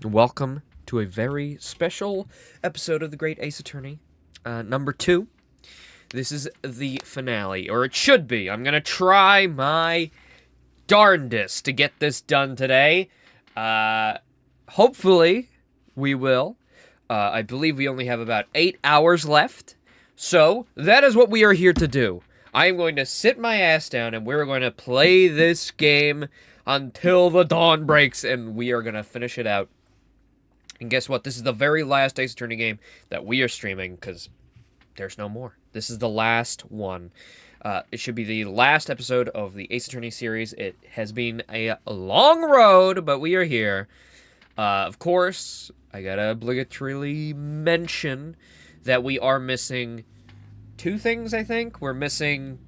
Welcome to a very special episode of the Great Ace Attorney, number 2. This is the finale, or it should be. I'm gonna try my darndest to get this done today. Hopefully, we will. I believe we only have about 8 hours left, so that is what we are here to do. I am going to sit my ass down, and we're going to play this game until the dawn breaks, and we are going to finish it out. And guess what? This is the very last Ace Attorney game that we are streaming, because there's no more. This is the last one. It should be the last episode of the Ace Attorney series. It has been a long road, but we are here. Of course, I gotta obligatorily mention that we are missing 2 things, I think. We're missing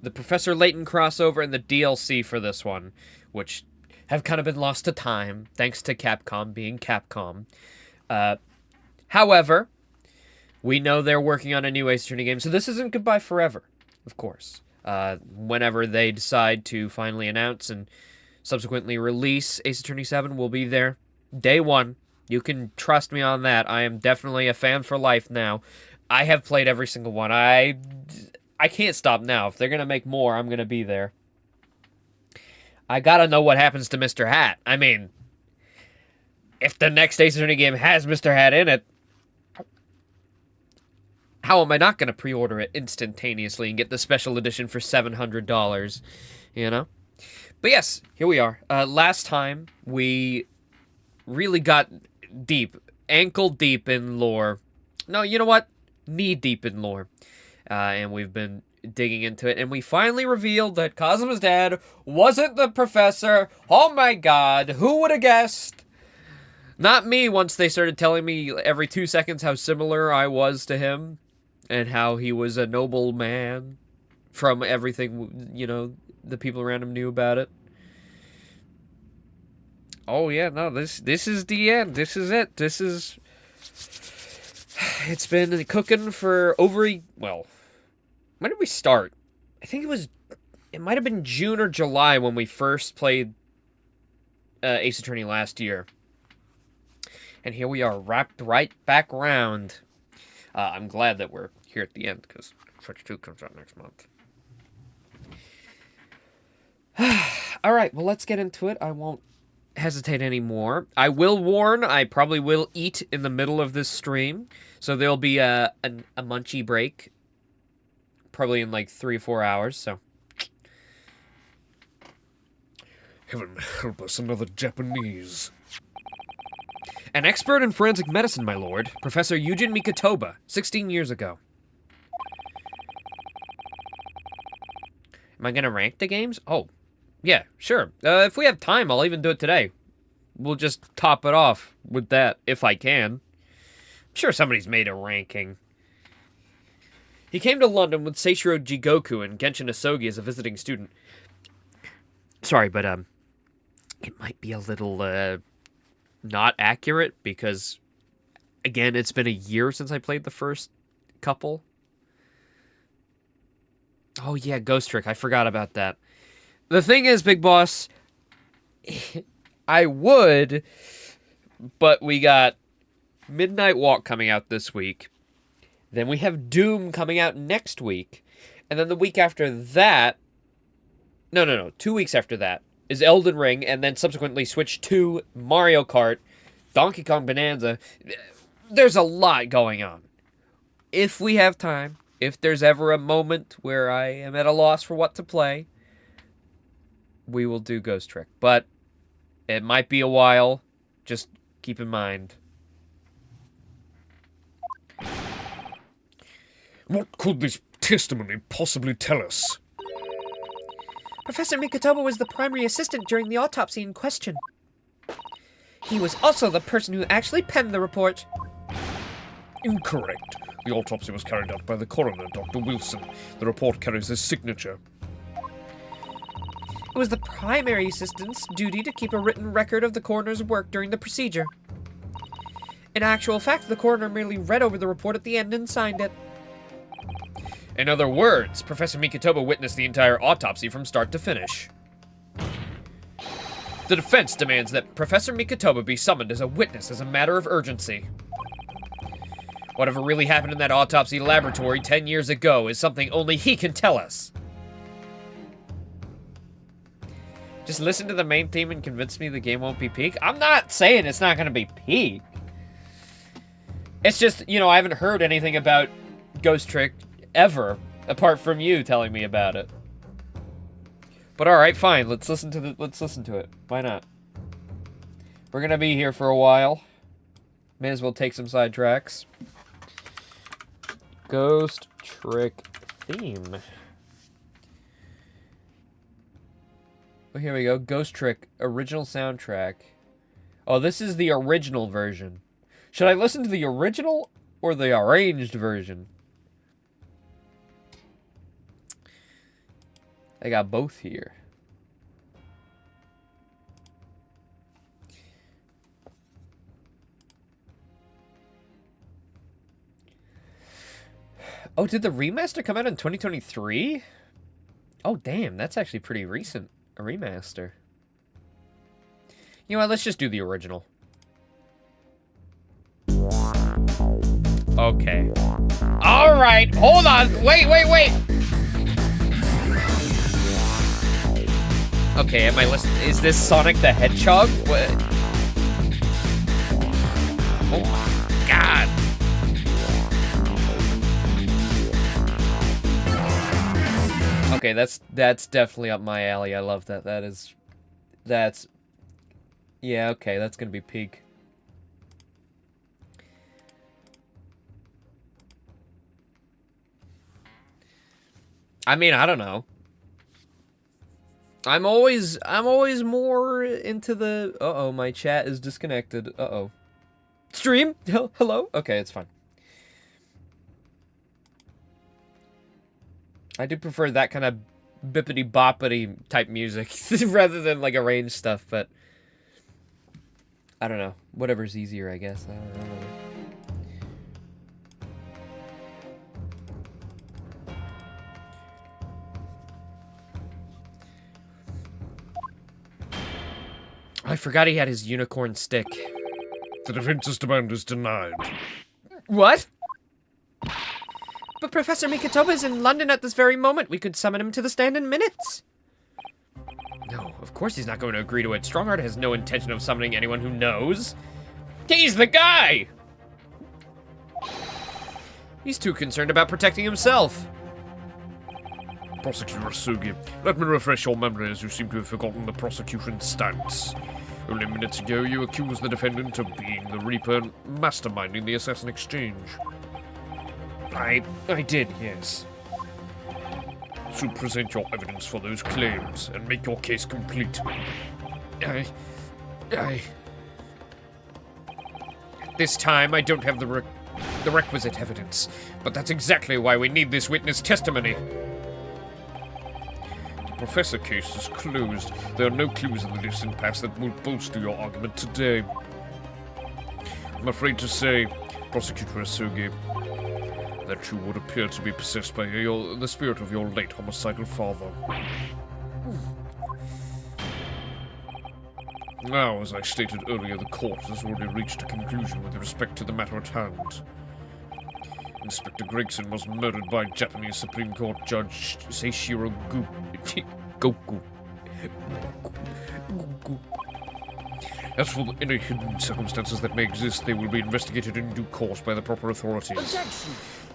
the Professor Layton crossover and the DLC for this one, which have kind of been lost to time, thanks to Capcom being Capcom. However, we know they're working on a new Ace Attorney game, so this isn't goodbye forever, of course. Whenever they decide to finally announce and subsequently release Ace Attorney 7, we'll be there. Day 1. You can trust me on that. I am definitely a fan for life now. I have played every single one. I can't stop now. If they're going to make more, I'm going to be there. I gotta know what happens to Mr. Hat. I mean, if the next Ace Attorney game has Mr. Hat in it, how am I not going to pre-order it instantaneously and get the special edition for $700, you know? But yes, here we are. Last time, we really got deep, ankle deep in lore. No, you know what? Knee deep in lore. And we've been digging into it, and we finally revealed that Kazuma's dad wasn't the professor. Oh my god, who would have guessed? Not me, once they started telling me every 2 seconds how similar I was to him, and how he was a noble man from everything, you know, the people around him knew about it. Oh yeah, no, this is the end. This is it. This is... It's been cooking for over well, when did we start? I think it might have been June or July when we first played Ace Attorney last year. And here we are, wrapped right back around. I'm glad that we're here at the end, because Switch 2 comes out next month. Alright, well, let's get into it. I won't hesitate anymore. I will warn, I probably will eat in the middle of this stream, so there'll be a munchie break. Probably in like 3 or 4 hours, so. Heaven help us, another Japanese. An expert in forensic medicine, my lord. Professor Yujin Mikotoba, 16 years ago. Am I gonna rank the games? Oh, yeah, sure. If we have time, I'll even do it today. We'll just top it off with that, if I can. I'm sure somebody's made a ranking. He came to London with Seishiro Jigoku and Genshin Asogi as a visiting student. Sorry, but, it might be a little, not accurate, because, again, it's been a year since I played the first couple. Oh, yeah, Ghost Trick. I forgot about that. The thing is, Big Boss, I would, but we got Midnight Walk coming out this week. Then we have Doom coming out next week. And then the week after that... No. 2 weeks after that is Elden Ring, and then subsequently switch to Mario Kart, Donkey Kong Bonanza. There's a lot going on. If we have time, if there's ever a moment where I am at a loss for what to play, we will do Ghost Trick. But it might be a while. Just keep in mind. What could this testimony possibly tell us? Professor Mikotoba was the primary assistant during the autopsy in question. He was also the person who actually penned the report. Incorrect. The autopsy was carried out by the coroner, Dr. Wilson. The report carries his signature. It was the primary assistant's duty to keep a written record of the coroner's work during the procedure. In actual fact, the coroner merely read over the report at the end and signed it. In other words, Professor Mikotoba witnessed the entire autopsy from start to finish. The defense demands that Professor Mikotoba be summoned as a witness as a matter of urgency. Whatever really happened in that autopsy laboratory 10 years ago is something only he can tell us. Just listen to the main theme and convince me the game won't be peak? I'm not saying it's not going to be peak. It's just, you know, I haven't heard anything about Ghost Trick ever, apart from you telling me about it. But alright, fine, let's listen to it. Why not? We're gonna be here for a while. May as well take some side tracks. Ghost Trick theme. Oh, here we go. Ghost Trick original soundtrack. Oh, this is the original version. Should I listen to the original or the arranged version? I got both here. Oh, did the remaster come out in 2023? Oh, damn, that's actually pretty recent. A remaster. You know what, let's just do the original. Okay. Alright, hold on. Wait. Okay, am I listening? Is this Sonic the Hedgehog? What? Oh my god. Okay, that's definitely up my alley. I love that. That's... Yeah, okay, that's gonna be peak. I mean, I don't know. I'm always more into the... Uh-oh, my chat is disconnected. Uh-oh. Stream? Hello? Okay, it's fine. I do prefer that kind of bippity-boppity type music rather than, like, arranged stuff, but... I don't know. Whatever's easier, I guess. I don't know. I forgot he had his unicorn stick. The defense's demand is denied. What? But Professor Mikotoba is in London at this very moment. We could summon him to the stand in minutes. No, of course he's not going to agree to it. Strongheart has no intention of summoning anyone who knows. He's the guy! He's too concerned about protecting himself. Prosecutor Sugi, let me refresh your memory as you seem to have forgotten the prosecution's stance. Only minutes ago, you accused the defendant of being the Reaper and masterminding the assassin exchange. I did, yes. So present your evidence for those claims and make your case complete. At this time, I don't have the requisite evidence, but that's exactly why we need this witness testimony. The Professor case is closed. There are no clues in the distant past that will bolster your argument today. I'm afraid to say, Prosecutor Asugi, that you would appear to be possessed by the spirit of your late homicidal father. Now, as I stated earlier, the court has already reached a conclusion with respect to the matter at hand. Inspector Gregson was murdered by Japanese Supreme Court Judge Seishiro Goku. As for any hidden circumstances that may exist, they will be investigated in due course by the proper authorities. Objection!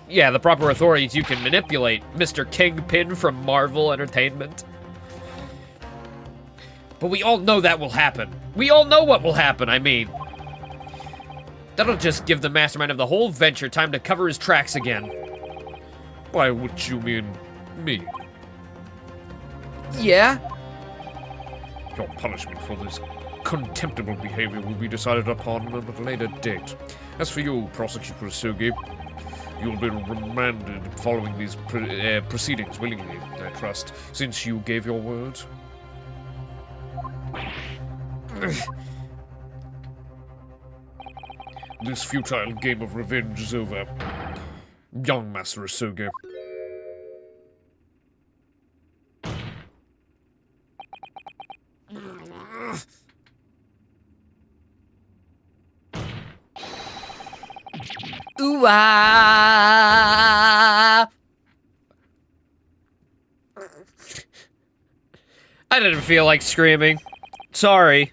Yeah, the proper authorities you can manipulate, Mr. Kingpin from Marvel Entertainment. But we all know that will happen. We all know what will happen, I mean. That'll just give the mastermind of the whole venture time to cover his tracks again. By which you mean me? Yeah? Your punishment for this contemptible behavior will be decided upon at a later date. As for you, Prosecutor Sugi, you'll be remanded following these proceedings willingly, I trust, since you gave your word. This futile game of revenge is over. Young Master Asugi. Ooh ah! I didn't feel like screaming. Sorry.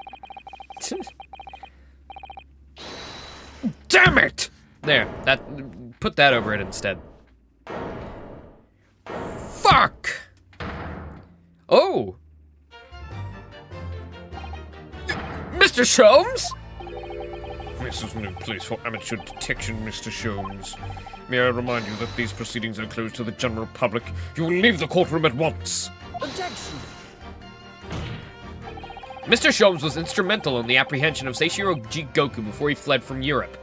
Damn it! There, put that over it instead. Fuck! Oh! Mr. Sholmes? This is no place for amateur detection, Mr. Sholmes. May I remind you that these proceedings are closed to the general public? You will leave the courtroom at once. Objection! Mr. Sholmes was instrumental in the apprehension of Seishiro Jigoku before he fled from Europe.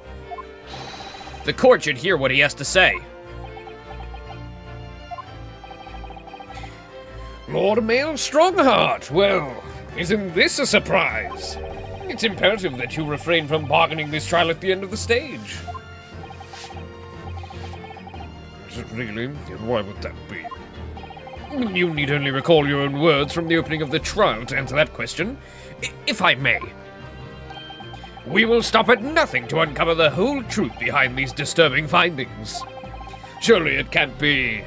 The court should hear what he has to say. Lord Mayor Strongheart, well, isn't this a surprise? It's imperative that you refrain from bargaining this trial at the end of the stage. Is it really? And why would that be? You need only recall your own words from the opening of the trial to answer that question, if I may. We will stop at nothing to uncover the whole truth behind these disturbing findings. Surely it can't be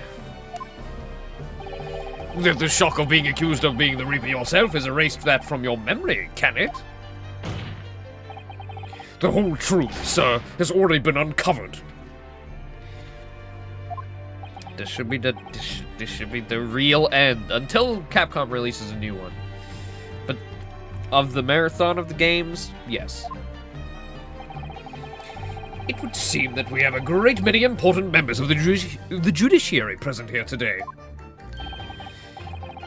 that the shock of being accused of being the Reaper yourself has erased that from your memory, can it? The whole truth, sir, has already been uncovered. This should be the real end until Capcom releases a new one. But of the marathon of the games, yes. It would seem that we have a great many important members of the judiciary present here today.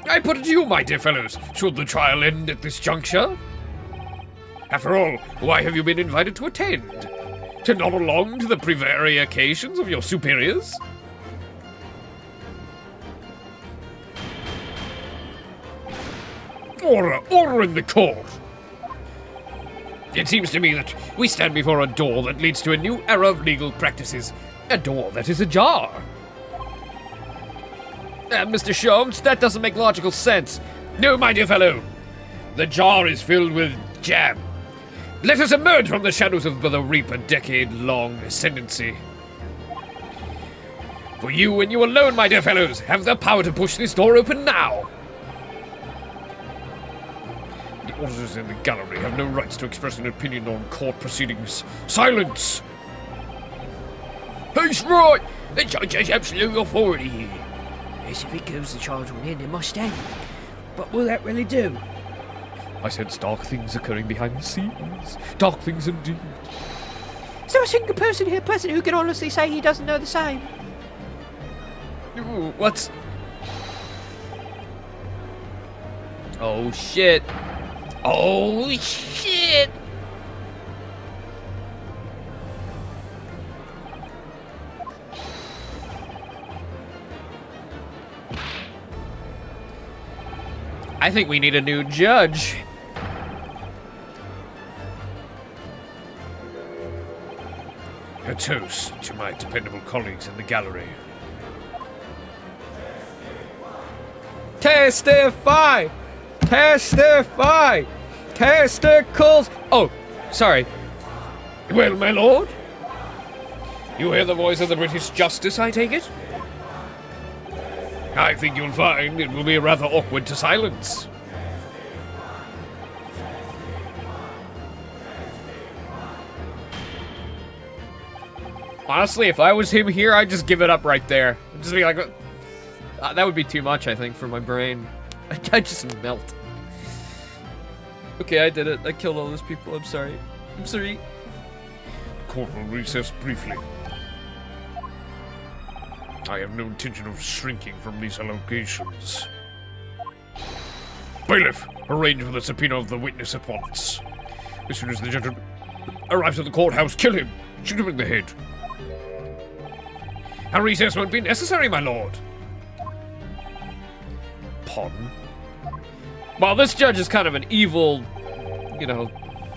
I put it to you, my dear fellows, should the trial end at this juncture? After all, why have you been invited to attend? To nod along to the prevarications of your superiors? Order in the court! It seems to me that we stand before a door that leads to a new era of legal practices. A door that is ajar. Mr. Sholmes, that doesn't make logical sense. No, my dear fellow. The jar is filled with jam. Let us emerge from the shadows of the Reaper decade-long ascendancy. For you and you alone, my dear fellows, have the power to push this door open now. The auditors in the gallery have no rights to express an opinion on court proceedings. Silence! He's right! The judge has absolute authority here. Yes, if he goes, the charge will end, it must end. But will that really do? I sense dark things occurring behind the scenes. Dark things indeed. Is there a single person here present who can honestly say he doesn't know the same? Ooh, what's... Oh, shit. Oh, shit! I think we need a new judge. A toast to my dependable colleagues in the gallery. Testify! Testify! Testicles! Oh, sorry. Well, my lord? You hear the voice of the British Justice, I take it? I think you'll find it will be rather awkward to silence. Honestly, if I was him here, I'd just give it up right there. I'd just be like, that would be too much, I think, for my brain. I'd just melt. Okay, I did it. I killed all those people. I'm sorry. I'm sorry. Court will recess briefly. I have no intention of shrinking from these allegations. Bailiff, arrange for the subpoena of the witness at once. As soon as the gentleman arrives at the courthouse, kill him. Shoot him in the head. A recess won't be necessary, my lord. Pardon? Well, this judge is kind of an evil,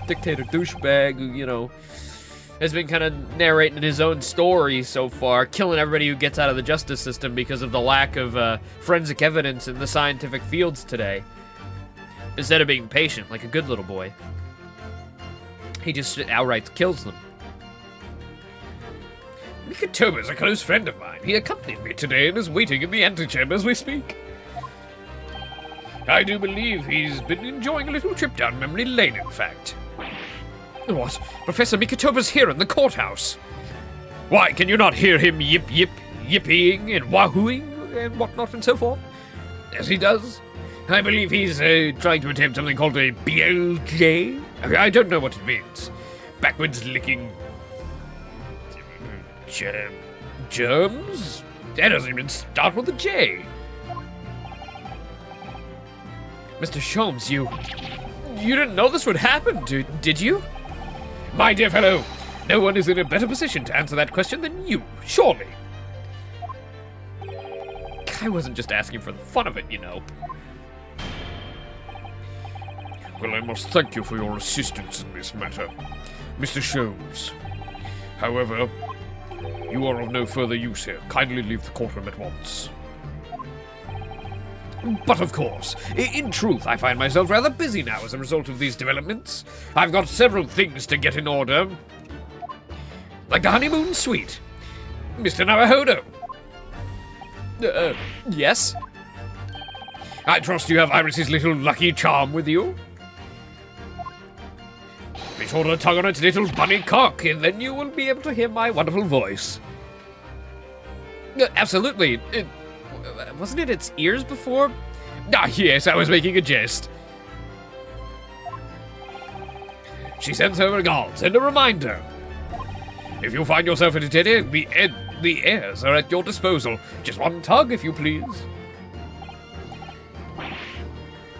dictator douchebag who, has been kind of narrating his own story so far, killing everybody who gets out of the justice system because of the lack of forensic evidence in the scientific fields today. Instead of being patient, like a good little boy, he just outright kills them. Mikitoba's a close friend of mine. He accompanied me today and is waiting in the antechamber as we speak. I do believe he's been enjoying a little trip down memory lane, in fact. What? Professor Mikitoba's here in the courthouse. Why, can you not hear him yipping and wahooing and whatnot and so forth? As he does. I believe he's trying to attempt something called a BLJ. I don't know what it means. Backwards licking... germs? That doesn't even start with a J. Mr. Sholmes, you didn't know this would happen, did you? My dear fellow, no one is in a better position to answer that question than you, surely. I wasn't just asking for the fun of it, you know. Well, I must thank you for your assistance in this matter, Mr. Sholmes. However, you are of no further use here. Kindly leave the courtroom at once. But of course, in truth, I find myself rather busy now as a result of these developments. I've got several things to get in order. Like the honeymoon suite. Mr. Narahodo. Yes? I trust you have Iris's little lucky charm with you. Be sure to tug on its little bunny cock, and then you will be able to hear my wonderful voice. Absolutely. Wasn't it its ears before? Ah, yes, I was making a jest. She sends her regards and a reminder. If you find yourself at a dead end, the airs are at your disposal. Just one tug, if you please.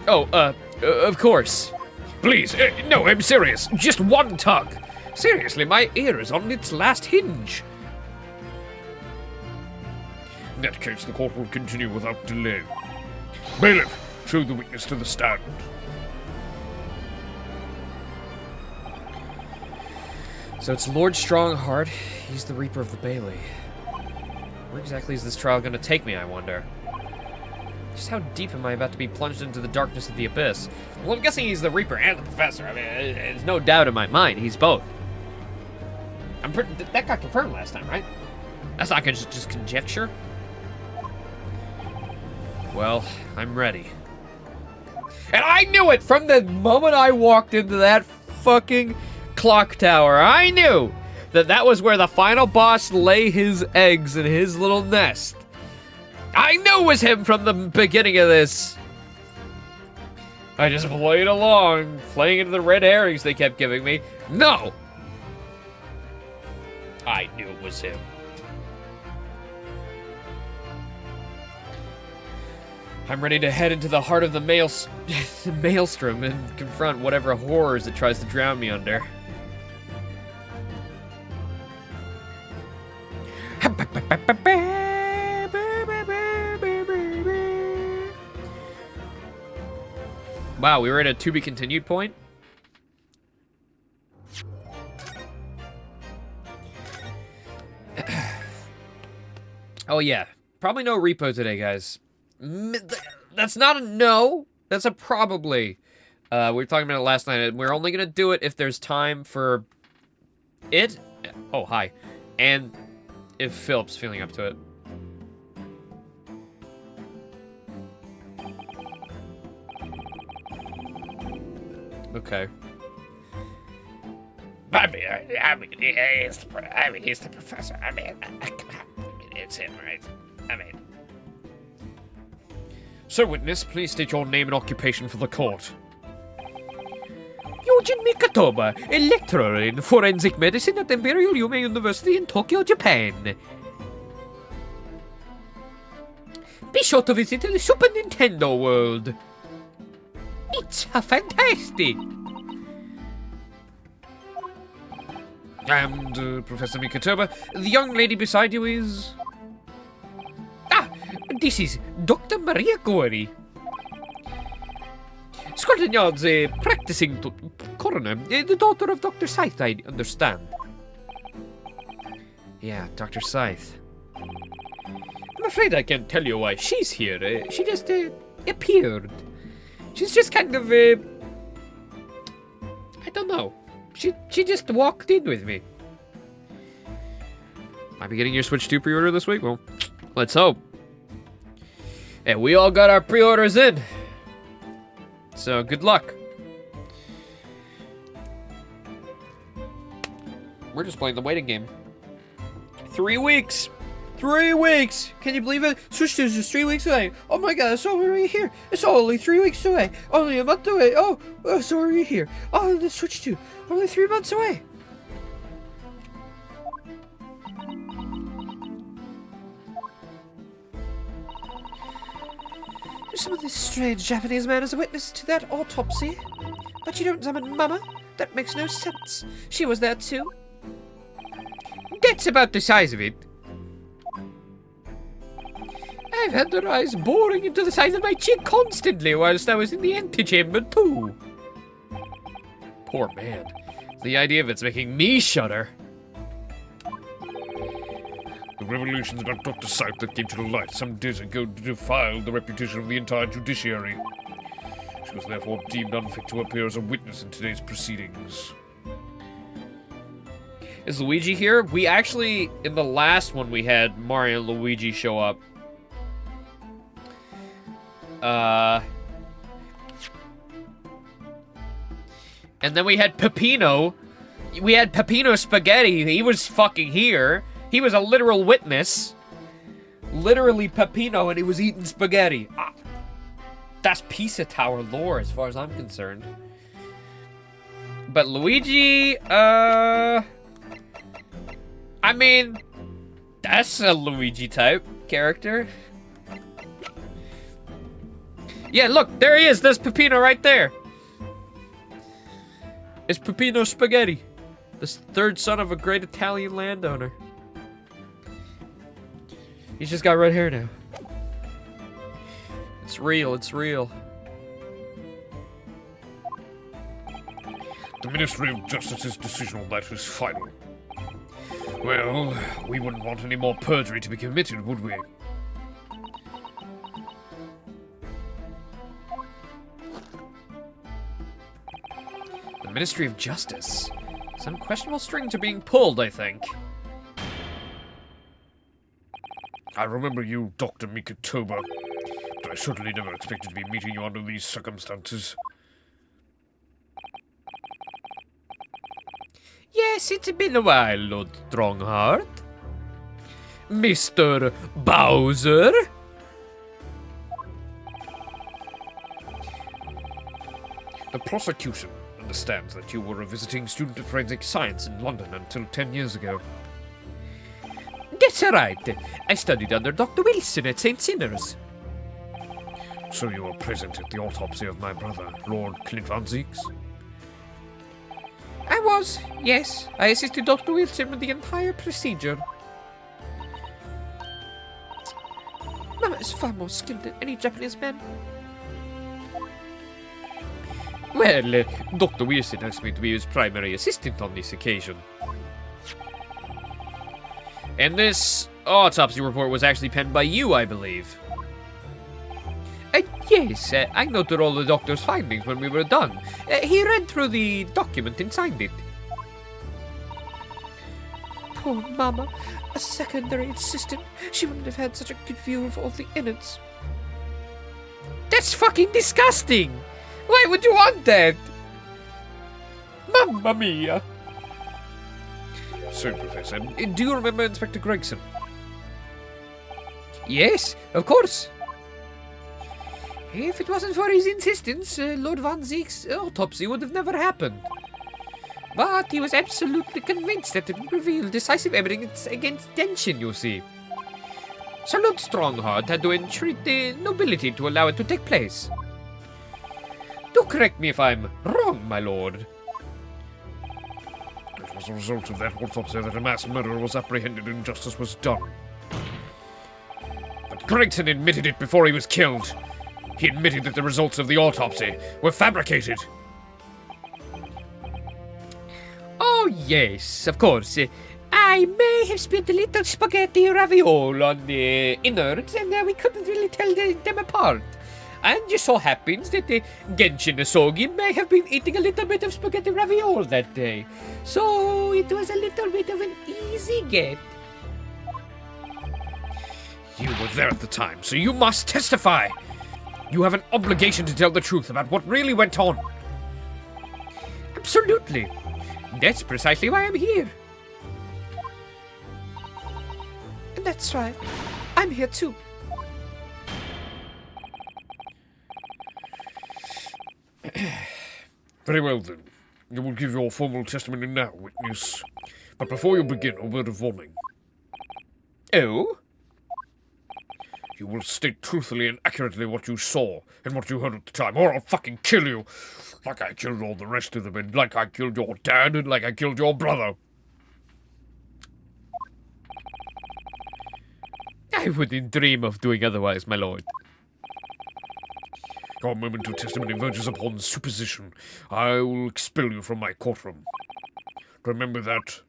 Oh, of course. Please, no, I'm serious. Just one tug. Seriously, my ear is on its last hinge. In that case, the court will continue without delay. Bailiff, show the witness to the stand. So it's Lord Strongheart. He's the Reaper of the Bailey. Where exactly is this trial going to take me, I wonder? Just how deep am I about to be plunged into the darkness of the abyss? Well, I'm guessing he's the Reaper and the Professor. I mean, there's no doubt in my mind. He's both. That got confirmed last time, right? That's not gonna just conjecture. Well, I'm ready. And I knew it from the moment I walked into that fucking clock tower. I knew that was where the final boss lay his eggs in his little nest. I knew it was him from the beginning of this. I just played along, playing into the red herrings they kept giving me. No! I knew it was him. I'm ready to head into the heart of the maelstrom and confront whatever horrors it tries to drown me under. Wow, we were at a to be continued point? Oh yeah, probably no repo today, guys. That's not a no, that's a probably. We were talking about it last night, and we're only gonna do it if there's time for it. Oh, hi. And if Philip's feeling up to it. Okay. I mean, he's the professor. I mean, it's him, right? I mean... So, witness, please state your name and occupation for the court. Yojin Mikatoba, a lecturer in forensic medicine at Imperial Yume University in Tokyo, Japan. Be sure to visit the Super Nintendo World. It's fantastic. And, Professor Mikatoba, the young lady beside you is... Ah, this is Dr. Maria Gori. Scotland Yard's practicing coroner, the daughter of Dr. Scythe, I understand. Yeah, Dr. Scythe. I'm afraid I can't tell you why she's here. She just appeared. She's just kind of, I don't know. She just walked in with me. Might be getting your Switch 2 pre-order this week. Well, let's hope. And we all got our pre-orders in. So, good luck. We're just playing the waiting game. 3 weeks! 3 weeks! Can you believe it? Switch 2 is just 3 weeks away. Oh my god, it's already here. It's only 3 weeks away. Only a month away. Oh, it's already here. Oh, the Switch 2. Only 3 months away. Some of this strange Japanese man is a witness to that autopsy. But you don't summon Mama? That makes no sense. She was there too. That's about the size of it. I've had their eyes boring into the size of my cheek constantly whilst I was in the antechamber too. Poor man. The idea of it's making me shudder. The revelations about Dr. South that came to light some days ago defiled the reputation of the entire judiciary. She was therefore deemed unfit to appear as a witness in today's proceedings. Is Luigi here? We actually, in the last one, we had Mario and Luigi show up. And then we had Peppino. We had Peppino Spaghetti. He was fucking here. He was a literal witness. Literally Peppino, and he was eating spaghetti. Ah, that's Pisa Tower lore, as far as I'm concerned. But Luigi, I mean, that's a Luigi type character. Yeah, look, there he is. There's Peppino right there. It's Peppino Spaghetti, the third son of a great Italian landowner. He's just got red hair now. It's real, it's real. The Ministry of Justice's decision on that is final. Well, we wouldn't want any more perjury to be committed, would we? The Ministry of Justice. Some questionable strings are being pulled, I think. I remember you, Dr. Mikatoba, but I certainly never expected to be meeting you under these circumstances. Yes, it's been a while, Lord Strongheart. Mr. Bowser. The prosecution understands that you were a visiting student of forensic science in London until 10 years ago. That's right. I studied under Dr. Wilson at St. Sinners. So you were present at the autopsy of my brother, Lord Clint Van Zeeks? I was, yes. I assisted Dr. Wilson with the entire procedure. Mama is far more skilled than any Japanese man. Well, Dr. Wilson asked me to be his primary assistant on this occasion. And this autopsy report was actually penned by you, I believe. Yes, I noted all the doctor's findings when we were done. He read through the document and signed it. Poor Mama. A secondary assistant. She wouldn't have had such a good view of all the innards. That's fucking disgusting! Why would you want that? Mamma mia! So, Professor, do you remember Inspector Gregson? Yes, of course. If it wasn't for his insistence, Lord Van Zeek's autopsy would have never happened. But he was absolutely convinced that it would reveal decisive evidence against Genshin, you see. Sir Lord Strongheart had to entreat the nobility to allow it to take place. Do correct me if I'm wrong, my lord. It was a result of that autopsy that a mass murderer was apprehended and justice was done. But Gregson admitted it before he was killed. He admitted that the results of the autopsy were fabricated. Oh, yes, of course. I may have spilled a little spaghetti ravioli on the innards, and we couldn't really tell them apart. And just so happens that Genshin Asogi may have been eating a little bit of spaghetti ravioli that day. So it was a little bit of an easy get. were there at the time, so you must testify. You have an obligation to tell the truth about what really went on. Absolutely. That's precisely why I'm here. And that's right. I'm here too. Very well, then. You will give your formal testimony now, witness. But before you begin, a word of warning. Oh? You will state truthfully and accurately what you saw and what you heard at the time, or I'll fucking kill you. Like I killed all the rest of them, and like I killed your dad, and like I killed your brother. I wouldn't dream of doing otherwise, my lord. Your moment of testimony verges upon supposition. I will expel you from my courtroom. Remember that.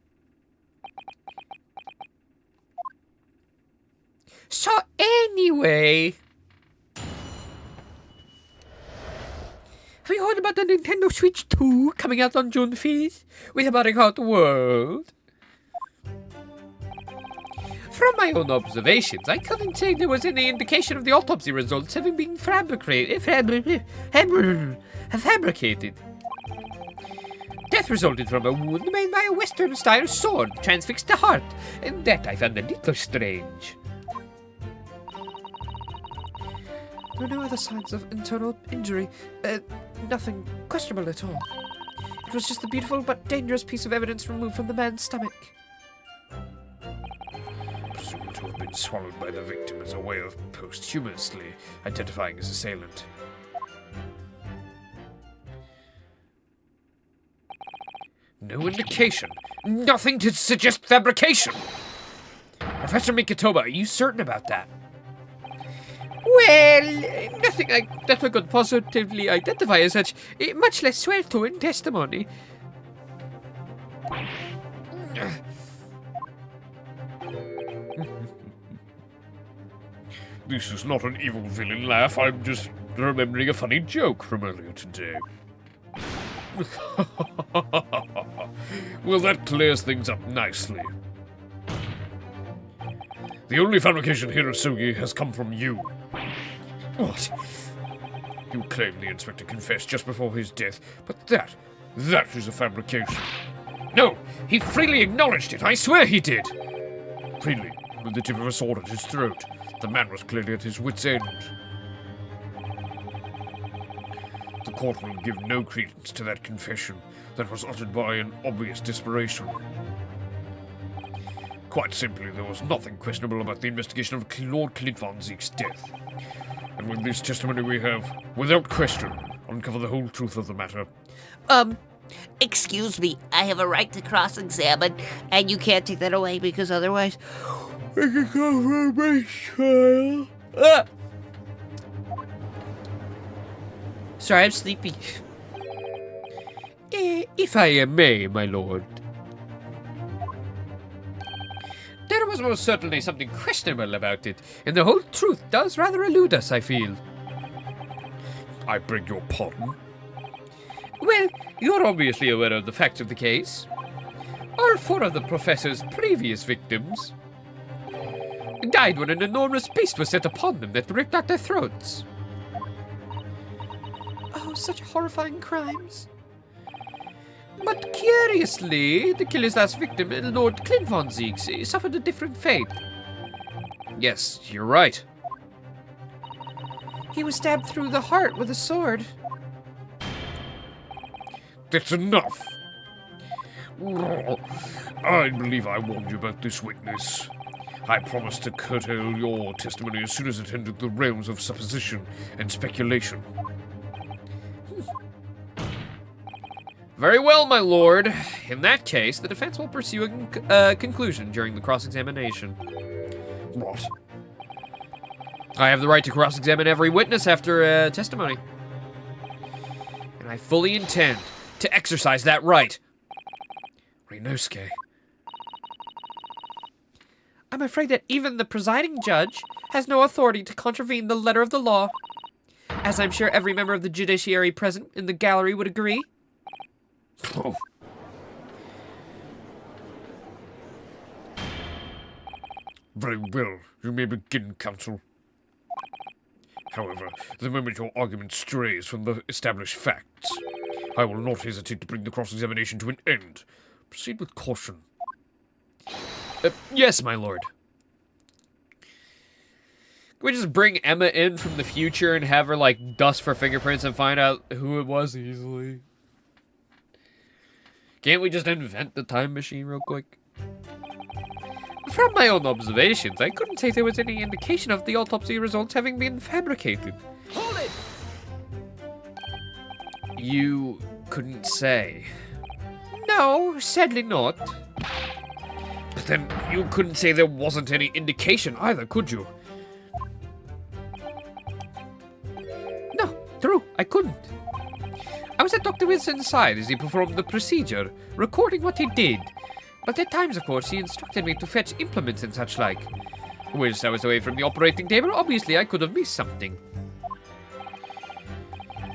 So anyway... Have you heard about the Nintendo Switch 2 coming out on June 5th with a Mario Kart World? From my own observations, I couldn't say there was any indication of the autopsy results having been fabricated. Death resulted from a wound made by a Western-style sword transfixed the heart, and that I found a little strange. There are no other signs of internal injury. Nothing questionable at all. It was just a beautiful but dangerous piece of evidence removed from the man's stomach. Presumed to have been swallowed by the victim as a way of posthumously identifying his assailant. No indication. Nothing to suggest fabrication. Professor Mikitoba, are you certain about that? Well, nothing that I could positively identify as such, much less swear to in testimony. This is not an evil villain laugh. I'm just remembering a funny joke from earlier today. Well, that clears things up nicely. The only fabrication Hirosugi has come from you. What? You claim the inspector confessed just before his death, but that is a fabrication. No, he freely acknowledged it. I swear he did. Freely, with the tip of a sword at his throat. The man was clearly at his wit's end. The court will give no credence to that confession that was uttered by an obvious desperation. Quite simply, there was nothing questionable about the investigation of Lord Clint Von Zeke's death. And with this testimony we have, without question, uncovered the whole truth of the matter. Excuse me, I have a right to cross-examine, and you can't take that away because otherwise we could go for a bench trial. Sorry, I'm sleepy. If I may, my lord. There was most certainly something questionable about it, and the whole truth does rather elude us, I feel. I beg your pardon? Well, you're obviously aware of the facts of the case. All four of the professor's previous victims died when an enormous beast was set upon them that ripped out their throats. Oh, such horrifying crimes. But curiously, the killer's last victim, Lord Clint Von Zeeks, suffered a different fate. Yes, you're right. He was stabbed through the heart with a sword. That's enough! I believe I warned you about this witness. I promised to curtail your testimony as soon as it entered the realms of supposition and speculation. Very well, my lord. In that case, the defense will pursue a conclusion during the cross-examination. What? I have the right to cross-examine every witness after testimony. And I fully intend to exercise that right. Rinosuke. I'm afraid that even the presiding judge has no authority to contravene the letter of the law, as I'm sure every member of the judiciary present in the gallery would agree. Very well. You may begin, counsel. However, the moment your argument strays from the established facts, I will not hesitate to bring the cross-examination to an end. Proceed with caution. Yes, my lord. Can we just bring Emma in from the future and have her, like, dust for fingerprints and find out who it was easily? Can't we just invent the time machine real quick? From my own observations, I couldn't say there was any indication of the autopsy results having been fabricated. Hold it! You couldn't say. No, sadly not. But then you couldn't say there wasn't any indication either, could you? No, true, I couldn't. I was at Dr. Wilson's side as he performed the procedure, recording what he did. But at times, of course, he instructed me to fetch implements and such like. Whilst I was away from the operating table, obviously I could have missed something.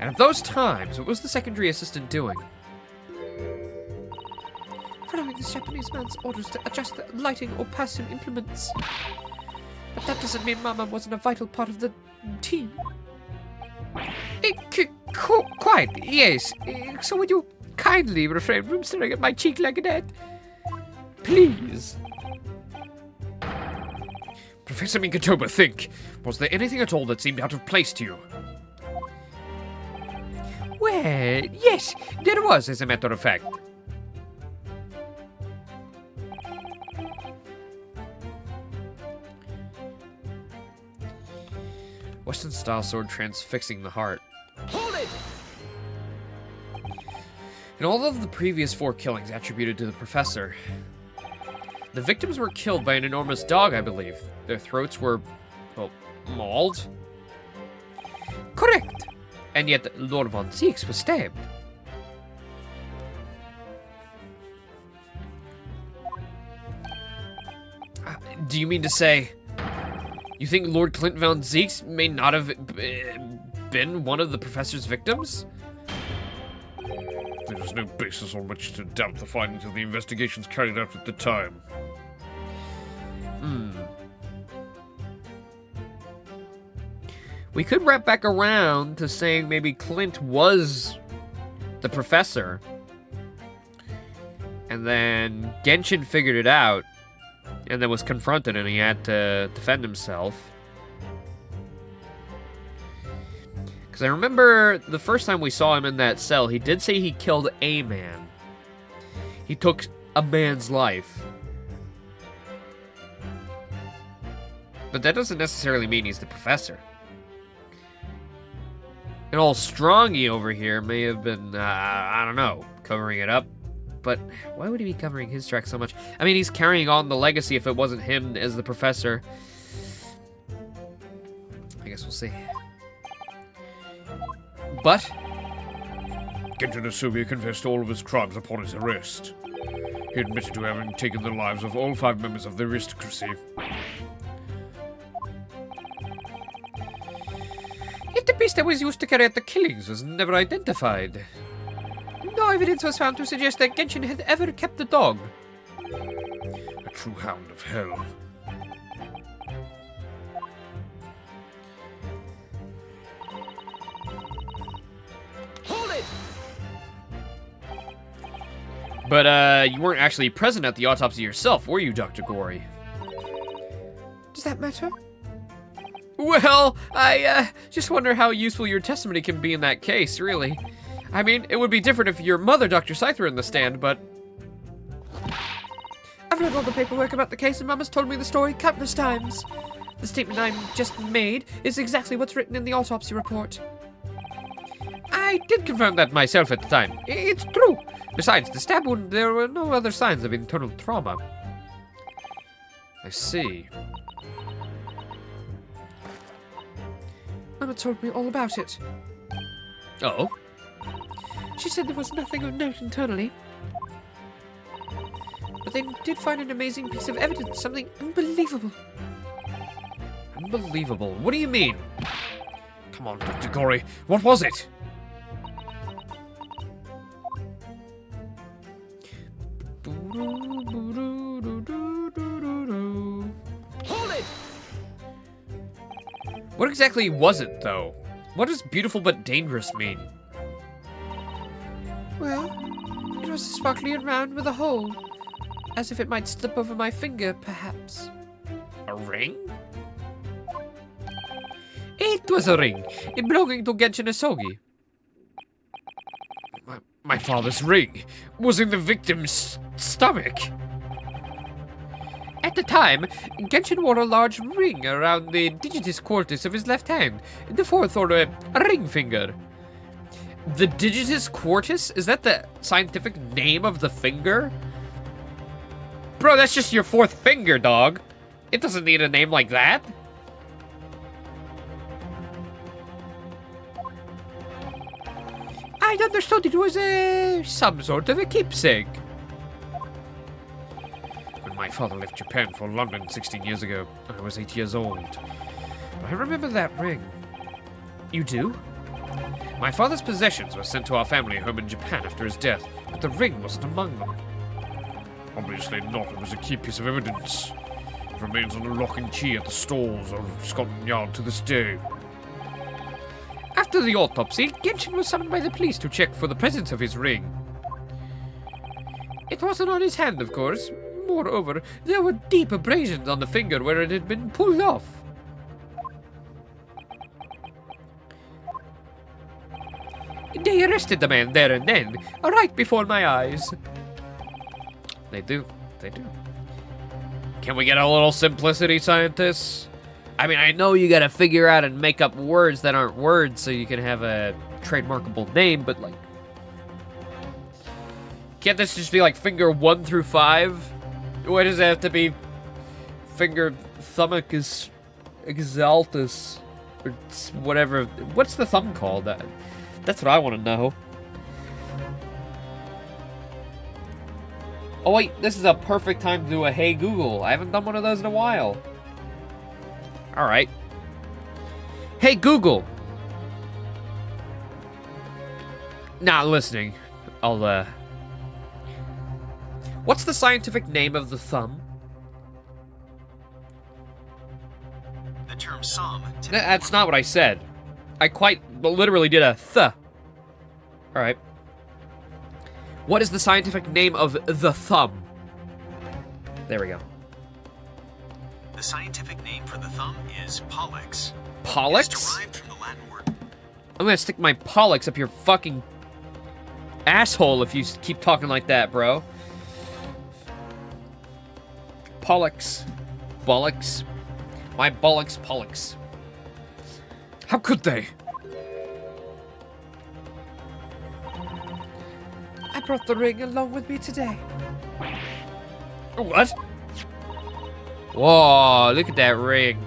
And at those times, what was the secondary assistant doing? Following this Japanese man's orders to adjust the lighting or pass him implements. But that doesn't mean Mama wasn't a vital part of the team. Quite, yes. So would you kindly refrain from staring at my cheek like that? Please. Professor Minkotoba, think. Was there anything at all that seemed out of place to you? Well, yes, there was, as a matter of fact. Western style sword transfixing the heart. Hold it! In all of the previous 4 killings attributed to the professor, the victims were killed by an enormous dog, I believe. Their throats were, well, mauled. Correct. And yet Lord Von Zieks was stabbed. Do you mean to say you think Lord Clint Von Zieks may not have been one of the professor's victims? There is no basis on which to doubt the findings of the investigations carried out at the time. We could wrap back around to saying maybe Clint was the professor. And then Genshin figured it out. And then was confronted and he had to defend himself. Because I remember the first time we saw him in that cell, he did say he killed a man. He took a man's life. But that doesn't necessarily mean he's the professor. And all Strongy over here may have been, I don't know, covering it up. But why would he be covering his tracks so much? I mean, he's carrying on the legacy if it wasn't him as the professor. I guess we'll see. But Genshin Asugi confessed all of his crimes upon his arrest. He admitted to having taken the lives of all 5 members of the aristocracy. Yet the beast that was used to carry out the killings was never identified. No evidence was found to suggest that Genshin had ever kept the dog. A true hound of hell. Hold it! But, you weren't actually present at the autopsy yourself, were you, Dr. Gory? Does that matter? Well, I, just wonder how useful your testimony can be in that case, really. I mean, it would be different if your mother, Dr. Scythe, were in the stand, but... I've read all the paperwork about the case and Mama's told me the story countless times. The statement I just made is exactly what's written in the autopsy report. I did confirm that myself at the time. It's true. Besides the stab wound, there were no other signs of internal trauma. I see. Mama told me all about it. Oh? She said there was nothing of note internally. But they did find an amazing piece of evidence, something unbelievable. Unbelievable. What do you mean? Come on, Dr. Gory, what was it? Hold What exactly was it, though? What does beautiful but dangerous mean? Well, it was sparkly and round with a hole. As if it might slip over my finger, perhaps. A ring? It was a ring, belonging to Genshin Asogi. My father's ring was in the victim's stomach. At the time, Genshin wore a large ring around the digitus quartus of his left hand, the fourth or a ring finger. The digitus quartus? Is that the scientific name of the finger? Bro, that's just your fourth finger, dog. It doesn't need a name like that. I understood it was some sort of a keepsake. When my father left Japan for London 16 years ago, I was 8 years old. I remember that ring. You do? My father's possessions were sent to our family home in Japan after his death, but the ring wasn't among them. Obviously not. It was a key piece of evidence. It remains under lock and key at the stalls of Scotland Yard to this day. After the autopsy, Genshin was summoned by the police to check for the presence of his ring. It wasn't on his hand, of course. Moreover, there were deep abrasions on the finger where it had been pulled off. They arrested the man there and then, right before my eyes. They do. They do. Can we get a little simplicity, scientists? I mean, I know you gotta figure out and make up words that aren't words so you can have a trademarkable name, but like... Can't this just be like finger 1 through 5? Why does it have to be finger thumbicus exaltus? Or whatever. What's the thumb called? That's what I want to know. Oh wait, this is a perfect time to do a Hey Google. I haven't done one of those in a while. Alright. Hey Google! Not listening. I'll, What's the scientific name of the thumb? The term thumb. That's not what I said. I quite literally did a th. Alright. What is the scientific name of the thumb? There we go. The scientific name for the thumb is pollex. Pollux? It's derived from the Latin word. I'm gonna stick my pollux up your fucking asshole if you keep talking like that, bro. Pollux. Bollocks. My bollocks pollux. How could they? I brought the ring along with me today. What? Whoa, look at that ring.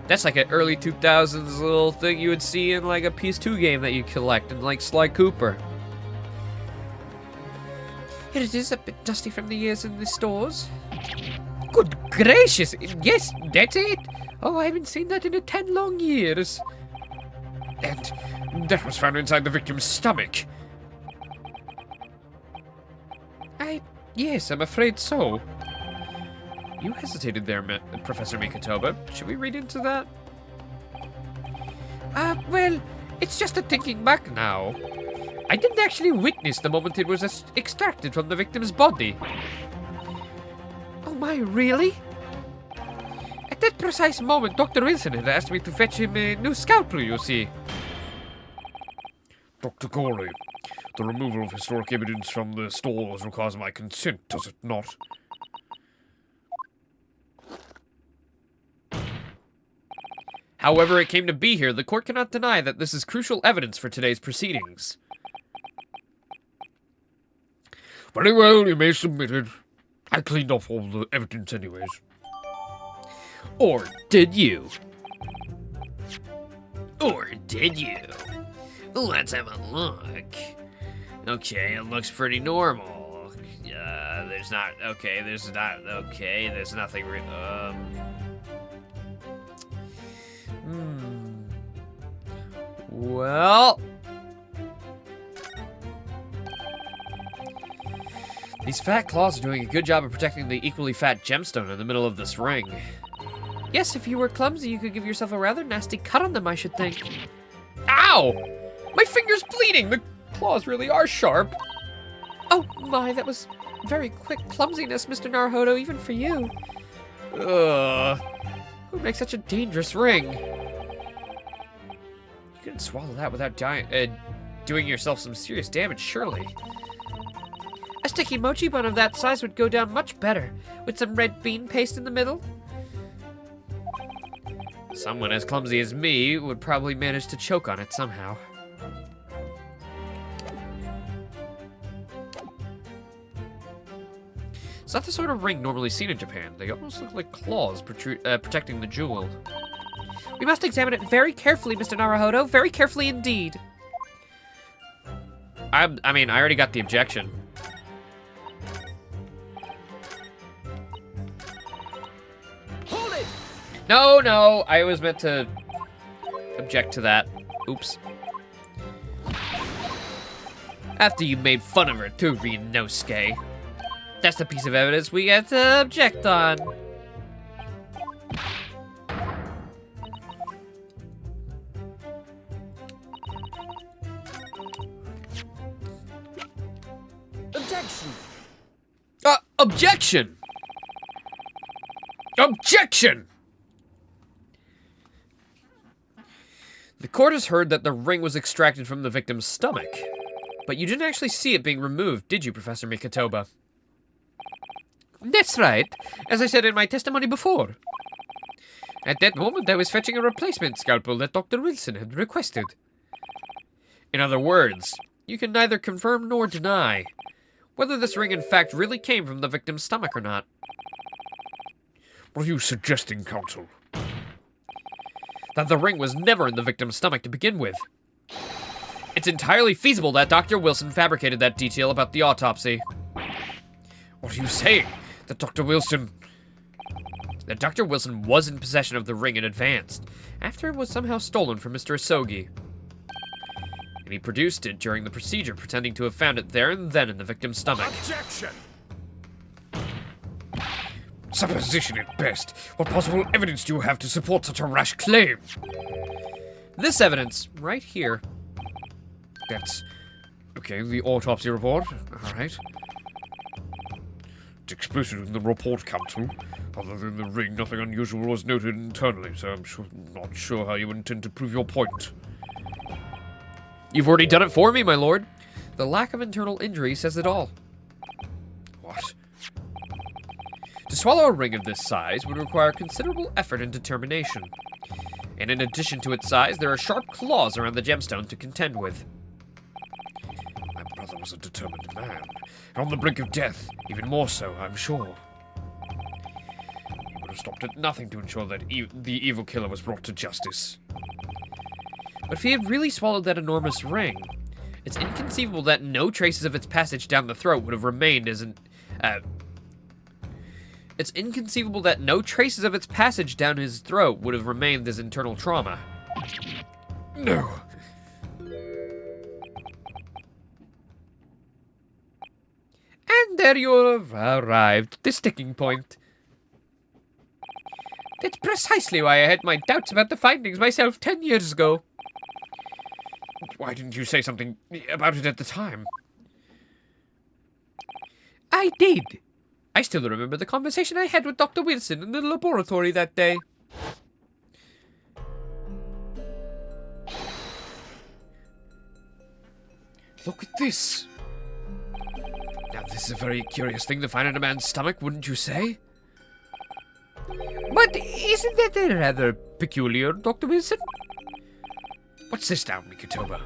That's like an early 2000s little thing you would see in like a PS2 game that you collect in like Sly Cooper. It is a bit dusty from the years in the stores. Good gracious! Yes, that's it! Oh, I haven't seen that in 10 long years. And that was found inside the victim's stomach. Yes, I'm afraid so. You hesitated there, Professor Mikotoba. Should we read into that? Well, it's just that thinking back now. I didn't actually witness the moment it was extracted from the victim's body. Oh my, really? At that precise moment, Dr. Wilson had asked me to fetch him a new scalpel, you see. Dr. Corley, the removal of historic evidence from the stalls requires my consent, does it not? However it came to be here, the court cannot deny that this is crucial evidence for today's proceedings. Very well, you may submit it. I cleaned off all the evidence anyways. Or did you? Or did you? Let's have a look. Okay, it looks pretty normal. There's nothing Well... These fat claws are doing a good job of protecting the equally fat gemstone in the middle of this ring. Yes, if you were clumsy, you could give yourself a rather nasty cut on them, I should think. Ow! My finger's bleeding! The claws really are sharp. Oh my, that was very quick clumsiness, Mr. Naruhodo, even for you. Ugh. Who would make such a dangerous ring? You couldn't swallow that without doing yourself some serious damage, surely. A sticky mochi bun of that size would go down much better, with some red bean paste in the middle. Someone as clumsy as me would probably manage to choke on it somehow. It's not the sort of ring normally seen in Japan. They almost look like claws protecting the jewel. We must examine it very carefully, Mr. Naruhodo. Very carefully indeed. I mean, I already got the objection. Hold it! No, no, I was meant to object to that. Oops. After you made fun of her too, Ryunosuke. That's the piece of evidence we get to object on. Objection! Objection! Objection! The court has heard that the ring was extracted from the victim's stomach. But you didn't actually see it being removed, did you, Professor Mikitoba? That's right, as I said in my testimony before. At that moment, I was fetching a replacement scalpel that Dr. Wilson had requested. In other words, you can neither confirm nor deny whether this ring in fact really came from the victim's stomach or not. What are you suggesting, counsel? That the ring was never in the victim's stomach to begin with. It's entirely feasible that Dr. Wilson fabricated that detail about the autopsy. What are you saying? That Dr. Wilson was in possession of the ring in advance, after it was somehow stolen from Mr. Asogi. And he produced it during the procedure, pretending to have found it there and then in the victim's stomach. Objection! Supposition at best. What possible evidence do you have to support such a rash claim? This evidence, right here. That's... okay, the autopsy report. Alright. It's explicit in the report, counsel. Other than the ring, nothing unusual was noted internally, so I'm not sure how you intend to prove your point. You've already done it for me, my lord. The lack of internal injury says it all. What? To swallow a ring of this size would require considerable effort and determination. And in addition to its size, there are sharp claws around the gemstone to contend with. My brother was a determined man, and on the brink of death, even more so, I'm sure. He would have stopped at nothing to ensure that the evil killer was brought to justice. But if he had really swallowed that enormous ring, it's inconceivable that no traces of its passage down the throat would have remained as It's inconceivable that no traces of its passage down his throat would have remained as internal trauma. No. And there you have arrived, the sticking point. That's precisely why I had my doubts about the findings myself 10 years ago. Why didn't you say something about it at the time? I did. I still remember the conversation I had with Dr. Wilson in the laboratory that day. Look at this. Now, this is a very curious thing to find in a man's stomach, wouldn't you say? But isn't that rather peculiar, Dr. Wilson? What's this now, Mikitoba?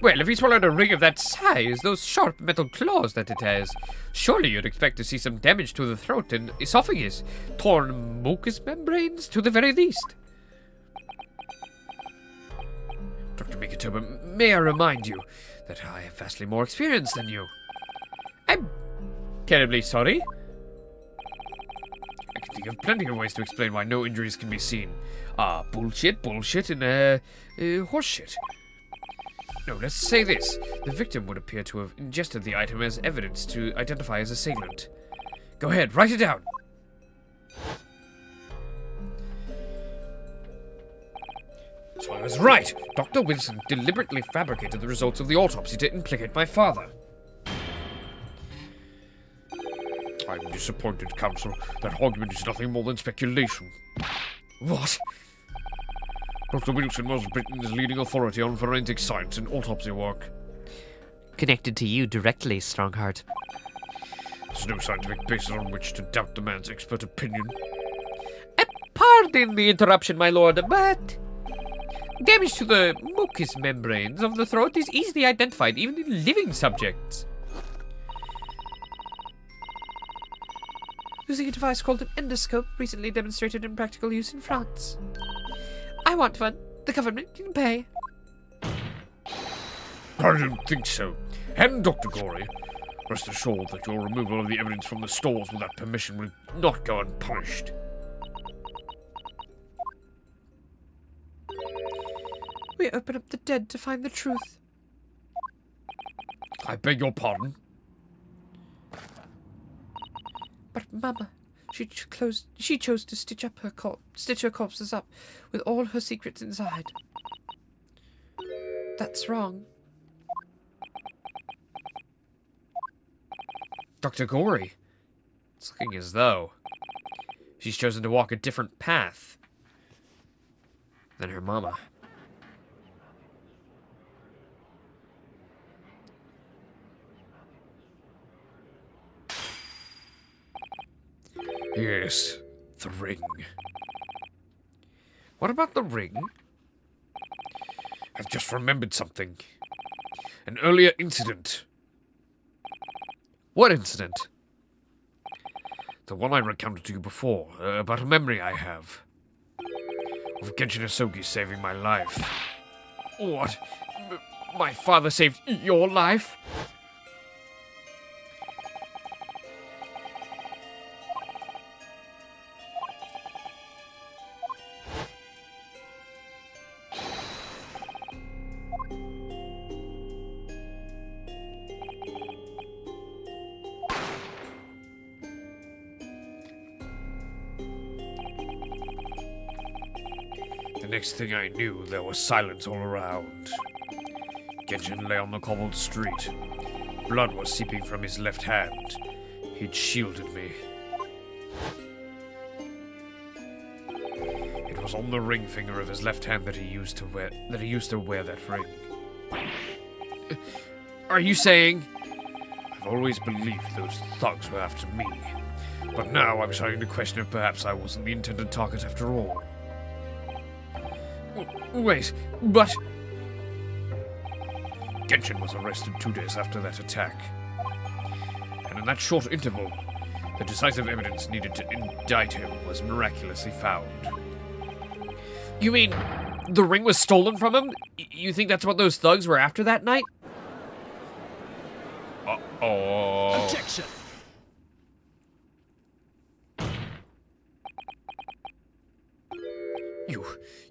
Well, if he swallowed a ring of that size, those sharp metal claws that it has, surely you'd expect to see some damage to the throat and esophagus, torn mucous membranes to the very least. Dr. Mikitoba, may I remind you that I have vastly more experience than you. I'm terribly sorry. I can think of plenty of ways to explain why no injuries can be seen. Bullshit, and horseshit. No, let's say this. The victim would appear to have ingested the item as evidence to identify his assailant. Go ahead, write it down. was right. Dr. Wilson deliberately fabricated the results of the autopsy to implicate my father. I'm disappointed, Counsel. That argument is nothing more than speculation. What? Dr. Wilson was Britain's leading authority on forensic science and autopsy work. Connected to you directly, Strongheart. There's no scientific basis on which to doubt the man's expert opinion. Pardon the interruption, my lord, but damage to the mucous membranes of the throat is easily identified, even in living subjects. Using a device called an endoscope, recently demonstrated in practical use in France. I want one. The government can pay. I don't think so. And Dr. Gorey, rest assured that your removal of the evidence from the stores without permission will not go unpunished. We open up the dead to find the truth. I beg your pardon? But Mama, she chose to stitch her corpses up with all her secrets inside. That's wrong. Dr. Gorey. It's looking as though she's chosen to walk a different path than her mama. Yes, the ring. What about the ring? I've just remembered something. An earlier incident. What incident? The one I recounted to you before, about a memory I have. Of Genshin Asogi saving my life. What? My father saved your life? The next thing I knew, there was silence all around. Genshin lay on the cobbled street. Blood was seeping from his left hand. He'd shielded me. It was on the ring finger of his left hand that he used to wear that ring. Are you saying? I've always believed those thugs were after me. But now I'm starting to question if perhaps I wasn't the intended target after all. Wait, but... Genshin was arrested 2 days after that attack. And in that short interval, the decisive evidence needed to indict him was miraculously found. You mean the ring was stolen from him? You think that's what those thugs were after that night? Uh-oh. Objection!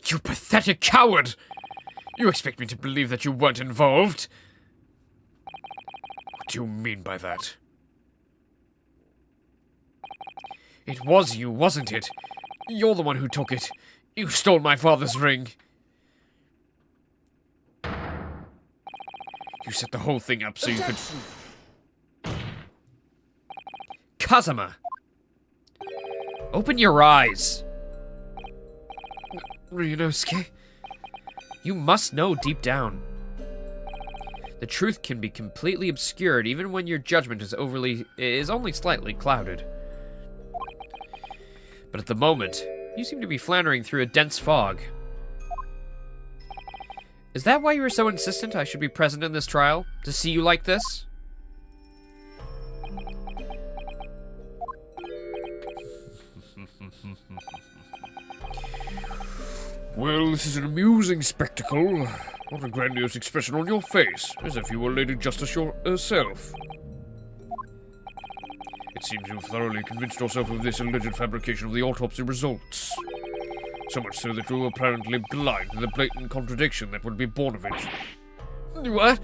You pathetic coward! You expect me to believe that you weren't involved? What do you mean by that? It was you, wasn't it? You're the one who took it. You stole my father's ring. You set the whole thing up so you could... Kazuma! Open your eyes! Ryunosuke, you must know deep down. The truth can be completely obscured even when your judgment is only slightly clouded. But at the moment, you seem to be floundering through a dense fog. Is that why you were so insistent I should be present in this trial? To see you like this? Well, this is an amusing spectacle. What a grandiose expression on your face, as if you were Lady Justice herself. It seems you've thoroughly convinced yourself of this alleged fabrication of the autopsy results. So much so that you were apparently blind to the blatant contradiction that would be born of it. What?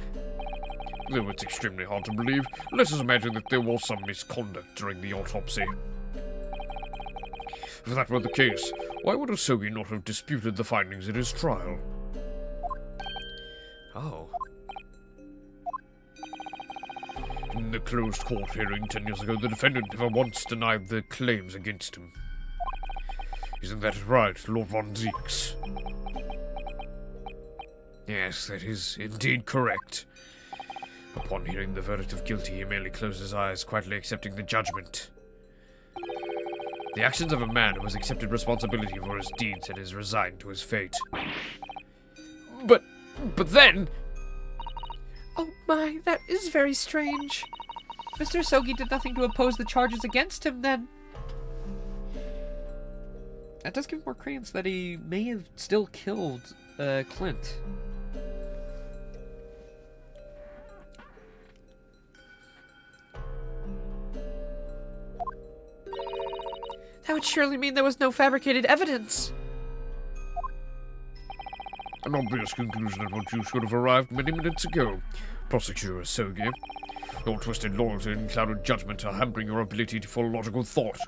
Though it's extremely hard to believe, let us imagine that there was some misconduct during the autopsy. If that were the case, why would Asogi not have disputed the findings in his trial? Oh. In the closed court hearing 10 years ago, the defendant never once denied the claims against him. Isn't that right, Lord Von Zeeks? Yes, that is indeed correct. Upon hearing the verdict of guilty, he merely closed his eyes, quietly accepting the judgment. The actions of a man who has accepted responsibility for his deeds and is resigned to his fate. But then... Oh my, that is very strange. Mr. Asogi did nothing to oppose the charges against him then. That does give more credence that he may have still killed Clint. That would surely mean there was no fabricated evidence. An obvious conclusion at which you should have arrived many minutes ago, Prosecutor Asogi. Your twisted loyalty and clouded judgment are hampering your ability to follow logical thought.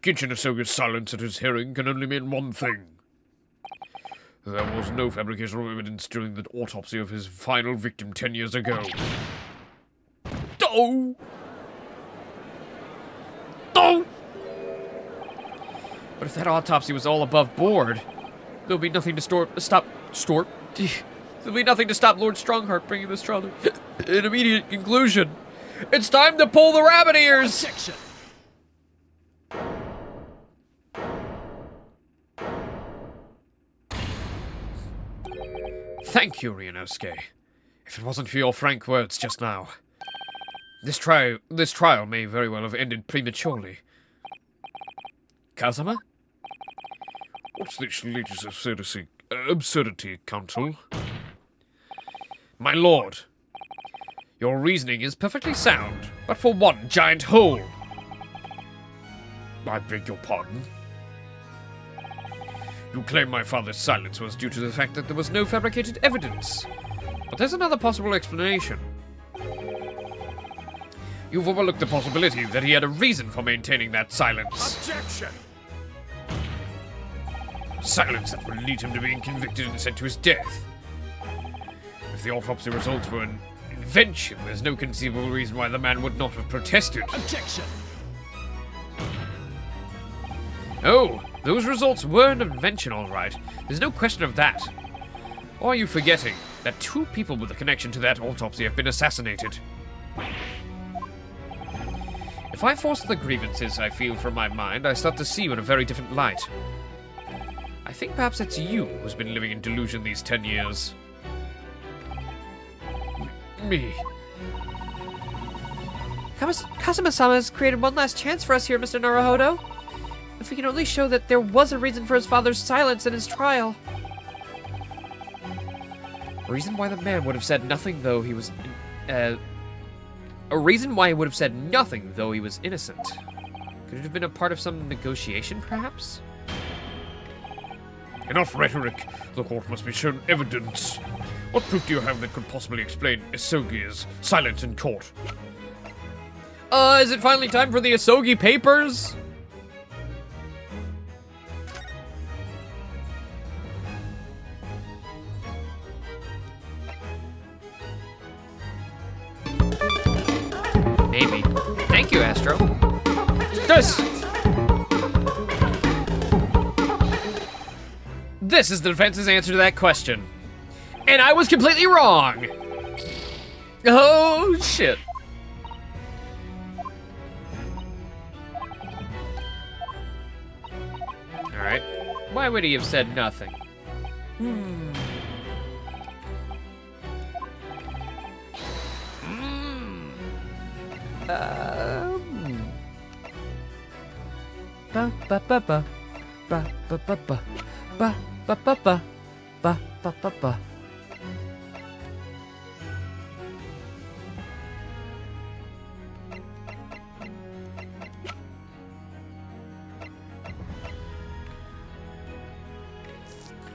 Kitchen Asogi's silence at his hearing can only mean one thing. There was no fabrication of evidence during the autopsy of his final victim 10 years ago. Oh! Oh! But if that autopsy was all above board, there'll be nothing to stop There'll be nothing to stop Lord Strongheart bringing this trial to an immediate conclusion. It's time to pull the rabbit ears! Objection! Thank you, Ryunosuke. If it wasn't for your frank words just now, this trial may very well have ended prematurely. Kazama? What's this latest absurdity, Counsel? My lord, your reasoning is perfectly sound, but for one giant hole. I beg your pardon? You claim my father's silence was due Due to the fact that there was no fabricated evidence. But there's another possible explanation. You've overlooked the possibility that he had a reason for maintaining that silence. Objection! Silence that would lead him to being convicted and sent to his death. If the autopsy results were an invention, there's no conceivable reason why the man would not have protested. Objection! Oh, those results were an invention, all right. There's no question of that. Or are you forgetting that 2 people with a connection to that autopsy have been assassinated? If I force the grievances I feel from my mind, I start to see you in a very different light. I think perhaps it's you who's been living in delusion these 10 years. Me? Kazuma-sama has created one last chance for us here, Mr. Naruhodo. If we can only show that there was a reason for his father's silence in his trial. A reason why the man would have said nothing though he was... a reason why he would have said nothing though he was innocent. Could it have been a part of some negotiation, perhaps? Enough rhetoric. The court must be shown evidence. What proof do you have that could possibly explain Asogi's silence in court? Is it finally time for the Asogi Papers? Maybe. Thank you, Astro. This is the defense's answer to that question. And I was completely wrong! Oh, shit. Alright. Why would he have said nothing? Ba ba ba ba ba ba ba ba ba ba ba ba ba ba ba ba.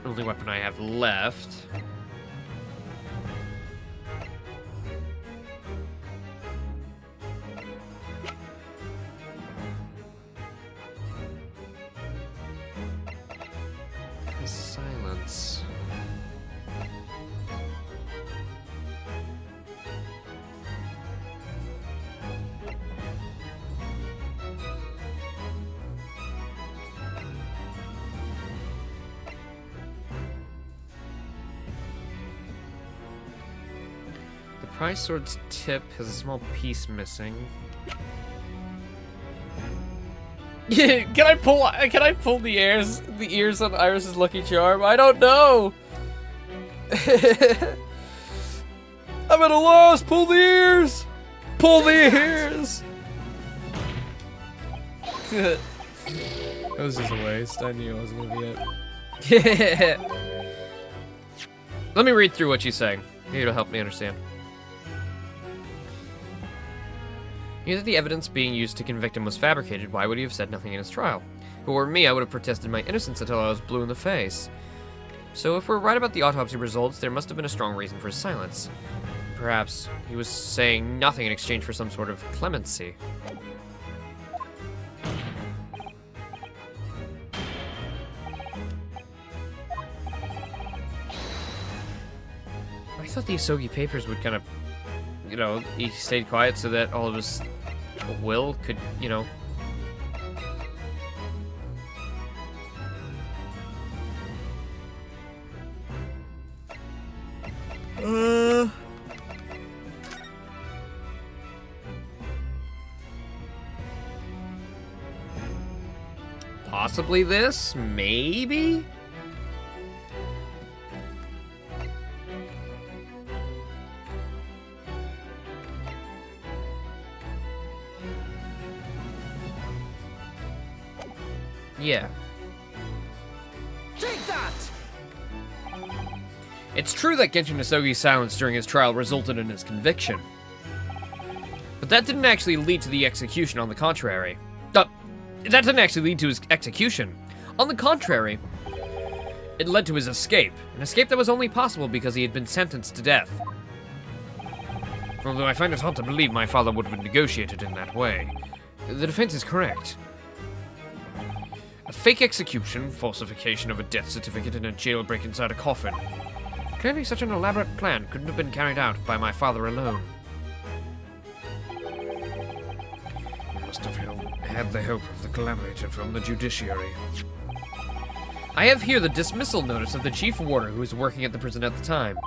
Only weapon I have left. Prize sword's tip has a small piece missing. Can I pull the ears on Iris's lucky charm? I don't know. I'm at a loss. Pull the ears. Pull the ears. That was just a waste. I knew I wasn't gonna be it. Let me read through what she's saying. Maybe it'll help me understand. Knew that the evidence being used to convict him was fabricated. Why would he have said nothing in his trial? If it were me, I would have protested my innocence until I was blue in the face. So if we're right about the autopsy results, there must have been a strong reason for his silence. Perhaps he was saying nothing in exchange for some sort of clemency. I thought the Isogi papers would kind of, you know, he stayed quiet so that all of his will could, you know. Possibly this? Maybe? Yeah. Take that! It's true that Genshin Isogi's silence during his trial resulted in his conviction. But that didn't actually lead to the execution, on the contrary. That didn't actually lead to his execution. On the contrary, it led to his escape. An escape that was only possible because he had been sentenced to death. Although I find it hard to believe my father would have negotiated in that way. The defense is correct. A fake execution, falsification of a death certificate, and a jailbreak inside a coffin. Clearly such an elaborate plan couldn't have been carried out by my father alone. He must have had the help of the Collaborator from the judiciary. I have here the dismissal notice of the chief warder who was working at the prison at the time.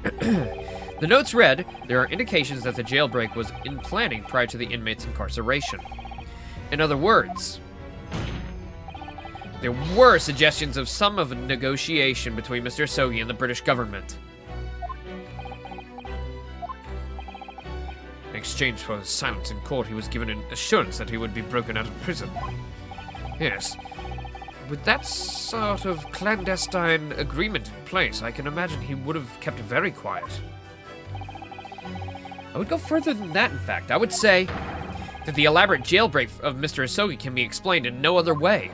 The notes read, there are indications that the jailbreak was in planning prior to the inmate's incarceration. In other words, there were suggestions of some of a negotiation between Mr. Isogi and the British government. In exchange for his silence in court, he was given an assurance that he would be broken out of prison. Yes. With that sort of clandestine agreement in place, I can imagine he would have kept very quiet. I would go further than that, in fact. I would say that the elaborate jailbreak of Mr. Isogi can be explained in no other way.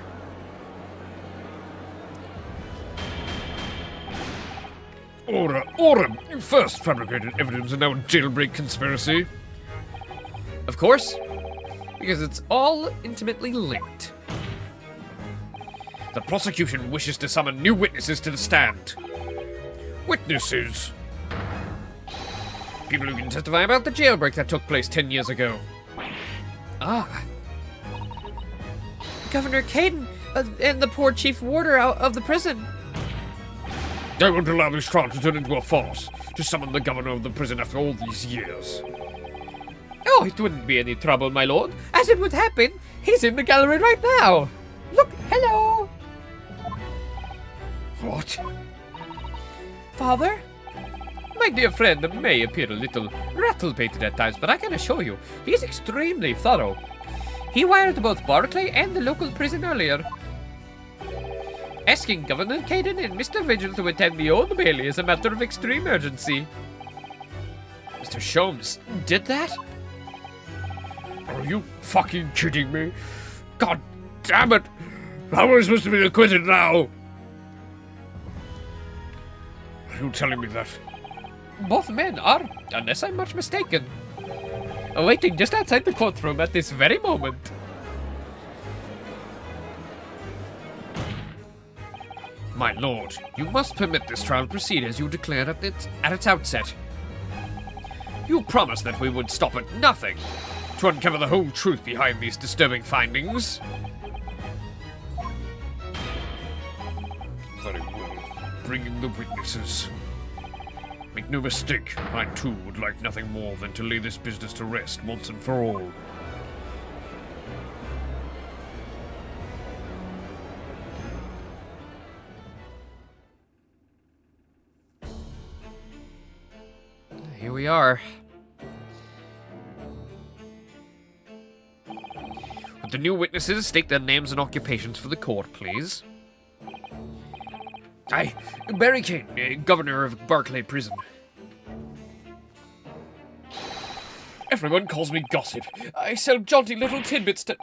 Order! Order! You first fabricated evidence and now a jailbreak conspiracy. Of course, because it's all intimately linked. The prosecution wishes to summon new witnesses to the stand. Witnesses? People who can testify about the jailbreak that took place 10 years ago. Ah. Governor Caden and the poor chief warder out of the prison. I won't allow this trial to turn into a farce, to summon the governor of the prison after all these years. Oh, it wouldn't be any trouble, my lord. As it would happen, he's in the gallery right now. Look, hello. What? Father? My dear friend may appear a little rattle-pated at times, but I can assure you, he is extremely thorough. He wired both Barclay and the local prison earlier. Asking Governor Caden and Mr. Vigil to attend the Old Bailey is a matter of extreme urgency. Mr. Sholmes did that? Are you fucking kidding me? God damn it! How am I supposed to be acquitted now? Are you telling me that? Both men are, unless I'm much mistaken, awaiting just outside the courtroom at this very moment. My lord, you must permit this trial to proceed as you declared at its outset. You promised that we would stop at nothing to uncover the whole truth behind these disturbing findings. Very well. Bring in the witnesses. Make no mistake, I too would like nothing more than to lay this business to rest once and for all. Here we are. Would the new witnesses state their names and occupations for the court, please? I, Barry Kane, governor of Barclay Prison. Everyone calls me Gossip. I sell jaunty little tidbits to...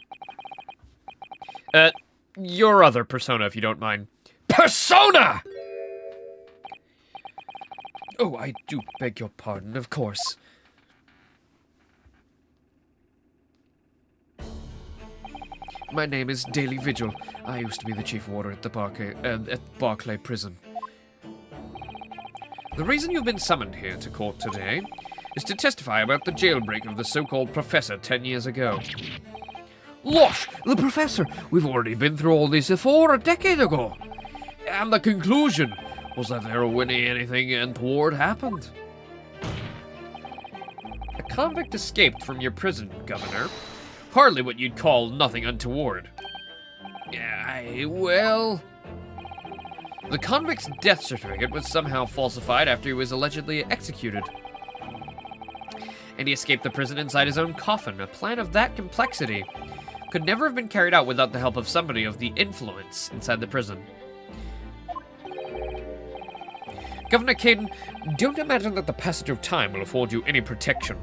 Your other persona, if you don't mind. Persona! Oh, I do beg your pardon, of course. My name is Daily Vigil. I used to be the chief warder at the Barclay Prison. The reason you've been summoned here to court today is to testify about the jailbreak of the so-called professor 10 years ago. Losh, the professor! We've already been through all this before a decade ago. And the conclusion was that there wasn't anything untoward happened. A convict escaped from your prison, Governor. Hardly what you'd call nothing untoward. Well... The convict's death certificate was somehow falsified after he was allegedly executed. And he escaped the prison inside his own coffin. A plan of that complexity could never have been carried out without the help of somebody of the influence inside the prison. Governor Caden, don't imagine that the passage of time will afford you any protection.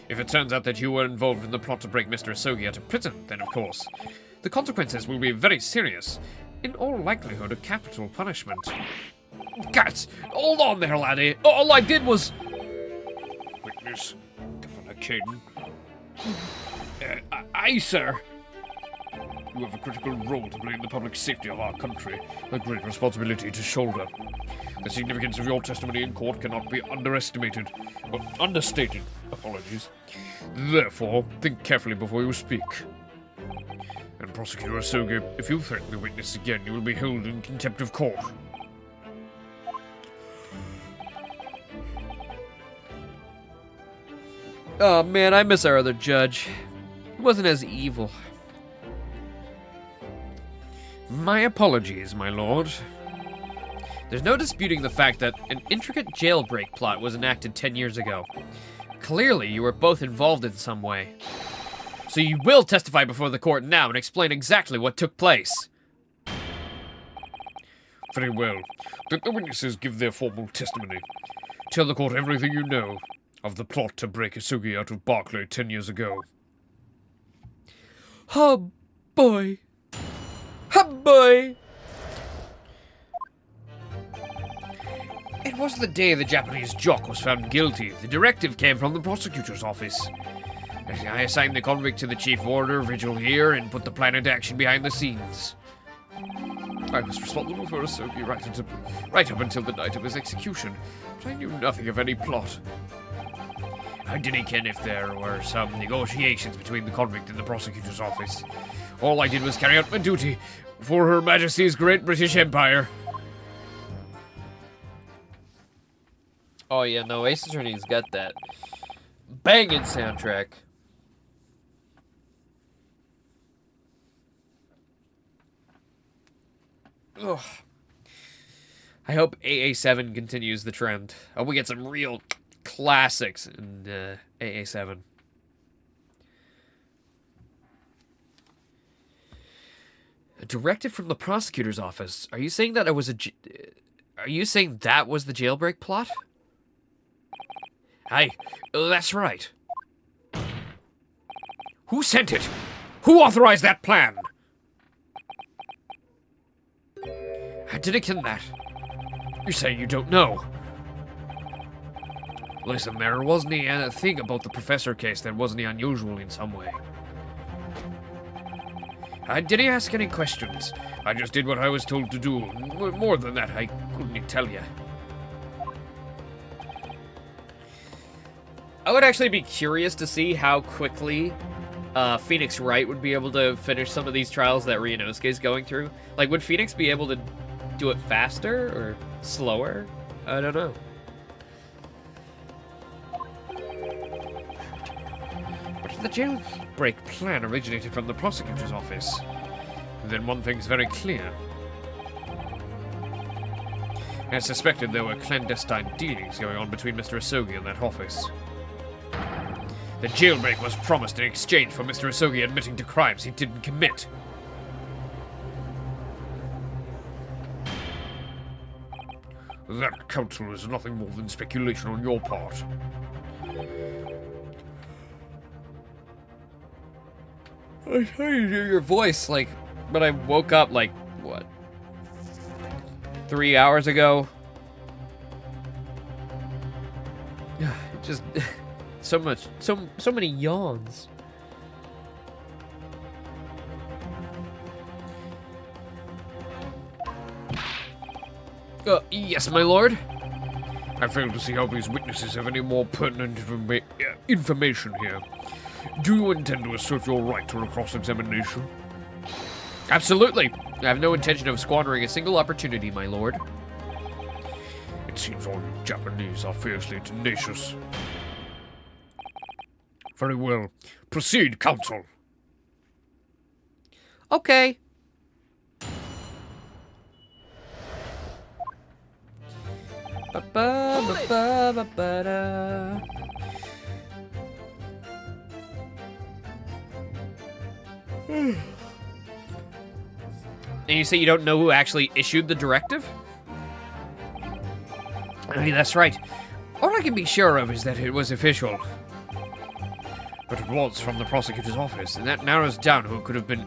If it turns out that you were involved in the plot to break Mr. Asogi out of prison, then of course, the consequences will be very serious. In all likelihood, a capital punishment. Guys, hold on there, laddie. All I did was... Witness, Governor Caden, Aye, sir. you have a critical role to play in the public safety of our country, a great responsibility to shoulder. The significance of your testimony in court cannot be underestimated, or understated, apologies. Therefore, think carefully before you speak. And Prosecutor Asogi, if you threaten the witness again, you will be held in contempt of court. Oh man, I miss our other judge. He wasn't as evil. My apologies, my lord. There's no disputing the fact that an intricate jailbreak plot was enacted 10 years ago. Clearly, you were both involved in some way. So you will testify before the court now and explain exactly what took place. Very well. Let the witnesses give their formal testimony. Tell the court everything you know of the plot to break Isugi out of Barclay 10 years ago. Oh boy. Oh boy. It was the day the Japanese jock was found guilty. The directive came from the prosecutor's office. I assigned the convict to the chief warder, Vigil here, and put the plan into action behind the scenes. I was responsible for Asogi right up until the night of his execution, but I knew nothing of any plot. I didn't ken if there were some negotiations between the convict and the prosecutor's office. All I did was carry out my duty for Her Majesty's Great British Empire. Oh yeah, no, Ace Attorney's got that banging soundtrack. Ugh. I hope AA7 continues the trend. I hope we get some real classics in AA7. A directive from the prosecutor's office. Are you saying that it was Are you saying that was the jailbreak plot? Aye, that's right. Who sent it? Who authorized that plan? I didn't ken that. You say you don't know. Listen, there wasn't anything about the professor case that wasn't unusual in some way. I didn't ask any questions. I just did what I was told to do. More than that, I couldn't tell you. I would actually be curious to see how quickly Phoenix Wright would be able to finish some of these trials that Ryunosuke is going through. Like, would Phoenix be able to do it faster, or... slower? I don't know. But if the jailbreak plan originated from the prosecutor's office, then one thing's very clear. As suspected, there were clandestine dealings going on between Mr. Asogi and that office. The jailbreak was promised in exchange for Mr. Asogi admitting to crimes he didn't commit. That, counsel, is nothing more than speculation on your part. I hear your voice, like, but I woke up, like, what? 3 hours ago? Just so many yawns. Yes, my lord? I fail to see how these witnesses have any more pertinent information here. Do you intend to assert your right to a cross-examination? Absolutely. I have no intention of squandering a single opportunity, my lord. It seems all you Japanese are fiercely tenacious. Very well. Proceed, counsel. Okay. Ba-ba-ba-ba-ba-da. And you say you don't know who actually issued the directive? Hey, that's right. All I can be sure of is that it was official. But it was from the prosecutor's office, and that narrows down who could have been,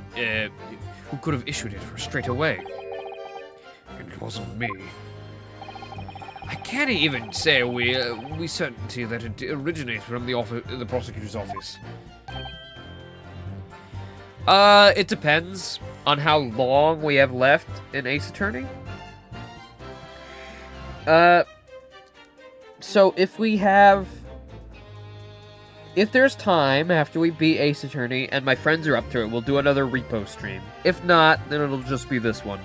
who could have issued it straight away. It wasn't me. I can't even say we certainty that it originated from the prosecutor's office. It depends on how long we have left in Ace Attorney. So if there's time after we beat Ace Attorney and my friends are up to it, we'll do another repo stream. If not, then it'll just be this one.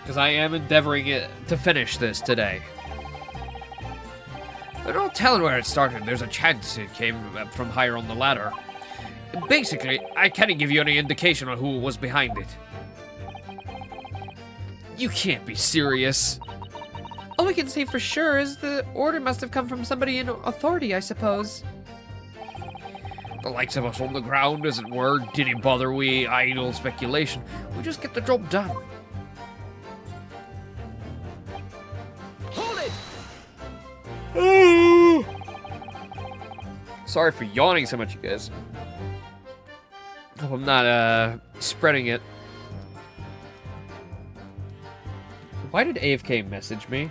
Because I am endeavoring to finish this today. But not telling where it started, there's a chance it came from higher on the ladder. Basically, I can't give you any indication on who was behind it. You can't be serious. All we can say for sure is the order must have come from somebody in authority, I suppose. The likes of us on the ground, as it were, didn't bother we idle speculation. We just get the job done. Hold it! Sorry for yawning so much, you guys. Hope I'm not, spreading it. Why did AFK message me?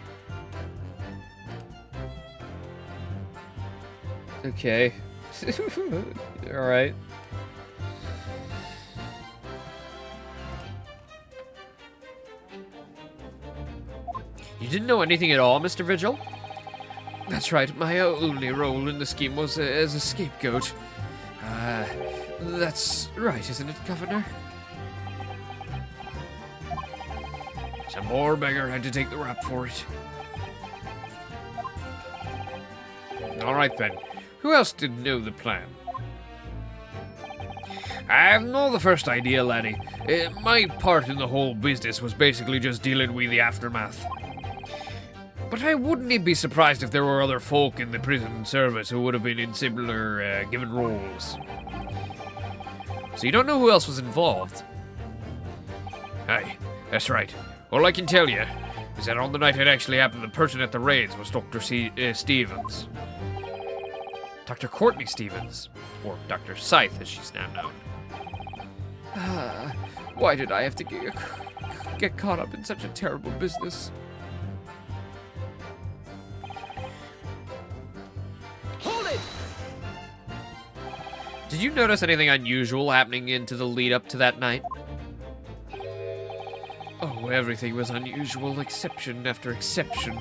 Okay. Alright. You didn't know anything at all, Mr. Vigil? That's right, my only role in the scheme was as a scapegoat. That's right, isn't it, Governor? Some poor beggar had to take the rap for it. All right, then. Who else didn't know the plan? I've no the first idea, laddie. My part in the whole business was basically just dealing with the aftermath. But I wouldn't be surprised if there were other folk in the prison service who would have been in similar given roles. So you don't know who else was involved? Aye, that's right. All I can tell you is that on the night it actually happened, the person at the raids was Dr. Stevens. Dr. Courtney Stevens, or Dr. Scythe as she's now known. Why did I have to get caught up in such a terrible business? Hold it! Did you notice anything unusual happening into the lead up to that night? Oh, everything was unusual, exception after exception.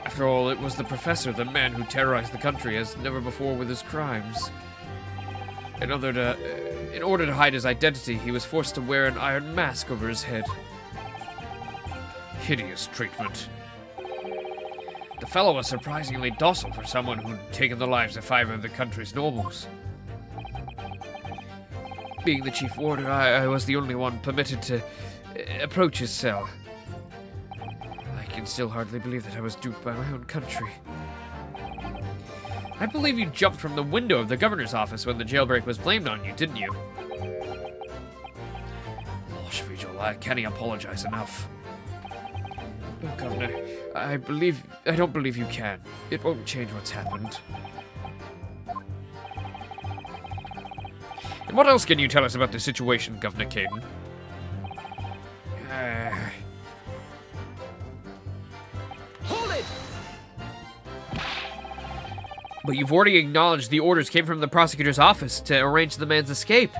After all, it was the professor, the man who terrorized the country as never before with his crimes. In order to hide his identity, he was forced to wear an iron mask over his head. hideous treatment. The fellow was surprisingly docile for someone who'd taken the lives of 5 of the country's nobles. Being the chief warder, I was the only one permitted to approach his cell. I can still hardly believe that I was duped by my own country. I believe you jumped from the window of the governor's office when the jailbreak was blamed on you, didn't you? Losh, Vigil, I can't apologize enough. Oh, Governor. I don't believe you can. It won't change what's happened. And what else can you tell us about the situation, Governor Caden? Hold it! But you've already acknowledged the orders came from the prosecutor's office to arrange the man's escape.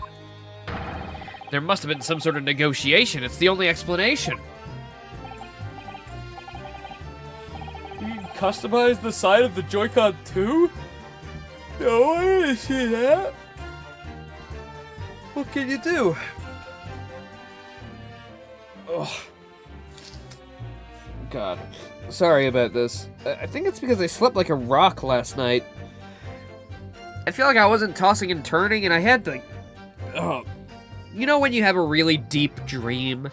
There must have been some sort of negotiation. It's the only explanation. You can customize the side of the Joy-Con too? No, I didn't see that. What can you do? Oh. God. Sorry about this. I think it's because I slept like a rock last night. I feel like I wasn't tossing and turning, and I had to... Oh. You know when you have a really deep dream,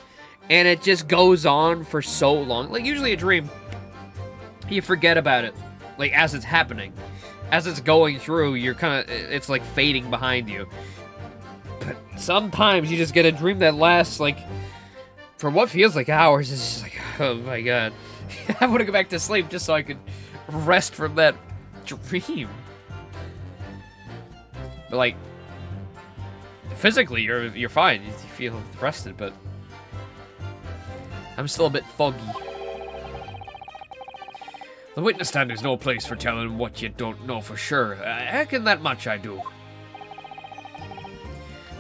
and it just goes on for so long? Like, usually a dream, you forget about it, like, as it's happening. As it's going through, you're kind of... It's, like, fading behind you. But sometimes you just get a dream that lasts, like... For what feels like hours, it's just like, oh my god. I want to go back to sleep just so I could rest from that dream. But like, physically you're fine. You feel rested, but I'm still a bit foggy. The witness stand is no place for telling what you don't know for sure. I reckon that much I do.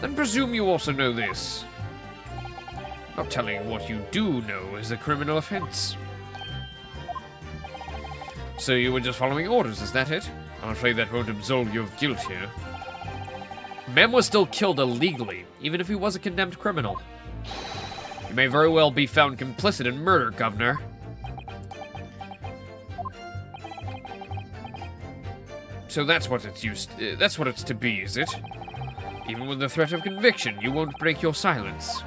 Then presume you also know this. Not telling what you do know is a criminal offense. So you were just following orders, is that it? I'm afraid that won't absolve you of guilt here. Mem was still killed illegally, even if he was a condemned criminal. You may very well be found complicit in murder, Governor. So that's what it's to be, is it? Even with the threat of conviction, you won't break your silence.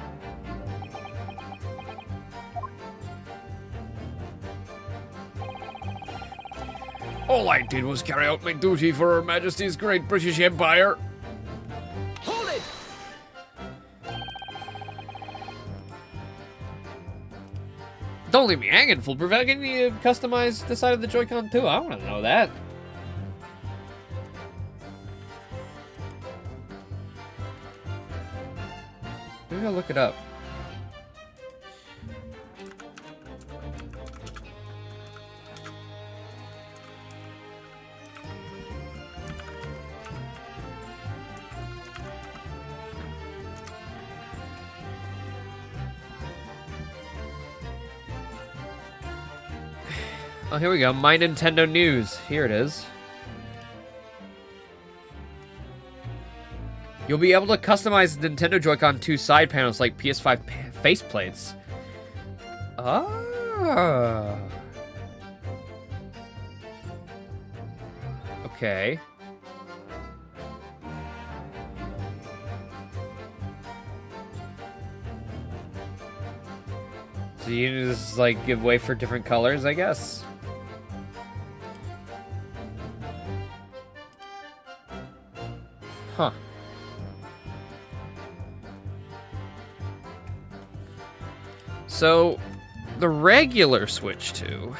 All I did was carry out my duty for Her Majesty's Great British Empire. Hold it! Don't leave me hanging, Foolproof. Can you customize the side of the Joy-Con too? I want to know that. Maybe I'll look it up. Oh, here we go. My Nintendo News. Here it is. You'll be able to customize the Nintendo Joy-Con 2 side panels like PS5 faceplates. Ah. Okay. So you just, like, give way for different colors, I guess? Huh. So, the regular Switch 2...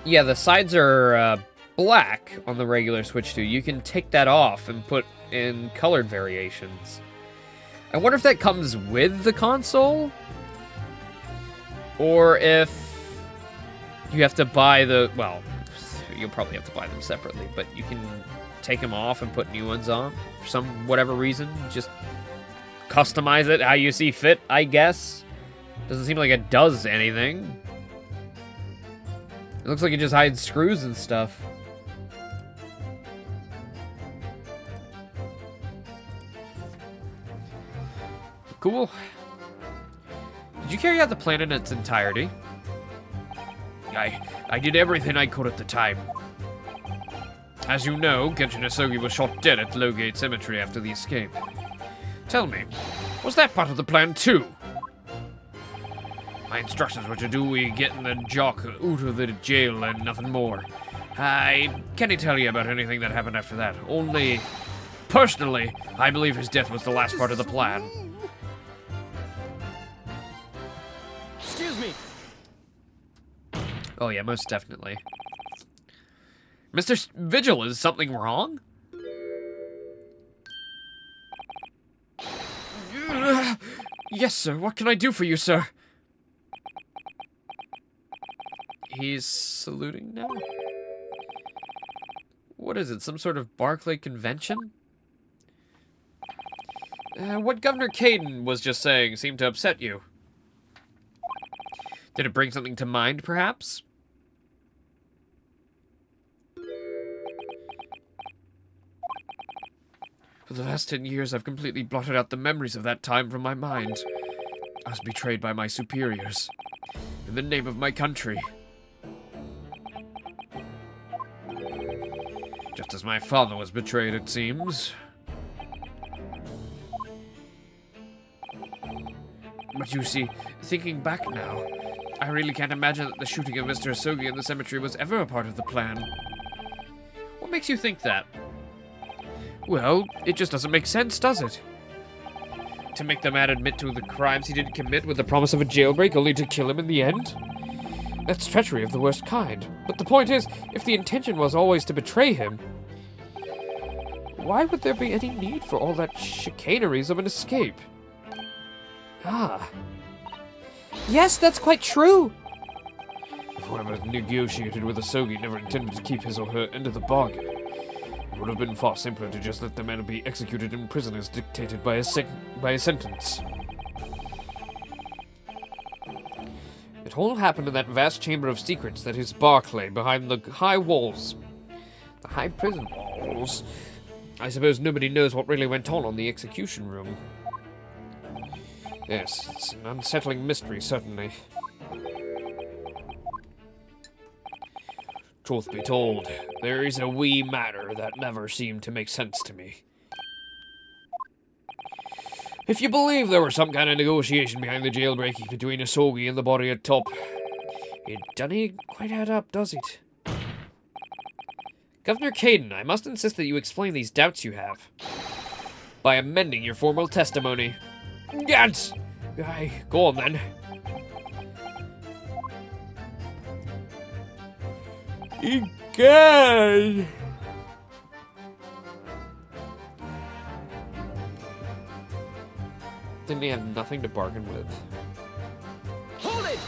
Yeah, the sides are black on the regular Switch 2. You can take that off and put in colored variations. I wonder if that comes with the console? Or if you have to buy the... Well, you'll probably have to buy them separately, but you can take them off and put new ones on for some whatever reason. Just customize it how you see fit, I guess. Doesn't seem like it does anything. It looks like it just hides screws and stuff. Cool. Did you carry out the plan in its entirety? I did everything I could at the time. As you know, Genshin Asogi was shot dead at Lowgate Cemetery after the escape. Tell me, was that part of the plan too? My instructions were to do we getting the jock out of the jail and nothing more. I can't tell you about anything that happened after that. Only, personally, I believe his death was the last part of the plan. Excuse me. Oh yeah, most definitely. Mr. Vigil, is something wrong? Yes, sir. What can I do for you, sir? He's saluting now? What is it, some sort of Barclay convention? What Governor Caden was just saying seemed to upset you. Did it bring something to mind, perhaps? For the last 10 years, I've completely blotted out the memories of that time from my mind. I was betrayed by my superiors. In the name of my country. Just as my father was betrayed, it seems. But you see, thinking back now, I really can't imagine that the shooting of Mr. Asogi in the cemetery was ever a part of the plan. What makes you think that? Well, it just doesn't make sense, does it? To make the man admit to the crimes he didn't commit with the promise of a jailbreak only to kill him in the end? That's treachery of the worst kind. But the point is, if the intention was always to betray him, why would there be any need for all that chicaneries of an escape? Ah. Yes, that's quite true. If whoever negotiated with Asogi never intended to keep his or her end of the bargain, it would have been far simpler to just let the man be executed in prison as dictated by a sentence. It all happened in that vast chamber of secrets that is Barclay, behind the high walls. The high prison walls. I suppose nobody knows what really went on the execution room. Yes, it's an unsettling mystery, certainly. Truth be told, there is a wee matter that never seemed to make sense to me. If you believe there was some kind of negotiation behind the jailbreaking between Asogi and the body at top, it doesn't quite add up, does it? Governor Caden, I must insist that you explain these doubts you have. By amending your formal testimony. Yes! Aye, go on then. Egad! Didn't he have nothing to bargain with? Hold it!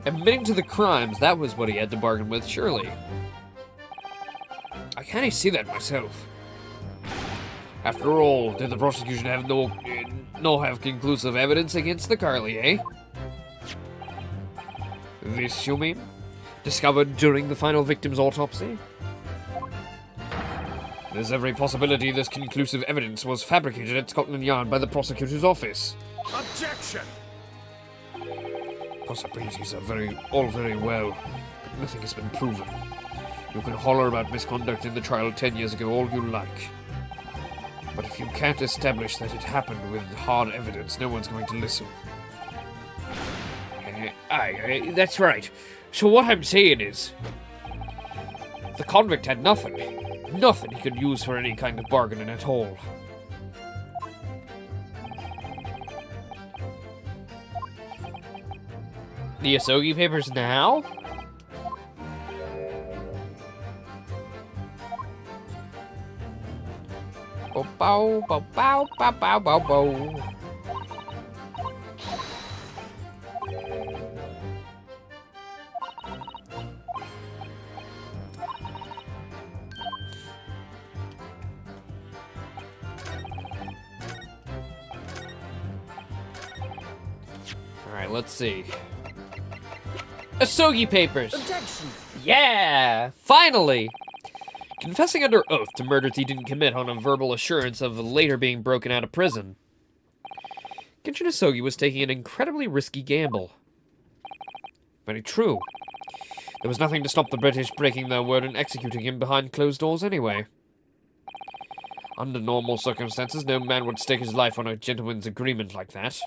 Admitting to the crimes, that was what he had to bargain with, surely. I can't see that myself. After all, did the prosecution have no have conclusive evidence against the Carly, eh? This, you mean? Discovered during the final victim's autopsy? There's every possibility this conclusive evidence was fabricated at Scotland Yard by the prosecutor's office. Objection! Possibilities are all very well, but nothing has been proven. You can holler about misconduct in the trial 10 years ago all you like. But if you can't establish that it happened with hard evidence, no one's going to listen. Aye, that's right. So what I'm saying is, the convict had nothing. Nothing he could use for any kind of bargaining at all. The Asogi papers now? Bow, bow, bow, bow, bow, bow, bow, bow. Alright, let's see. Asogi papers! Objection! Yeah! Finally! confessing under oath to murders he didn't commit on a verbal assurance of later being broken out of prison. Genshin Asogi was taking an incredibly risky gamble. Very true. There was nothing to stop the British breaking their word and executing him behind closed doors anyway. Under normal circumstances, no man would stake his life on a gentleman's agreement like that.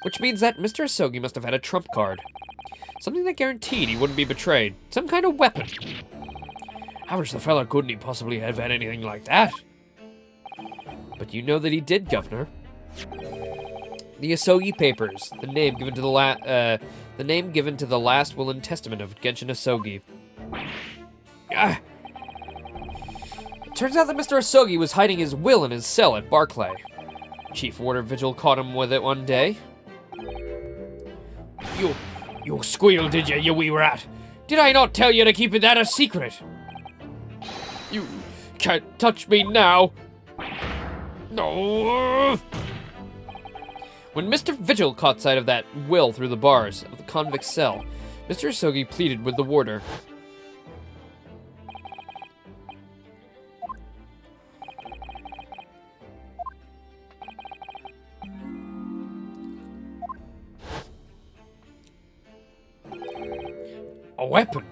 Which means that Mr. Asogi must have had a trump card. Something that guaranteed he wouldn't be betrayed. Some kind of weapon. How much the fella couldn't he possibly have had anything like that? But you know that he did, Governor. The Asogi Papers, the name given to the last will and testament of Genshin Asogi. Ah. It turns out that Mr. Asogi was hiding his will in his cell at Barclay. Chief Warder Vigil caught him with it one day. You squealed, did you wee rat? Did I not tell you to keep that a secret? You can't touch me now. No. When Mr. Vigil caught sight of that will through the bars of the convict cell, Mr. Asogi pleaded with the warder. A weapon!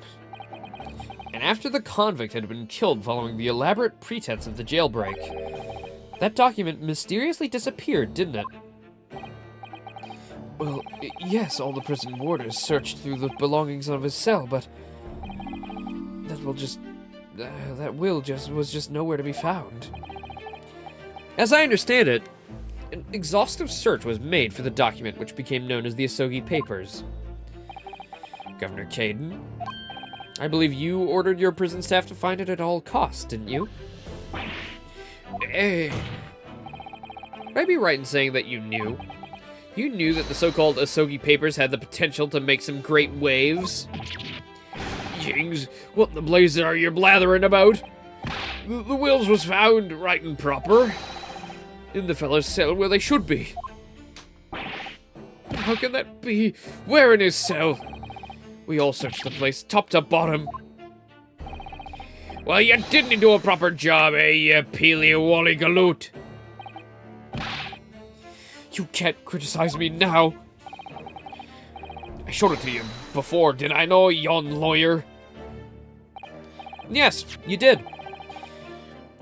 And after the convict had been killed following the elaborate pretense of the jailbreak, that document mysteriously disappeared, didn't it? Well, yes, all the prison warders searched through the belongings of his cell, but that will was just nowhere to be found. As I understand it, an exhaustive search was made for the document which became known as the Asogi Papers. Governor Caden, I believe you ordered your prison staff to find it at all costs, didn't you? Would I be right in saying that you knew? You knew that the so-called Asogi Papers had the potential to make some great waves? Jings, what the blazes are you blathering about? The wills was found right and proper. In the fellow's cell where they should be. How can that be? Where in his cell? We all searched the place, top to bottom. Well, you didn't do a proper job, you peely-wally galoot. You can't criticize me now. I showed it to you before, did I know, yon lawyer? Yes, you did.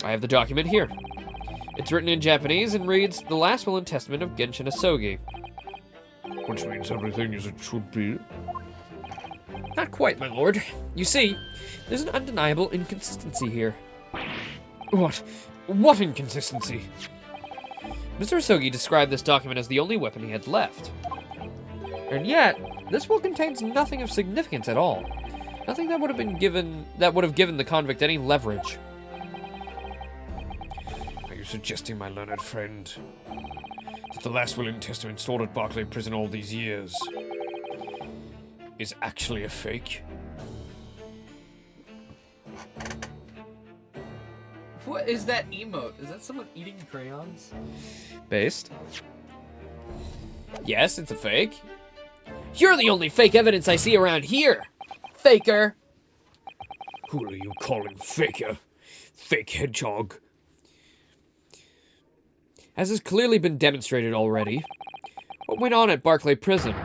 I have the document here. It's written in Japanese and reads, The Last Will and Testament of Genshin Asogi. Which means everything as it should be. Not quite, my lord. You see, there's an undeniable inconsistency here. What? What inconsistency? Mr. Asogi described this document as the only weapon he had left. And yet, this will contains nothing of significance at all. Nothing that would have given the convict any leverage. Are you suggesting, my learned friend, that the last will and testament stored at Barclay Prison all these years is actually a fake? What is that emote? Is that someone eating crayons? Based? Yes, it's a fake. You're the only fake evidence I see around here, faker! Who are you calling faker? Fake hedgehog. As has clearly been demonstrated already, what went on at Barclay Prison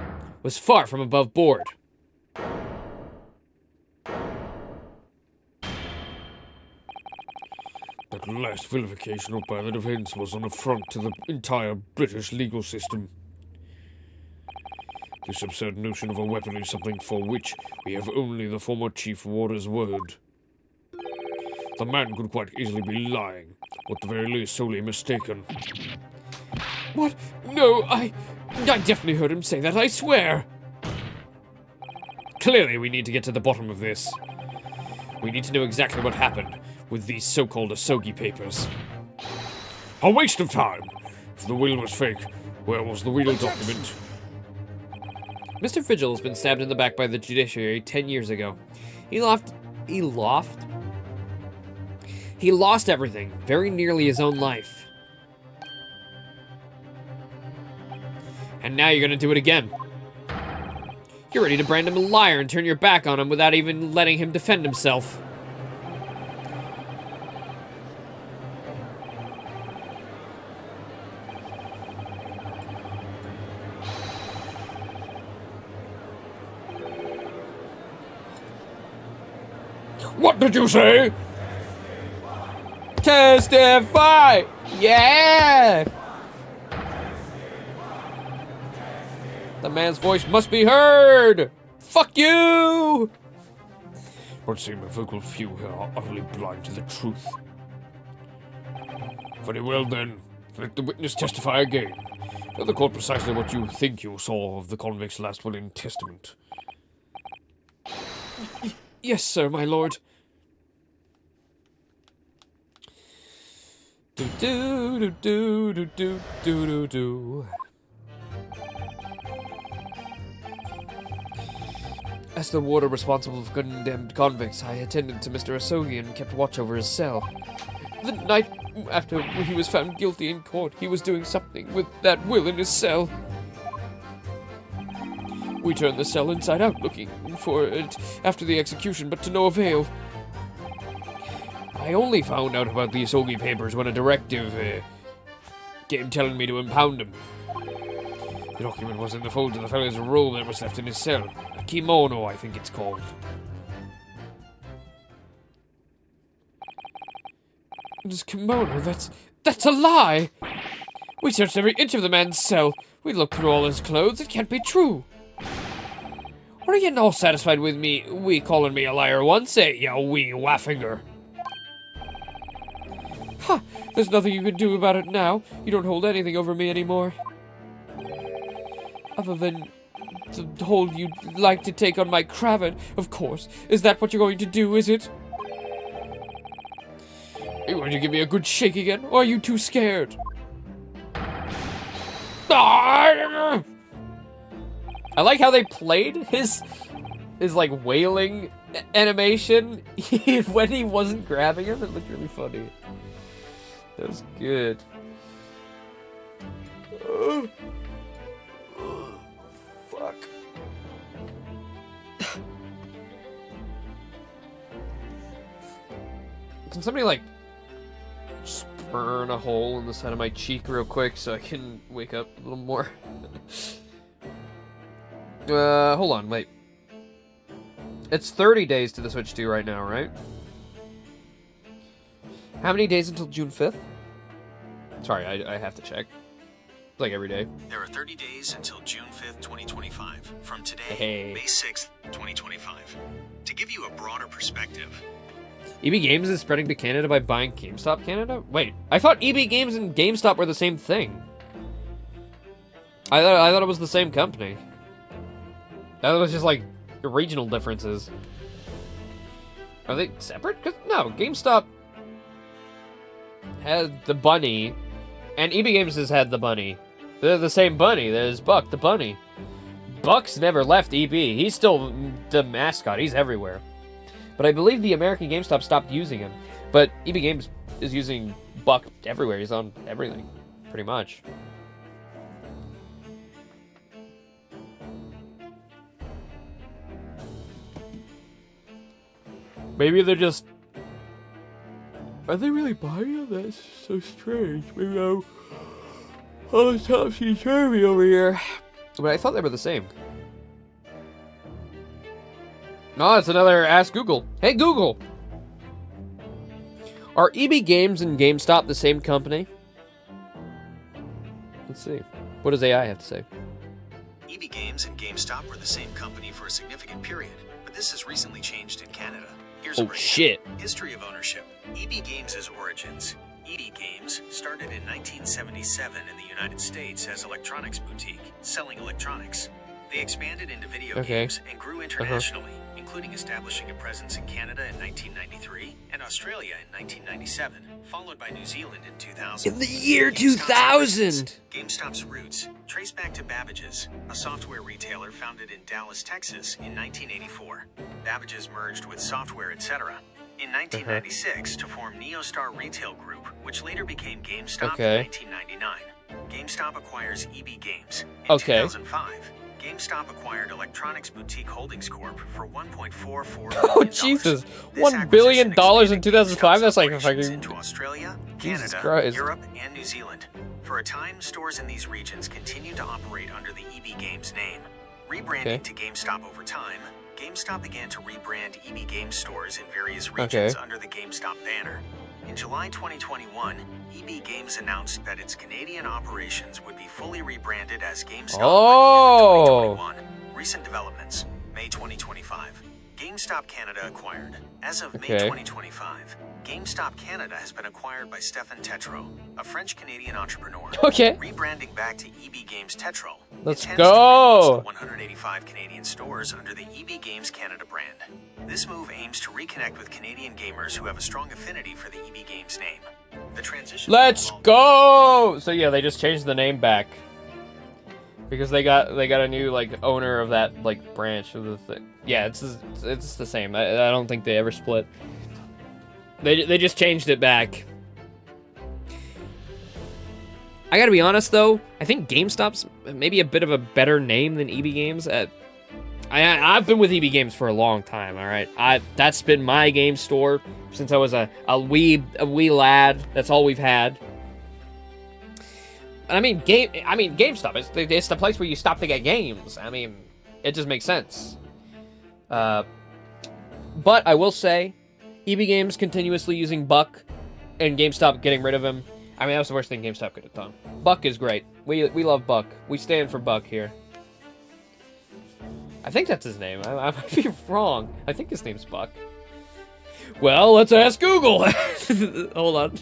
was far from above board. That last vilification of violent events was an affront to the entire British legal system. This absurd notion of a weapon is something for which we have only the former Chief Warder's word. The man could quite easily be lying, or at the very least solely mistaken. What? No, I definitely heard him say that, I swear! Clearly we need to get to the bottom of this. We need to know exactly what happened with these so-called Asogi Papers. A waste of time! If the will was fake, where was the real document? Mr. Vigil has been stabbed in the back by the judiciary 10 years ago. He lost everything, very nearly his own life. And now you're gonna do it again. You're ready to brand him a liar and turn your back on him without even letting him defend himself. What did you say? Testify! Yeah! The man's voice must be heard! Fuck you! Would seem a vocal few here are utterly blind to the truth. Very well then, let the witness testify again. Tell the court precisely what you think you saw of the convict's last will and testament. Yes, sir, my lord. Do do do do do do do do do. As the warder responsible for condemned convicts, I attended to Mr. Asogi and kept watch over his cell. The night after he was found guilty in court, he was doing something with that will in his cell. We turned the cell inside out looking for it after the execution, but to no avail. I only found out about the Asogi papers when a directive came telling me to impound them. The document was in the fold of the fellow's robe that was left in his cell. A kimono, I think it's called. This kimono, that's a lie! We searched every inch of the man's cell. We looked through all his clothes. It can't be true. Or are you all satisfied with me calling me a liar once, eh, you wee waffinger? Huh, there's nothing you can do about it now. You don't hold anything over me anymore. Other than the hold you'd like to take on my cravat, of course. Is that what you're going to do, is it? Are you going to give me a good shake again, or are you too scared? I like how they played his like wailing animation when he wasn't grabbing him. It looked really funny. That was good. Fuck. Can somebody like just burn a hole in the side of my cheek real quick so I can wake up a little more? Hold on, wait. It's 30 days to the Switch 2 right now, right? How many days until June 5th? Sorry, I have to check. Like every day. There are 30 days until June 5th, 2025. From today, Hey. May 6th, 2025. To give you a broader perspective, EB Games is spreading to Canada by buying GameStop Canada? Wait, I thought EB Games and GameStop were the same thing. I thought it was the same company. That was just like regional differences. Are they separate? 'Cause no, GameStop had the bunny, and EB Games has had the bunny. They're the same bunny. There's Buck, the bunny. Buck's never left EB. He's still the mascot. He's everywhere. But I believe the American GameStop stopped using him. But EB Games is using Buck everywhere. He's on everything, pretty much. Maybe they're just... Are they really buying it? That's so strange. Maybe I'm all topsy-turvy over here. But I thought they were the same. No, it's another Ask Google. Hey, Google! Are EB Games and GameStop the same company? Let's see. What does AI have to say? EB Games and GameStop were the same company for a significant period, but this has recently changed in Canada. Here's a Oh, breakdown. shit. History of ownership. EB Games' origins. EB Games started in 1977 in the United States as electronics boutique, selling electronics. They expanded into video Okay. games and grew internationally, including establishing a presence in Canada in 1993 and Australia in 1997, followed by New Zealand in 2000. In the year GameStop's 2000! GameStop's roots trace back to Babbage's, a software retailer founded in Dallas, Texas in 1984. Babbage's merged with Software Etc. in 1996 to form NeoStar Retail Group, which later became GameStop Okay. in 1999. GameStop acquires EB Games. In Okay. 2005, GameStop acquired Electronics Boutique Holdings Corp. for $1.44 billion. Oh, Jesus. This $1 billion acquisition in 2005? That's like a expanded GameStop's fucking... into Australia, Jesus Canada, Christ. Europe, and New Zealand. For a time, stores in these regions continued to operate under the EB Games name. Rebranding to GameStop over time, GameStop began to rebrand EB Games stores in various regions under the GameStop banner. In July 2021, EB Games announced that its Canadian operations would be fully rebranded as GameStop by the end of 2021. Recent developments, May 2025. GameStop Canada acquired. As of May 2025, GameStop Canada has been acquired by Stéphane Tétrault, a French-Canadian entrepreneur. Rebranding back to EB Games Tétrault. Let's intends go. to relaunch the 185 Canadian stores under the EB Games Canada brand. This move aims to reconnect with Canadian gamers who have a strong affinity for the EB Games name. The transition. Let's go. So yeah, they just changed the name back because they got a new like owner of that like branch of the thing. Yeah, it's the same. I don't think they ever split. They just changed it back. I gotta be honest though, I think GameStop's maybe a bit of a better name than EB Games. I've been with EB Games for a long time. All right, that's been my game store since I was a wee lad. That's all we've had. I mean, GameStop. It's the place where you stop to get games. I mean, it just makes sense. But I will say, EB Games continuously using Buck, and GameStop getting rid of him. I mean, that was the worst thing GameStop could have done. Buck is great. We love Buck. We stand for Buck here. I think that's his name. I might be wrong. I think his name's Buck. Well, let's ask Google. Hold on.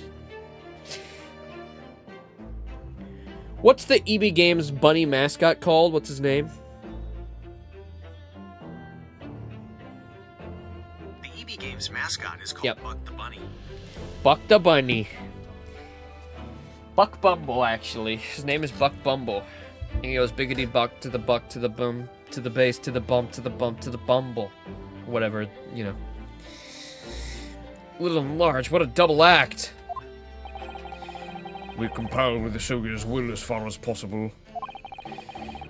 What's the EB Games bunny mascot called? What's his name? The EB Games mascot is called Buck the Bunny. Buck the Bunny. Buck Bumble, actually. His name is Buck Bumble. And he goes biggity buck to the boom, to the base, to the bump, to the bump, to the bumble. Whatever, you know. Little and large, what a double act. We compiled with the Shogun's will as far as possible.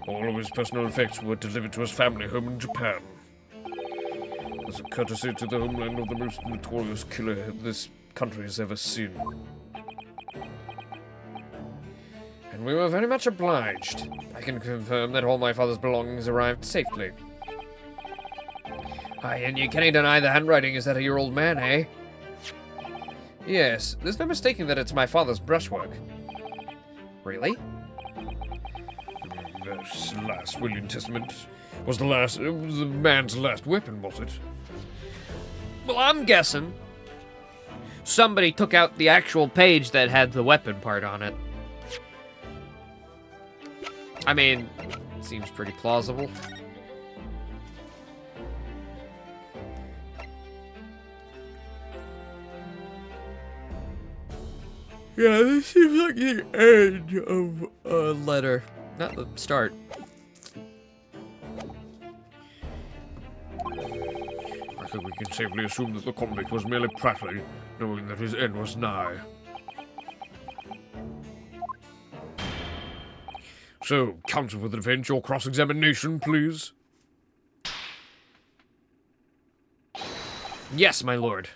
All of his personal effects were delivered to his family home in Japan. As a courtesy to the homeland of the most notorious killer this country has ever seen. And we were very much obliged. I can confirm that all my father's belongings arrived safely. Aye, and you can't deny the handwriting is that of your old man, eh? Yes, there's no mistaking that it's my father's brushwork. Really? This last will and testament was the man's last weapon, was it? Well, I'm guessing somebody took out the actual page that had the weapon part on it. I mean, seems pretty plausible. Yeah, this seems like the end of a letter, not the start. I think we can safely assume that the convict was merely prattling, knowing that his end was nigh. So, counsel for the defense, your cross-examination, please. Yes, my lord.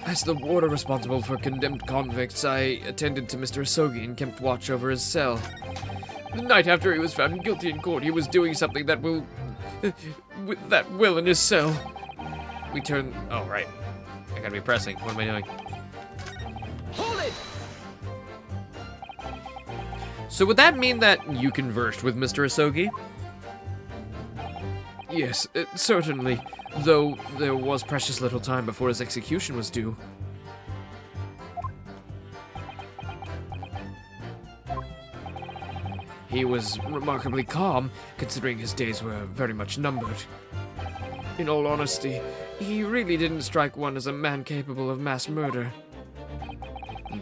As the warder responsible for condemned convicts, I attended to Mr. Asogi and kept watch over his cell. The night after he was found guilty in court, he was doing something that will in his cell. We turned... Oh, right. I gotta be pressing. What am I doing? Hold it! So would that mean that you conversed with Mr. Asogi? Yes, certainly. Though there was precious little time before his execution was due. He was remarkably calm, considering his days were very much numbered. In all honesty, he really didn't strike one as a man capable of mass murder.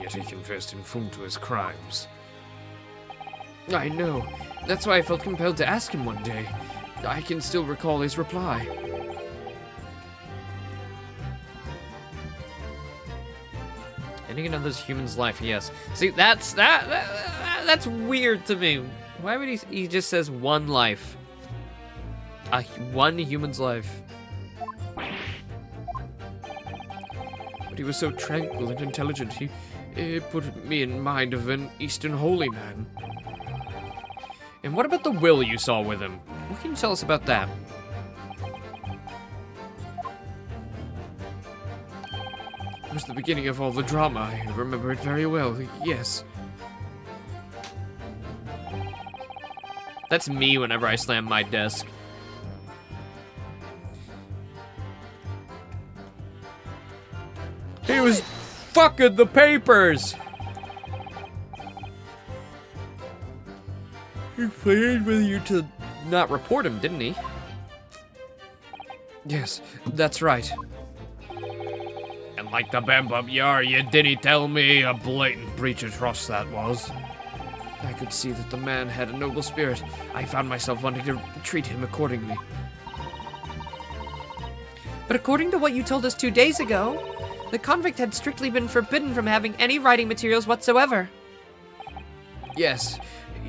Yet he confessed in full to his crimes. I know. That's why I felt compelled to ask him one day. I can still recall his reply. Ending another human's life, yes. See, that's weird to me. Why would he just says one life? One human's life. but he was so tranquil and intelligent. He put me in mind of an Eastern holy man. And what about the will you saw with him? What can you tell us about that? It was the beginning of all the drama. I remember it very well, yes. That's me whenever I slam my desk. He was fucking the papers! He pleaded with you to not report him, didn't he? Yes, that's right. And like the Bambum Yar, you didn't tell me a blatant breach of trust that was. I could see that the man had a noble spirit. I found myself wanting to treat him accordingly. But according to what you told us 2 days ago, the convict had strictly been forbidden from having any writing materials whatsoever. Yes,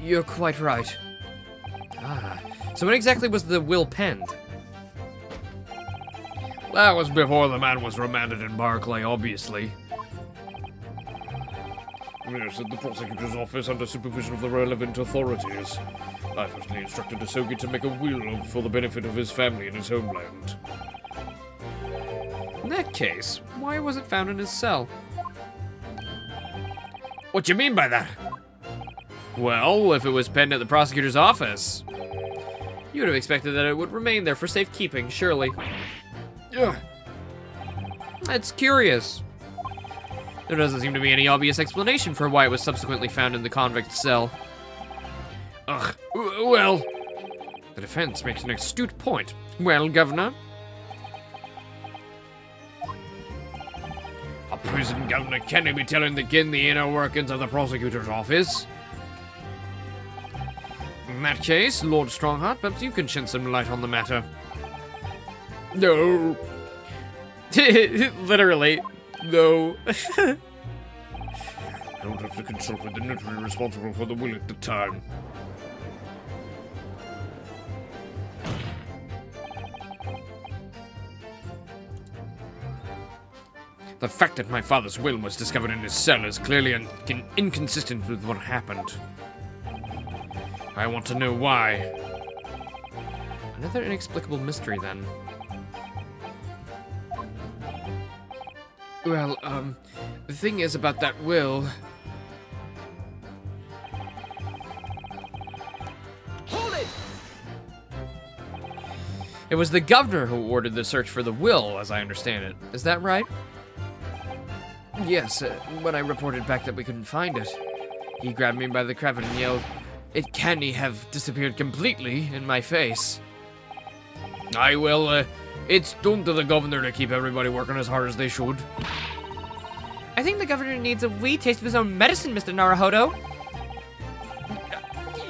you're quite right. Ah, so when exactly was the will penned? That was before the man was remanded in Barclay, obviously. Yes, at the prosecutor's office under supervision of the relevant authorities. I personally instructed Asogi to make a will for the benefit of his family in his homeland. In that case, why was it found in his cell? What do you mean by that? Well, if it was penned at the prosecutor's office, you would have expected that it would remain there for safekeeping, surely. Ugh. That's curious. There doesn't seem to be any obvious explanation for why it was subsequently found in the convict's cell. Ugh. Well, The defense makes an astute point. Well, Governor? a prison governor can't be telling the kin the inner workings of the prosecutor's office. In that case, Lord Strongheart, perhaps you can shed some light on the matter. No. Literally, no. I would have to consult with the notary responsible for the will at the time. The fact that my father's will was discovered in his cell is clearly inconsistent with what happened. I want to know why. Another inexplicable mystery, then. Well, the thing is about that will... It was the governor who ordered the search for the will, as I understand it. Is that right? Yes, when I reported back that we couldn't find it, he grabbed me by the cravat and yelled, "It can't have disappeared completely," in my face. Aye, well, it's done to the governor to keep everybody working as hard as they should. I think the governor needs a wee taste of his own medicine, Mr. Naruhodo.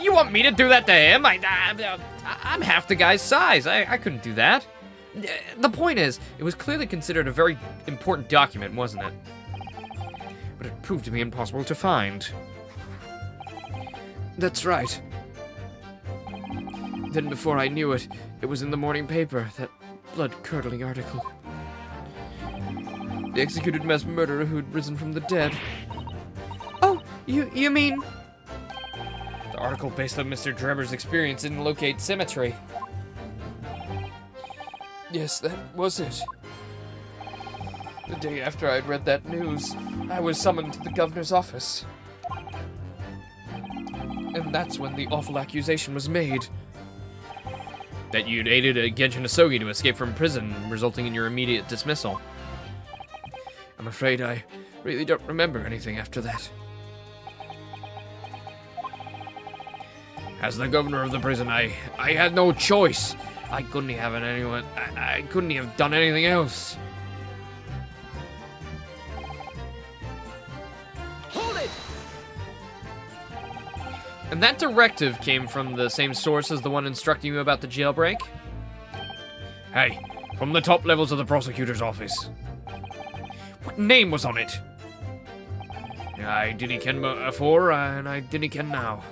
You want me to do that to him? I'm half the guy's size. I couldn't do that. The point is, it was clearly considered a very important document, wasn't it? But it proved to be impossible to find. That's right. Then before I knew it, it was in the morning paper, that blood-curdling article. The executed mass murderer who had risen from the dead. Oh, you mean... The article based on Mr. Drebber's experience in Locate Cemetery. Yes, that was it. The day after I'd read that news, I was summoned to the governor's office. And that's when the awful accusation was made. That you'd aided Genshin Asogi to escape from prison, resulting in your immediate dismissal. I'm afraid I really don't remember anything after that. As the governor of the prison, I had no choice. I couldn't have anyone. I couldn't have done anything else. And that directive came from the same source as the one instructing you about the jailbreak? Hey, from the top levels of the prosecutor's office. What name was on it? I didn't ken before, and I didn't ken now.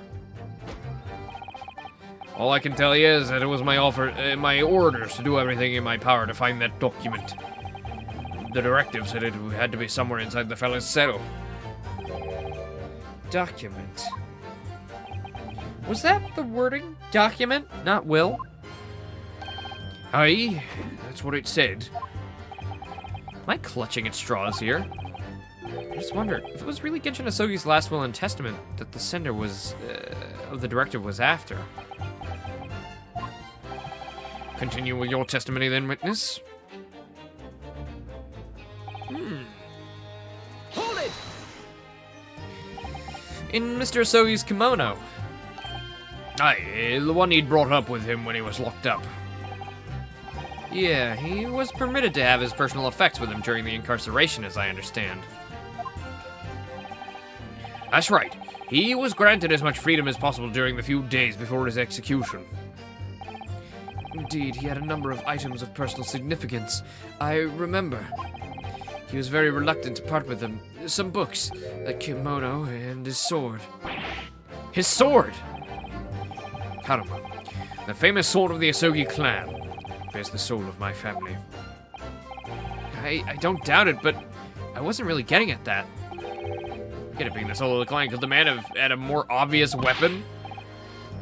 All I can tell you is that it was my orders to do everything in my power to find that document. The directive said it had to be somewhere inside the fella's cell. Document. Was that the wording? Document, not will? Aye, that's what it said. Am I clutching at straws here? I just wonder if it was really Genshin Asogi's last will and testament that the sender was, of the directive was after. Continue with your testimony then, witness. Hold it! In Mr. Asogi's kimono. Aye, the one he'd brought up with him when he was locked up. Yeah, he was permitted to have his personal effects with him during the incarceration, as I understand. That's right. He was granted as much freedom as possible during the few days before his execution. Indeed, he had a number of items of personal significance. I remember. He was very reluctant to part with them. Some books, a kimono, and his sword. His sword! Karama, the famous sword of the Asogi clan, bears the soul of my family. I don't doubt it, but I wasn't really getting at that. Get it being the soul of the clan, could the man have had a more obvious weapon?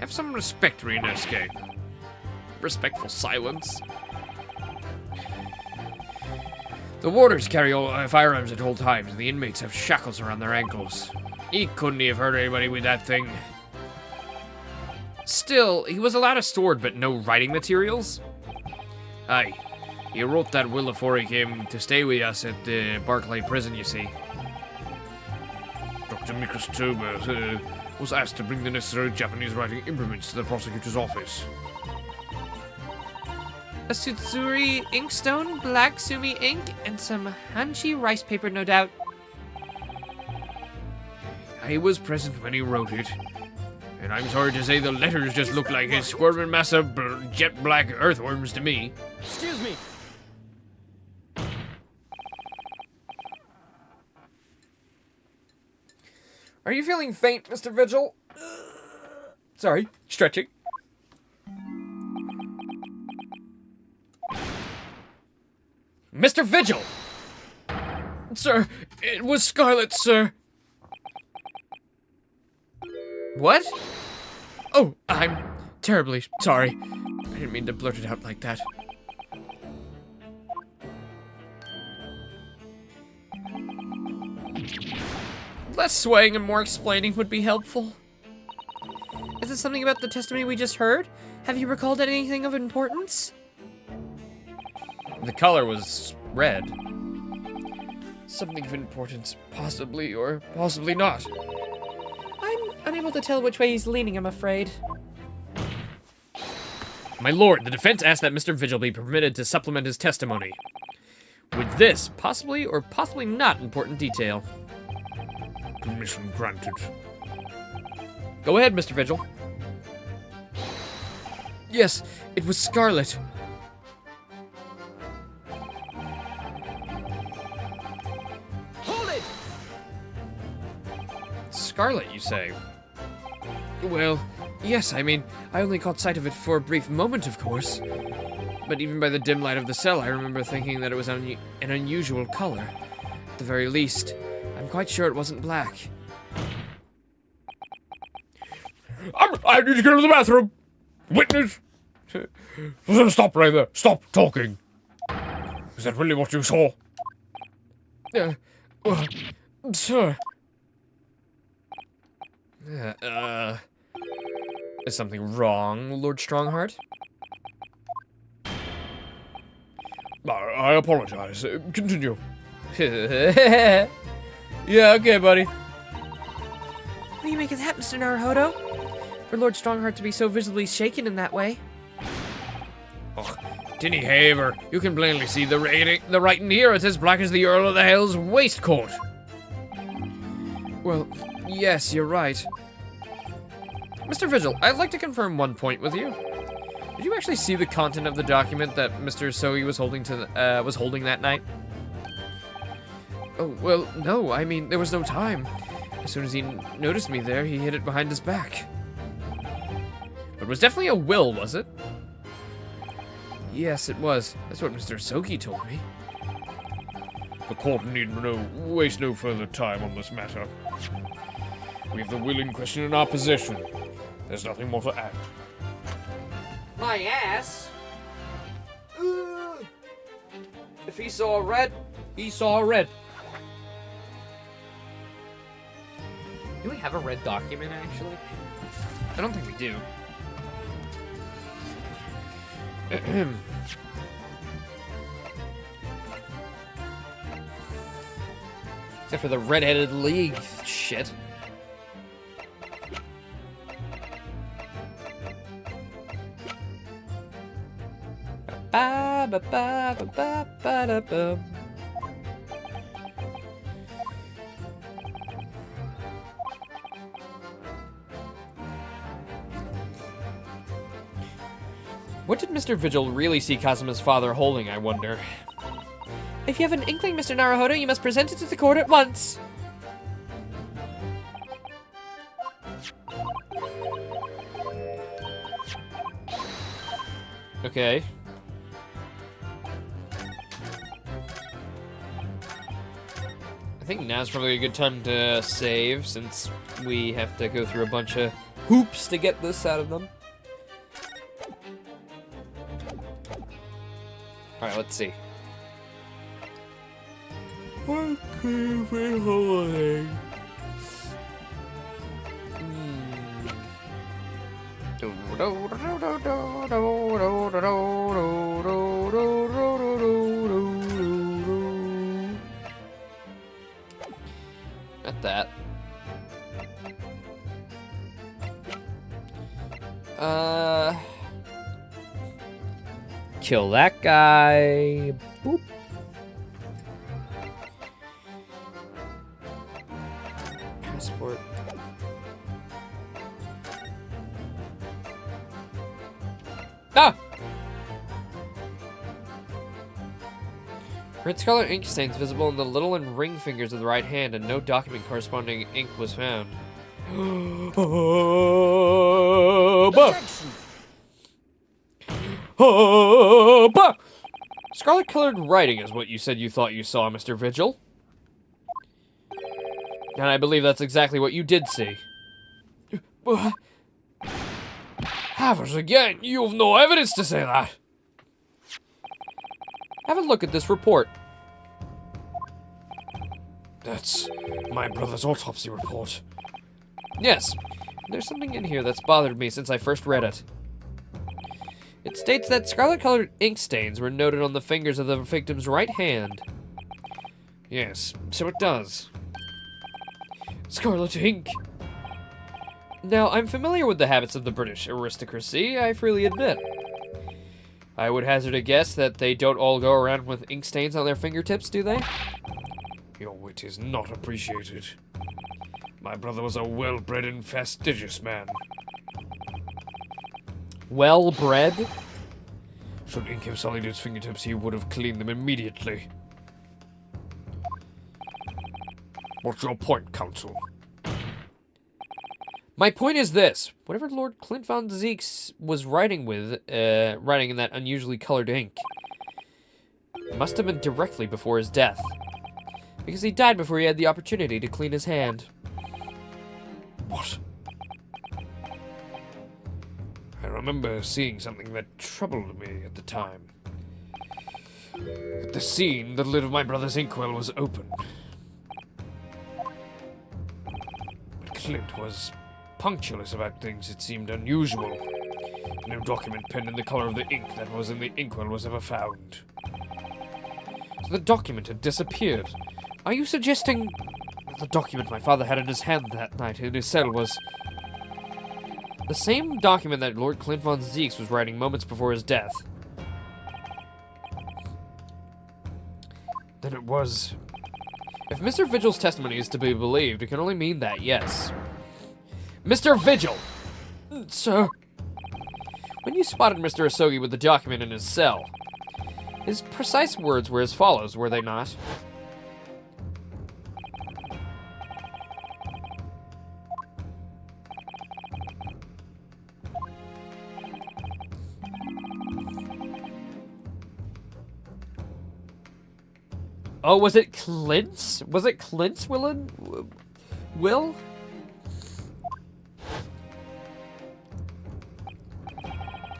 Have some respect, Ryunosuke. Respectful silence. The warders carry all firearms at all times, and the inmates have shackles around their ankles. He couldn't have hurt anybody with that thing. Still, he was allowed a sword, but no writing materials? Aye, he wrote that will before he came to stay with us at the Barclay prison, you see. Dr. Mikus Toba was asked to bring the necessary Japanese writing implements to the prosecutor's office. A Sutsuri inkstone, black sumi ink, and some Hanshi rice paper, no doubt. I was present when he wrote it, and I'm sorry to say the letters just look like a squirming mass of jet black earthworms to me. Excuse me. Are you feeling faint, Mr. Vigil? Sorry, stretching. Mr. Vigil! Sir, it was Scarlet, sir. What? Oh, I'm terribly sorry. I didn't mean to blurt it out like that. Less swaying and more explaining would be helpful. Is it something about the testimony we just heard? Have you recalled anything of importance? The color was red. Something of importance, possibly or possibly not. I'm unable to tell which way he's leaning, I'm afraid. My lord, the defense asked that Mr. Vigil be permitted to supplement his testimony with this Possibly or possibly not important detail. permission granted. Go ahead, Mr. Vigil. Yes, it was Scarlet. Hold it! Scarlet, you say? Well, yes, I mean, I only caught sight of it for a brief moment, of course. But even by the dim light of the cell, I remember thinking that it was an unusual color. At the very least, I'm quite sure it wasn't black. I need to go to the bathroom. Witness! Stop right there. Stop talking. Is that really what you saw? Sir. Is something wrong, Lord Strongheart? I apologize. Continue. Yeah, okay, buddy. What do you make of that, Mr. Naruhodo? For Lord Strongheart to be so visibly shaken in that way. Oh, Tinny Haver, you can plainly see the writing here. It's as black as the Earl of the Hell's waistcoat. Well, yes, you're right. Mr. Vigil, I'd like to confirm one point with you. Did you actually see the content of the document that Mr. Sogi was holding that night? Oh, well, no, I mean, there was no time. As soon as he noticed me there, he hid it behind his back. But it was definitely a will, was it? Yes, it was. That's what Mr. Sogi told me. The court need waste no further time on this matter. We have the will in question in our possession. There's nothing more to add. My ass? Ugh. If he saw red, he saw red. Do we have a red document, actually? I don't think we do. Except for the Red-Headed League shit. Ba ba ba ba ba ba da ba. What did Mr. Vigil really see Kazuma's father holding, I wonder? If you have an inkling, Mr. Naruhodo, you must present it to the court at once. Okay. I think now's probably a good time to save, since we have to go through a bunch of hoops to get this out of them. Alright, let's see. What crazy holiday? Not that. Kill that guy. Boop. Passport. Ah! Red scarlet ink stains visible in the little and ring fingers of the right hand, and no document corresponding ink was found. Scarlet-colored writing is what you said you thought you saw, Mr. Vigil. And I believe that's exactly what you did see. Havers again, you have no evidence to say that. Have a look at this report. That's my brother's autopsy report. Yes, there's something in here that's bothered me since I first read it. It states that scarlet-colored ink stains were noted on the fingers of the victim's right hand. Yes, so it does. Scarlet ink! Now, I'm familiar with the habits of the British aristocracy, I freely admit. I would hazard a guess that they don't all go around with ink stains on their fingertips, do they? Your wit is not appreciated. My brother was a well-bred and fastidious man. Well-bred? Should ink have sullied his fingertips, he would have cleaned them immediately. What's your point, counsel? My point is this. Whatever Lord Clint von Zeeks was writing with, writing in that unusually colored ink, must have been directly before his death. Because he died before he had the opportunity to clean his hand. What? I remember seeing something that troubled me at the time. At the scene, the lid of my brother's inkwell was open. But Clint was punctilious about things that seemed unusual. No document penned in the color of the ink that was in the inkwell was ever found. So the document had disappeared. Are you suggesting that the document my father had in his hand that night in his cell was the same document that Lord Clint von Zeeks was writing moments before his death? Then it was. If Mr. Vigil's testimony is to be believed, it can only mean that, yes. Mr. Vigil! Sir? When you spotted Mr. Asogi with the document in his cell, his precise words were as follows, were they not? Oh, was it Clint's? Was it Clint's will?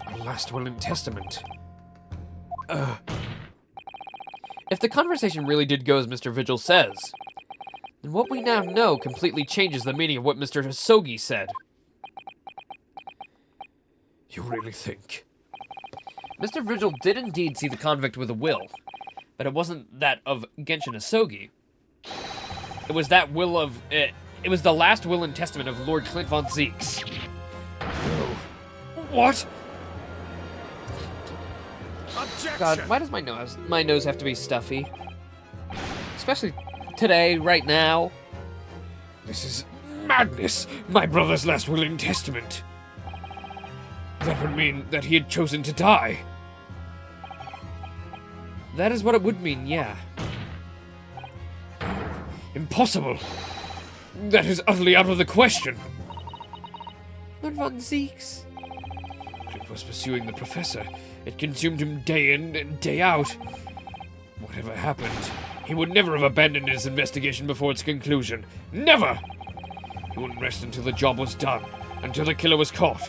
A last will and testament. If the conversation really did go as Mr. Vigil says, then what we now know completely changes the meaning of what Mr. Hosogi said. You really think? Mr. Vigil did indeed see the convict with a will, but it wasn't that of Genshin Hosogi. It was that will of... it was the last will and testament of Lord Clint von Zeeks. What? God, why does my nose have to be stuffy? Especially today, right now. This is madness! My brother's last will and testament. That would mean that he had chosen to die. That is what it would mean, yeah. Impossible! That is utterly out of the question. Lord von Zeeks. Clint was pursuing the professor. It consumed him day in and day out. Whatever happened, he would never have abandoned his investigation before its conclusion. Never! He wouldn't rest until the job was done, until the killer was caught.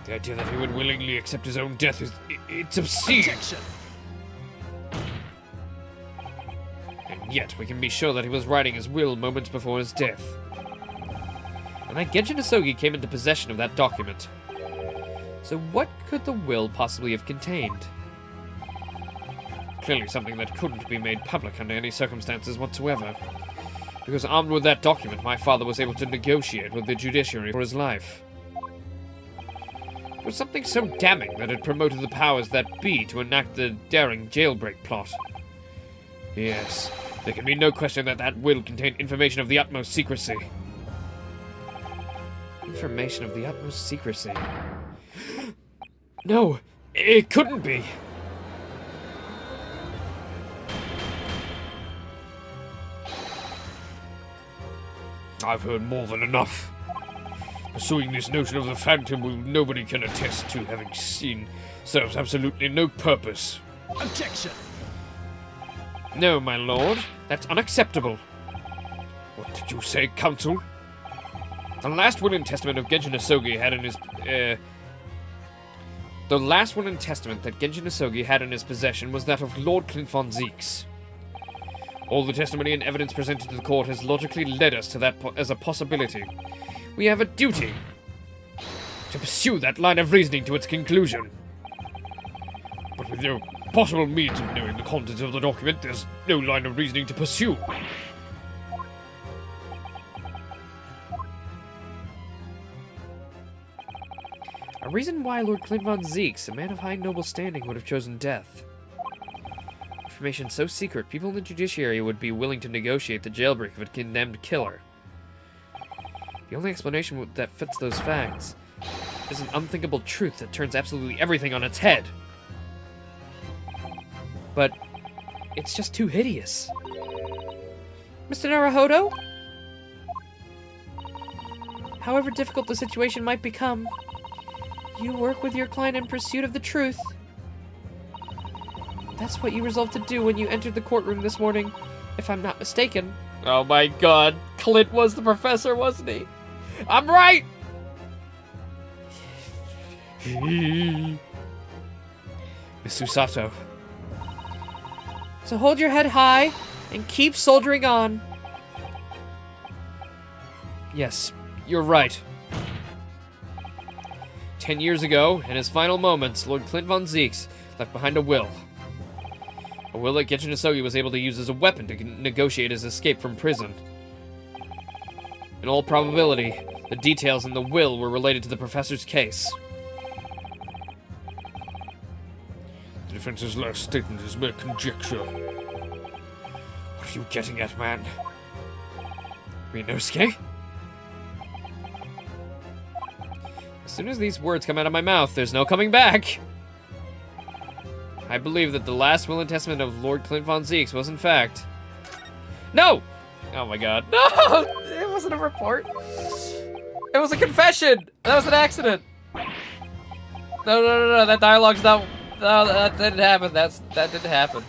The idea that he would willingly accept his own death it's obscene. Objection. And yet, we can be sure that he was writing his will moments before his death. And that Genshin Hosogi came into possession of that document. So what could the will possibly have contained? Clearly something that couldn't be made public under any circumstances whatsoever. Because armed with that document, my father was able to negotiate with the judiciary for his life. It was something so damning that it promoted the powers that be to enact the daring jailbreak plot. Yes, there can be no question that that will contained information of the utmost secrecy. Information of the utmost secrecy. No, it couldn't be. I've heard more than enough. Pursuing this notion of the phantom who nobody can attest to having seen serves absolutely no purpose. Objection. No, my lord, that's unacceptable. What did you say, counsel? The last will and testament of Genshin Hosogi had in his, The last will and testament that Genshin Hosogi had in his possession was that of Lord Clint von Zeeks. All the testimony and evidence presented to the court has logically led us to that as a possibility. We have a duty to pursue that line of reasoning to its conclusion. But with no possible means of knowing the contents of the document, there's no line of reasoning to pursue. A reason why Lord Clint von Zeeks, a man of high noble standing, would have chosen death. Information so secret, people in the judiciary would be willing to negotiate the jailbreak of a condemned killer. The only explanation that fits those facts is an unthinkable truth that turns absolutely everything on its head. But it's just too hideous. Mr. Naruhodo? However difficult the situation might become, you work with your client in pursuit of the truth. That's what you resolved to do when you entered the courtroom this morning, if I'm not mistaken. Oh my god, Clint was the professor, wasn't he? I'm right! Miss Usato. So hold your head high and keep soldiering on. Yes, you're right. 10 years ago, in his final moments, Lord Clint von Zeeks left behind a will. A will that Genshin Hosogi was able to use as a weapon to negotiate his escape from prison. In all probability, the details in the will were related to the professor's case. The defense's last statement is mere conjecture. What are you getting at, man? Rinosuke? As soon as these words come out of my mouth, there's no coming back! I believe that the last will and testament of Lord Clint von Zeeks was in fact... No! Oh my god. No! It wasn't a report. It was a confession! That was an accident! No, that dialogue's not... No, that didn't happen. That didn't happen.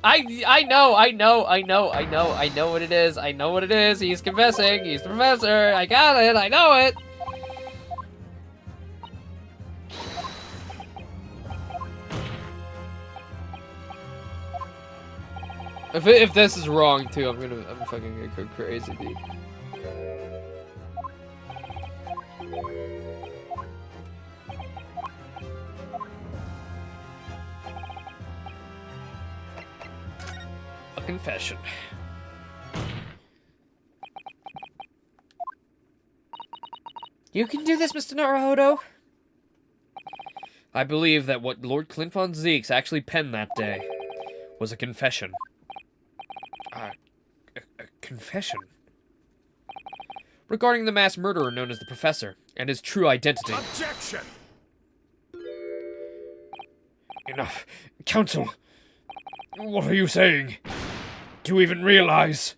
I know what it is. I know what it is. He's confessing. He's the professor. I got it. I know it. If this is wrong too, I'm fucking gonna go crazy, dude. A confession. You can do this, Mr. Naruhodo. I believe that what Lord Clint von Zeeks actually penned that day was a confession. A confession? Regarding the mass murderer known as the Professor, and his true identity. Objection! Enough. Counsel, what are you saying? Do you even realize?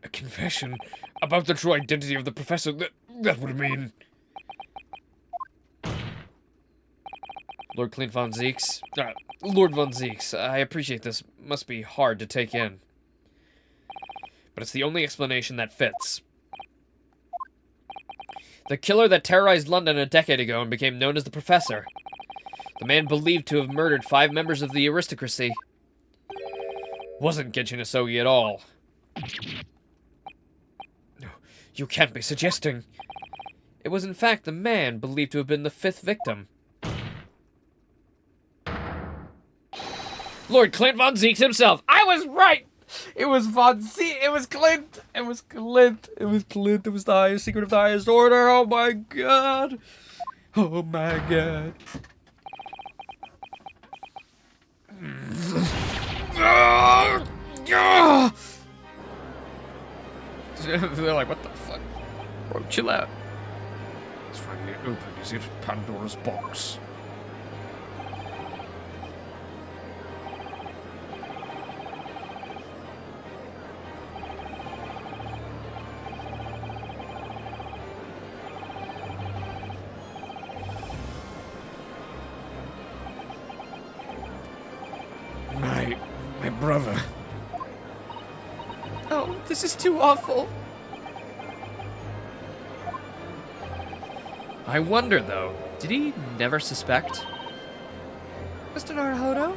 A confession about the true identity of the Professor, that would mean... Lord Clint von Zeeks? Lord von Zeeks, I appreciate this must be hard to take in. But it's the only explanation that fits. The killer that terrorized London a decade ago and became known as the Professor. The man believed to have murdered 5 members of the aristocracy. Wasn't Genshin Asogi at all. No, you can't be suggesting. It was in fact the man believed to have been the 5th victim. Lord Clint von Zeeks himself. I was right! It was von Zeeks. It was Clint. It was Clint. It was Clint. It was the highest secret of the highest order. Oh my god. Oh my god. They're like, what the fuck? Bro, chill out. It's finally open, is it? Pandora's box. My brother. Oh, this is too awful. I wonder, though, did he never suspect? Mr. Naruhodo?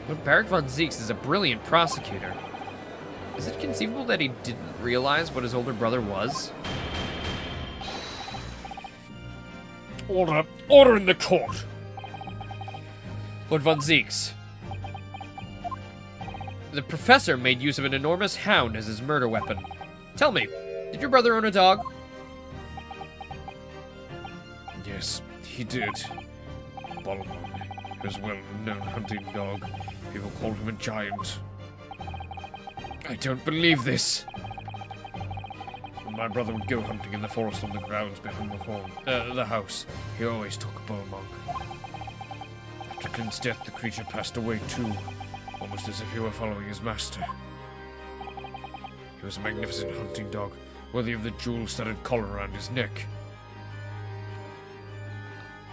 Lord Barak von Zeeks is a brilliant prosecutor. Is it conceivable that he didn't realize what his older brother was? Order! Order in the court! Lord von Zeeks. The Professor made use of an enormous hound as his murder weapon. Tell me, did your brother own a dog? Yes, he did. Balmung. He was a well-known hunting dog. People called him a giant. I don't believe this. When my brother would go hunting in the forest on the grounds behind the house, he always took Balmung. After Clint's death, the creature passed away too, almost as if he were following his master. He was a magnificent hunting dog, worthy of the jewel-studded collar around his neck.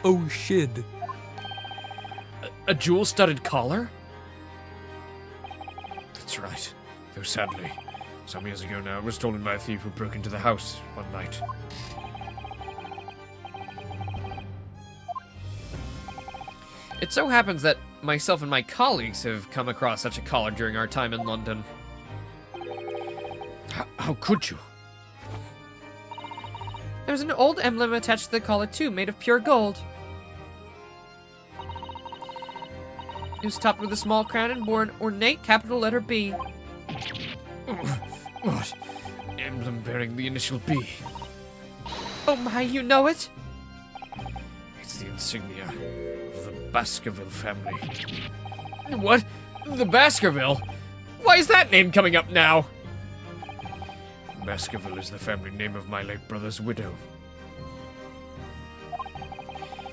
Oh shit. A jewel-studded collar? That's right. Though sadly, some years ago now, it was stolen by a thief who broke into the house one night. It so happens that myself and my colleagues have come across such a collar during our time in London. How could you? There's an old emblem attached to the collar too, made of pure gold. It was topped with a small crown and bore an ornate capital letter B. What? Emblem bearing the initial B. Oh my, you know it? It's the insignia of the Baskerville family. What? The Baskerville? Why is that name coming up now? Baskerville is the family name of my late brother's widow.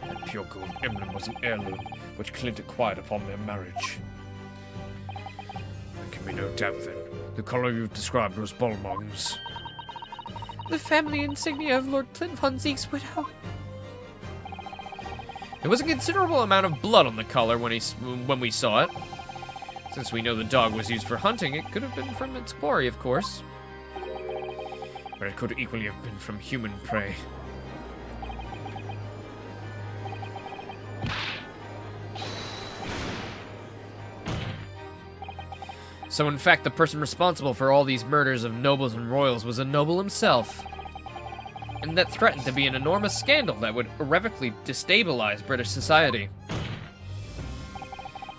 That pure gold emblem was an heirloom which Clint acquired upon their marriage. There can be no doubt then. The collar you've described was Balmung's. The family insignia of Lord Clint von Zeek's widow. There was a considerable amount of blood on the collar when we saw it. Since we know the dog was used for hunting, it could have been from its quarry, of course. But it could equally have been from human prey. So in fact, the person responsible for all these murders of nobles and royals was a noble himself. And that threatened to be an enormous scandal that would irrevocably destabilize British society.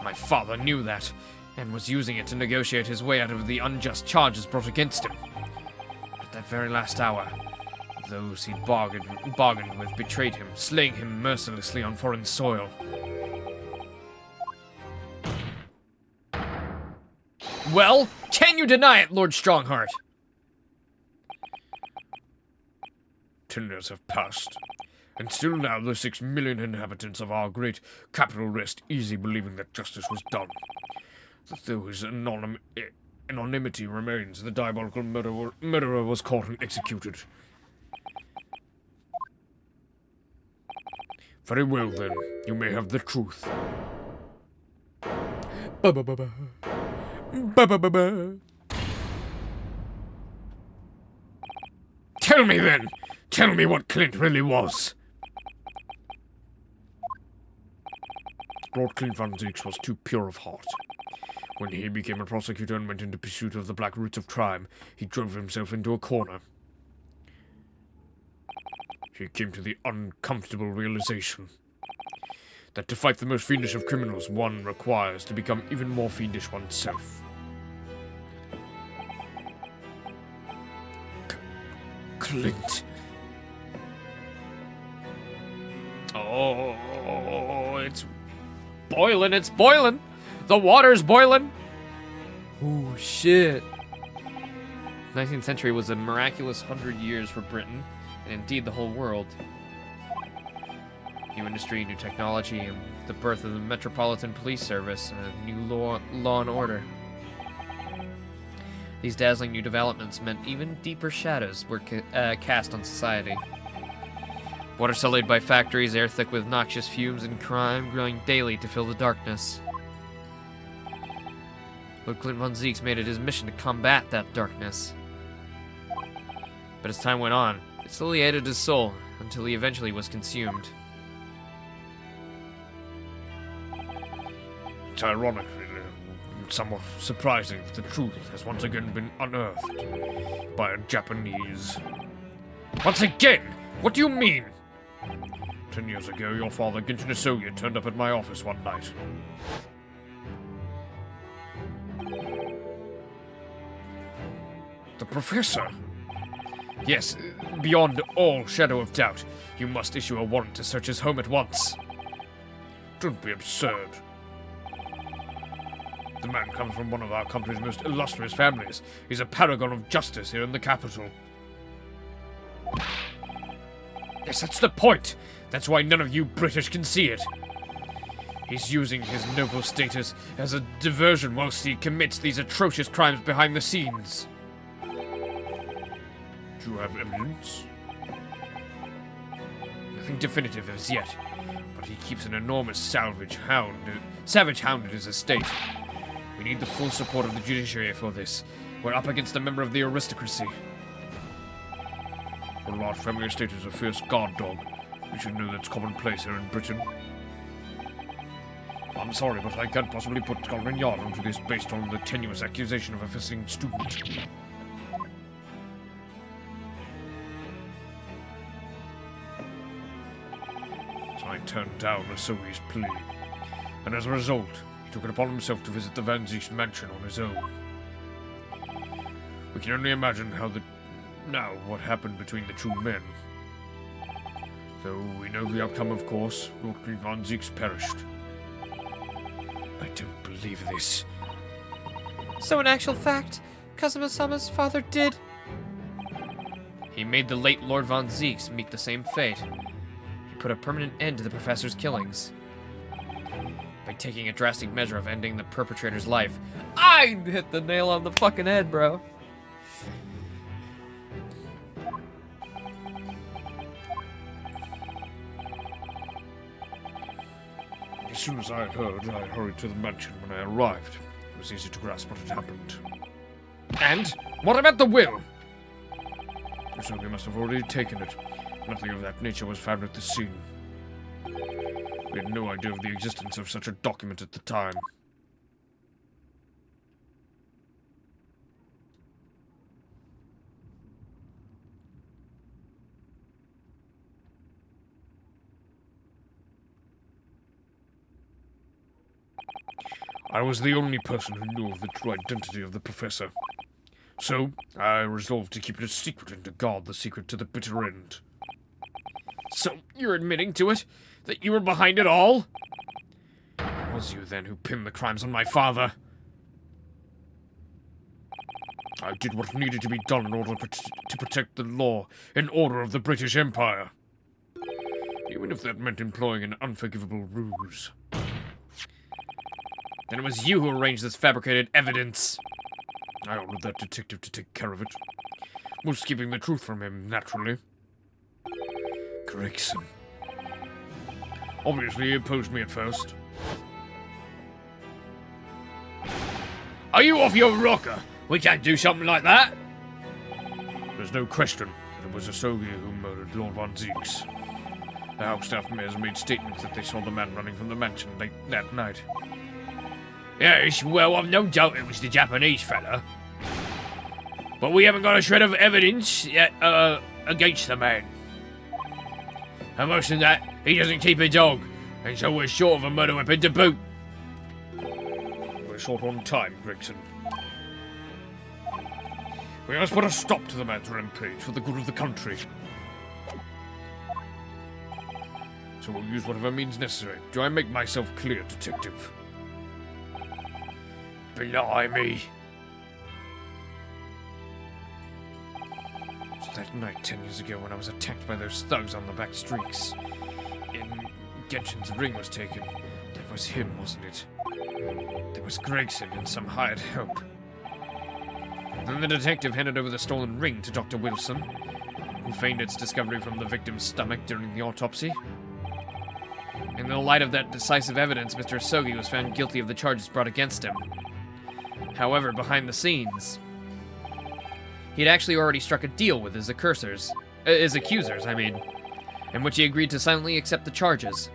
My father knew that, and was using it to negotiate his way out of the unjust charges brought against him. At that very last hour, those he bargained with betrayed him, slaying him mercilessly on foreign soil. Well, can you deny it, Lord Strongheart? 10 years have passed, and still now the 6 million inhabitants of our great capital rest easy believing that justice was done. That though his anonymity remains, the diabolical murderer was caught and executed. Very well then, you may have the truth. Tell me then! Tell me what Clint really was! Lord Clint Van Zieks was too pure of heart. When he became a prosecutor and went into pursuit of the black roots of crime, he drove himself into a corner. He came to the uncomfortable realization that to fight the most fiendish of criminals, one requires to become even more fiendish oneself. Clint. Oh, it's boiling, it's boiling! The water's boiling! Ooh, shit. 19th century was a miraculous 100 years for Britain, and indeed the whole world. New industry, new technology, and the birth of the Metropolitan Police Service, and a new law and order. These dazzling new developments meant even deeper shadows were cast on society. Water sullied by factories, air thick with noxious fumes and crime growing daily to fill the darkness. Lord Clint Von Zieks made it his mission to combat that darkness. But as time went on, it slowly ate at his soul, until he eventually was consumed. It's ironic, somewhat surprising that the truth has once again been unearthed by a Japanese. Once again? What do you mean? 10 years ago, your father, Genshin Isoya, turned up at my office one night. The professor? Yes, beyond all shadow of doubt, you must issue a warrant to search his home at once. Don't be absurd. The man comes from one of our country's most illustrious families. He's a paragon of justice here in the capital. Yes, that's the point. That's why none of you British can see it. He's using his noble status as a diversion whilst he commits these atrocious crimes behind the scenes. Do you have evidence? Nothing definitive as yet, but he keeps an enormous savage hound at his estate. We need the full support of the judiciary for this. We're up against a member of the aristocracy. A large family estate is a fierce guard dog. You should know that's commonplace here in Britain. I'm sorry, but I can't possibly put Scotland Yard onto this based on the tenuous accusation of a visiting student. So I turned down Isoya's plea, and as a result, he took it upon himself to visit the Van Zieks mansion on his own. We can only imagine what happened between the two men. Though we know the outcome, of course. Lord Van Zieks perished. I don't believe this. So in actual fact, Kazuma-sama's father did... He made the late Lord Von Zieks meet the same fate. He put a permanent end to the professor's killings. By taking a drastic measure of ending the perpetrator's life. I hit the nail on the fucking head, bro. As soon as I heard, I hurried to the mansion. When I arrived, was easy to grasp what had happened. And what about the will? So we must have already taken it. Nothing of that nature was found at the scene. We had no idea of the existence of such a document at the time. I was the only person who knew of the true identity of the professor. So, I resolved to keep it a secret and to guard the secret to the bitter end. So you're admitting to it? That you were behind it all? It was you, then, who pinned the crimes on my father. I did what needed to be done in order to protect the law and order of the British Empire. Even if that meant employing an unforgivable ruse. Then it was you who arranged this fabricated evidence. I ordered that detective to take care of it. Was keeping the truth from him, naturally. Gregson. Obviously, he opposed me at first. Are you off your rocker? We can't do something like that. There's no question that it was Asogi who murdered Lord Von Zeeks. The house staff mayors made statements that they saw the man running from the mansion late that night. Yes, well, I've no doubt it was the Japanese fella. But we haven't got a shred of evidence yet, against the man. And worse than that, he doesn't keep a dog, and so we're short of a murder weapon to boot. We're short on time, Gregson. We must put a stop to the man's rampage for the good of the country. So we'll use whatever means necessary. Do I make myself clear, Detective? Blimey. So that night 10 years ago when I was attacked by those thugs on the back streets, and Genshin's ring was taken, that was him, wasn't it? There was Gregson and some hired help. Then the detective handed over the stolen ring to Dr. Wilson, who feigned its discovery from the victim's stomach during the autopsy. In the light of that decisive evidence, Mr. Asogi was found guilty of the charges brought against him. However, behind the scenes, he'd actually already struck a deal with his accusers, in which he agreed to silently accept the charges.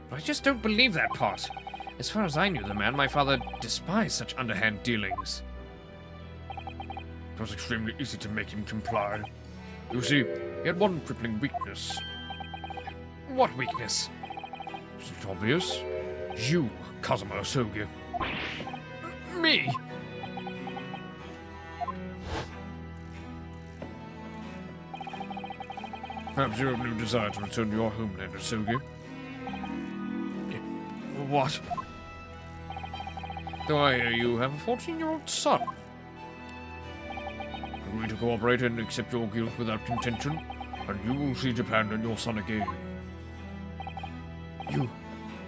But I just don't believe that part. As far as I knew the man, my father despised such underhand dealings. It was extremely easy to make him comply. You see, he had one crippling weakness. What weakness? Is it obvious? You, Kazuma Asogi. Me? Perhaps you have no desire to return to your homeland, Asogi. What? Though I hear you have a 14-year-old son. Agree to cooperate and accept your guilt without contention, and you will see Japan and your son again.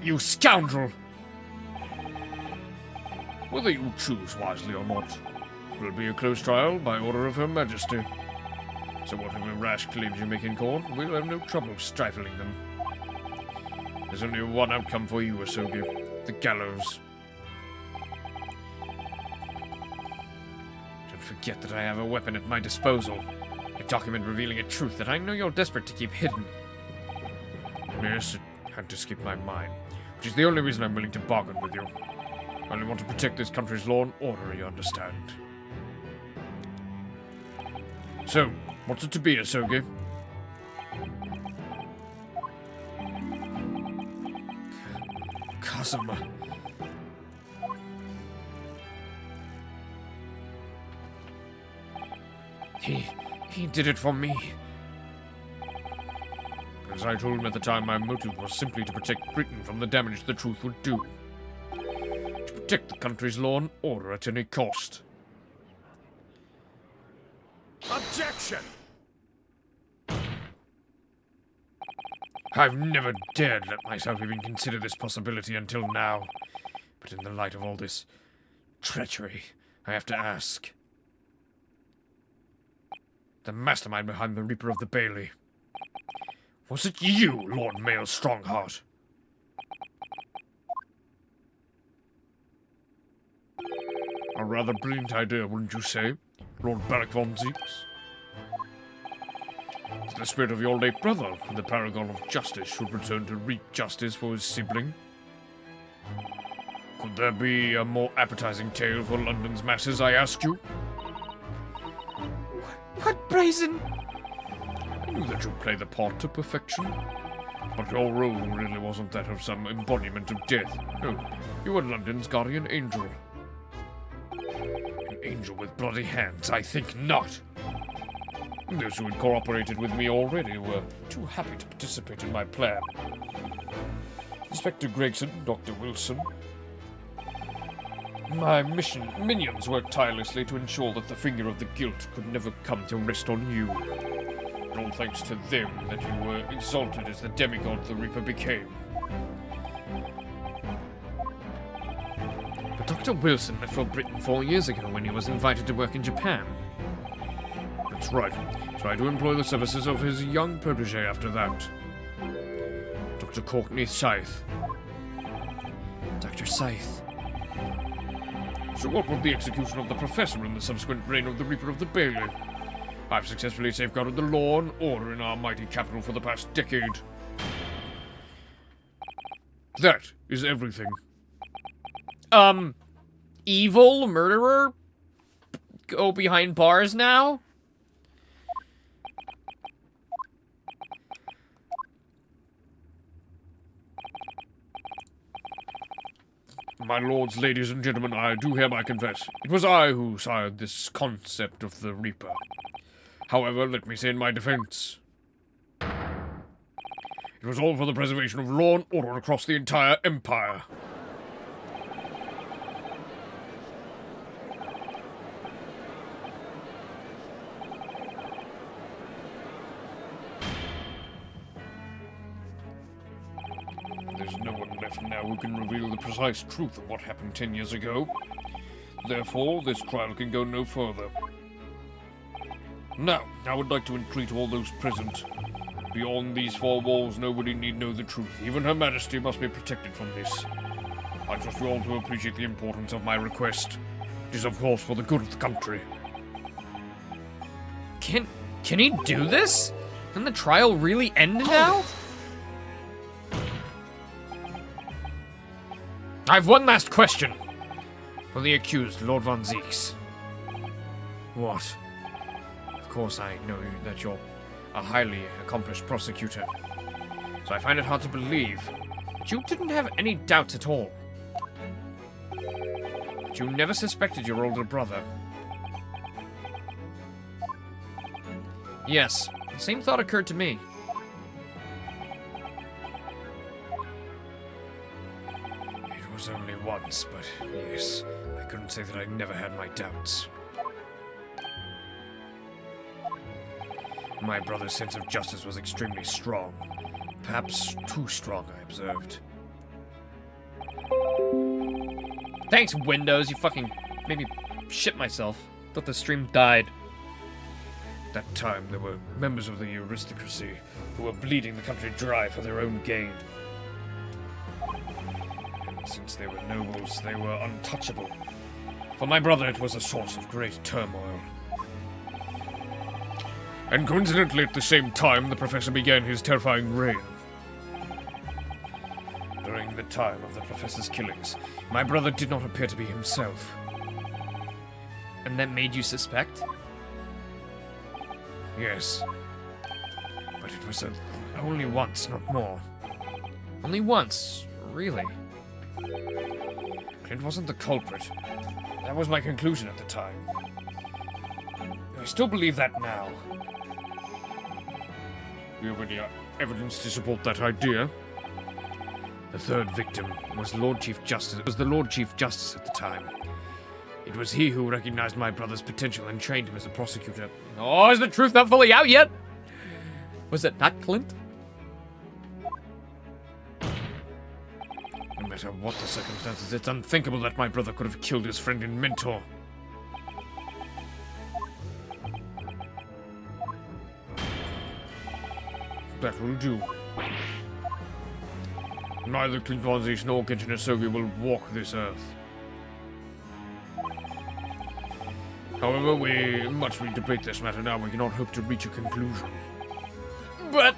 You scoundrel! Whether you choose wisely or not, it will be a close trial by order of Her Majesty. So whatever rash claims you make in court, we'll have no trouble stifling them. There's only one outcome for you, Asogi. The gallows. Don't forget that I have a weapon at my disposal. A document revealing a truth that I know you're desperate to keep hidden. Yes, it had to skip my mind, which is the only reason I'm willing to bargain with you. I only want to protect this country's law and order, you understand. So, what's it to be, Asogi? Kazuma. He did it for me. As I told him at the time, my motive was simply to protect Britain from the damage the truth would do. To protect the country's law and order at any cost. Objection! I've never dared let myself even consider this possibility until now. But in the light of all this treachery, I have to ask. The mastermind behind the Reaper of the Bailey. Was it you, Lord Mayor Strongheart? A rather brilliant idea, wouldn't you say, Lord Barak von Zeeks? The spirit of your late brother, the paragon of justice, should return to reap justice for his sibling. Could there be a more appetizing tale for London's masses, I ask you? What brazen? I knew that you'd play the part to perfection. But your role really wasn't that of some embodiment of death. No, you were London's guardian angel. An angel with bloody hands? I think not. Those who had cooperated with me already were too happy to participate in my plan. Inspector Gregson, Dr. Wilson. My minions worked tirelessly to ensure that the finger of the guilt could never come to rest on you. All thanks to them that you were exalted as the demigod the Reaper became. But Dr. Wilson left for Britain 4 years ago when he was invited to work in Japan. That's right. Tried to employ the services of his young protege after that. Dr. Courtney Scythe. Dr. Scythe. So what with the execution of the Professor and the subsequent reign of the Reaper of the Bailey? I've successfully safeguarded the law and order in our mighty capital for the past decade. That is everything. Evil murderer? Go behind bars now? My lords, ladies, and gentlemen, I do hereby confess, it was I who sired this concept of the Reaper. However, let me say in my defense, it was all for the preservation of law and order across the entire empire. There's no one left now who can reveal the precise truth of what happened 10 years ago. Therefore, this trial can go no further. Now, I would like to entreat all those present. Beyond these four walls, nobody need know the truth. Even Her Majesty must be protected from this. I trust you all to appreciate the importance of my request. It is, of course, for the good of the country. Can he do this? Can the trial really end now? I've one last question. For the accused, Lord Von Zeeks. What? Of course I know that you're a highly accomplished prosecutor. So I find it hard to believe that you didn't have any doubts at all. That you never suspected your older brother. Yes, the same thought occurred to me. It was only once, but yes, I couldn't say that I never had my doubts. My brother's sense of justice was extremely strong. Perhaps too strong, I observed. Thanks, Windows. You fucking made me shit myself. Thought the stream died. At that time, there were members of the aristocracy who were bleeding the country dry for their own gain. And since they were nobles, they were untouchable. For my brother, it was a source of great turmoil. And coincidentally, at the same time, the Professor began his terrifying reign. During the time of the Professor's killings, my brother did not appear to be himself. And that made you suspect? Yes. But it was only once, not more. Only once? Really? Clint wasn't the culprit. That was my conclusion at the time. I still believe that now. Do you have any evidence to support that idea? The third victim was the Lord Chief Justice at the time. It was he who recognized my brother's potential and trained him as a prosecutor. Oh, is the truth not fully out yet? Was it not Clint? No matter what the circumstances, it's unthinkable that my brother could have killed his friend and mentor. That will do. Neither Clint Von Zeeks nor Genshin Asogi will walk this earth. However, much we debate this matter now, we cannot hope to reach a conclusion. But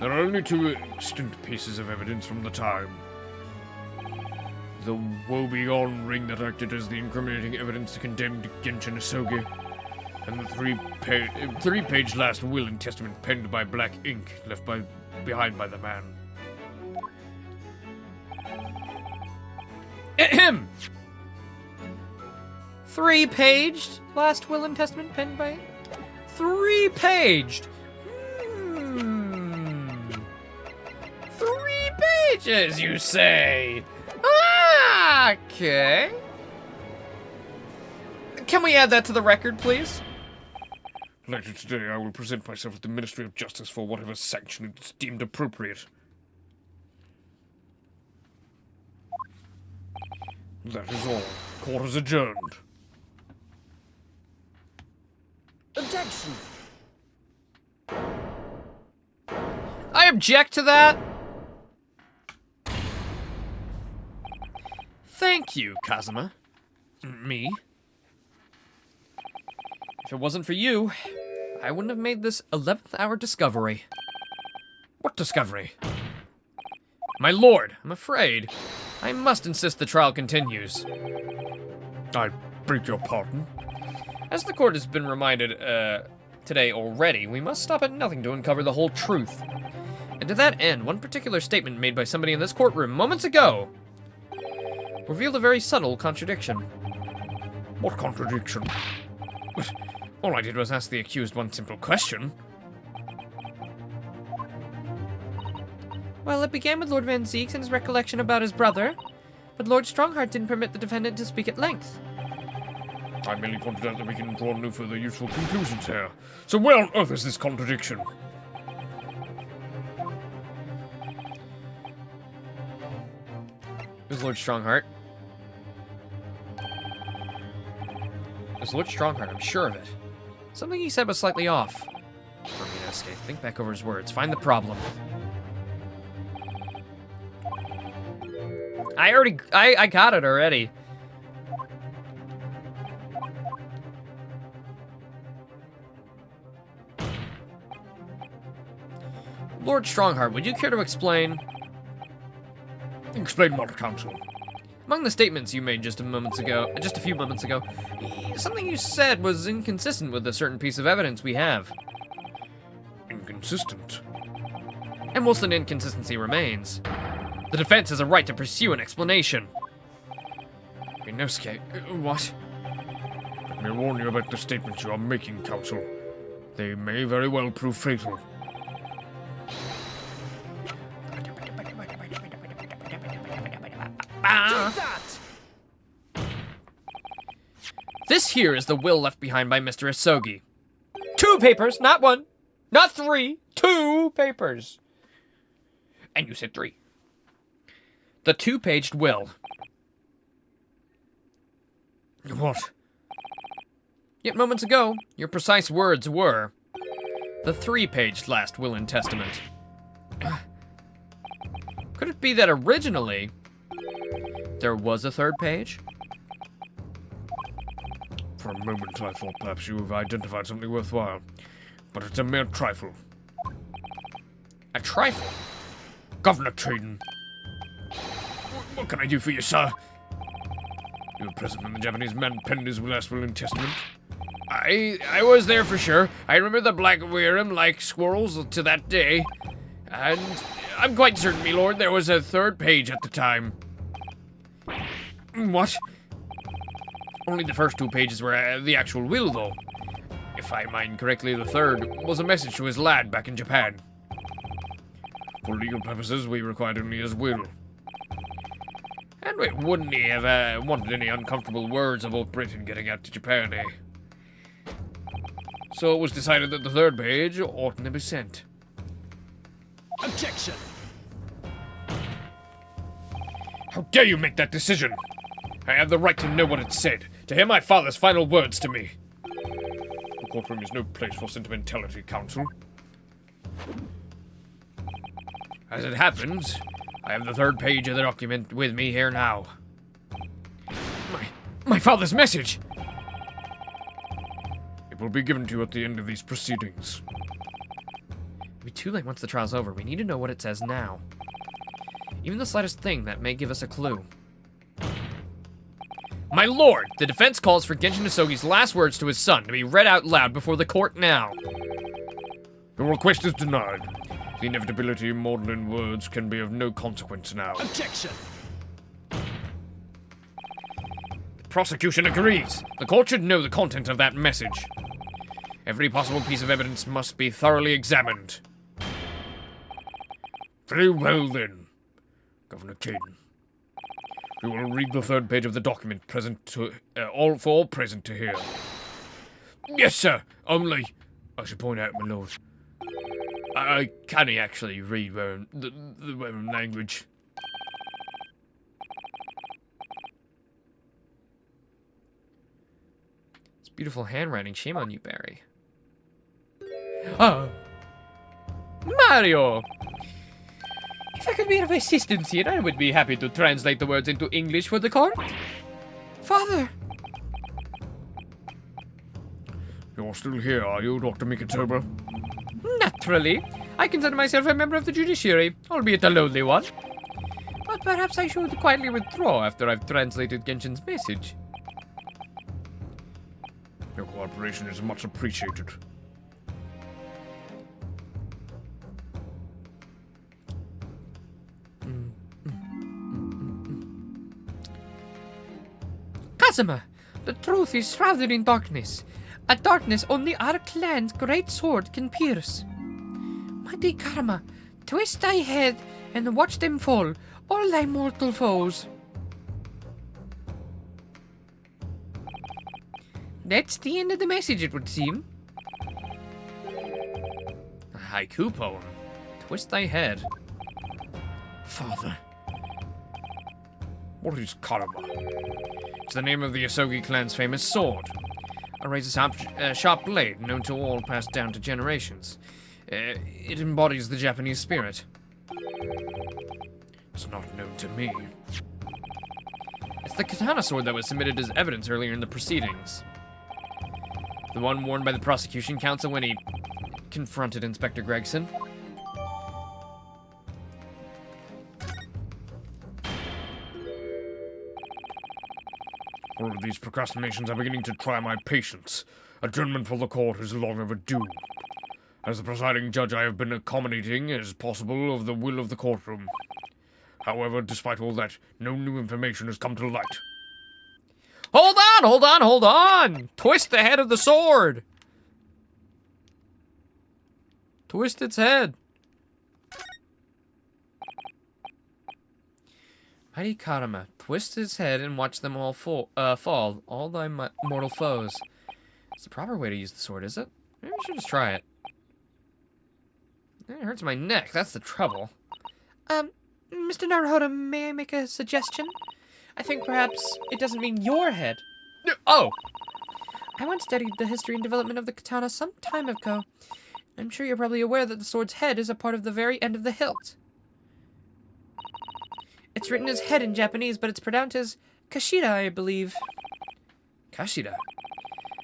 There are only two extant pieces of evidence from the time. The woebegone ring that acted as the incriminating evidence to condemn Genshin Isogi, and the three-page last will and testament penned by black ink left behind by the man. ahem. 3-paged last will and testament penned by. 3-paged. 3 pages, you say? Okay. Can we add that to the record, please? Later today, I will present myself at the Ministry of Justice for whatever sanction is deemed appropriate. That is all. Court is adjourned. Objection! I object to that. Thank you, Kazuma. Me? If it wasn't for you, I wouldn't have made this 11th hour discovery. What discovery? My lord, I'm afraid I must insist the trial continues. I beg your pardon? As the court has been reminded, today already, we must stop at nothing to uncover the whole truth. And to that end, one particular statement made by somebody in this courtroom moments ago revealed a very subtle contradiction. What contradiction? But all I did was ask the accused one simple question. Well, it began with Lord Van Zeeks and his recollection about his brother, but Lord Strongheart didn't permit the defendant to speak at length. I merely pointed out that we can draw no further useful conclusions here. So where on earth is this contradiction? It was Lord Strongheart. It was Lord Strongheart, I'm sure of it. Something he said was slightly off. Romanosuke, think back over his words. Find the problem. I got it already. Lord Strongheart, would you care to explain? Explain what, counsel. Among the statements you made just a few moments ago, something you said was inconsistent with a certain piece of evidence we have. Inconsistent? And whilst an inconsistency remains, the defense has a right to pursue an explanation. Romanosuke, what? Let me warn you about the statements you are making, counsel. They may very well prove fatal. Take that! This here is the will left behind by Mr. Isogi. 2 papers, not 1, not 3, 2 papers. And you said 3. The 2-paged will. What? Yet moments ago, your precise words were the 3-paged last will and testament. Could it be that originally there was a 3rd page? For a moment I thought perhaps you have identified something worthwhile, but it's a mere trifle. A trifle? Governor Traden. What can I do for you, sir? You were present when the Japanese man penned his last will and testament. I was there for sure. I remember the black wear him like squirrels to that day. And I'm quite certain, me lord, there was a 3rd page at the time. What? Only the first 2 pages were the actual will, though. If I mind correctly, the 3rd was a message to his lad back in Japan. For legal purposes, we required only his will. And wouldn't he have wanted any uncomfortable words about Britain getting out to Japan, eh? So it was decided that the 3rd page oughtn't to be sent. Objection! How dare you make that decision? I have the right to know what it said, to hear my father's final words to me. The courtroom is no place for sentimentality, counsel. As it happens, I have the 3rd page of the document with me here now. My father's message! It will be given to you at the end of these proceedings. It'll be too late once the trial's over. We need to know what it says now. Even the slightest thing that may give us a clue. My lord, the defense calls for Genshin Hisogi's last words to his son to be read out loud before the court now. Your request is denied. The inevitability of maudlin words can be of no consequence now. Objection! Prosecution agrees. The court should know the content of that message. Every possible piece of evidence must be thoroughly examined. Very well then, Governor Caden. We will read the third page of the document present to all present to hear. Yes, sir. Only, I should point out, my lord, I can't actually read the Roman language. It's beautiful handwriting. Shame on you, Barry. Oh, Mario! If I could be of assistance here, I would be happy to translate the words into English for the court. Father! You're still here, are you, Dr. Mikitoba? Naturally. I consider myself a member of the judiciary, albeit a lowly one. But perhaps I should quietly withdraw after I've translated Genshin's message. Your cooperation is much appreciated. Kazuma, the truth is shrouded in darkness. A darkness only our clan's great sword can pierce. Mighty Karma, twist thy head and watch them fall, all thy mortal foes. That's the end of the message, it would seem. A haiku poem. Twist thy head. Father. What is Karama? It's the name of the Hisogi clan's famous sword. A razor-sharp blade known to all, passed down to generations. It embodies the Japanese spirit. It's not known to me. It's the katana sword that was submitted as evidence earlier in the proceedings. The one worn by the prosecution counsel when he confronted Inspector Gregson. All of these procrastinations are beginning to try my patience. Adjournment for the court is long overdue. As the presiding judge, I have been accommodating as possible of the will of the courtroom. However, despite all that, no new information has come to light. Hold on, hold on, hold on! Twist the head of the sword! Twist its head. Mighty Karama, twist his head and watch them all fall, all thy mortal foes. It's the proper way to use the sword, is it? Maybe we should just try it. It hurts my neck, that's the trouble. Mr. Naruhodo, may I make a suggestion? I think perhaps it doesn't mean your head. Oh! I once studied the history and development of the katana some time ago. I'm sure you're probably aware that the sword's head is a part of the very end of the hilt. It's written as head in Japanese, but it's pronounced as Kashida, I believe. Kashida.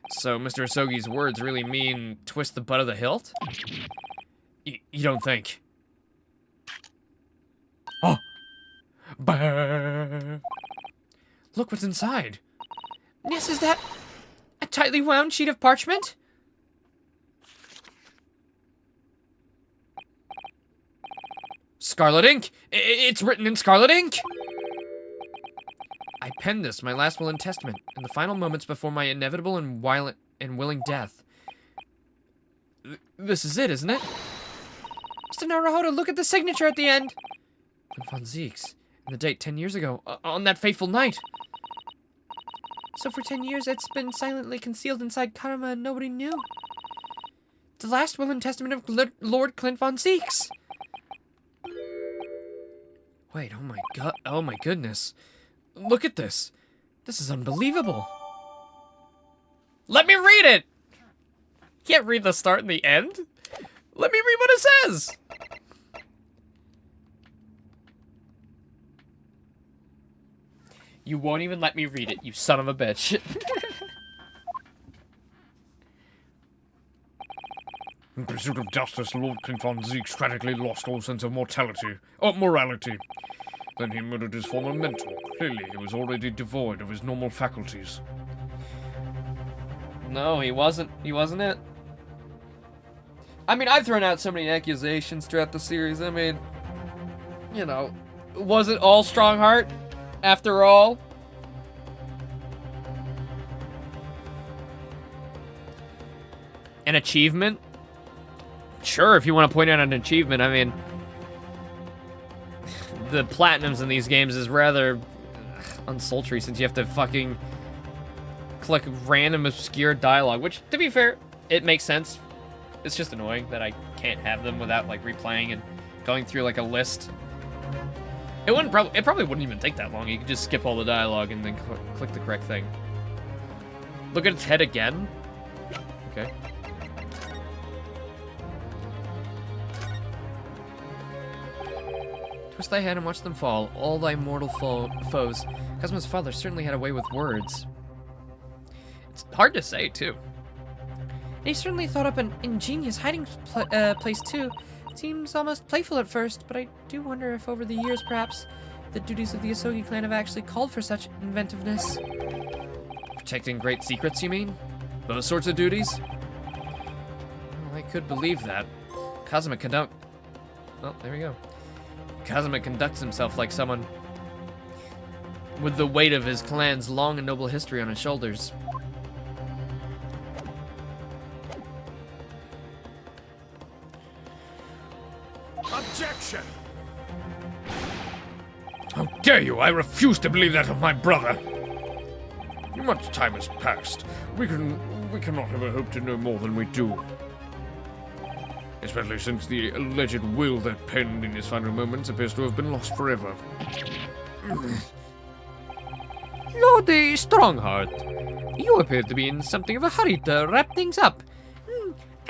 So Mr. Hisogi's words really mean twist the butt of the hilt? You don't think? Oh! Bah. Look what's inside. Yes, is that a tightly wound sheet of parchment? Scarlet ink! It's written in scarlet ink! I penned this, my last will and testament, in the final moments before my inevitable and violent and willing death. This is it, isn't it? Mr. Naruhodo, look at the signature at the end. Von Zeke's. And the date 10 years ago, on that fateful night. So for 10 years, it's been silently concealed inside Karama and nobody knew. The last will and testament of Lord Clint Von Zeeks. Wait, oh my goodness. Look at this. This is unbelievable. Let me read it! Can't read the start and the end? Let me read what it says! You won't even let me read it, you son of a bitch. In pursuit of justice, Lord Clinton Zeke tragically lost all sense of morality. Then he murdered his former mentor. Clearly, he was already devoid of his normal faculties. No, he wasn't. He wasn't it. I mean, I've thrown out so many accusations throughout the series. I mean, you know, was it all Strongheart after all? An achievement? Sure, if you want to point out an achievement. I mean, the platinums in these games is rather unsultry since you have to fucking click random obscure dialogue, which, to be fair, it makes sense. It's just annoying that I can't have them without, like, replaying and going through, like, a list. It probably wouldn't even take that long. You could just skip all the dialogue and then click the correct thing. Look at its head again? Okay. Twist thy hand and watch them fall, all thy mortal foes. Cosmo's father certainly had a way with words. It's hard to say, too. And he certainly thought up an ingenious hiding place, too. It seems almost playful at first, but I do wonder if over the years, perhaps, the duties of the Asogi clan have actually called for such inventiveness. Protecting great secrets, you mean? Those sorts of duties? Well, I could believe that. Kazuma conduct... Oh, there we go. Kazuma conducts himself like someone with the weight of his clan's long and noble history on his shoulders. Objection! How dare you! I refuse to believe that of my brother! Much time has passed. We cannot ever hope to know more than we do. Especially since the alleged will that penned in his final moments appears to have been lost forever. Lord Strongheart, you appear to be in something of a hurry to wrap things up.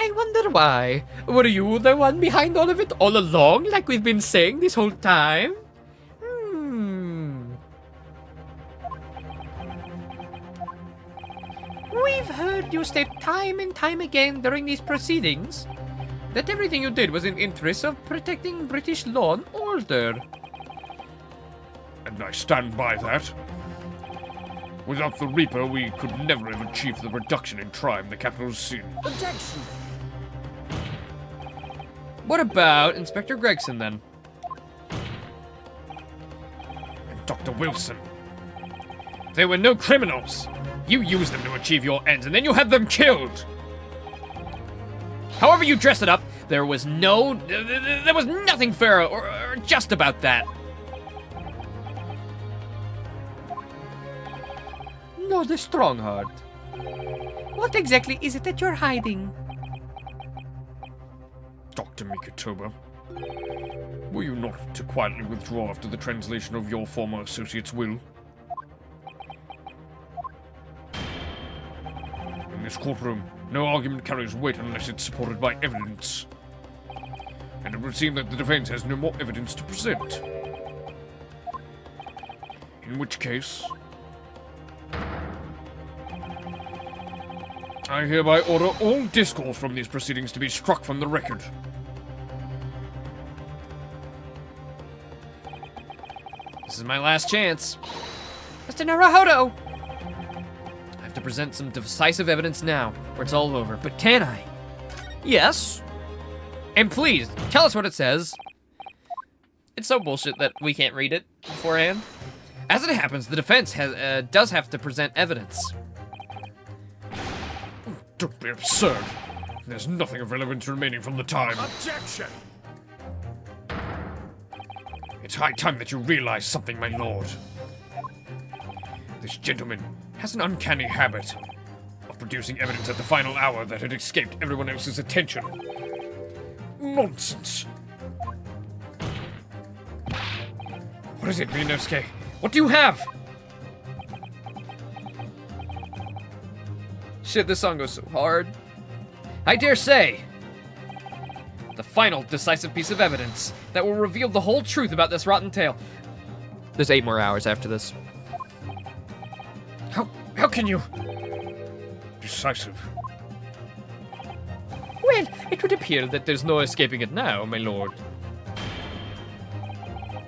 I wonder why. Were you the one behind all of it all along, like we've been saying this whole time? We've heard you state time and time again during these proceedings that everything you did was in interest of protecting British law and order. And I stand by that. Without the Reaper, we could never have achieved the reduction in crime the capital's seen. Objection! What about Inspector Gregson, then? And Dr. Wilson. They were no criminals. You used them to achieve your ends, and then you had them killed. However you dress it up, there was nothing fair or just about that. No, the Strongheart. What exactly is it that you're hiding? Dr. Mikotoba, were you not to quietly withdraw after the translation of your former associate's will? In this courtroom, no argument carries weight unless it's supported by evidence. And it would seem that the defense has no more evidence to present. In which case, I hereby order all discourse from these proceedings to be struck from the record. This is my last chance. Mr. Naruhodo! I have to present some decisive evidence now, or it's all over. But can I? Yes. And please, tell us what it says. It's so bullshit that we can't read it beforehand. As it happens, the defense does have to present evidence. Don't be absurd. There's nothing of relevance remaining from the time. Objection! It's high time that you realize something, my lord. This gentleman has an uncanny habit of producing evidence at the final hour that had escaped everyone else's attention. Nonsense. What is it, Mianosuke? What do you have? Shit, this song goes so hard. I dare say, the final decisive piece of evidence that will reveal the whole truth about this rotten tale. There's 8 more hours after this. How can you... Decisive. Well, it would appear that there's no escaping it now, my lord.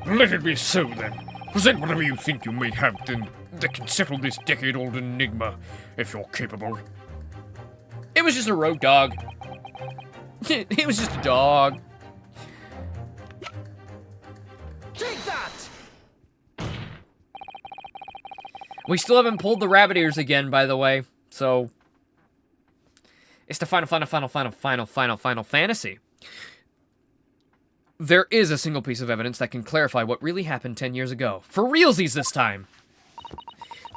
Let it be so, then. Present whatever you think you may have, then, that can settle this decade-old enigma, if you're capable. It was just a rogue dog. It was just a dog. Take that! We still haven't pulled the rabbit ears again, by the way, so... It's the final fantasy. There is a single piece of evidence that can clarify what really happened 10 years ago. For realsies this time.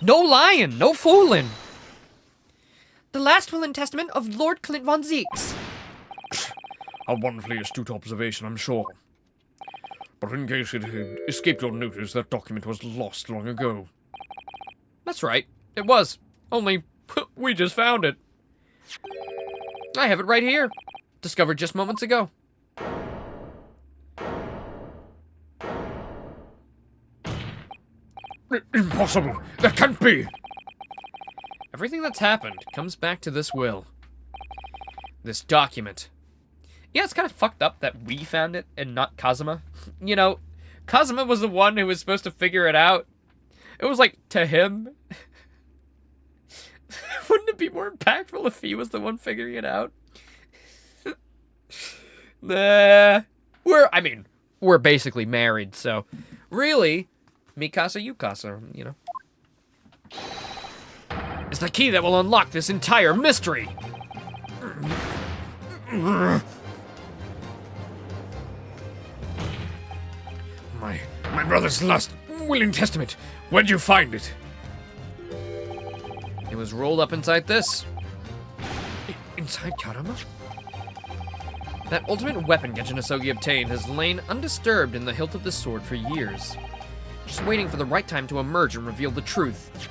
No lying, no fooling. The last will and testament of Lord Clint von Zeeks. A wonderfully astute observation, I'm sure. But in case it had escaped your notice, that document was lost long ago. That's right, it was. Only, we just found it. I have it right here. Discovered just moments ago. Impossible! That can't be! Everything that's happened comes back to this will. This document. Yeah, it's kind of fucked up that we found it and not Kazuma. You know, Kazuma was the one who was supposed to figure it out. It was like, to him. Wouldn't it be more impactful if he was the one figuring it out? We're basically married, so really, Mikasa, Yukasa, you know. It's the key that will unlock this entire mystery. My brother's last will and testament. Where'd you find it? It was rolled up inside this. Inside Karama? That ultimate weapon Genjin Asogi obtained has lain undisturbed in the hilt of this sword for years. Just waiting for the right time to emerge and reveal the truth.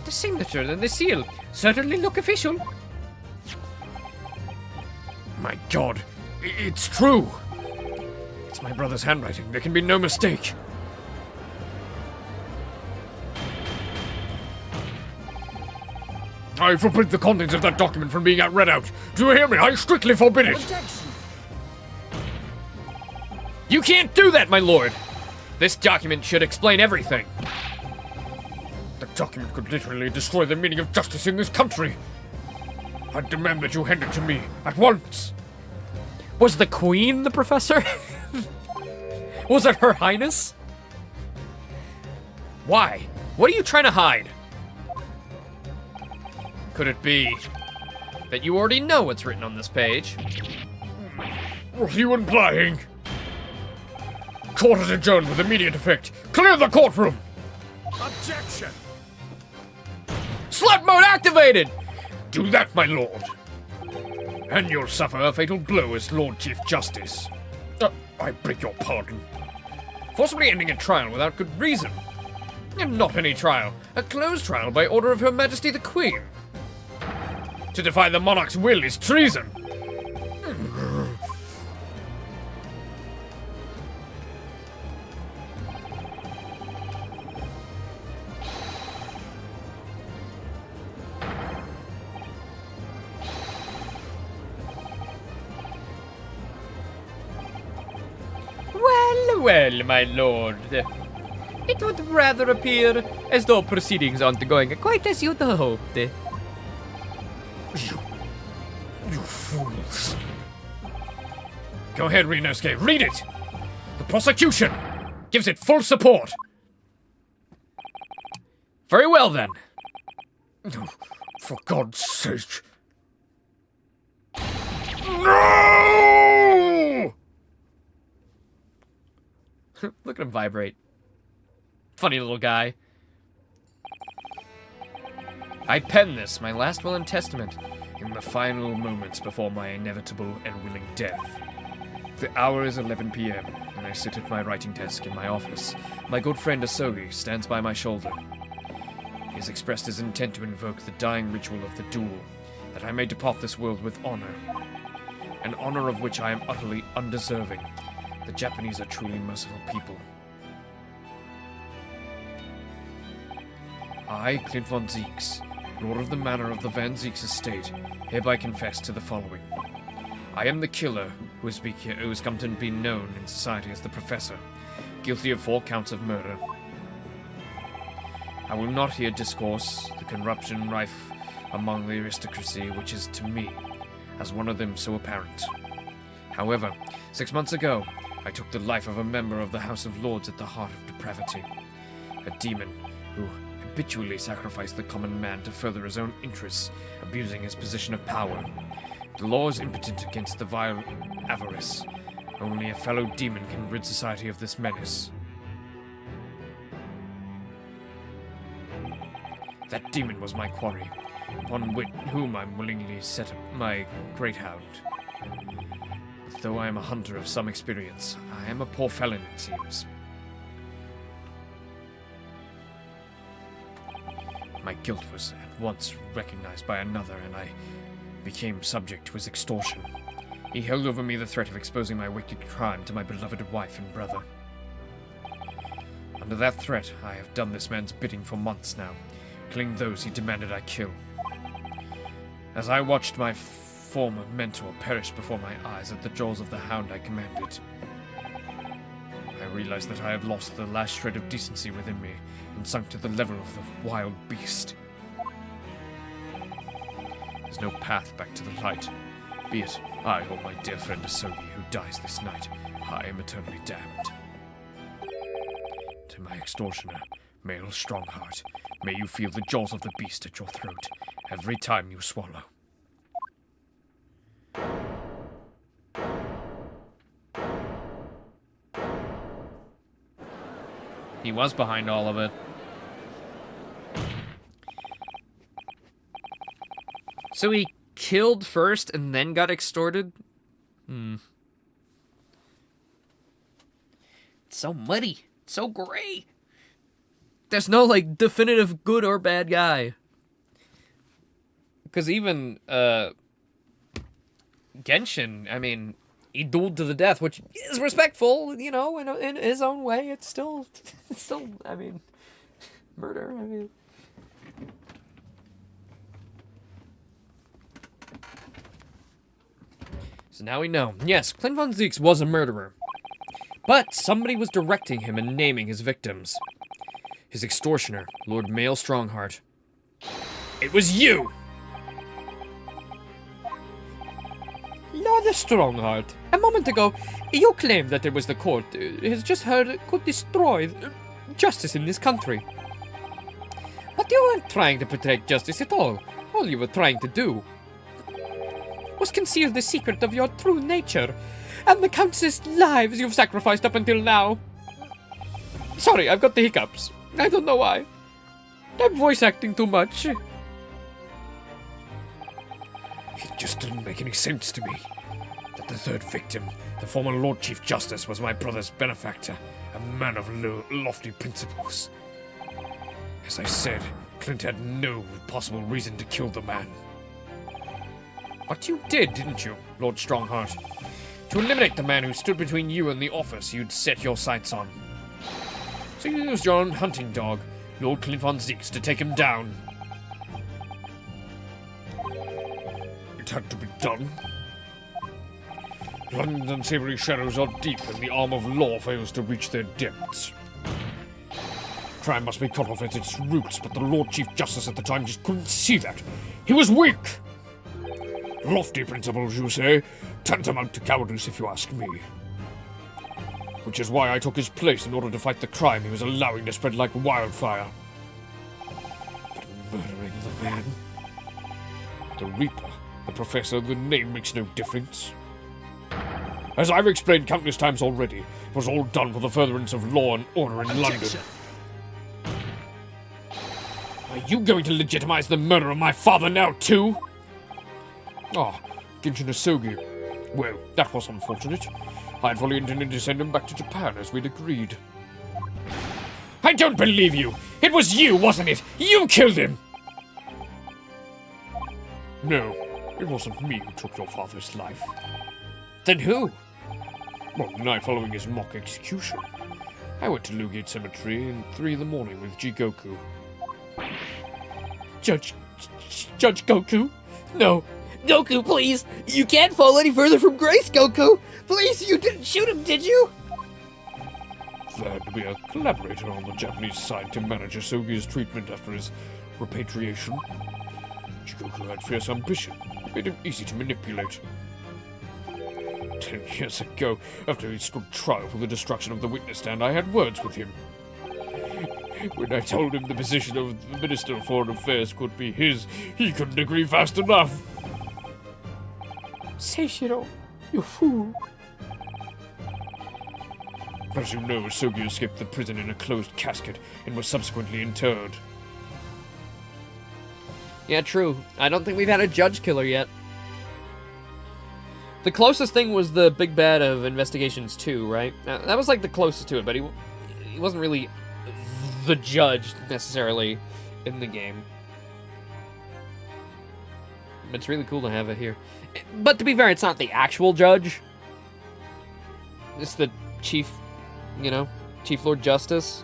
The signature and the seal certainly look official. My God, it's true! It's my brother's handwriting. There can be no mistake. I forbid the contents of that document from being read out. Do you hear me? I strictly forbid it! Objection! You can't do that, my lord! This document should explain everything. The document could literally destroy the meaning of justice in this country. I demand that you hand it to me at once. Was the queen the professor? Was it her highness? Why? What are you trying to hide? Could it be that you already know what's written on this page? What are you implying? Court is adjourned with immediate effect. Clear the courtroom! Objection! Slut mode activated! Do that, my lord. And you'll suffer a fatal blow as Lord Chief Justice. I beg your pardon. Forcibly ending a trial without good reason. And not any trial. A closed trial by order of Her Majesty the Queen. To defy the monarch's will is treason. Well, my lord. It would rather appear as though proceedings aren't going quite as you'd hoped. You fools. Go ahead, Rinosuke. Read it! The prosecution gives it full support. Very well, then. No, for God's sake. No! Look at him vibrate. Funny little guy. I pen this, my last will and testament, In the final moments before my inevitable and willing death. The hour is 11 p.m., and I sit at my writing desk in my office. My good friend Asogi stands by my shoulder. He has expressed his intent to invoke the dying ritual of the duel, that I may depart this world with honor. An honor of which I am utterly undeserving. The Japanese are truly merciful people. I, Clint von Zieks, Lord of the Manor of the Van Zieks estate, hereby confess to the following. I am the killer who has come to be known in society as the Professor, guilty of 4 counts of murder. I will not here discourse the corruption rife among the aristocracy, which is to me, as one of them, so apparent. However, 6 months ago, I took the life of a member of the House of Lords at the heart of depravity. A demon who habitually sacrificed the common man to further his own interests, abusing his position of power. The law is impotent against the vile avarice. Only a fellow demon can rid society of this menace. That demon was my quarry, upon whom I willingly set up my great hound. But though I am a hunter of some experience, I am a poor felon, it seems. My guilt was at once recognized by another, and I became subject to his extortion. He held over me the threat of exposing my wicked crime to my beloved wife and brother. Under that threat, I have done this man's bidding for months now, killing those he demanded I kill. As I watched my former mentor perish before my eyes at the jaws of the hound I commanded, I realized that I had lost the last shred of decency within me and sunk to the level of the wild beast. There's no path back to the light, be it I or my dear friend Asogi who dies this night. I am eternally damned. To my extortioner, male Strongheart, may you feel the jaws of the beast at your throat every time you swallow. He was behind all of it. So he killed first and then got extorted? It's so muddy. It's so gray. There's no, like, definitive good or bad guy. Because even, Genshin, I mean, he dueled to the death, which is respectful, you know, in his own way. It's still, I mean, murder, I mean. So now we know. Yes, Clint von Zieks was a murderer. But somebody was directing him and naming his victims. His extortioner, Lord Male Strongheart. It was you! Lord Strongheart, a moment ago, you claimed that it was the court has just heard could destroy justice in this country. But you weren't trying to protect justice at all. All you were trying to do was conceal the secret of your true nature and the countless lives you've sacrificed up until now. Sorry, I've got the hiccups. I don't know why. I'm voice acting too much. It just didn't make any sense to me that the third victim, the former Lord Chief Justice, was my brother's benefactor, a man of lofty principles. As I said, Clint had no possible reason to kill the man. But you did, didn't you, Lord Strongheart? To eliminate the man who stood between you and the office you'd set your sights on. So you used your own hunting dog, Lord Clint von Zieks, to take him down. It had to be done. London's unsavory shadows are deep, and the arm of law fails to reach their depths. Crime must be cut off at its roots, but the Lord Chief Justice at the time just couldn't see that. He was weak! Lofty principles, you say? Tantamount to cowardice, if you ask me. Which is why I took his place in order to fight the crime he was allowing to spread like wildfire. But murdering the man? The Reaper, the Professor, the name makes no difference. As I've explained countless times already, it was all done for the furtherance of law and order in London. Are you going to legitimize the murder of my father now, too? Ah, Genshin Asogi. Well, that was unfortunate. I'd fully intended to send him back to Japan as we'd agreed. I don't believe you! It was you, wasn't it? You killed him! No, it wasn't me who took your father's life. Then who? Well, the night following his mock execution, I went to Lugate Cemetery at 3 in the morning with Jigoku. Judge Goku? No. Goku, please! You can't fall any further from grace, Goku! Please, you didn't shoot him, did you? Glad to be a collaborator on the Japanese side to manage Asogi's treatment after his repatriation. Goku had fierce ambition, made him easy to manipulate. 10 years ago, after he stood trial for the destruction of the witness stand, I had words with him. When I told him the position of the Minister of Foreign Affairs could be his, he couldn't agree fast enough. Seishiro, you fool. As you know, Asogi escaped the prison in a closed casket and was subsequently interred. Yeah, true. I don't think we've had a judge killer yet. The closest thing was the big bad of Investigations 2, right? That was like the closest to it, but he wasn't really the judge necessarily in the game. It's really cool to have it here. But to be fair, it's not the actual judge. It's the chief, Chief Lord Justice.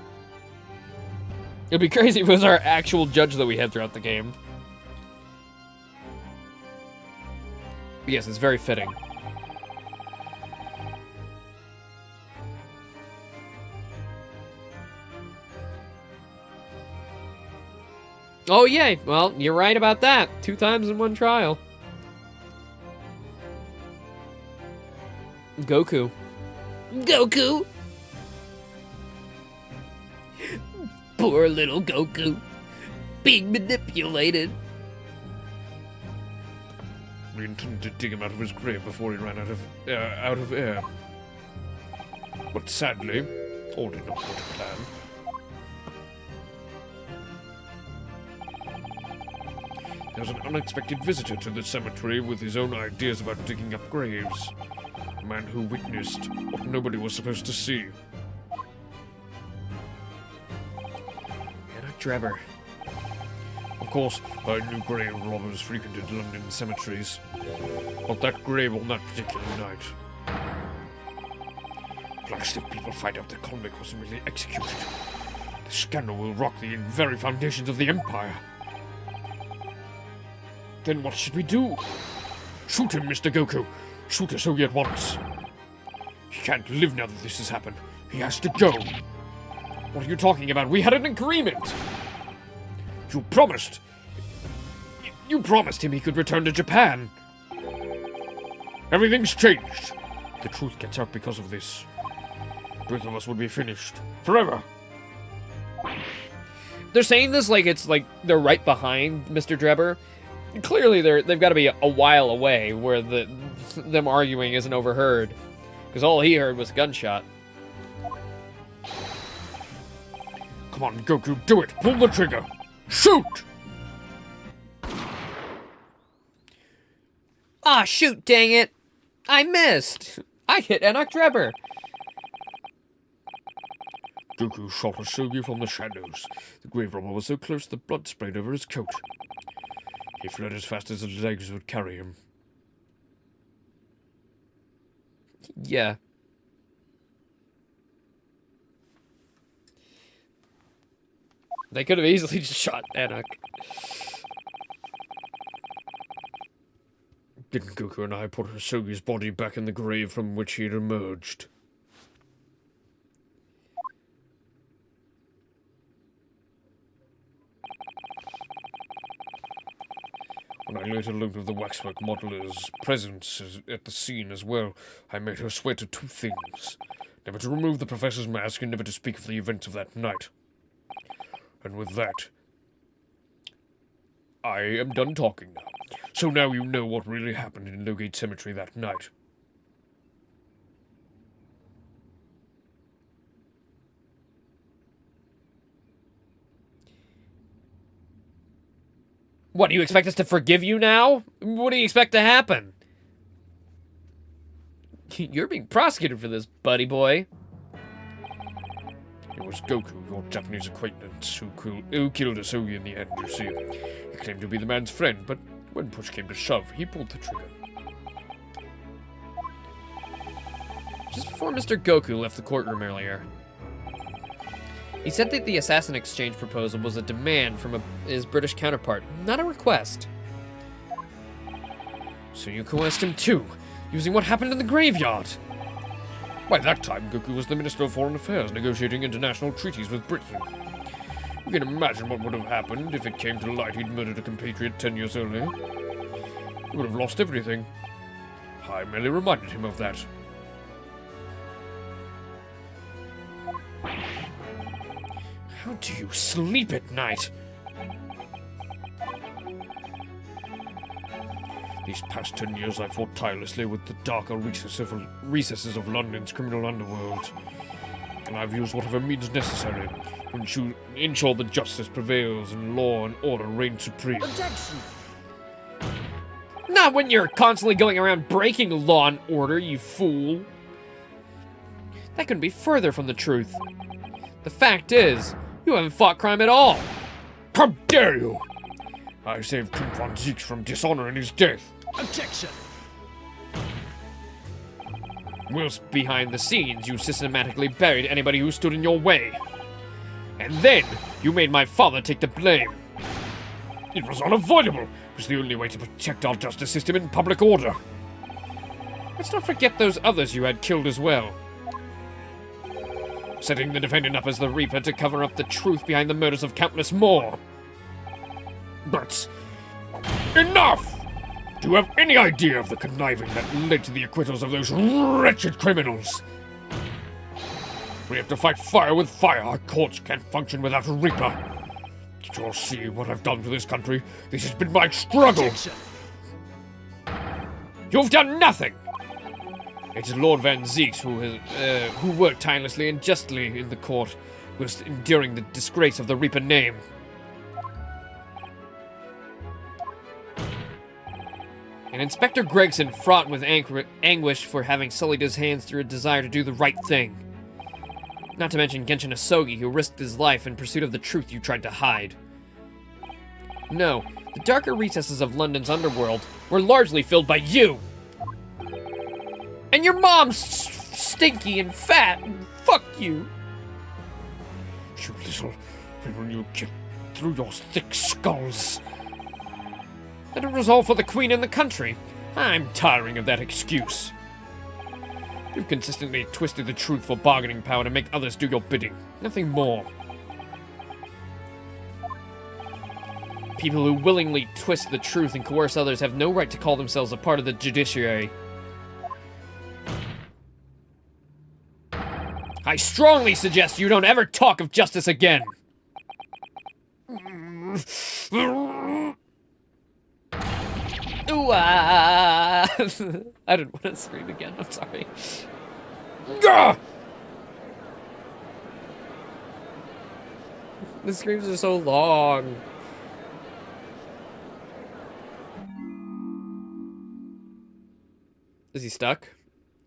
It'd be crazy if it was our actual judge that we had throughout the game. But yes, it's very fitting. Oh, yay! Well, you're right about that. 2 times in one trial. Goku. Goku! Poor little Goku. Being manipulated. We intended to dig him out of his grave before he ran out of air. But sadly, all did not go to plan. There was an unexpected visitor to the cemetery with his own ideas about digging up graves. A man who witnessed what nobody was supposed to see. Anna Drebber. Of course, I knew grave robbers frequented London cemeteries, but that grave on that particular night. Flagstaff people find out the convict wasn't really executed. The scandal will rock the very foundations of the Empire. Then what should we do? Shoot him, Mr. Goku! Shoot Asogi at once! He can't live now that this has happened. He has to go! What are you talking about? We had an agreement! You promised! You promised him he could return to Japan! Everything's changed! The truth gets out because of this. Both of us would be finished. Forever! They're saying this like it's like they're right behind Mr. Drebber. Clearly they've got to be a while away where them arguing isn't overheard. Because all he heard was a gunshot. Come on, Goku, do it! Pull the trigger! Shoot! Ah, shoot, dang it! I missed! I hit Enoch Drebber! Goku shot Asogi from the shadows. The grave robber was so close the blood sprayed over his coat. He fled as fast as his legs would carry him. Yeah. They could have easily just shot Enoch. Then Goku and I put Asogi's body back in the grave from which he had emerged. When I later learned of the waxwork modeler's presence at the scene as well, I made her swear to 2 things. Never to remove the professor's mask and never to speak of the events of that night. And with that, I am done talking now. So now you know what really happened in Lowgate Cemetery that night. What, do you expect us to forgive you now? What do you expect to happen? You're being prosecuted for this, buddy boy. It was Goku, your Japanese acquaintance, who killed Asogi in the end, you see. He claimed to be the man's friend, but when push came to shove, he pulled the trigger. Just before Mr. Goku left the courtroom earlier, He said that the assassin exchange proposal was a demand from his British counterpart, not a request. So you coerced him too, using what happened in the graveyard. By that time, Goku was the Minister of Foreign Affairs, negotiating international treaties with Britain. You can imagine what would have happened if it came to light he'd murdered a compatriot 10 years earlier. He would have lost everything. I merely reminded him of that. How do you sleep at night? These past 10 years I fought tirelessly with the darker recesses of London's criminal underworld. And I've used whatever means necessary to ensure that justice prevails and law and order reign supreme. Objection! Not when you're constantly going around breaking law and order, you fool. That couldn't be further from the truth. The fact is, you haven't fought crime at all. How dare you! I saved Prince von Zeeks from dishonor in his death. Objection! Whilst behind the scenes, you systematically buried anybody who stood in your way. And then, you made my father take the blame. It was unavoidable. It was the only way to protect our justice system and public order. Let's not forget those others you had killed as well. Setting the defendant up as the Reaper to cover up the truth behind the murders of countless more. But... enough! Do you have any idea of the conniving that led to the acquittals of those wretched criminals? We have to fight fire with fire. Our courts can't function without a Reaper. Did you all see what I've done for this country? This has been my struggle. Objection! You've done nothing! It's Lord Van Zeeks who worked tirelessly and justly in the court, whilst enduring the disgrace of the Reaper name. And Inspector Gregson fraught with anguish for having sullied his hands through a desire to do the right thing. Not to mention Genshin Asogi, who risked his life in pursuit of the truth you tried to hide. No, the darker recesses of London's underworld were largely filled by you! And your mom's stinky and fat, and fuck you! You little... when you get through your thick skulls. Let it resolve for the Queen and the country. I'm tiring of that excuse. You've consistently twisted the truth for bargaining power to make others do your bidding. Nothing more. People who willingly twist the truth and coerce others have no right to call themselves a part of the judiciary. I strongly suggest you don't ever talk of justice again. Ooh, I didn't want to scream again. I'm sorry. Gah! The screams are so long. Is he stuck?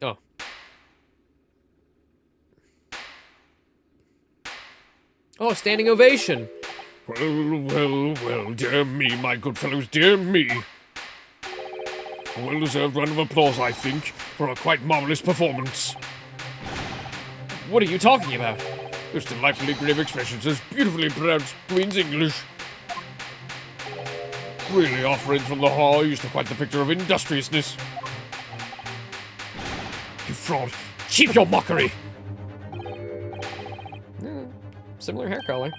Oh. Oh, standing ovation. Well, dear me, my good fellows, dear me. A well-deserved round of applause, I think, for a quite marvelous performance. What are you talking about? Those delightfully grave expressions, those beautifully pronounced Queen's English. Really, our friends from the Hall used to quite the picture of industriousness. You fraud! Keep your mockery! Similar hair color.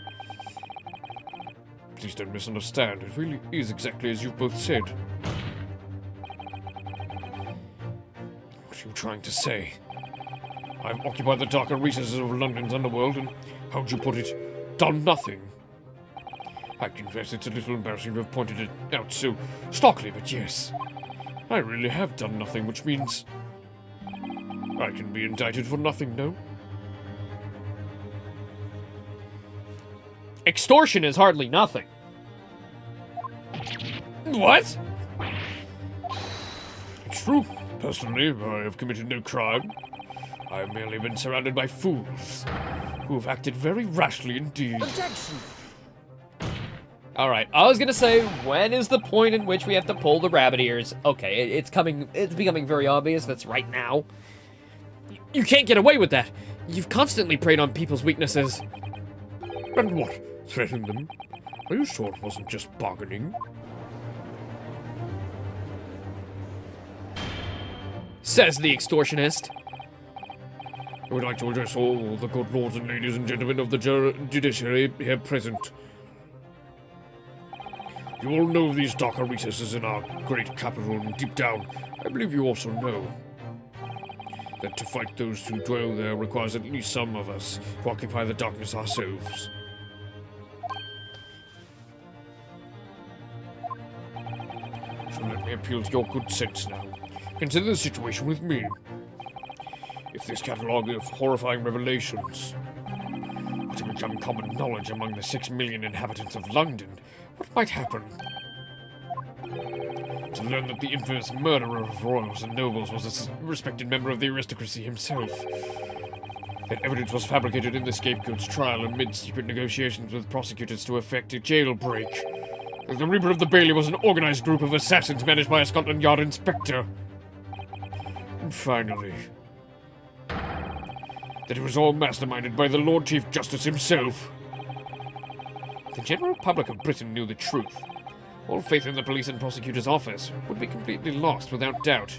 Please don't misunderstand. It really is exactly as you've both said. What are you trying to say? I've occupied the darker recesses of London's underworld and, how'd you put it, done nothing. I confess it's a little embarrassing to have pointed it out so starkly, but yes. I really have done nothing, which means I can be indicted for nothing, no? Extortion is hardly nothing. What? It's true. Personally, I have committed no crime. I have merely been surrounded by fools who have acted very rashly indeed. Objection! Alright, I was gonna say, when is the point in which we have to pull the rabbit ears? Okay, it's becoming very obvious that's right now. You can't get away with that. You've constantly preyed on people's weaknesses. And what? Threaten them? Are you sure it wasn't just bargaining? Says the extortionist. I would like to address all the good lords and ladies and gentlemen of the judiciary here present. You all know of these darker recesses in our great capital, and deep down, I believe you also know that to fight those who dwell there requires at least some of us to occupy the darkness ourselves. So let me appeal to your good sense now. Consider the situation with me. If this catalogue of horrifying revelations were to become common knowledge among the 6 million inhabitants of London, what might happen? To learn that the infamous murderer of royals and nobles was a respected member of the aristocracy himself. That evidence was fabricated in the scapegoat's trial amid secret negotiations with prosecutors to effect a jailbreak. That the Reaper of the Bailey was an organized group of assassins managed by a Scotland Yard inspector. And finally, that it was all masterminded by the Lord Chief Justice himself. If the general public of Britain knew the truth, all faith in the police and prosecutor's office would be completely lost without doubt.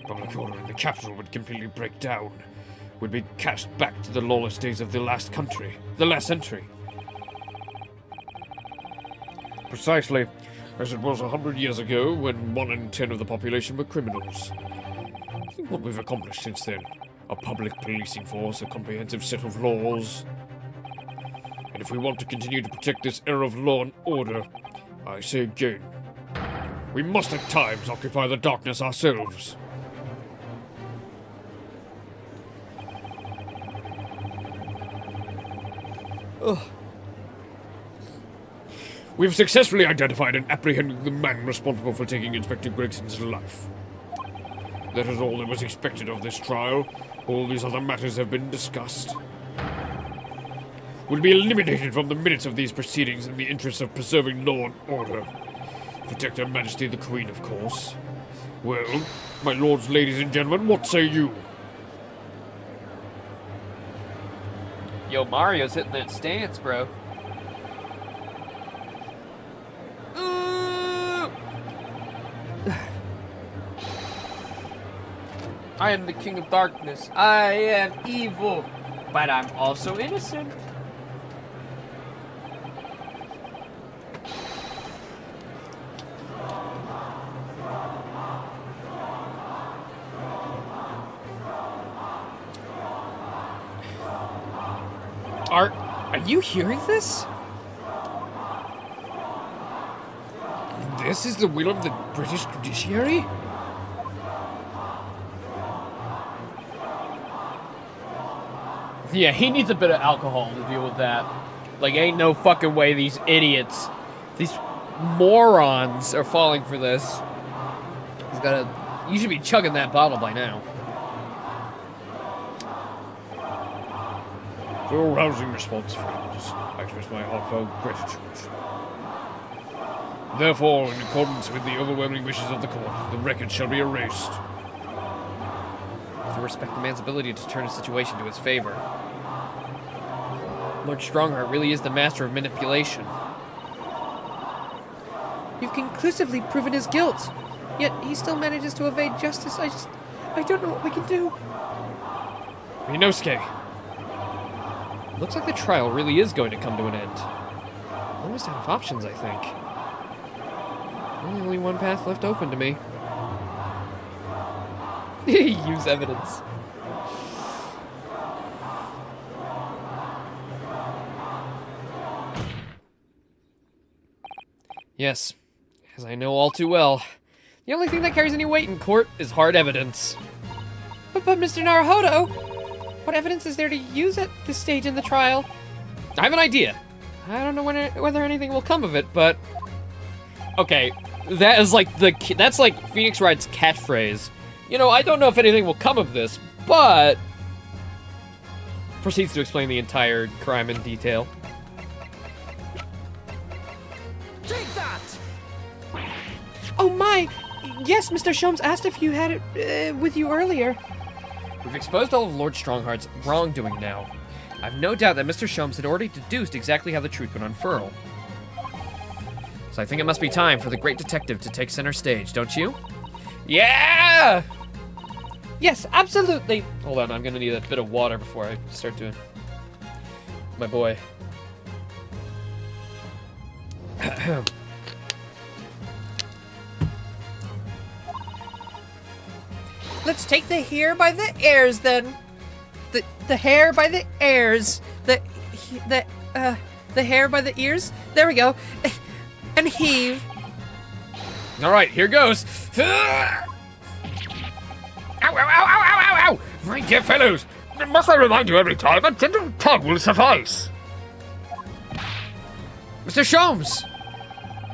Public order in the capital would completely break down, would be cast back to the lawless days of the last century. Precisely as it was 100 years ago when 1 in 10 of the population were criminals. Think what we've accomplished since then. A public policing force, a comprehensive set of laws. And if we want to continue to protect this era of law and order, I say again, we must at times occupy the darkness ourselves. Ugh. We've successfully identified and apprehended the man responsible for taking Inspector Gregson's life. That is all that was expected of this trial. All these other matters have been discussed. Will be eliminated from the minutes of these proceedings in the interest of preserving law and order. Protect Her Majesty the Queen, of course. Well, my lords, ladies and gentlemen, what say you? Yo, Mario's hitting that stance, bro. I am the King of Darkness. I am evil, but I'm also innocent. Are you hearing this? This is the will of the British judiciary? Yeah, he needs a bit of alcohol to deal with that. Like, ain't no fucking way these idiots, these morons are falling for this. He's gotta, you should be chugging that bottle by now. For your rousing response, friends, I express my heartfelt gratitude. Therefore, in accordance with the overwhelming wishes of the court, the record shall be erased. To respect the man's ability to turn a situation to his favor. Lord Strongheart really is the master of manipulation. You've conclusively proven his guilt, yet he still manages to evade justice. I don't know what we can do. Inosuke. Looks like the trial really is going to come to an end. Almost out of options, I think. Only one path left open to me. Use evidence. Yes, as I know all too well, the only thing that carries any weight in court is hard evidence. But Mr. Naruhodo, what evidence is there to use at this stage in the trial? I have an idea. I don't know whether anything will come of it, but... Okay, that is like that's like Phoenix Wright's catchphrase. You know, I don't know if anything will come of this, but... Proceeds to explain the entire crime in detail. Take that! Oh my! Yes, Mr. Sholmes asked if you had it with you earlier. We've exposed all of Lord Strongheart's wrongdoing now. I've no doubt that Mr. Sholmes had already deduced exactly how the truth would unfurl. So I think it must be time for the great detective to take center stage, don't you? Yeah! Yes, absolutely. Hold on, I'm gonna need a bit of water before I start doing my boy. Let's take the hair by the ears then. The hair by the ears. The hair by the ears. There we go. And heave. All right, here goes. Ow, ow, ow, ow, ow, ow, ow! My dear fellows, must I remind you every time, a gentle tug will suffice. Mr. Sholmes!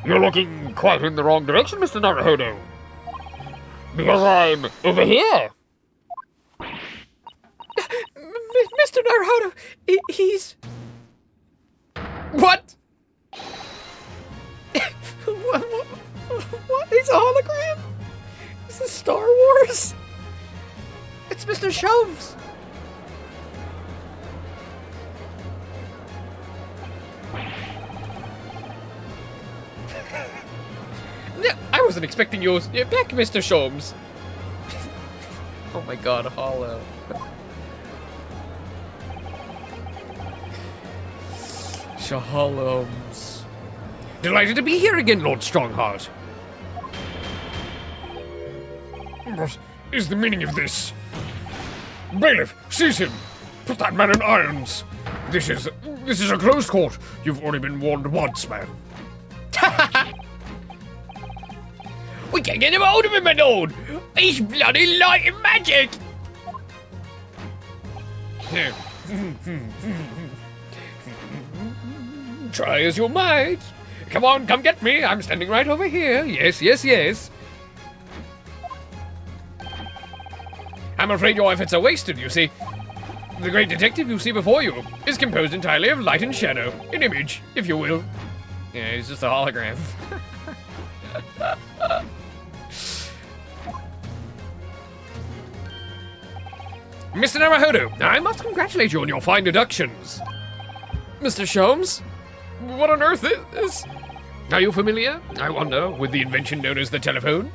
You're looking quite in the wrong direction, Mr. Naruhodo. Because I'm over here. Mr. Naruhodo, he's... What? What? He's a hologram? Is this Star Wars? It's Mr. Sholmes. No, I wasn't expecting yours. Back, Mr. Sholmes. Oh my god, hollow. Sholmes. Delighted to be here again, Lord Strongheart. What is the meaning of this? Bailiff, seize him! Put that man in irons! This is a closed court. You've already been warned once, man. We can't get him hold of him, my lord. He's bloody light and magic. Try as you might. Come on, come get me. I'm standing right over here. Yes, yes, yes. I'm afraid your efforts are wasted, you see. The great detective you see before you is composed entirely of light and shadow. An image, if you will. Yeah, he's just a hologram. Mr. Naruhodo, I must congratulate you on your fine deductions. Mr. Sholmes? What on earth is this? Are you familiar, I wonder, with the invention known as the telephone?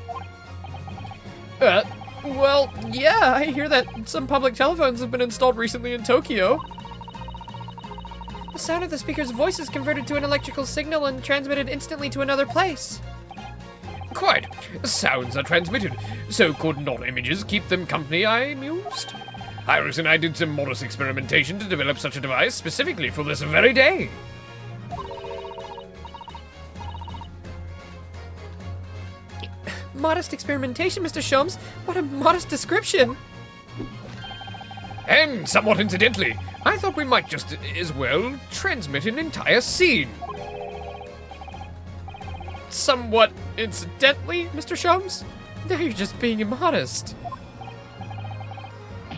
Well, yeah, I hear that some public telephones have been installed recently in Tokyo. The sound of the speaker's voice is converted to an electrical signal and transmitted instantly to another place. Quite. Sounds are transmitted. So could not images keep them company, I mused? Iris and I did some modest experimentation to develop such a device specifically for this very day. Modest experimentation, Mr. Sholmes. What a modest description. And somewhat incidentally, I thought we might just as well transmit an entire scene. Somewhat incidentally, Mr. Sholmes? Now you're just being immodest.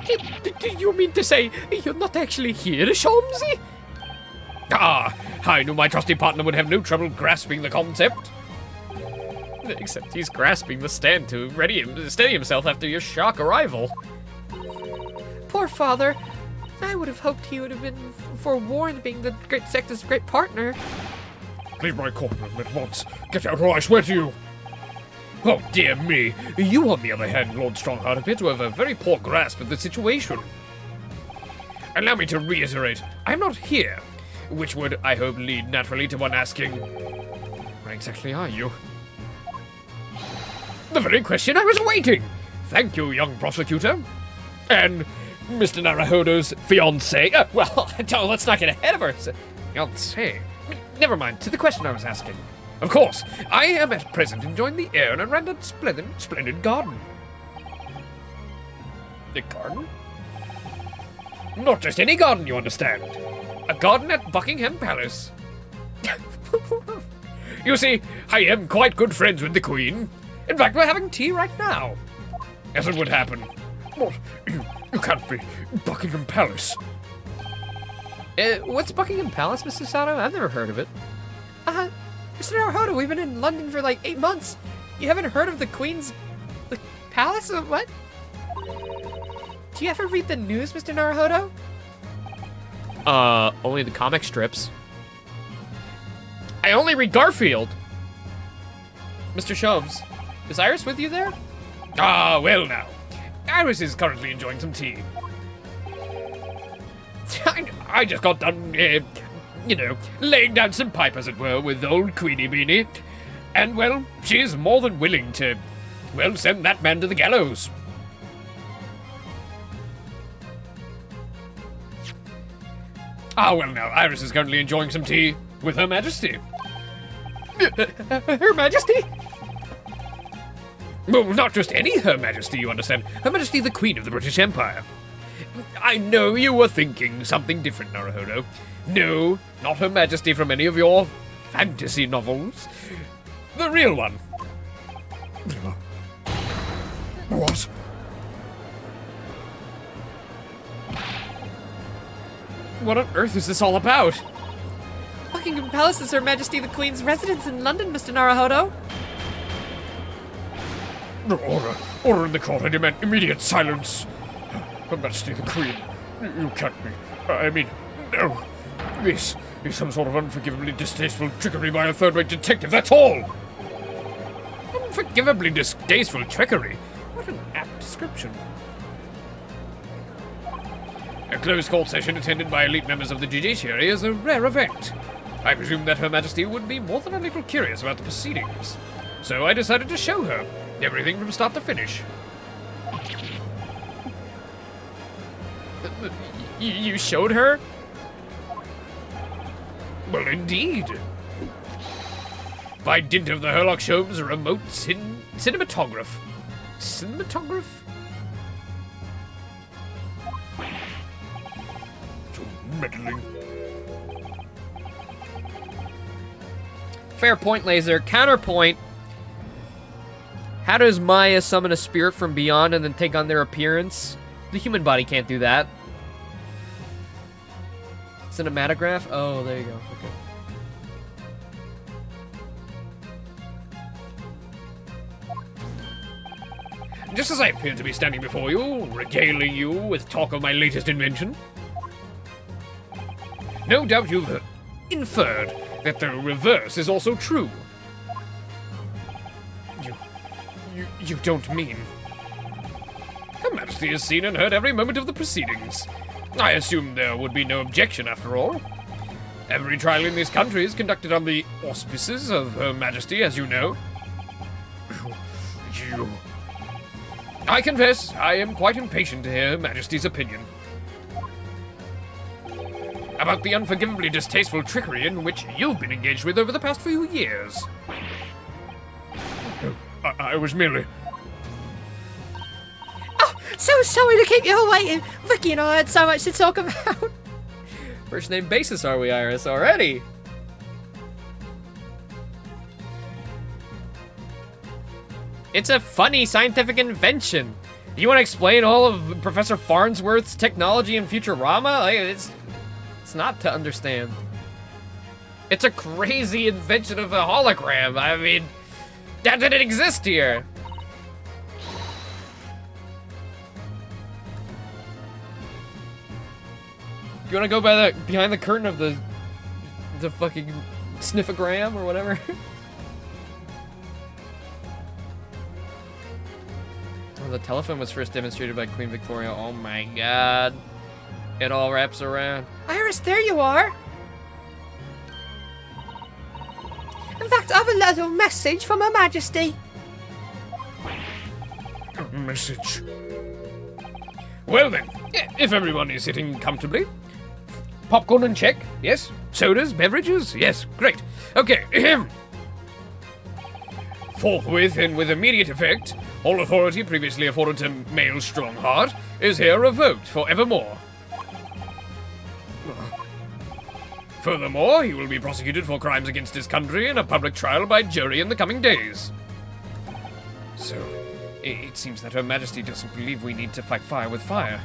Do you mean to say you're not actually here, Sholmesy? Ah, I knew my trusty partner would have no trouble grasping the concept. Except he's grasping the stand to steady himself after your shock arrival. Poor father. I would have hoped he would have been forewarned, being the great detective's great partner. Leave my courtroom at once. Get out or I swear to you. Oh, dear me. You, on the other hand, Lord Strongheart, appear to have a very poor grasp of the situation. Allow me to reiterate, I'm not here. Which would, I hope, lead naturally to one asking, where exactly are you? The very question I was awaiting. Thank you, young prosecutor. And Mr. Naruhodo's fiancée. Well, let's not get ahead of ourselves. Fiancée? Never mind, to the question I was asking. Of course, I am at present enjoying the air in a rather splendid garden. The garden? Not just any garden, you understand. A garden at Buckingham Palace. You see, I am quite good friends with the Queen. In fact, we're having tea right now. As it would happen. What? You can't be Buckingham Palace. What's Buckingham Palace, Mr. Sato? I've never heard of it. Mr. Naruhodo, we've been in London for like 8 months. You haven't heard of the Queen's... the palace? What? Do you ever read the news, Mr. Naruhodo? Only the comic strips. I only read Garfield. Mr. Shoves, is Iris with you there? Ah, well now. Iris is currently enjoying some tea. I just got done, laying down some pipe, as it were, with old Queenie Beanie. And, well, she is more than willing to, well, send that man to the gallows. Ah, well now, Iris is currently enjoying some tea with Her Majesty. Her Majesty? Well, not just any Her Majesty, you understand. Her Majesty the Queen of the British Empire. I know you were thinking something different, Naruhodo. No, not Her Majesty from any of your fantasy novels. The real one. What? What on earth is this all about? Buckingham Palace is Her Majesty the Queen's residence in London, Mr. Naruhodo. Order in the court. I demand immediate silence. Her Majesty the Queen, you can't be. I mean, no. This is some sort of unforgivably distasteful trickery by a third-rate detective, that's all! Unforgivably distasteful trickery? What an apt description. A closed court session attended by elite members of the judiciary is a rare event. I presume that Her Majesty would be more than a little curious about the proceedings. So I decided to show her everything from start to finish. You showed her? Well, indeed. By dint of the Herlock Sholmes remote cinematograph. Cinematograph? So meddling. Fair point, Laser. Counterpoint. How does Maya summon a spirit from beyond and then take on their appearance? The human body can't do that. Cinematograph? Oh, there you go. Okay. Just as I appear to be standing before you, regaling you with talk of my latest invention. No doubt you've inferred that the reverse is also true. You don't mean... Her Majesty has seen and heard every moment of the proceedings. I assume there would be no objection after all. Every trial in this country is conducted on the auspices of Her Majesty, as you know. I confess, I am quite impatient to hear Her Majesty's opinion. About the unforgivably distasteful trickery in which you've been engaged with over the past few years. I was merely... So sorry to keep you all waiting. Vicky and I had so much to talk about. First name basis are we, Iris, already? It's a funny scientific invention. You want to explain all of Professor Farnsworth's technology in Futurama? Like, it's not to understand. It's a crazy invention of a hologram. I mean, that didn't exist here. You want to go by behind the curtain of the fucking sniffogram or whatever? Oh, the telephone was first demonstrated by Queen Victoria. Oh my god. It all wraps around. Iris, there you are. In fact, I have a little message from Her Majesty. A message. Well then, if everyone is sitting comfortably. Popcorn and check, yes. Sodas, beverages, yes. Great. Okay. Forthwith and with immediate effect, all authority previously afforded to Male Strongheart is here revoked for evermore. Furthermore, he will be prosecuted for crimes against his country in a public trial by jury in the coming days. So, it seems that Her Majesty doesn't believe we need to fight fire with fire.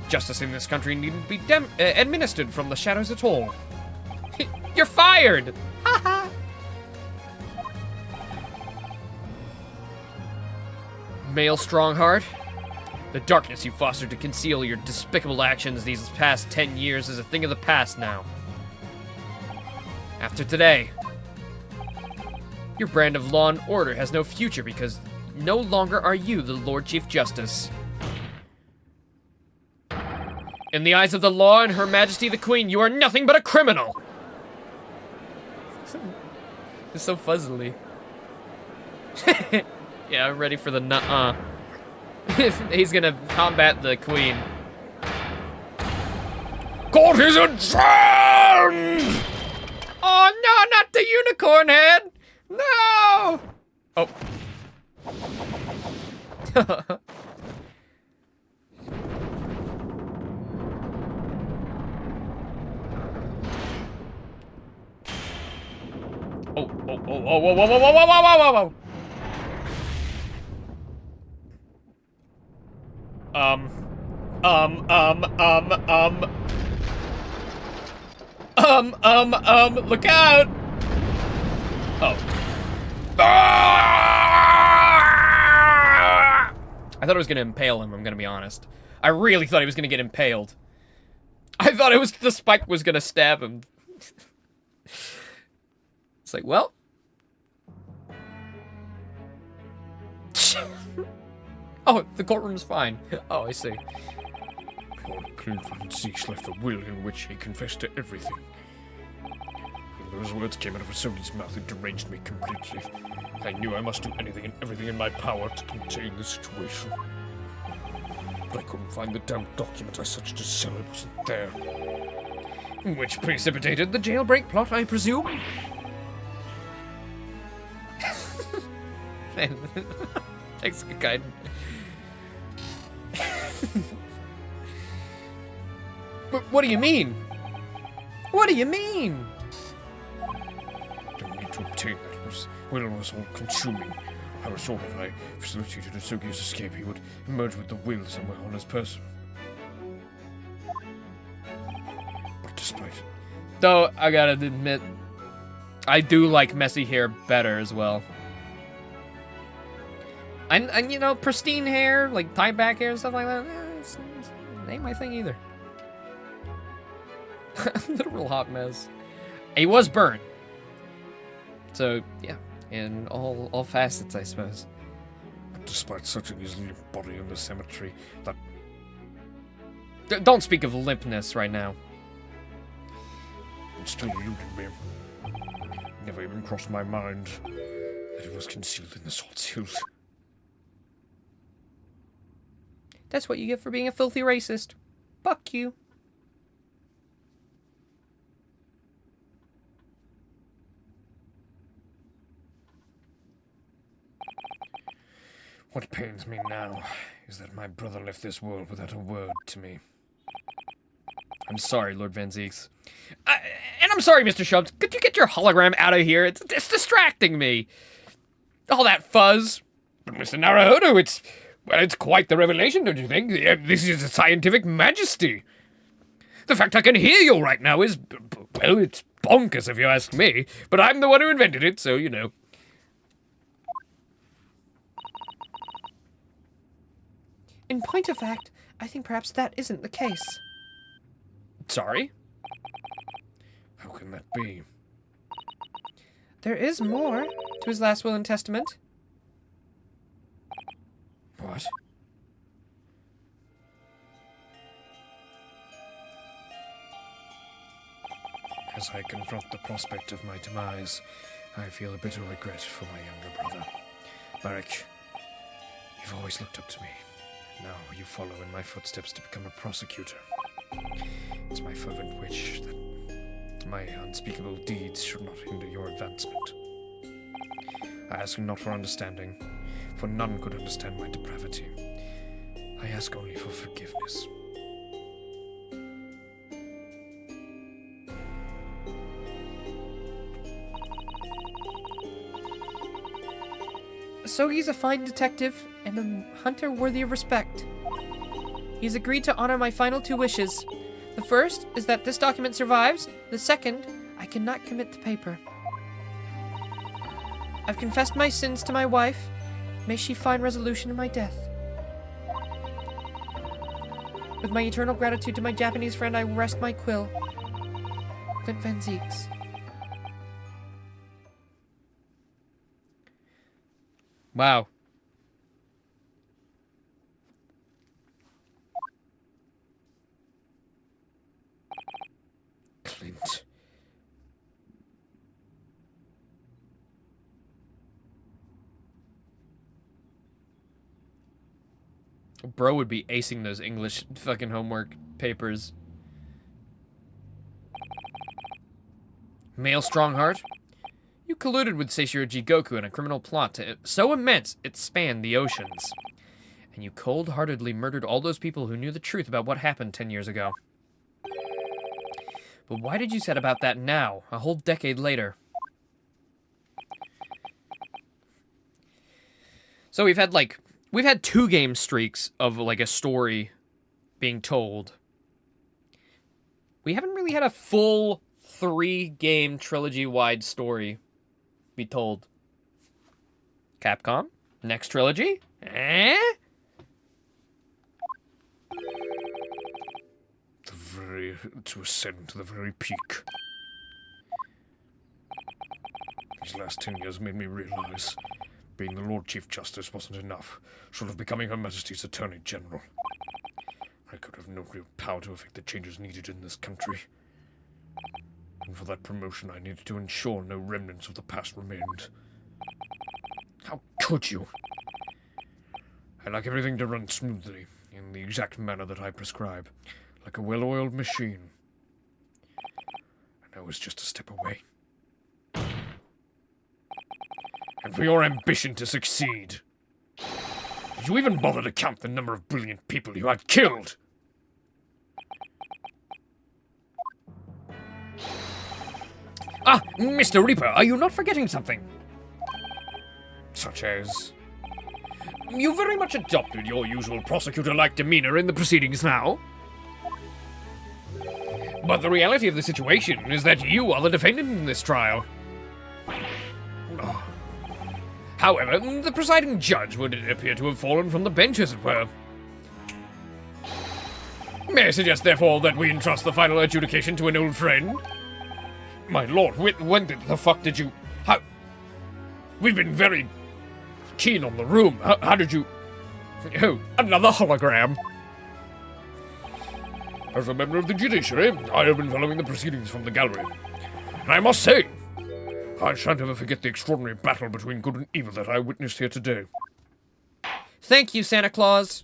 Justice in this country needn't be administered from the shadows at all. You're fired! Haha! Male Strongheart, The darkness you fostered to conceal your despicable actions these past 10 years is a thing of the past now. After today, your brand of law and order has no future because no longer are you the Lord Chief Justice. In the eyes of the law and Her Majesty the Queen, you are nothing but a criminal! It's so fuzzily. Yeah, I'm ready for the nuh-uh. He's gonna combat the Queen. God is adjourned! Oh no, not the unicorn head! No! Oh. Oh, whoa, whoa, whoa, whoa, whoa, whoa, whoa, whoa, whoa, whoa! Look out! Oh. I thought I was gonna impale him, I'm gonna be honest. I really thought he was gonna get impaled. I thought it was the spike was gonna stab him. It's like, well. Oh, the courtroom's fine. Oh, I see. Lord Cleveland Zeke's left a will in which he confessed to everything. When those words came out of Sophie's mouth, it deranged me completely. I knew I must do anything and everything in my power to contain the situation. But I couldn't find the damn document I searched his cell. It wasn't there. Which precipitated the jailbreak plot, I presume? Thanks, guide. But what do you mean? What do you mean? The need to obtain that will was all-consuming. I was sure if I facilitated Asugi's escape, he would emerge with the will somewhere on his person. But despite... Though, I gotta admit, I do like messy hair better as well. And you know, pristine hair, like tied back hair and stuff like that, it ain't my thing either. Literal hot mess. He was burnt. So, yeah, in all facets, I suppose. But despite searching his limp body in the cemetery, that... Don't speak of limpness right now. It still eluded me. Never even crossed my mind that it was concealed in the Salt's Hills. That's what you get for being a filthy racist. Fuck you. What pains me now is that my brother left this world without a word to me. I'm sorry, Lord Van Zeeks. And I'm sorry, Mr. Shubs. Could you get your hologram out of here? It's distracting me. All that fuzz. But Mr. Naruhodo, it's quite the revelation, don't you think? This is a scientific majesty. The fact I can hear you right now is, well, it's bonkers if you ask me. But I'm the one who invented it, so, you know. In point of fact, I think perhaps that isn't the case. Sorry? How can that be? There is more to his last will and testament. What? As I confront the prospect of my demise, I feel a bitter regret for my younger brother. Marek, you've always looked up to me. Now you follow in my footsteps to become a prosecutor. It's my fervent wish that my unspeakable deeds should not hinder your advancement. I ask not for understanding, for none could understand my depravity. I ask only for forgiveness. Sogi's a fine detective and a hunter worthy of respect. He's agreed to honor my final two wishes. The first is that this document survives. The second, I cannot commit the paper. I've confessed my sins to my wife. May she find resolution in my death. With my eternal gratitude to my Japanese friend, I rest my quill. Clint Van Zeeks. Wow. Clint. Bro would be acing those English fucking homework papers. Male Strongheart? You colluded with Seishiro Goku in a criminal plot so immense it spanned the oceans. And you cold-heartedly murdered all those people who knew the truth about what happened 10 years ago. But why did you set about that now, a whole decade later? So we've had 2 game streaks of, like, a story being told. We haven't really had a full 3-game trilogy-wide story be told. Capcom? Next trilogy? Eh? To ascend to the very peak. These last 10 years made me realize being the Lord Chief Justice wasn't enough, short of becoming Her Majesty's Attorney General. I could have no real power to effect the changes needed in this country. And for that promotion, I needed to ensure no remnants of the past remained. How could you? I like everything to run smoothly, in the exact manner that I prescribe, like a well-oiled machine. And I was just a step away. And for your ambition to succeed, did you even bother to count the number of brilliant people you had killed? Ah, Mr. Reaper, are you not forgetting something? Such as... You very much adopted your usual prosecutor-like demeanor in the proceedings now. But the reality of the situation is that you are the defendant in this trial. However, the presiding judge would appear to have fallen from the bench, as it were. May I suggest, therefore, that we entrust the final adjudication to an old friend? My lord, when the fuck did you... How... We've been very keen on the room. How did you... Oh, another hologram. As a member of the judiciary, I have been following the proceedings from the gallery. And I must say, I shan't ever forget the extraordinary battle between good and evil that I witnessed here today. Thank you, Santa Claus.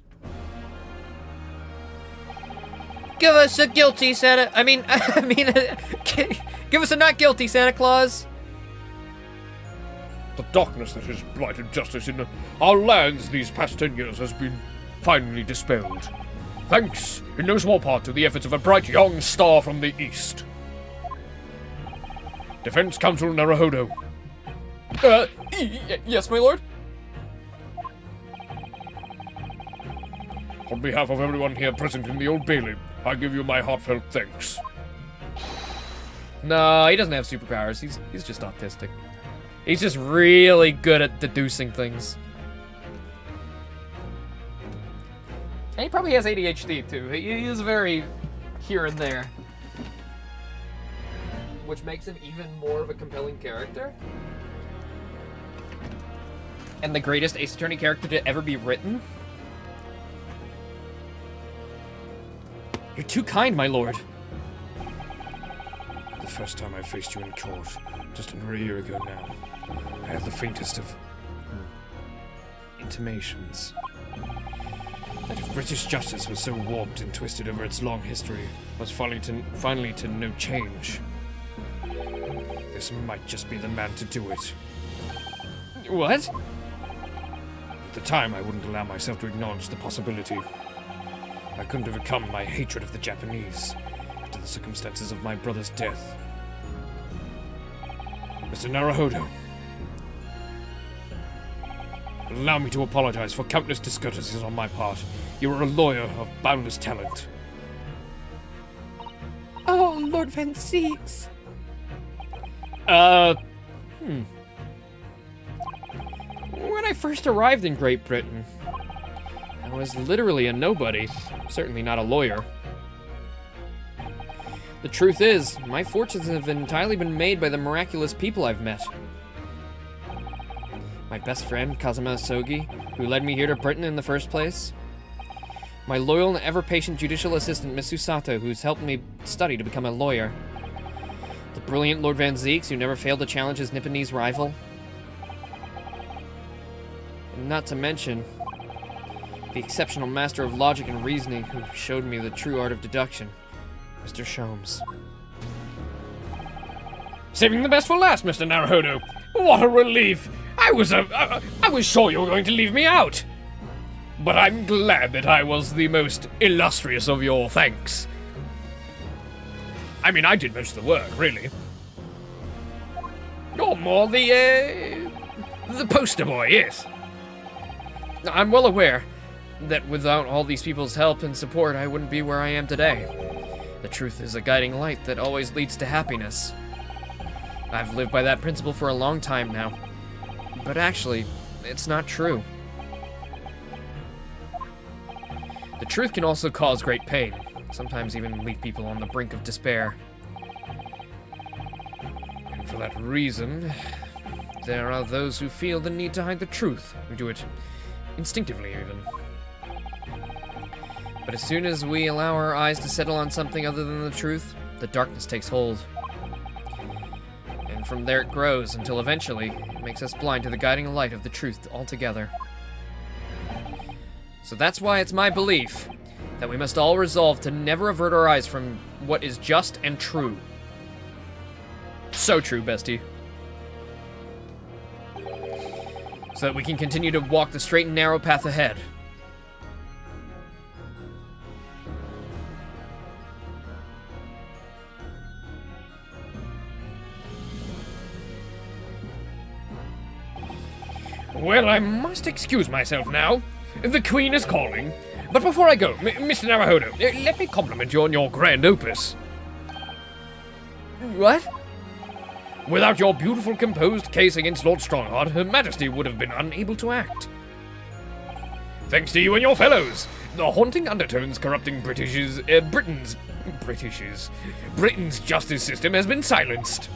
Give us a guilty Santa... give us a not guilty Santa Claus. The darkness that has blighted justice in our lands these past 10 years has been finally dispelled. Thanks, in no small part, to the efforts of a bright young star from the east. Defense Counsel Naruhodo. Yes, my lord? On behalf of everyone here present in the Old Bailey, I give you my heartfelt thanks. No, he doesn't have superpowers. He's just autistic. He's just really good at deducing things. And he probably has ADHD, too. He is very here and there. Which makes him even more of a compelling character. And the greatest Ace Attorney character to ever be written. You're too kind, my lord. The first time I faced you in court, just under a year ago now, I had the faintest of intimations that if British justice was so warped and twisted over its long history, was finally to know change, this might just be the man to do it. What? At the time, I wouldn't allow myself to acknowledge the possibility. I couldn't overcome my hatred of the Japanese after the circumstances of my brother's death. Mr. Naruhodo, allow me to apologize for countless discourtesies on my part. You are a lawyer of boundless talent. Oh, Lord Van Zeeks. When I first arrived in Great Britain, I I was literally a nobody. Certainly not a lawyer. The truth is, my fortunes have entirely been made by the miraculous people I've met. My best friend, Kazuma Asogi, who led me here to Britain in the first place. My loyal and ever-patient judicial assistant, Miss Sato, who's helped me study to become a lawyer. The brilliant Lord Van Zeeks, who never failed to challenge his Nipponese rival. And not to mention, the exceptional master of logic and reasoning who showed me the true art of deduction, Mr. Sholmes. Saving the best for last, Mr. Naruhodo. What a relief! I was sure you were going to leave me out. But I'm glad that I was the most illustrious of your thanks. I mean, I did most of the work, really. You're more the poster boy, yes. I'm well aware that without all these people's help and support, I wouldn't be where I am today. The truth is a guiding light that always leads to happiness. I've lived by that principle for a long time now. But actually, it's not true. The truth can also cause great pain, sometimes even leave people on the brink of despair. And for that reason, there are those who feel the need to hide the truth, who do it instinctively even. But as soon as we allow our eyes to settle on something other than the truth, the darkness takes hold. And from there it grows until eventually it makes us blind to the guiding light of the truth altogether. So that's why it's my belief that we must all resolve to never avert our eyes from what is just and true. So true, bestie. So that we can continue to walk the straight and narrow path ahead. Well, I must excuse myself now. The Queen is calling. But before I go, Mr. Naruhodo, let me compliment you on your grand opus. What? Without your beautiful composed case against Lord Strongheart, Her Majesty would have been unable to act. Thanks to you and your fellows, the haunting undertones corrupting Britain's justice system has been silenced.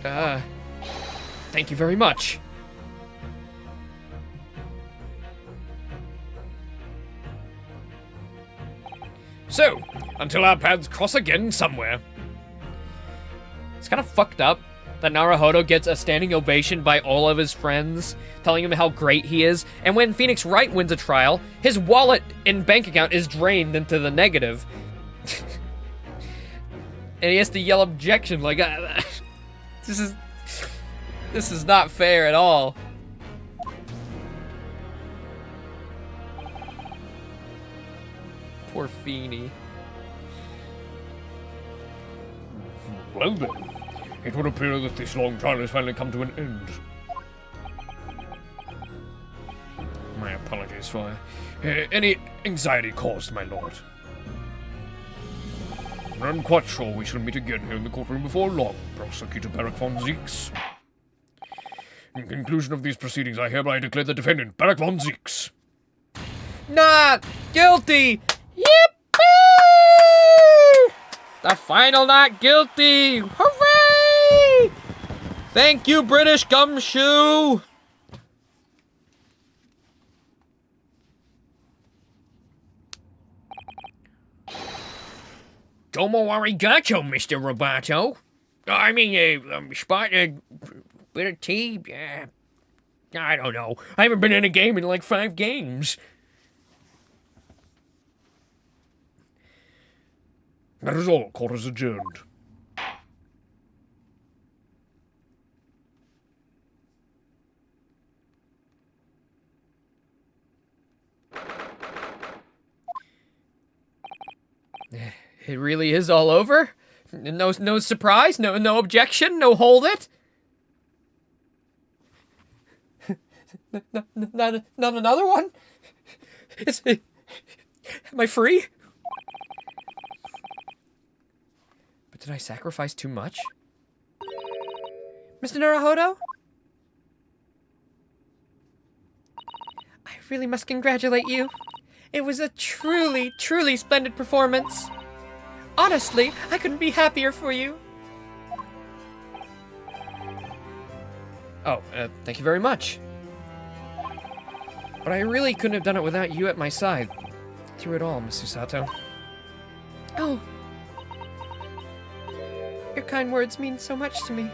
Thank you very much. So, until our paths cross again somewhere. It's kind of fucked up that Naruhodo gets a standing ovation by all of his friends, telling him how great he is, and when Phoenix Wright wins a trial, his wallet and bank account is drained into the negative. And he has to yell objection like, this is not fair at all. Poor Feeny. Well then, it would appear that this long trial has finally come to an end. My apologies for any anxiety caused, my lord. I'm quite sure we shall meet again here in the courtroom before long, Prosecutor Barak von Zeeks. In conclusion of these proceedings, I hereby declare the defendant, Barak von Zeeks. Not guilty! Yippee! The final not guilty! Hooray! Thank you, British gumshoe! Don't worry, gotcha, Mr. Roboto. I mean, spot a bit of tea. I don't know. I haven't been in a game in like 5 games. That is all. Court is adjourned. It really is all over? No surprise? No objection? No hold it? Not another one? Am I free? But did I sacrifice too much? Mr. Naruhodo? I really must congratulate you. It was a truly, truly splendid performance. Honestly, I couldn't be happier for you. Oh, thank you very much. But I really couldn't have done it without you at my side. Through it all, Miss Usato. Oh. Your kind words mean so much to me.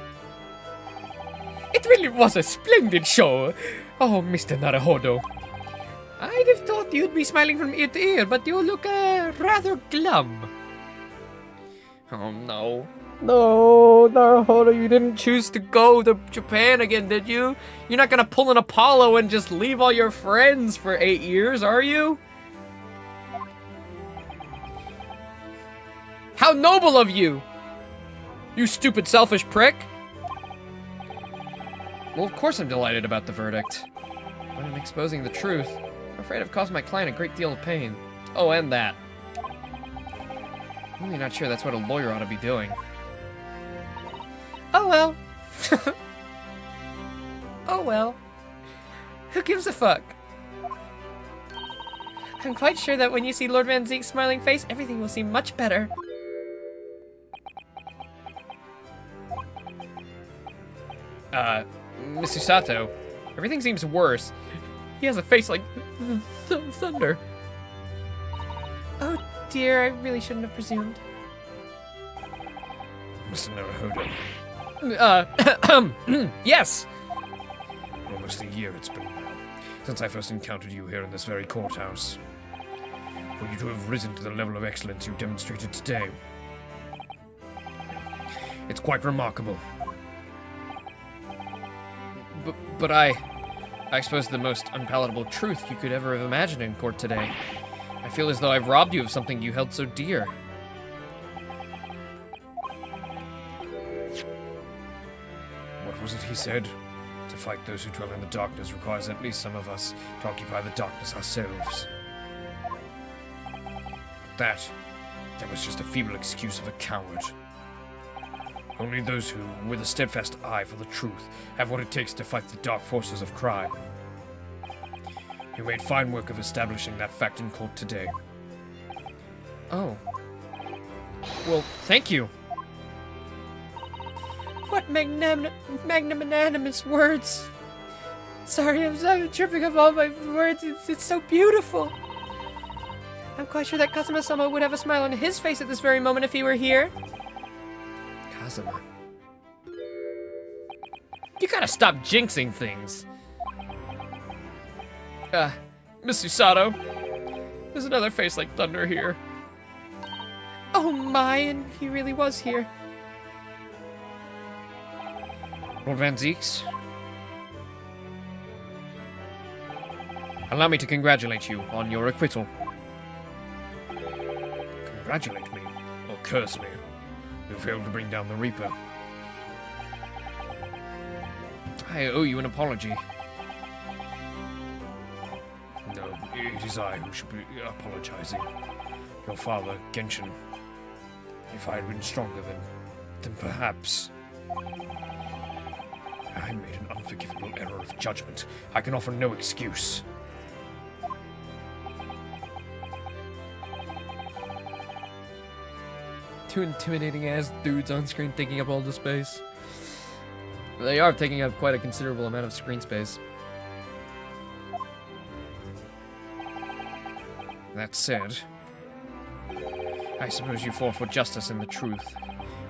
It really was a splendid show. Oh, Mr. Naruhodo. I'd have thought you'd be smiling from ear to ear, but you look rather glum. Oh no. No, Naruhodo, you didn't choose to go to Japan again, did you? You're not gonna pull an Apollo and just leave all your friends for 8 years, are you? How noble of you! You stupid, selfish prick! Well, of course I'm delighted about the verdict. But in exposing the truth, I'm afraid I've caused my client a great deal of pain. Oh, and that. I'm really not sure that's what a lawyer ought to be doing. Oh well. Oh well. Who gives a fuck? I'm quite sure that when you see Lord Van Zeke's smiling face, everything will seem much better. Mr. Sato, everything seems worse. He has a face like thunder. Oh dear, I really shouldn't have presumed. Mr. Naruhodo, Yes! almost a year it's been now since I first encountered you here in this very courthouse. For you to have risen to the level of excellence you demonstrated today, it's quite remarkable. But I exposed the most unpalatable truth you could ever have imagined in court today. I feel as though I've robbed you of something you held so dear. What was it he said? To fight those who dwell in the darkness requires at least some of us to occupy the darkness ourselves. But that was just a feeble excuse of a coward. Only those who, with a steadfast eye for the truth, have what it takes to fight the dark forces of crime. You made fine work of establishing that fact in court today. Oh. Well, thank you. What magnanimous words. Sorry, I'm tripping up all my words. It's so beautiful. I'm quite sure that Kazuma-sama would have a smile on his face at this very moment if he were here. Kazuma. You gotta stop jinxing things. Miss Usato, there's another face like thunder here. Oh my, and he really was here. Lord Van Zeeks, allow me to congratulate you on your acquittal. Congratulate me, or curse me. You failed to bring down the Reaper. I owe you an apology. No, it is I who should be apologizing. Your father, Genshin. If I had been stronger, then perhaps... I made an unforgivable error of judgment. I can offer no excuse. Two intimidating ass dudes on screen taking up all the space. They are taking up quite a considerable amount of screen space. That said, I suppose you fought for justice and the truth.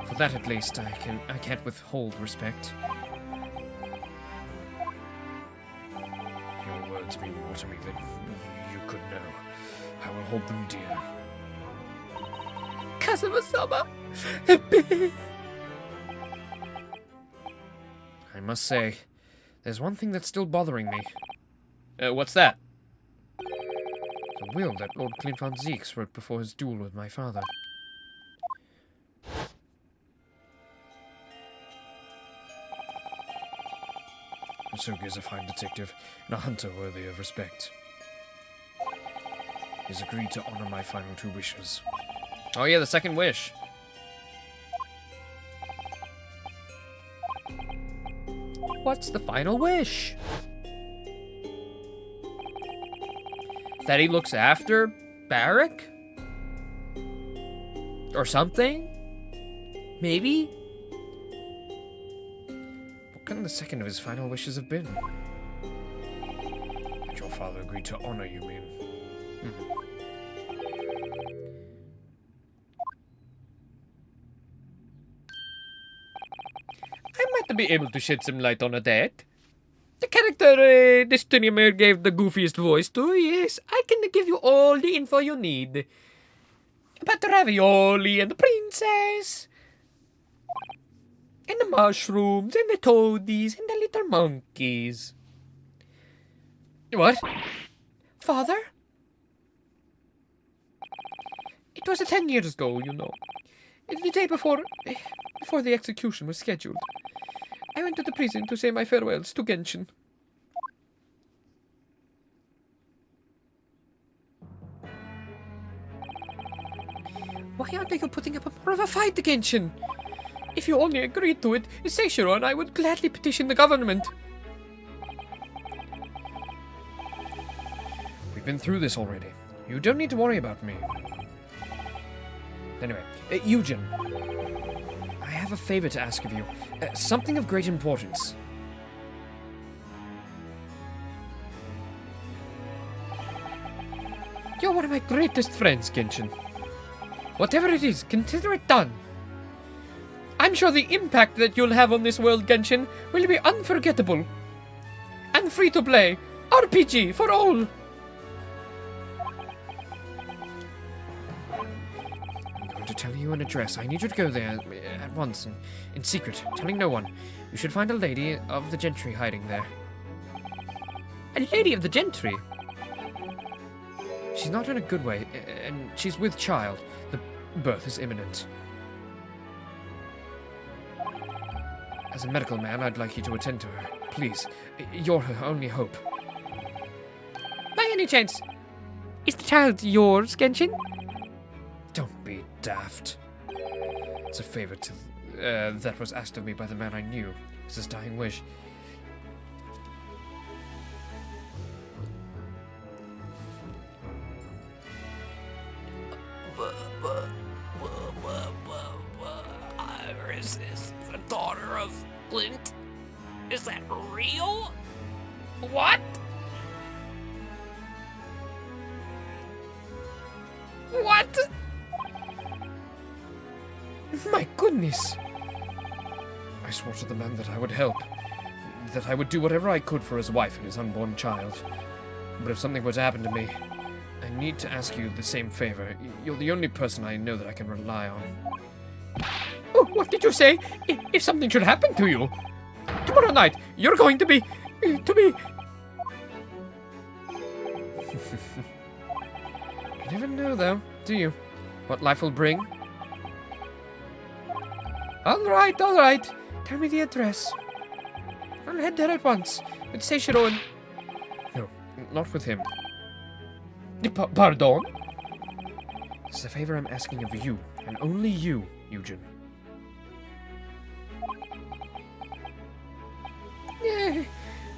For that at least, I can't withhold respect. Your words mean more to me than you could know. I will hold them dear. Kazuma-sama! I must say, there's one thing that's still bothering me. What's that? The will that Lord Clint von Zeeks wrote before his duel with my father. Usogi is a fine detective and a hunter worthy of respect. He's agreed to honor my final 2 wishes. Oh yeah, the second wish. What's the final wish? that he looks after Barrack? Or something? Maybe? What can the second of his final wishes have been? That your father agreed to honor, you mean? I might be able to shed some light on that. The character this streamer gave the goofiest voice to, yes, I can give you all the info you need. About the ravioli and the princess. And the mushrooms and the toadies and the little monkeys. What? Father? It was 10 years ago, you know. The day before the execution was scheduled. I went to the prison to say my farewells to Genshin. Why aren't you putting up more of a fight, Genshin? If you only agreed to it, Seishiro and I would gladly petition the government. We've been through this already. You don't need to worry about me. Anyway, Eugen. I have a favor to ask of you. Something of great importance. You're one of my greatest friends, Genshin. Whatever it is, consider it done. I'm sure the impact that you'll have on this world, Genshin, will be unforgettable. And free to play. RPG for all. I'm going to tell you an address. I need you to go there at once, in secret, telling no one. You should find a lady of the gentry hiding there. A lady of the gentry. She's not in a good way, and she's with child. The birth is imminent. As a medical man, I'd like you to attend to her. Please, you're her only hope. By any chance, is the child yours, Genshin? Don't be daft. It's a favor to that was asked of me by the man I knew. It's his dying wish. Is this the daughter of Clint? Is that real? What? What? My goodness. I swore to the man that I would help. That I would do whatever I could for his wife and his unborn child. But if something were to happen to me, I need to ask you the same favor. You're the only person I know that I can rely on. Oh, what did you say? If something should happen to you? Tomorrow night, you're going to be... You never know, though, do you? What life will bring? All right. Tell me the address. I'll head there at once. With Seishiro and... No, not with him. Pardon? It's a favor I'm asking of you, and only you, Eugen.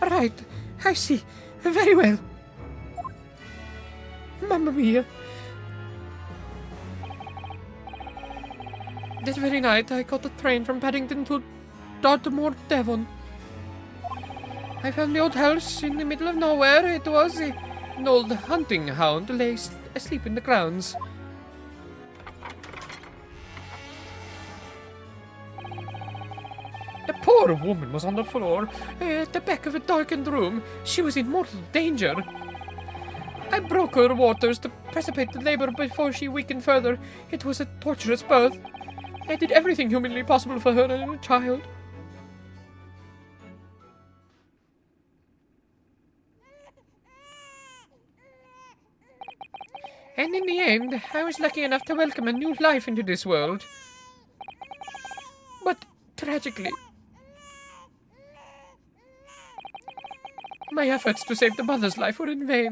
Right. I see. Very well. Mamma mia. That very night, I caught a train from Paddington to Dartmoor, Devon. I found the old house in the middle of nowhere. It was an old hunting hound lay asleep in the grounds. The poor woman was on the floor, at the back of a darkened room. She was in mortal danger. I broke her waters to precipitate the labor before she weakened further. It was a torturous birth. I did everything humanly possible for her and her child. And in the end, I was lucky enough to welcome a new life into this world. But tragically, my efforts to save the mother's life were in vain.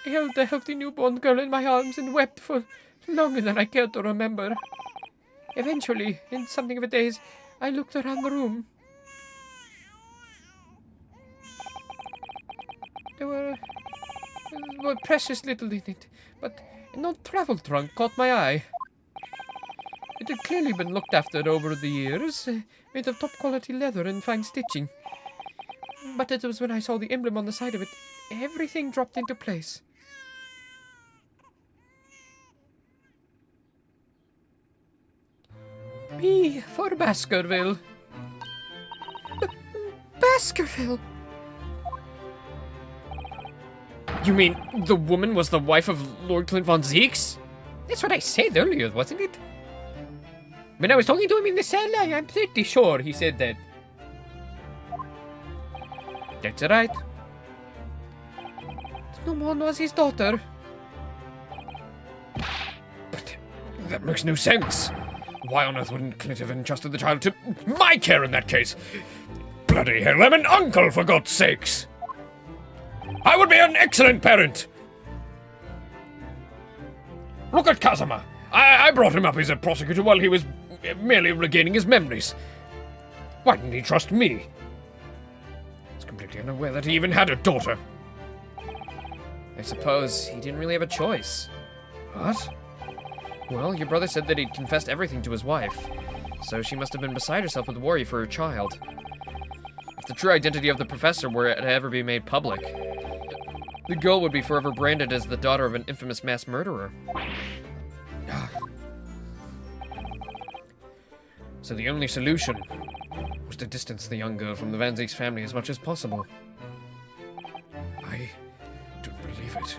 I held the healthy newborn girl in my arms and wept for longer than I cared to remember. Eventually, in something of a daze, I looked around the room. There were a precious little in it, but an old travel trunk caught my eye. It had clearly been looked after over the years, made of top-quality leather and fine stitching. But it was when I saw the emblem on the side of it, everything dropped into place. B for Baskerville. Baskerville? You mean the woman was the wife of Lord Clint von Zeeks? That's what I said earlier, wasn't it? When I was talking to him in the cell, I'm pretty sure he said that. That's right. No one was his daughter. But that makes no sense. Why on earth wouldn't Clint have entrusted the child to my care in that case? Bloody hell, I'm an uncle, for God's sakes! I would be an excellent parent! Look at Kazuma. I brought him up as a prosecutor while he was merely regaining his memories. Why didn't he trust me? I was completely unaware that he even had a daughter. I suppose he didn't really have a choice. What? Well, your brother said that he'd confessed everything to his wife, so she must have been beside herself with worry for her child. If the true identity of the professor were to ever be made public, the girl would be forever branded as the daughter of an infamous mass murderer. So the only solution was to distance the young girl from the Van Zeeks family as much as possible. I don't believe it.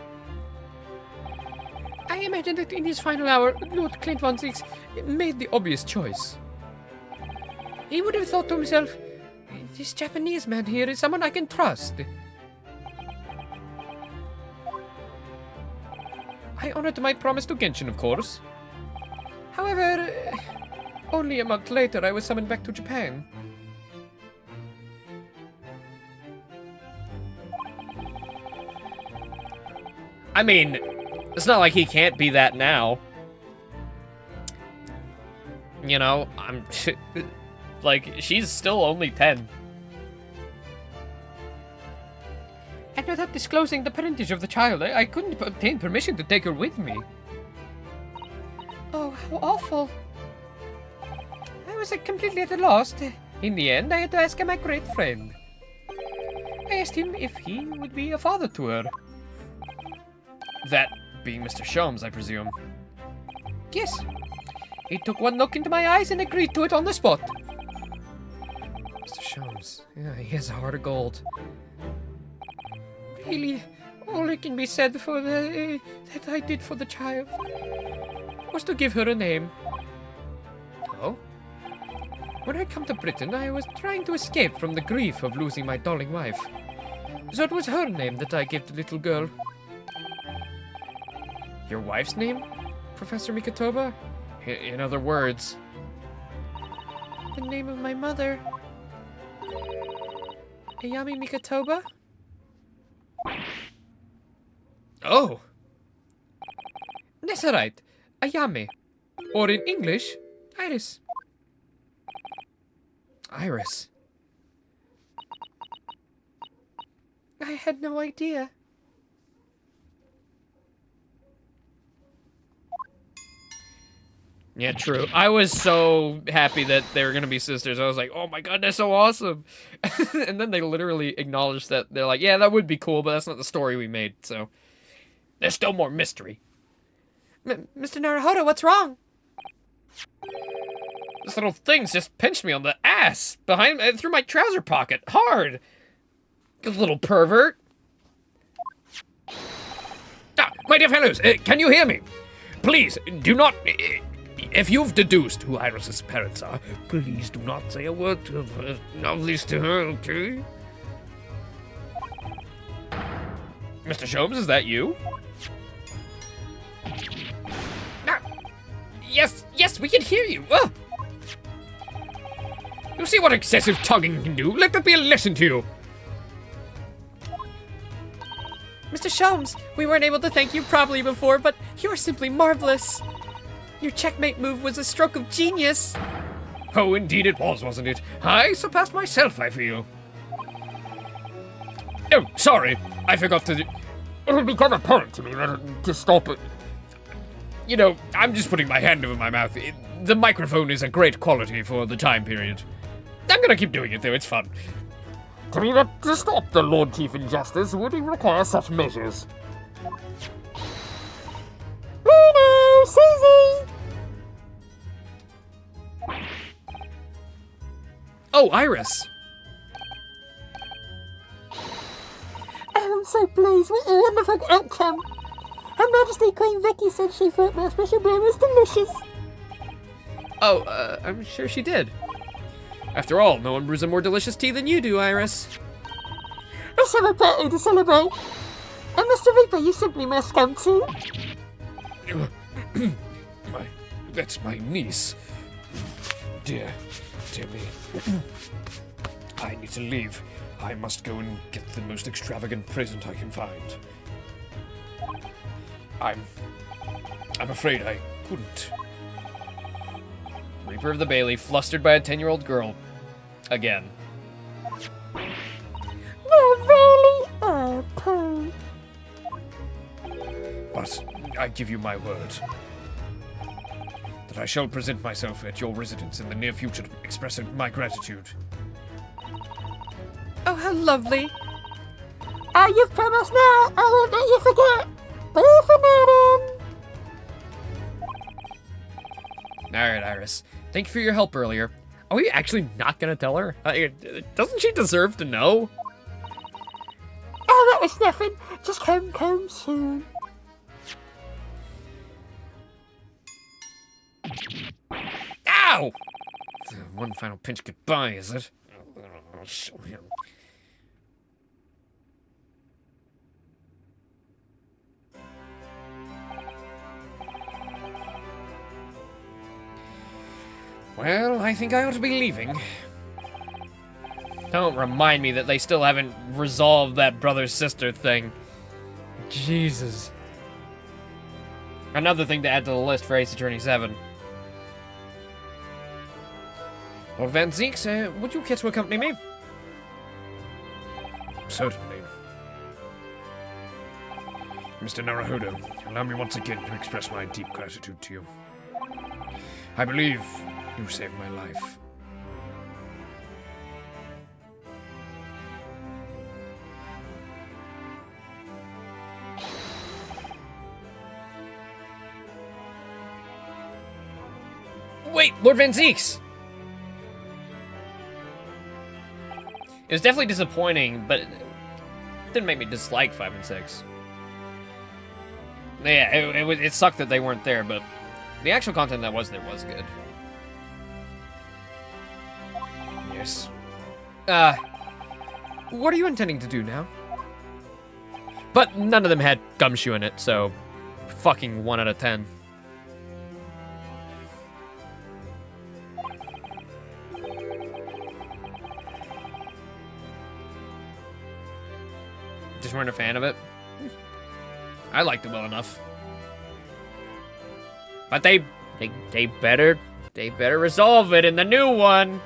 I imagine that in his final hour, Lord Clint von Zeeks made the obvious choice. He would have thought to himself, this Japanese man here is someone I can trust. I honored my promise to Genshin, of course. However, only a month later I was summoned back to Japan. I mean, it's not like he can't be that now. You know, I'm... like, she's still only 10. And without disclosing the parentage of the child, I couldn't obtain permission to take her with me. Oh, how awful. I was completely at a loss. In the end, I had to ask my great friend. I asked him if he would be a father to her. That being Mr. Sholmes, I presume. Yes. He took one look into my eyes and agreed to it on the spot. Mr. Sholmes. Yeah, he has a heart of gold. Really, all that can be said for that I did for the child was to give her a name. Oh? When I come to Britain, I was trying to escape from the grief of losing my darling wife. So it was her name that I gave the little girl. Your wife's name? Professor Mikotoba? In other words... The name of my mother. Ayami Mikotoba? Oh! That's right. Ayame. Or in English, Iris. Iris. I had no idea. Yeah, true. I was so happy that they were going to be sisters. I was like, oh my god, that's so awesome. And then they literally acknowledged that. They're like, yeah, that would be cool, but that's not the story we made, so... There's still more mystery. Mr. Naruhodo, what's wrong? This little thing's just pinched me on the ass, through my trouser pocket, hard. You little pervert. Ah, my dear fellows, can you hear me? Please, do not... If you've deduced who Iris's parents are, please do not say a word of this to her, okay? Mr. Sholmes, is that you? Yes, we can hear you. You see what excessive tugging can do? Let that be a lesson to you. Mr. Sholmes, we weren't able to thank you properly before, but you are simply marvelous. Your checkmate move was a stroke of genius. Oh, indeed it was, wasn't it? I surpassed myself, I feel. Oh, sorry. I forgot to... It had become apparent to me that to stop it. You know, I'm just putting my hand over my mouth. The microphone is a great quality for the time period. I'm gonna keep doing it though, it's fun. To me, that to stop the Lord Chief injustice would require such measures. Bruno, Susie! Oh, Iris. I'm so pleased with your wonderful outcome. Her Majesty Queen Vicky said she thought my special beer was delicious. Oh, I'm sure she did. After all, no one brews a more delicious tea than you do, Iris. Let's have a party to celebrate. And Mr. Reaper, you simply must come too. That's my niece. Dear me. I need to leave. I must go and get the most extravagant present I can find. I'm afraid I couldn't. Reaper of the Bailey, flustered by a 10-year-old girl. Again. No, really? Oh, Pooh. But I give you my word that I shall present myself at your residence in the near future to express my gratitude. Oh, how lovely. Oh, you've promised now. I won't let you forget. Bye for now, then. Alright, Iris. Thank you for your help earlier. Are we actually not gonna tell her? Doesn't she deserve to know? Oh, that was nothing. Just come soon. Ow! One final pinch goodbye, is it? I'll show him. Well, I think I ought to be leaving. Don't remind me that they still haven't resolved that brother-sister thing. Jesus. Another thing to add to the list for Ace Attorney 7. Lord Van Zeeks, would you care to accompany me? Certainly. Mr. Naruhodo, allow me once again to express my deep gratitude to you. I believe you saved my life. Wait, Lord Van Zeeks! It was definitely disappointing, but it didn't make me dislike 5 and 6. Yeah, it sucked that they weren't there, but the actual content that was there was good. Yes. What are you intending to do now? But none of them had gumshoe in it, so fucking 1 out of 10. Just weren't a fan of it. I liked it well enough. But they better resolve it in the new one.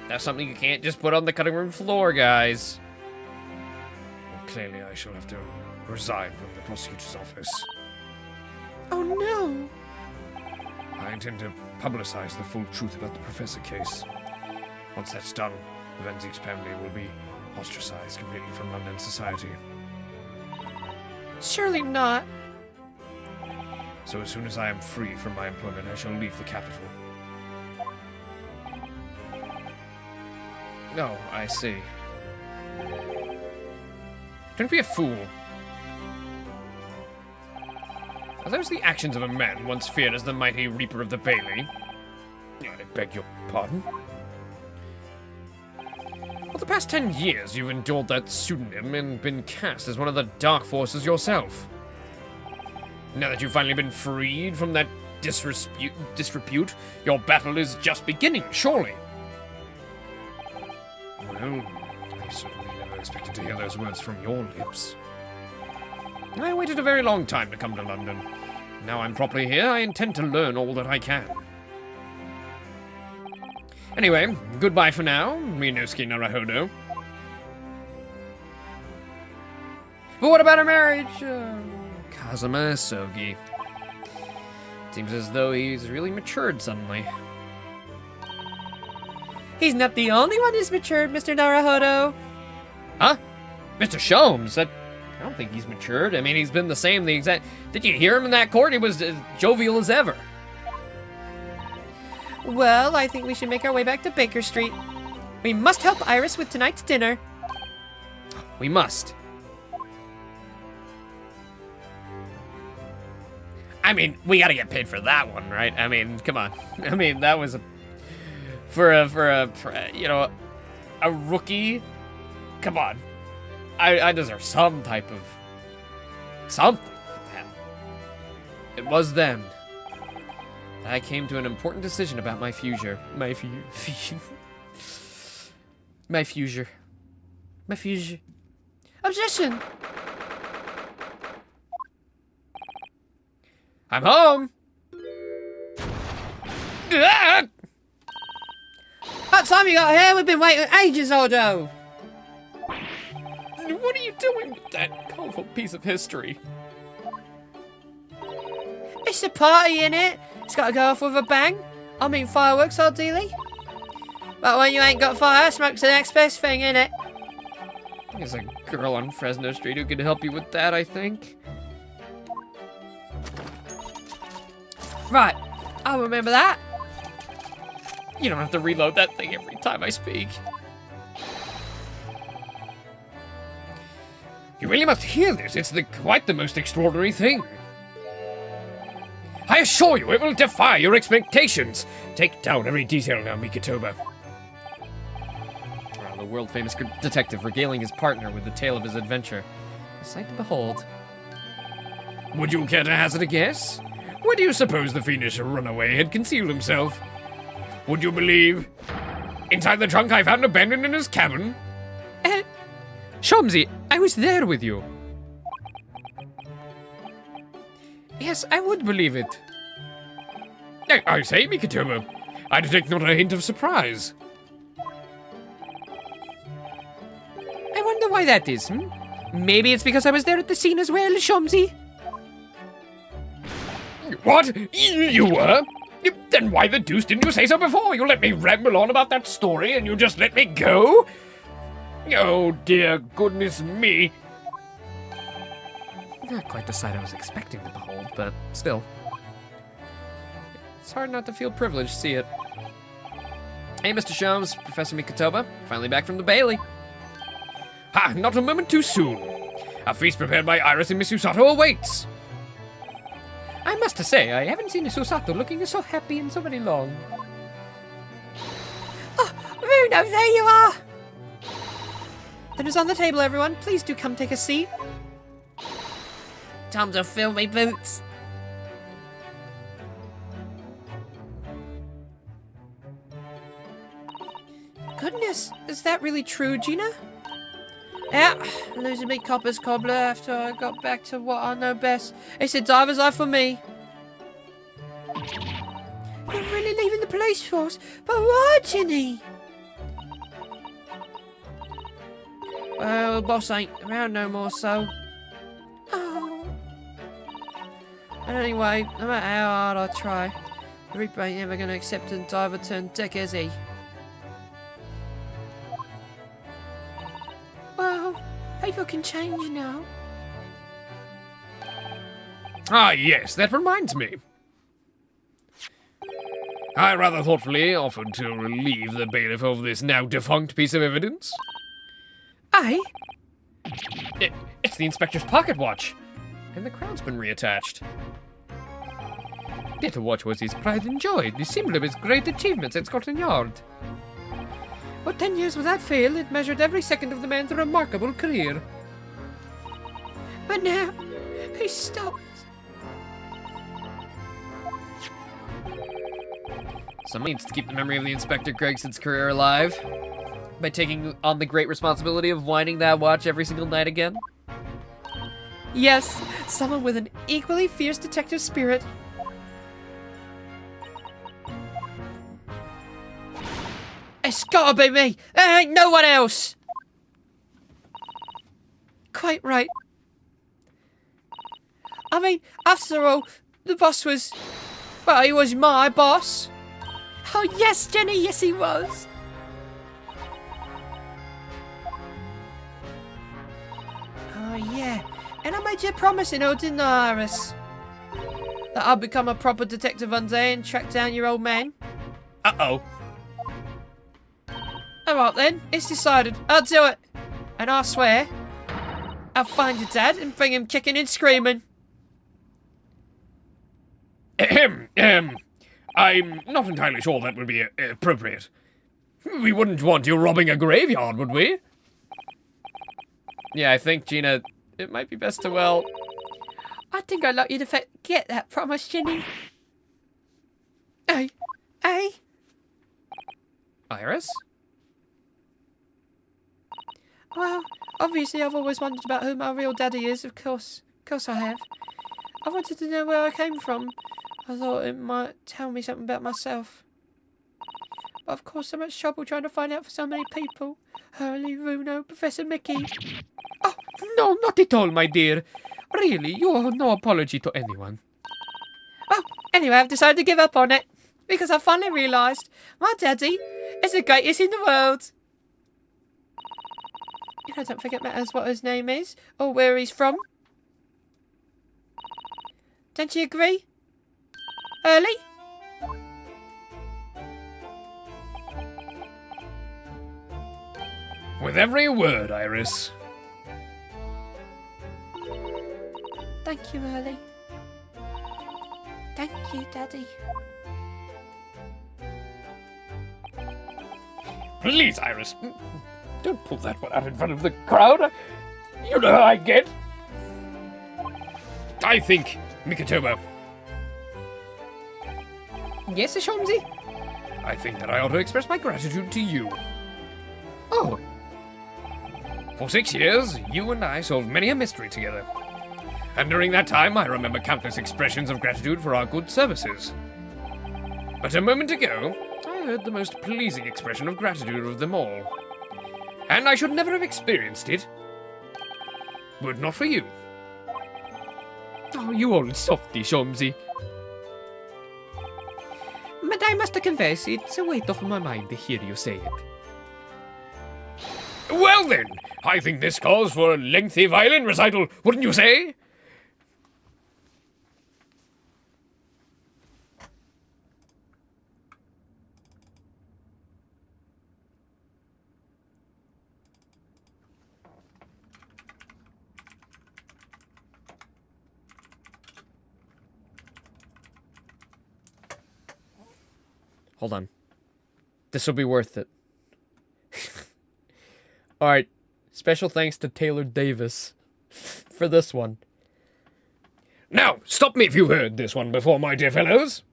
That's something you can't just put on the cutting room floor, guys. Well, clearly I shall have to resign from the prosecutor's office. Oh no. I intend to publicize the full truth about the professor case. Once that's done, the Van Zeeks family will be ostracized completely from London society. Surely not. So as soon as I am free from my employment, I shall leave the capital. Oh, I see. Don't be a fool. Are those the actions of a man once feared as the mighty Reaper of the Bailey? I beg your pardon? For the past 10 years, you've endured that pseudonym and been cast as one of the dark forces yourself. Now that you've finally been freed from that disrepute, your battle is just beginning, surely. Well, I certainly never expected to hear those words from your lips. I waited a very long time to come to London. Now I'm properly here, I intend to learn all that I can. Anyway, goodbye for now, Minosuke Naruhodo. But what about her marriage? Kazuma Sogi. Seems as though he's really matured suddenly. He's not the only one who's matured, Mr. Naruhodo. Huh? Mr. Sholmes? I don't think he's matured. I mean, he's been the exact... Did you hear him in that court? He was as jovial as ever. Well, I think we should make our way back to Baker Street. We must help Iris with tonight's dinner. We must. I mean, we gotta get paid for that one, right? I mean, come on. I mean, that was for you know, a rookie. Come on. I deserve some type of something. It was then that I came to an important decision about my future. My future. Objection! I'm home. Ah! About time you got here, we've been waiting ages, Odo! What are you doing with that colorful piece of history? It's a party, innit? It's gotta go off with a bang. I mean fireworks, ideally. But when you ain't got fire, smoke's the next best thing, innit? There's a girl on Fresno Street who could help you with that, I think. Right, I'll remember that. You don't have to reload that thing every time I speak. You really must hear this. It's quite the most extraordinary thing. I assure you, it will defy your expectations. Take down every detail now, Mikitoba. The world-famous detective regaling his partner with the tale of his adventure. A sight to behold. Would you care to hazard a guess? Where do you suppose the fiendish runaway had concealed himself? Would you believe? Inside the trunk I found abandoned in his cabin. Shomzi, I was there with you. Yes, I would believe it. I say, Mikitoba, I detect not a hint of surprise. I wonder why that is, Maybe it's because I was there at the scene as well, Shomzi. What? You were? Then why the deuce didn't you say so before? You let me ramble on about that story and you just let me go? Oh, dear goodness me. Not quite the sight I was expecting to behold, but still. It's hard not to feel privileged to see it. Hey, Mr. Sholmes, Professor Mikotoba, finally back from the Bailey. Ha, not a moment too soon. A feast prepared by Iris and Miss Usato awaits. I must say, I haven't seen Miss Usato looking so happy in so very long. Oh, Runo, there you are! Dinner's on the table, everyone. Please do come take a seat. Time to fill me boots. Goodness, is that really true, Gina? Yeah, losing me copper's cobbler after I got back to what I know best. It's a diver's life for me. You're really leaving the police force? But why, Ginny? Well, boss ain't around no more, so... Oh. And anyway, no matter how hard I try, the Reaper ain't ever gonna accept a diver turned dick, is he? Well, people can change, you know. Ah, yes, that reminds me. I rather thoughtfully offered to relieve the bailiff of this now defunct piece of evidence. Aye? It's the inspector's pocket watch. And the crown's been reattached. That watch was his pride and joy, the symbol of his great achievements at Scotland Yard. For 10 years without fail, it measured every second of the man's remarkable career. But now, he's stopped. Someone needs to keep the memory of the Inspector Gregson's career alive by taking on the great responsibility of winding that watch every single night again. Yes, someone with an equally fierce detective spirit. It's gotta be me! There ain't no one else! Quite right. I mean, after all, the boss was... Well, he was my boss. Oh, yes, Jenny, yes, he was. Oh, yeah. And I made you a promise, didn't I, Iris? That I'd become a proper detective one day and track down your old man. Uh-oh. Alright then, it's decided. I'll do it. And I swear, I'll find your dad and bring him kicking and screaming. I'm not entirely sure that would be appropriate. We wouldn't want you robbing a graveyard, would we? Yeah, I think, Gina, it might be best to, well... I think I'd like you to forget that promise, Jenny. Hey, hey. Iris? Well, obviously I've always wondered about who my real daddy is, of course. Of course I have. I wanted to know where I came from. I thought it might tell me something about myself. But of course, so much trouble trying to find out for so many people. Hurley, Runo, Professor Mickey. Oh, no, not at all, my dear. Really, you owe no apology to anyone. Oh, anyway, I've decided to give up on it. Because I finally realised my daddy is the greatest in the world. And I don't think it matters what his name is or where he's from. Don't you agree? Hurley? With every word, Iris. Thank you, Hurley. Thank you, Daddy. Please, Iris, don't pull that one out in front of the crowd. You know how I get. I think, Mikitomo, Yes, Ashomzi? I think that I ought to express my gratitude to you. Oh, For 6 years, you and I solved many a mystery together. And during that time, I remember countless expressions of gratitude for our good services. But a moment ago, I heard the most pleasing expression of gratitude of them all. And I should never have experienced it, were it not for you. Oh, you old softy, Shomsy. But I must confess, it's a weight off my mind to hear you say it. Well then, I think this calls for a lengthy violin recital, wouldn't you say? Hold on. This will be worth it. Alright. Special thanks to Taylor Davis for this one. Now, stop me if you've heard this one before, my dear fellows.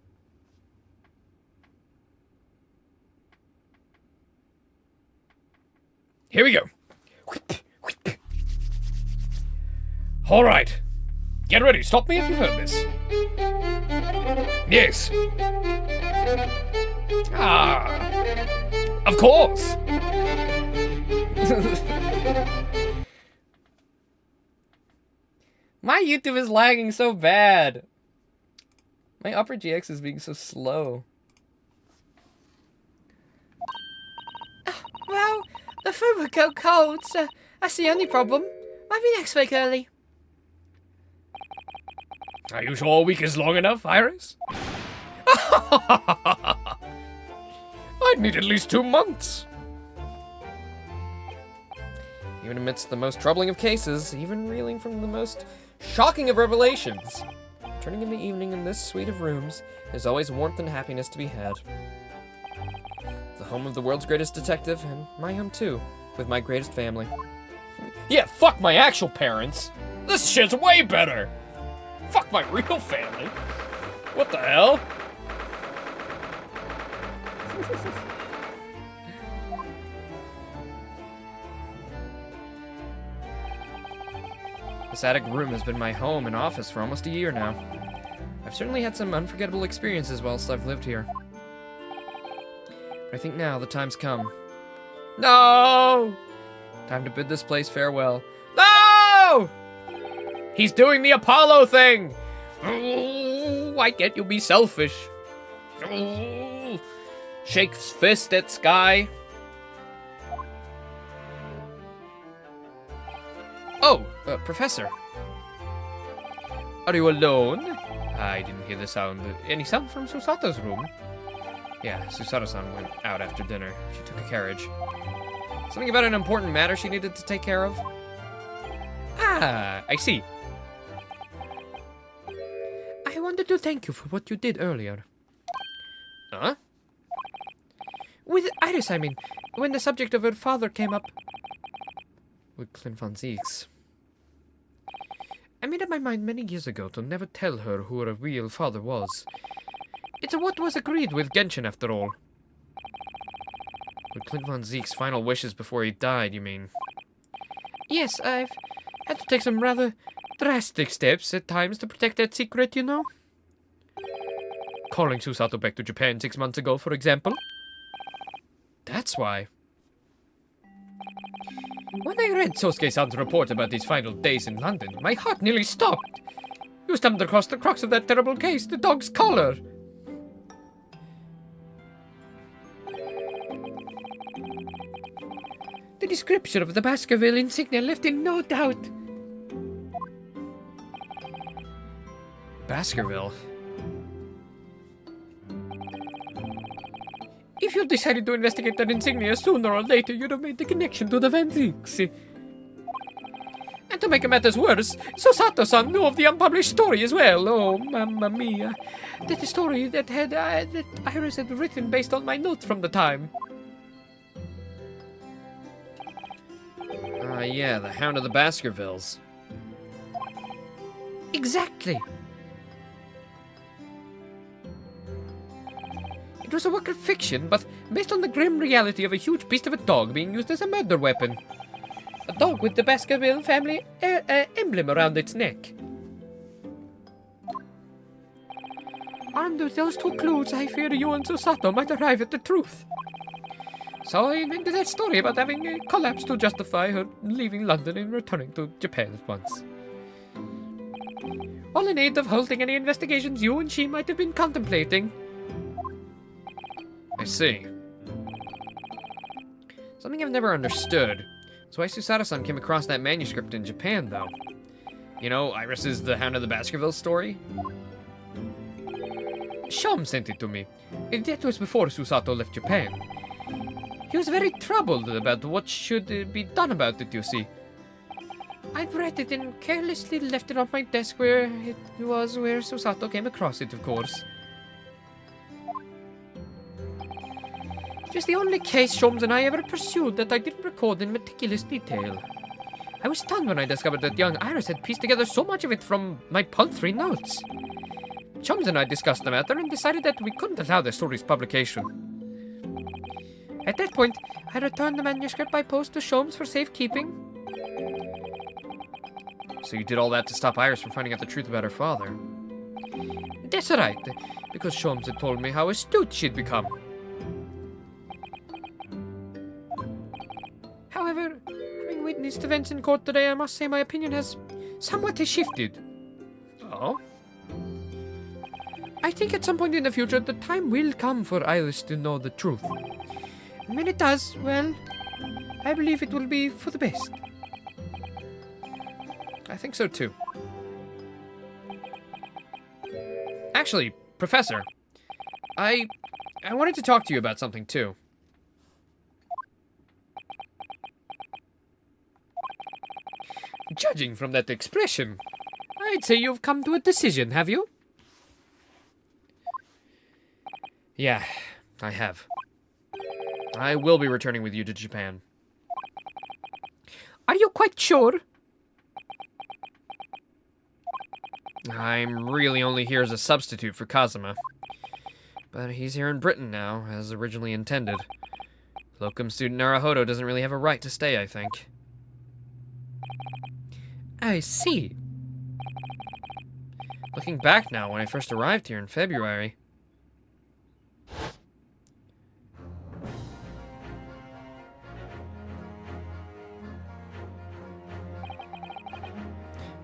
Here we go. All right. Get ready. Stop me if you've heard this. Yes. Of course. My YouTube is lagging so bad. My upper GX is being so slow. well, the food would go cold, so that's the only problem. Maybe next week, Hurley. Are you sure a week is long enough, Iris? I'd need at least 2 months. Even amidst the most troubling of cases, even reeling from the most shocking of revelations, turning in the evening in this suite of rooms, there's always warmth and happiness to be had. The home of the world's greatest detective, and my home too, with my greatest family. Yeah, fuck my actual parents. This shit's way better. Fuck my real family. What the hell? This attic room has been my home and office for almost a year now. I've certainly had some unforgettable experiences whilst I've lived here. But I think now the time's come. No! Time to bid this place farewell. No! He's doing the Apollo thing! Oh, why can't you be selfish? Oh, shakes fist at Sky. Oh, Professor. Are you alone? I didn't hear the sound. Any sound from Susato's room? Yeah, Susato-san went out after dinner. She took a carriage. Something about an important matter she needed to take care of? Ah, I see. I wanted to thank you for what you did earlier. Huh? With Iris, I mean. When the subject of her father came up. With Clint Von Zieks. I made up my mind many years ago to never tell her who her real father was. It's what was agreed with Genshin, after all. With Clint Von Zieks' final wishes before he died, you mean? Yes, I've had to take some rather drastic steps at times to protect that secret, you know? Calling Susato back to Japan 6 months ago, for example. That's why. When I read Sosuke-san's report about his final days in London, my heart nearly stopped. You stumbled across the crux of that terrible case, the dog's collar. The description of the Baskerville insignia left in no doubt. Baskerville? If you decided to investigate that insignia sooner or later, you'd have made the connection to the Van Zieks. And to make matters worse, Susato-san knew of the unpublished story as well. Oh, mamma mia. That story that Iris had written based on my notes from the time. Yeah, the Hound of the Baskervilles. Exactly. It was a work of fiction, but based on the grim reality of a huge beast of a dog being used as a murder weapon. A dog with the Baskerville family emblem around its neck. Armed with those two clues, I fear you and Susato might arrive at the truth. So I invented that story about having a collapse to justify her leaving London and returning to Japan at once. All in aid of halting any investigations you and she might have been contemplating. I see. Something I've never understood. That's why Susato-san came across that manuscript in Japan, though. You know, Iris's The Hound of the Baskerville story? Shom sent it to me. That was before Susato left Japan. He was very troubled about what should be done about it, you see. I'd read it and carelessly left it on my desk where it was where Susato came across it, of course. It was the only case Sholmes and I ever pursued that I didn't record in meticulous detail. I was stunned when I discovered that young Iris had pieced together so much of it from my paltry notes. Sholmes and I discussed the matter and decided that we couldn't allow the story's publication. At that point, I returned the manuscript by post to Sholmes for safekeeping. So you did all that to stop Iris from finding out the truth about her father? That's right, because Sholmes had told me how astute she'd become. However, having witnessed events in court today, I must say my opinion has somewhat shifted. Oh? I think at some point in the future, the time will come for Iris to know the truth. And when it does, well, I believe it will be for the best. I think so too. Actually, Professor, I wanted to talk to you about something too. Judging from that expression, I'd say you've come to a decision, have you? Yeah, I have. I will be returning with you to Japan. Are you quite sure? I'm really only here as a substitute for Kazuma. But he's here in Britain now, as originally intended. Locum student Naruhodo doesn't really have a right to stay, I think. I see. Looking back now, when I first arrived here in February...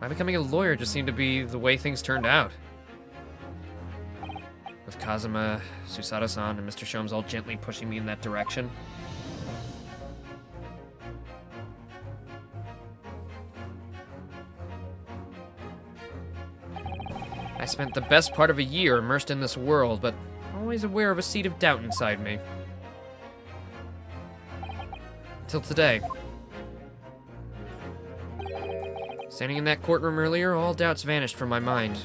My becoming a lawyer just seemed to be the way things turned out. With Kazuma, Susato-san, and Mr. Sholmes all gently pushing me in that direction. I spent the best part of a year immersed in this world, but always aware of a seed of doubt inside me. Until today. Standing in that courtroom earlier, all doubts vanished from my mind.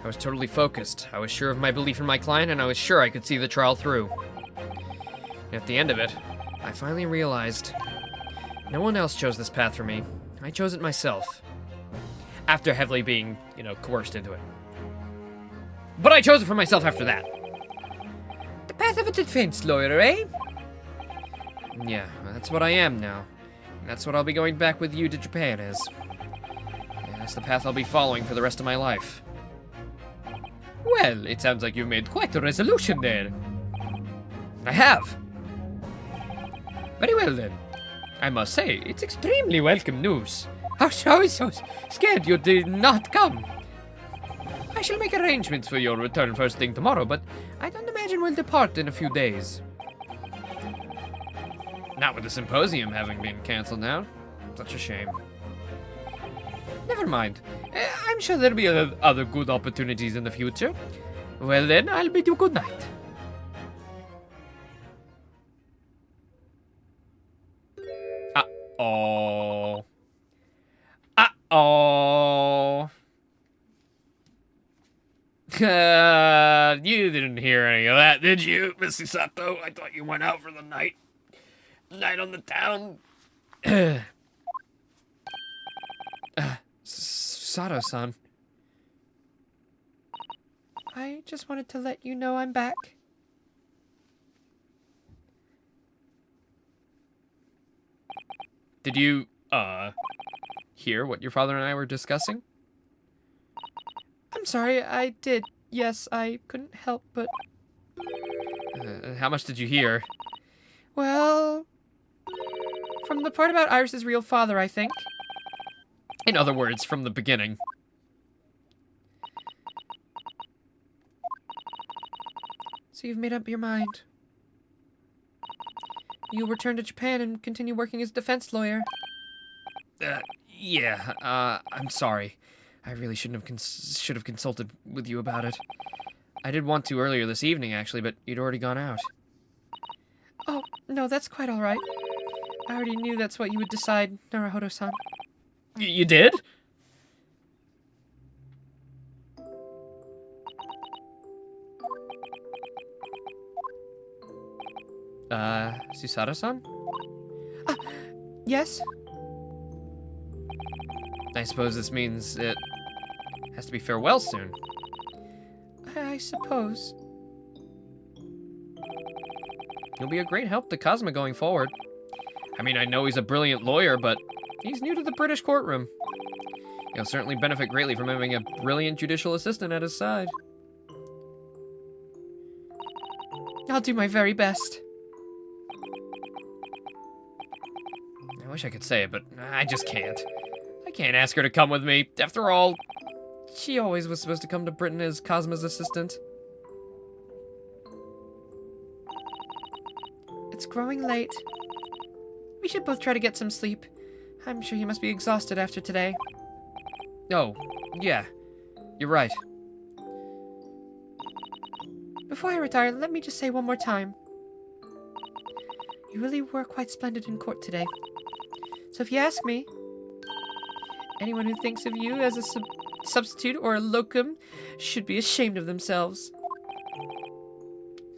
I was totally focused. I was sure of my belief in my client, and I was sure I could see the trial through. And at the end of it, I finally realized no one else chose this path for me. I chose it myself. After heavily being, coerced into it. But I chose it for myself after that. The path of a defense lawyer, eh? Yeah, that's what I am now. And that's what I'll be going back with you to Japan as. Yeah, that's the path I'll be following for the rest of my life. Well, it sounds like you've made quite a resolution there. I have! Very well then. I must say, it's extremely welcome news. I was so scared you did not come. I shall make arrangements for your return first thing tomorrow, but I don't imagine we'll depart in a few days. Not with the symposium having been cancelled now. Such a shame. Never mind. I'm sure there'll be other good opportunities in the future. Well then, I'll bid you good night. Uh-oh. Uh-oh. You didn't hear any of that, did you, Mrs. Sato? I thought you went out for the night. Night on the town. Sato-san. I just wanted to let you know I'm back. Did you, hear what your father and I were discussing? I'm sorry, I did. Yes, I couldn't help but... How much did you hear? Well... From the part about Iris's real father, I think. In other words, from the beginning. So you've made up your mind. You'll return to Japan and continue working as a defense lawyer. Yeah, I'm sorry. I really should have consulted with you about it. I did want to earlier this evening, actually, but you'd already gone out. Oh, no, that's quite all right. I already knew that's what you would decide, Naruhodo-san. You did? Susato-san? Yes? I suppose this means it has to be farewell soon. I suppose. You'll be a great help to Kazuma going forward. I mean, I know he's a brilliant lawyer, but he's new to the British courtroom. He'll certainly benefit greatly from having a brilliant judicial assistant at his side. I'll do my very best. I wish I could say it, but I just can't. I can't ask her to come with me. After all, she always was supposed to come to Britain as Kazuma's assistant. It's growing late. We should both try to get some sleep. I'm sure you must be exhausted after today. Oh, yeah. You're right. Before I retire, let me just say one more time. You really were quite splendid in court today. So if you ask me, anyone who thinks of you as a substitute or a locum should be ashamed of themselves.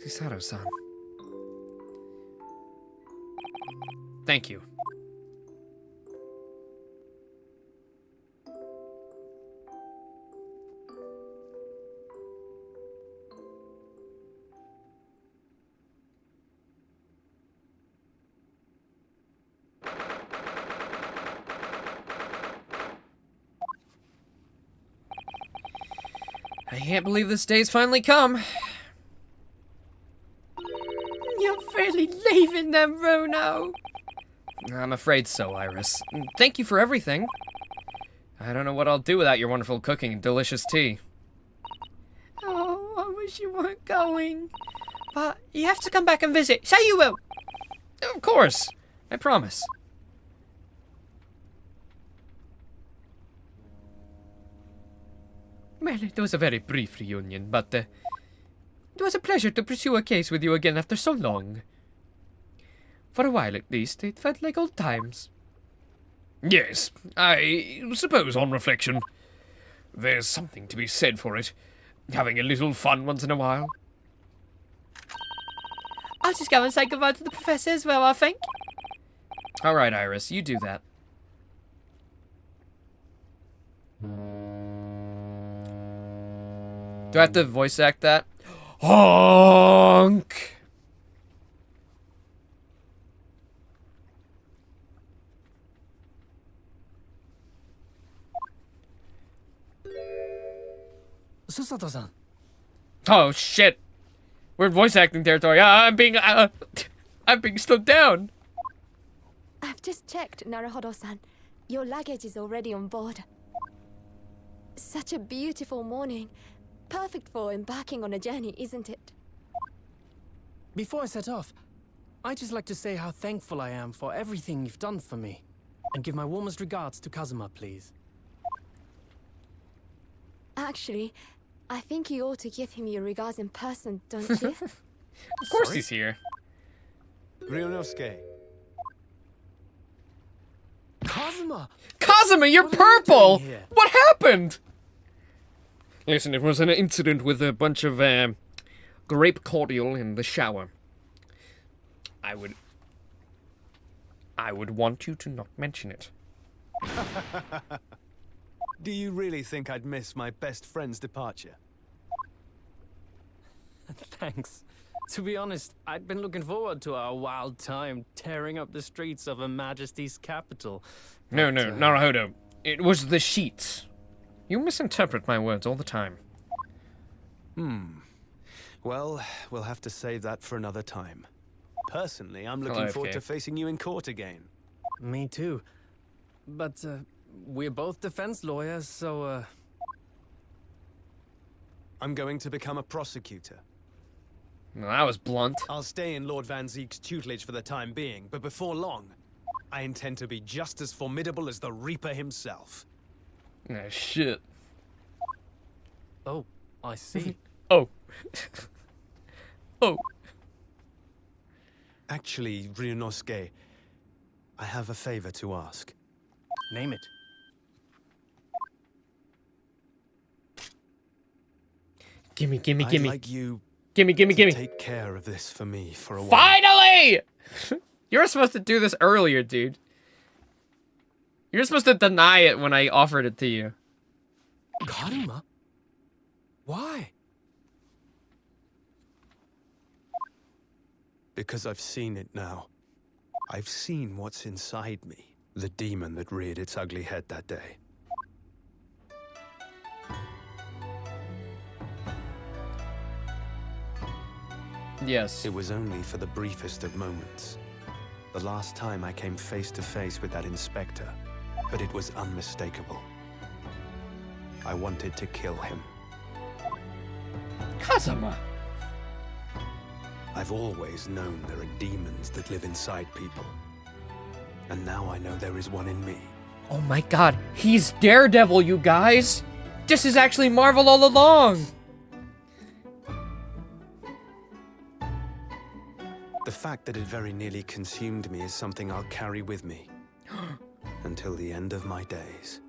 Susato-san. Thank you. I can't believe this day's finally come. You're fairly leaving. in them, Bruno. I'm afraid so, Iris. Thank you for everything. I don't know what I'll do without your wonderful cooking and delicious tea. Oh, I wish you weren't going. But you have to come back and visit. Say you will. Of course. I promise. Well, it was a very brief reunion, but it was a pleasure to pursue a case with you again after so long. For a while, at least, it felt like old times. Yes, I suppose on reflection, there's something to be said for it. Having a little fun once in a while. I'll just go and say goodbye to the professor as well, I think. All right, Iris, you do that. Do I have to voice act that? Honk! Susato-san. Oh shit! We're in voice acting territory. I'm being stood down. I've just checked, Naruhodo-san. Your luggage is already on board. Such a beautiful morning. Perfect for embarking on a journey, isn't it? Before I set off, I'd just like to say how thankful I am for everything you've done for me. And give my warmest regards to Kazuma, please. Actually, I think you ought to give him your regards in person, don't you? Of course he's here. Ryunosuke. Kazuma! Kazuma, you're What are you purple! doing here? What happened? Listen, it was an incident with a bunch of grape cordial in the shower. I would want you to not mention it. Do you really think I'd miss my best friend's departure? Thanks. To be honest, I'd been looking forward to our wild time tearing up the streets of Her Majesty's capital. No, But, Naruhodo. It was the sheets. You misinterpret my words all the time. Well, we'll have to save that for another time. Personally, I'm looking Hello, forward FK. to facing you in court again. Me too. But, we're both defense lawyers, so, I'm going to become a prosecutor. Well, that was blunt. I'll stay in Lord Van Zeek's tutelage for the time being, but before long, I intend to be just as formidable as the Reaper himself. Ah, shit. Oh, I see. Oh. Oh. Actually, Ryunosuke, I have a favor to ask. Name it. Gimme. I'd like you Gimme. to take care of this for me for a while. Finally! You were supposed to do this earlier, dude. You were supposed to deny it when I offered it to you. Karuma? Why? Because I've seen it now. I've seen what's inside me. The demon that reared its ugly head that day. Yes. It was only for the briefest of moments. The last time I came face to face with that inspector, but it was unmistakable. I wanted to kill him. Kazuma. I've always known there are demons that live inside people. And now I know there is one in me. Oh my god, he's Daredevil, you guys! This is actually Marvel all along! The fact that it very nearly consumed me is something I'll carry with me until the end of my days.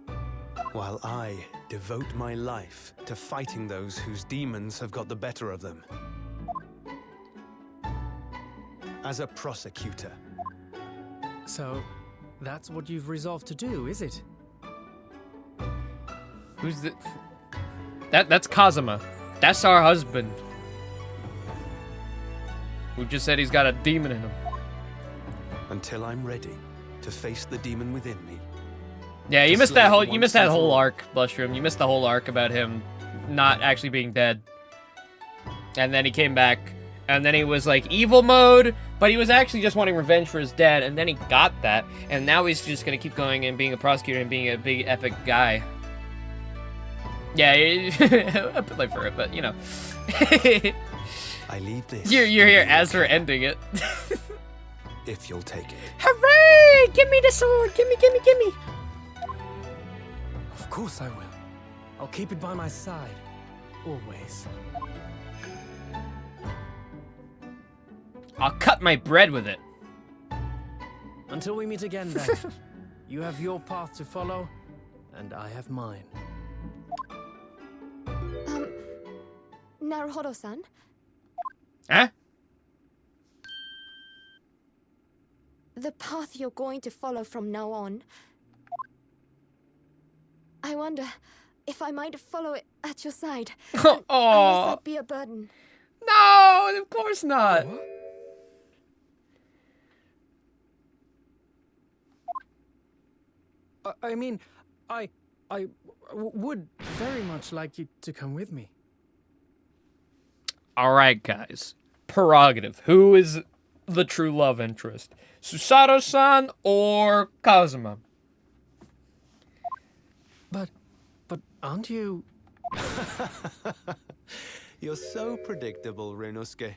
While I devote my life to fighting those whose demons have got the better of them. As a prosecutor. So, that's what you've resolved to do, is it? Who's the... That's Kazuma. That's our husband. Who just said he's got a demon in him. Until I'm ready to face the demon within me. Yeah, you To missed slay that it whole you once missed that and for whole all. arc, Blushroom. You missed the whole arc about him not actually being dead. And then he came back, and then he was like evil mode, But he was actually just wanting revenge for his dad, and then he got that, and now he's just gonna keep going and being a prosecutor and being a big epic guy. Yeah, a bit late for it, but you know. I leave this. You're here as we're ending it. If you'll take it. Hooray! Give me the sword! Gimme! Of course I will. I'll keep it by my side. Always. I'll cut my bread with it. Until we meet again, then. You have your path to follow, and I have mine. Naruhodo-san? Huh? The path you're going to follow from now on. I wonder if I might follow it at your side. Unless I'd be a burden. No, of course not. I mean, I would very much like you to come with me. All right, guys. Prerogative. Who is the true love interest? Susato-san or Kazuma? But aren't you... You're so predictable, Ryunosuke.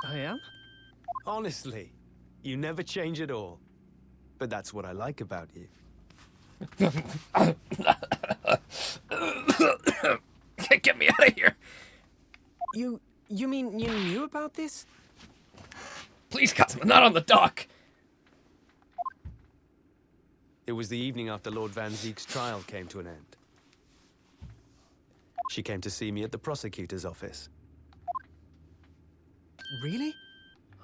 I am? Honestly, you never change at all. But that's what I like about you. Get me out of here. You mean you knew about this? Please, Kazuma, not on the dock. It was the evening after Lord Van Zeek's trial came to an end. She came to see me at the prosecutor's office. Really?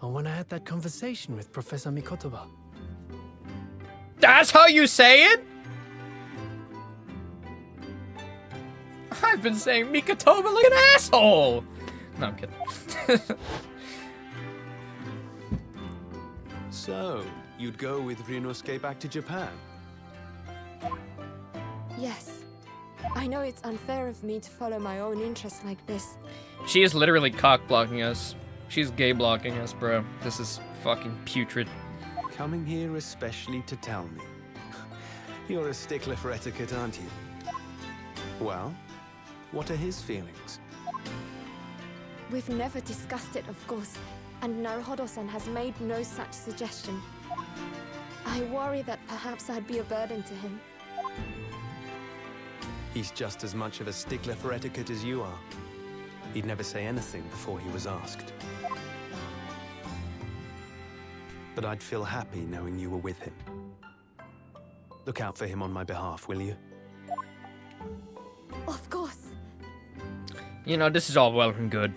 Or when I had that conversation with Professor Mikotoba? That's how you say it? I've been saying Mikotoba like an asshole. No, I'm kidding. So, you'd go with Ryunosuke back to Japan? Yes. I know it's unfair of me to follow my own interests like this. She is literally cock blocking us. She's gay blocking us, bro. This is fucking putrid. Coming here especially to tell me. You're a stickler for etiquette, aren't you? Well, what are his feelings? We've never discussed it, of course, and Naruhodo-san has made no such suggestion. I worry that perhaps I'd be a burden to him. He's just as much of a stickler for etiquette as you are. He'd never say anything before he was asked. But I'd feel happy knowing you were with him. Look out for him on my behalf, will you? Of course. You know, this is all well and good.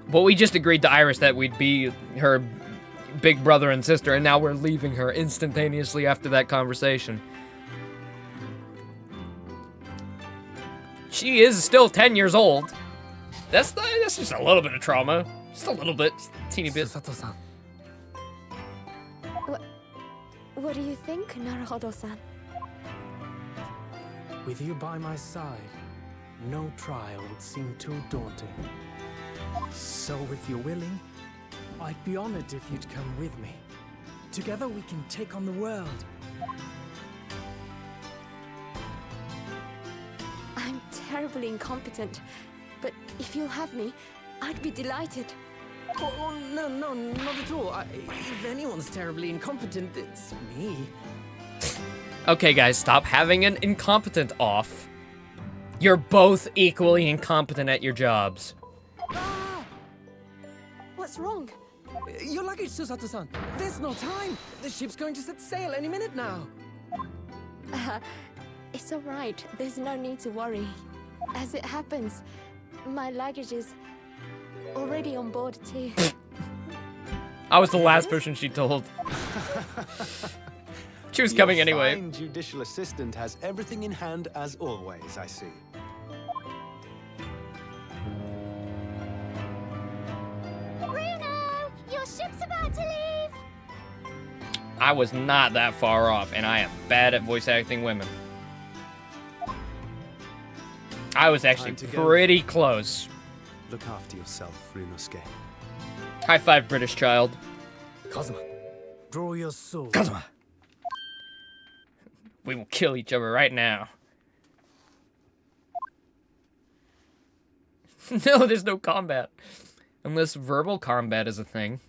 But we just agreed to Iris that we'd be her big brother and sister, and now we're leaving her instantaneously after that conversation. She is still 10 years old. That's just a little bit of trauma. Just a little bit. Just a teeny bit. Susato-san. What do you think, Naruhodo-san? With you by my side, no trial would seem too daunting. So if you're willing, I'd be honored if you'd come with me. Together we can take on the world. I'm terribly incompetent, but if you'll have me, I'd be delighted. Oh, no, not at all. If anyone's terribly incompetent, it's me. Okay, guys, stop having an incompetent off. You're both equally incompetent at your jobs. Ah! What's wrong? Your luggage, Susato-san. There's no time. The ship's going to set sail any minute now. It's all right. There's no need to worry. As it happens, my luggage is already on board too. I was the last person she told. She was coming anyway. Your fine judicial assistant has everything in hand as always, I see. Bruno, your ship's about to leave. I was not that far off, and I am bad at voice acting women. I was actually Time to go. pretty close. Look after yourself, Ryunosuke. High five, British child. Kazuma, draw your sword. Kazuma. We will kill each other right now. No, there's no combat. Unless verbal combat is a thing.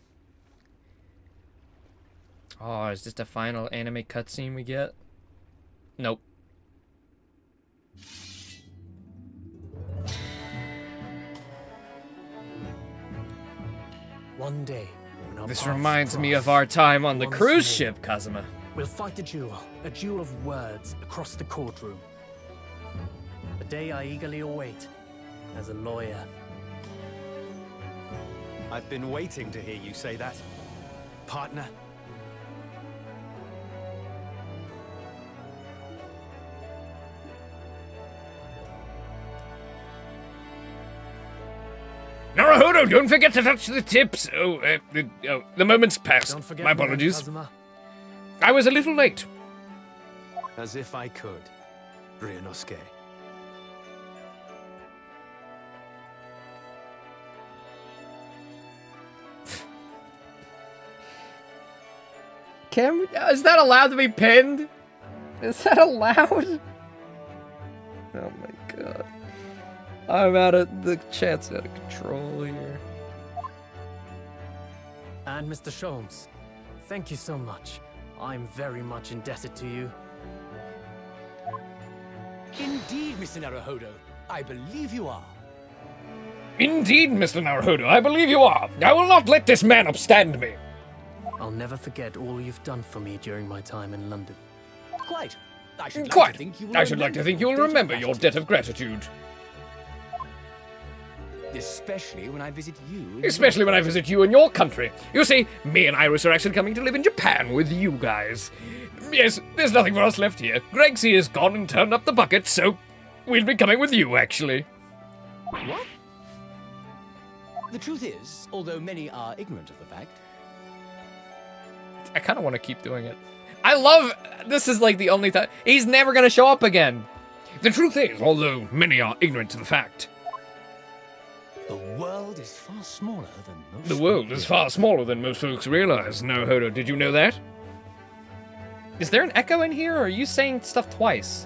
Oh, is this the final anime cutscene we get? Nope. One day, when our This paths reminds me cross of our time on the once cruise more, ship, Kazuma. We'll fight a duel of words across the courtroom. A day I eagerly await as a lawyer. I've been waiting to hear you say that, partner. Naruhodo, don't forget to touch the tips. The moment's passed. Don't forget My me then, apologies. Kazuma. I was a little late. As if I could, Ryunosuke. Is that allowed to be pinned? Is that allowed? Oh my god. The chat's out of control here. And Mr. Sholmes, thank you so much. I'm very much indebted to you. Indeed, Mr. Naruhodo. I believe you are. Indeed, Mr. Naruhodo, I believe you are. I will not let this man upstand me. I'll never forget all you've done for me during my time in London. Quite. I should Quite. like to think you will I should like to think you will remember your debt of gratitude. Especially when I visit you. Especially when I visit you in your country. You see, me and Iris are actually coming to live in Japan with you guys. Yes, there's nothing for us left here. Gregsy is gone and turned up the bucket, so we'll be coming with you, actually. What? The truth is, although many are ignorant of the fact, I kind of want to keep doing it. I love... This is like the only time... He's never going to show up again. The truth is, although many are ignorant to the fact, the world is far smaller than most. the world is far smaller than most folks realize. Naruhodo, did you know that? Is there an echo in here, or are you saying stuff twice?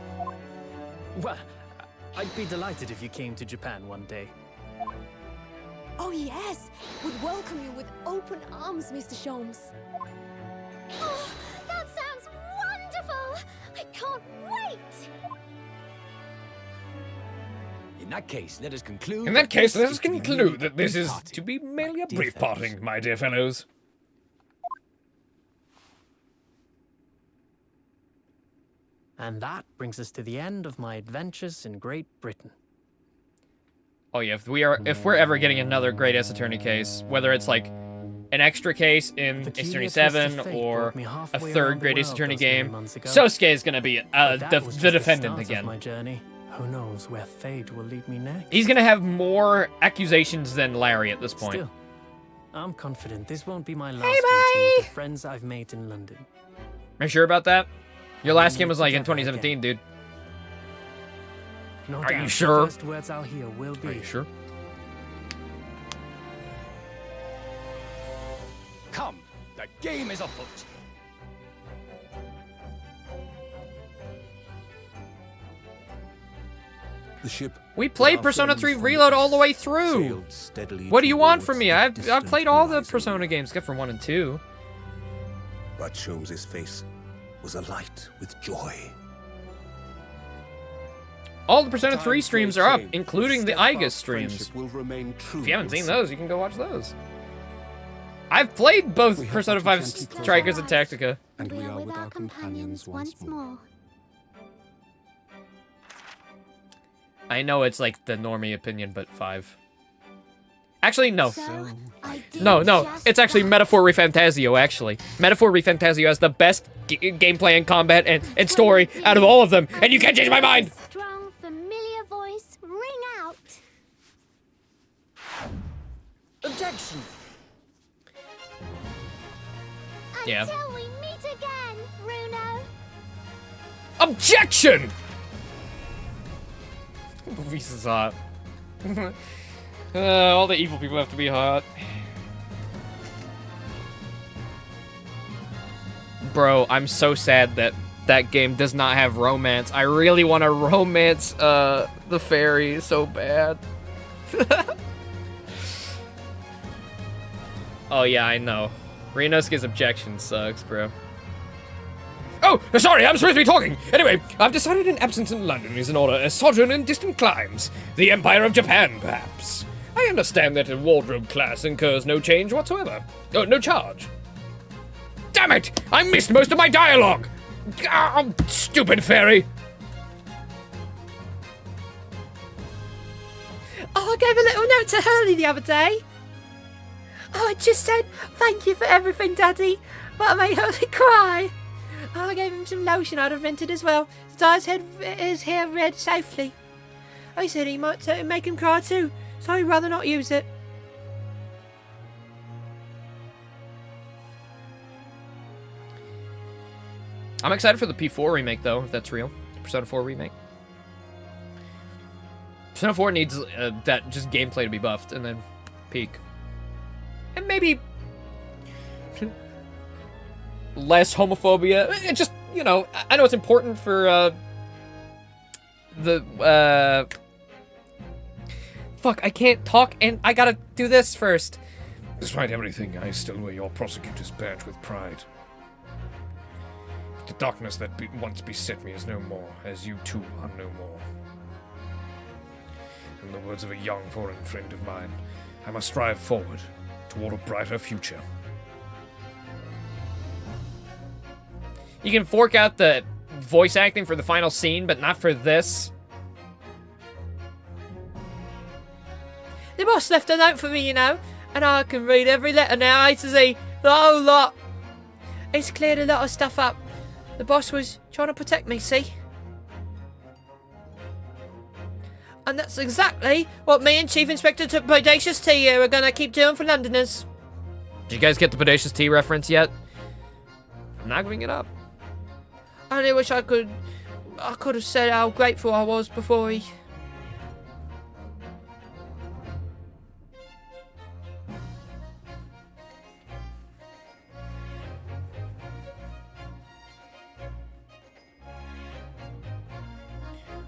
Well, I'd be delighted if you came to Japan one day. Oh yes, would welcome you with open arms, Mr. Sholmes. Oh, that sounds wonderful! I can't wait! In that case, let us conclude. In that case, let us to be conclude merely that this brief is parting. to be merely a dear brief fellows. parting, my dear fellows. And that brings us to the end of my adventures in Great Britain. Oh yeah, if we're ever getting another Great Ace Attorney case, whether it's like an extra case in The Ace Attorney curious twist 7 of fate or brought me a halfway third around the Great Ace world Attorney those many game, months ago. Sosuke is gonna be But that the was just defendant start of again. my journey. Who knows where fate will lead me next? He's gonna have more accusations than Larry at this point. Still, I'm confident this won't be my last Hey, meeting with bye! the friends I've made in London. Are you sure about that? Your last We'll game was like in meet together 2017, dude. No Are you doubt, sure? The first words I'll hear will be. Are you sure? Come, the game is afoot. The ship. We played our Persona friends 3 from Reload the all the way east through. sailed steadily What do you want towards from me? the I've distant played all the horizon. Persona games except for 1 and 2. But Sholmes' face was alight with joy. All the Persona 3 Times streams may are up, change, including the steadfast Igus streams. friendship will remain true If you haven't in seen some- those, you can go watch those. I've played both We have Persona to 5 gently close Strikers our and Tactica. And we are with our companions once more. I know it's like the normie opinion, but 5. Actually, no. No, it's actually Metaphor Refantasio, actually. Metaphor Refantasio has the best gameplay and combat and story out of all of them, and you can't change my mind! Strong, familiar voice ring out. Objection. Yeah. Until we meet again, Bruno. Objection! Luis is hot. All the evil people have to be hot. Bro, I'm so sad that that game does not have romance. I really want to romance the fairy so bad. Oh yeah, I know. Rinosuke's objection sucks, bro. Oh, sorry, I'm supposed to be talking. Anyway, I've decided an absence in London is in order a sojourn in distant climes. The Empire of Japan, perhaps. I understand that a wardrobe class incurs no change whatsoever. Oh, no charge. Damn it! I missed most of my dialogue! Oh, stupid fairy! Oh, I gave a little note to Hurley the other day. Oh, I just said, thank you for everything, Daddy. But I made Hurley cry. Oh, I gave him some lotion I'd have rented as well, to dye his hair red safely. I said he might make him cry too, so I'd rather not use it. I'm excited for the P4 remake, though, if that's real. Persona 4 remake. Persona 4 needs that just gameplay to be buffed, and then peak. And maybe less homophobia. It just, you know, I know it's important for fuck, I can't talk, and I gotta do this first. Despite everything, I still wear your prosecutor's badge with pride. The darkness that once beset me is no more, as you too are no more. In the words of a young foreign friend of mine, I must strive forward toward a brighter future. You can fork out the voice acting for the final scene, but not for this. The boss left a note for me, you know, and I can read every letter now, A to Z, the whole lot. It's cleared a lot of stuff up. The boss was trying to protect me, see? And that's exactly what me and Chief Inspector Bodacious T here are gonna keep doing for Londoners. Did you guys get the Bodacious T reference yet? I'm not giving it up. I only wish I could have said how grateful I was before he...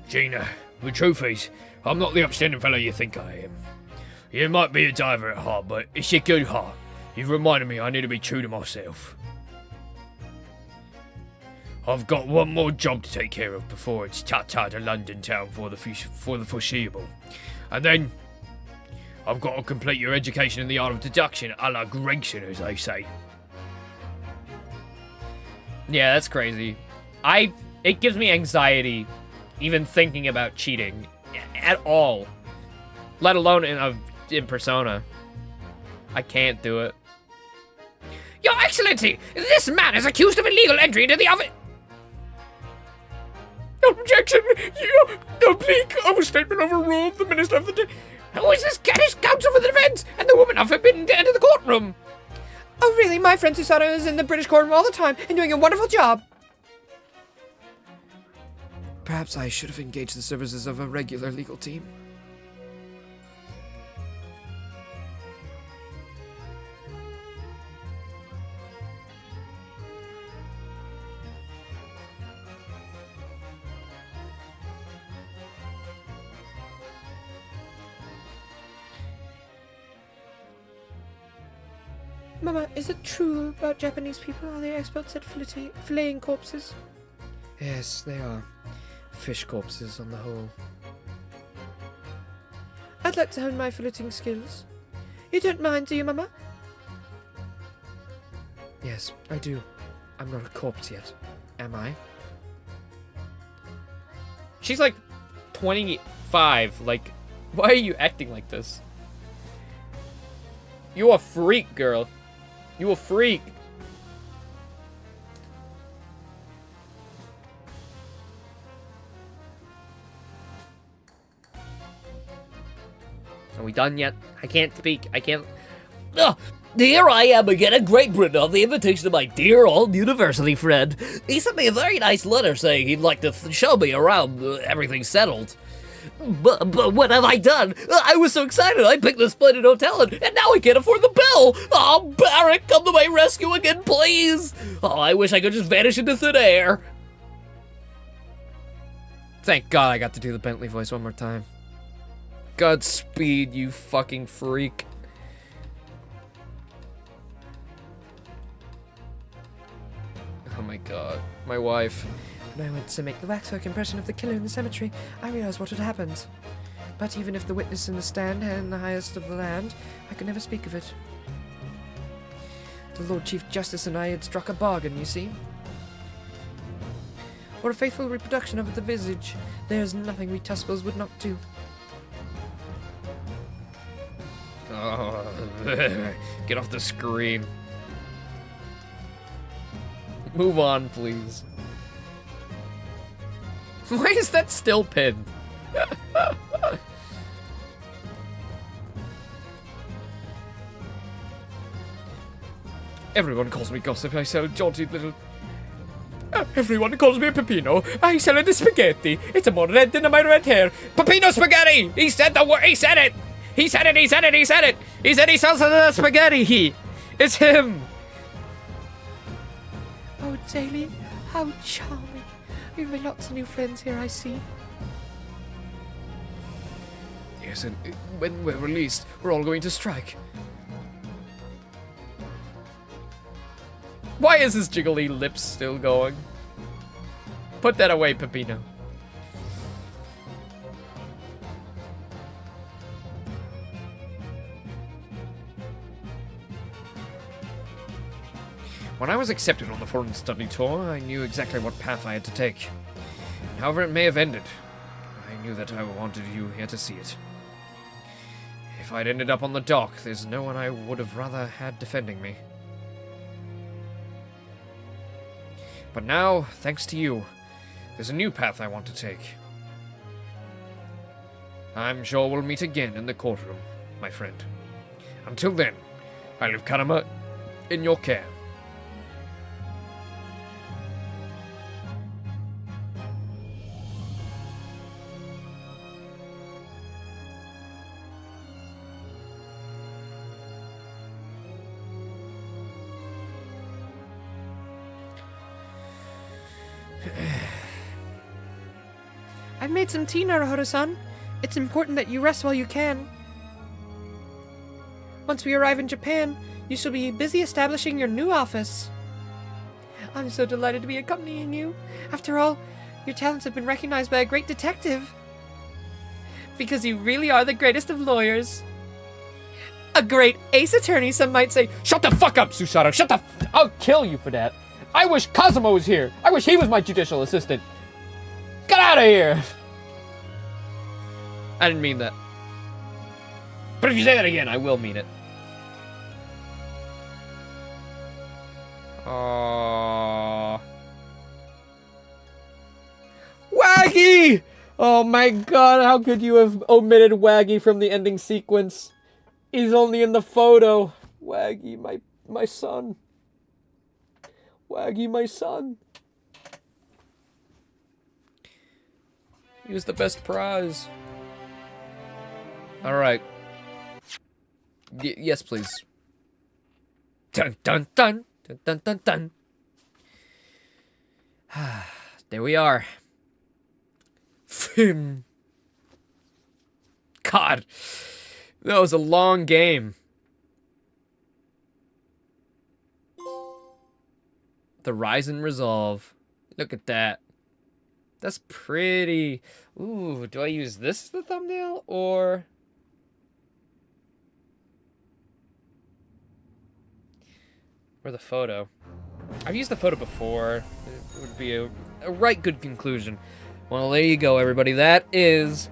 Gina, the truth is, I'm not the upstanding fellow you think I am. You might be a diver at heart, but it's your good heart. You've reminded me I need to be true to myself. I've got one more job to take care of before it's ta-ta to London town for the foreseeable. And then, I've got to complete your education in the art of deduction a la Gregson, as they say. Yeah, that's crazy. It gives me anxiety even thinking about cheating at all, let alone in Persona. I can't do it. Your Excellency, this man is accused of illegal entry into the oven. Objection! The oblique overstatement overruled. The Minister of the Who is this caddish counsel for the defense? And the woman are forbidden to enter the courtroom. Oh really? My friend Susanna is in the British courtroom all the time and doing a wonderful job. Perhaps I should have engaged the services of a regular legal team. Mama, is it true about Japanese people? Are they experts at filleting corpses? Yes, they are. Fish corpses on the whole. I'd like to hone my filleting skills. You don't mind, do you, Mama? Yes, I do. I'm not a corpse yet, am I? She's like 25. Like, why are you acting like this? You a freak, girl. You a freak. Are we done yet? I can't speak. I can't... Oh, here I am again in Great Britain on the invitation of my dear old university friend. He sent me a very nice letter saying he'd like to show me around everything settled. But what have I done? I was so excited. I picked this splendid hotel, and now I can't afford the bill. Oh, Barrack, come to my rescue again, please. Oh, I wish I could just vanish into thin air. Thank God I got to do the Bentley voice one more time. Godspeed, you fucking freak. Oh my God, my wife. When I went to make the waxwork impression of the killer in the cemetery, I realized what had happened. But even if the witness in the stand had in the highest of the land, I could never speak of it. The Lord Chief Justice and I had struck a bargain, you see. Or a faithful reproduction of the visage. There is nothing we Tuspels would not do. Oh, get off the screen. Move on, please. Why is that still pinned? Everyone calls me gossip. I sell jaunty little... Everyone calls me Peppino. I sell the spaghetti. It's more red than my red hair. Peppino spaghetti! He said the word. He said it! He said it! He said it! He said it! He said he sells the spaghetti! It's him! Oh, Daly, how charming. You've made lots of new friends here, I see. Yes, and when we're released, we're all going to strike. Why is his jiggly lips still going? Put that away, Peppino. When I was accepted on the foreign study tour, I knew exactly what path I had to take. However it may have ended, I knew that I wanted you here to see it. If I'd ended up on the dock, there's no one I would have rather had defending me. But now, thanks to you, there's a new path I want to take. I'm sure we'll meet again in the courtroom, my friend. Until then, I leave Karama in your care. I've made some tea, Naruhodo-san. It's important that you rest while you can. Once we arrive in Japan, you shall be busy establishing your new office. I'm so delighted to be accompanying you. After all, your talents have been recognized by a great detective. Because you really are the greatest of lawyers. A great ace attorney, some might say. Shut the fuck up, Susato! Shut the I'll kill you for that! I wish Kazuma was here! I wish he was my judicial assistant! Get out of here! I didn't mean that. But if you say that again, I will mean it. Aww. Waggy! Oh my god, how could you have omitted Waggy from the ending sequence? He's only in the photo. Waggy, my son. Waggy, my son. He was the best prize. Alright. Yes, please. Dun dun dun. Dun dun dun dun. There we are. God. That was a long game. The Rise and Resolve. Look at that. That's pretty. Ooh, do I use this as the thumbnail or... Or the photo? I've used the photo before. It would be a right good conclusion. Well, there you go, everybody. That is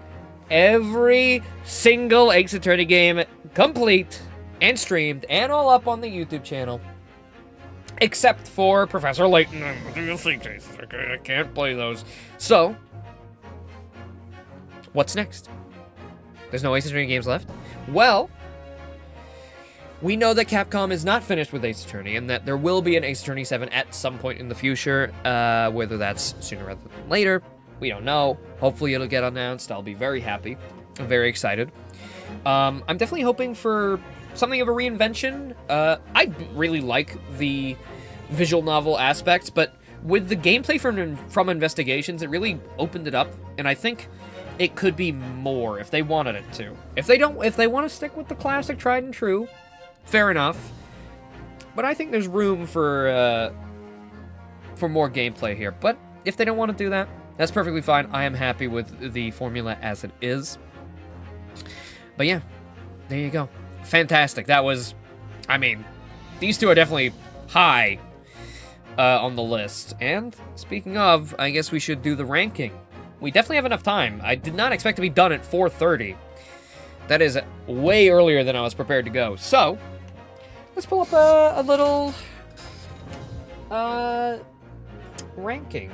every single Ace Attorney game complete and streamed and all up on the YouTube channel. Except for Professor Layton and the DLC cases. Okay, I can't play those. So, what's next? There's no Ace Attorney games left? Well, we know that Capcom is not finished with Ace Attorney and that there will be an Ace Attorney 7 at some point in the future, whether that's sooner rather than later. We don't know. Hopefully it'll get announced. I'll be very happy. I'm very excited. I'm definitely hoping for something of a reinvention. I really like the visual novel aspects, but with the gameplay from Investigations, it really opened it up, and I think it could be more if they wanted it to. If they want to stick with the classic tried and true, fair enough. But I think there's room for more gameplay here. But if they don't want to do that, that's perfectly fine. I am happy with the formula as it is. But yeah, there you go. Fantastic. That was, I mean, these two are definitely high on the list. And speaking of, I guess we should do the ranking. We definitely have enough time. I did not expect to be done at 4:30. That is way earlier than I was prepared to go. So, let's pull up a little ranking.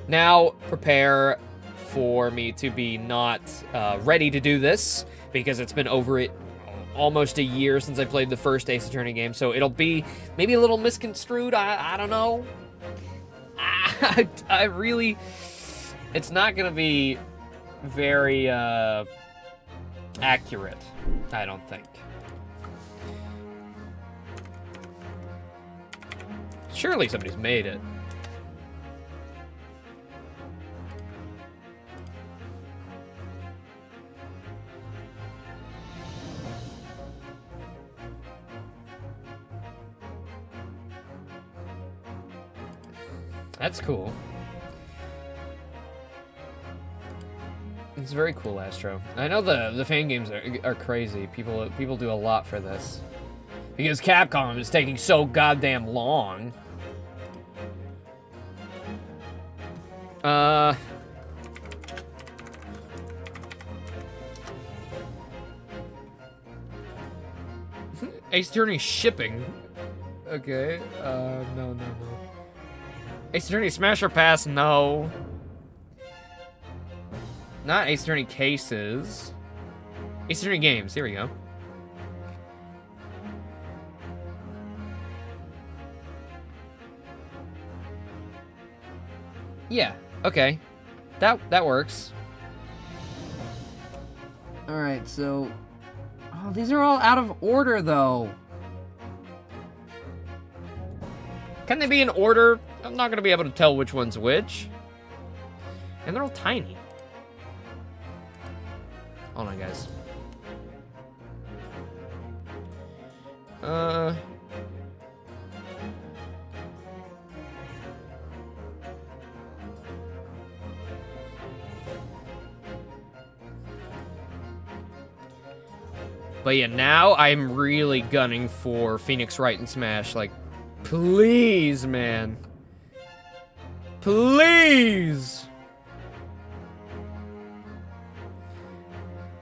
Now, prepare for me to be not ready to do this, because it's been over almost a year since I played the first Ace Attorney game, so it'll be maybe a little misconstrued. I don't know. I really... It's not going to be very accurate, I don't think. Surely somebody's made it. That's cool. It's very cool, Astro. I know the fan games are crazy. People do a lot for this. Because Capcom is taking so goddamn long. Ace Attorney shipping. Okay. No. Ace Attorney Smash or Pass, no. Not Ace Attorney cases. Ace Attorney games, here we go. Yeah, okay. That works. Alright, so... Oh, these are all out of order, though. Can they be in order? I'm not gonna be able to tell which one's which. And they're all tiny. Hold on, guys. But yeah, now I'm really gunning for Phoenix Wright and Smash. Like, please, man. Please!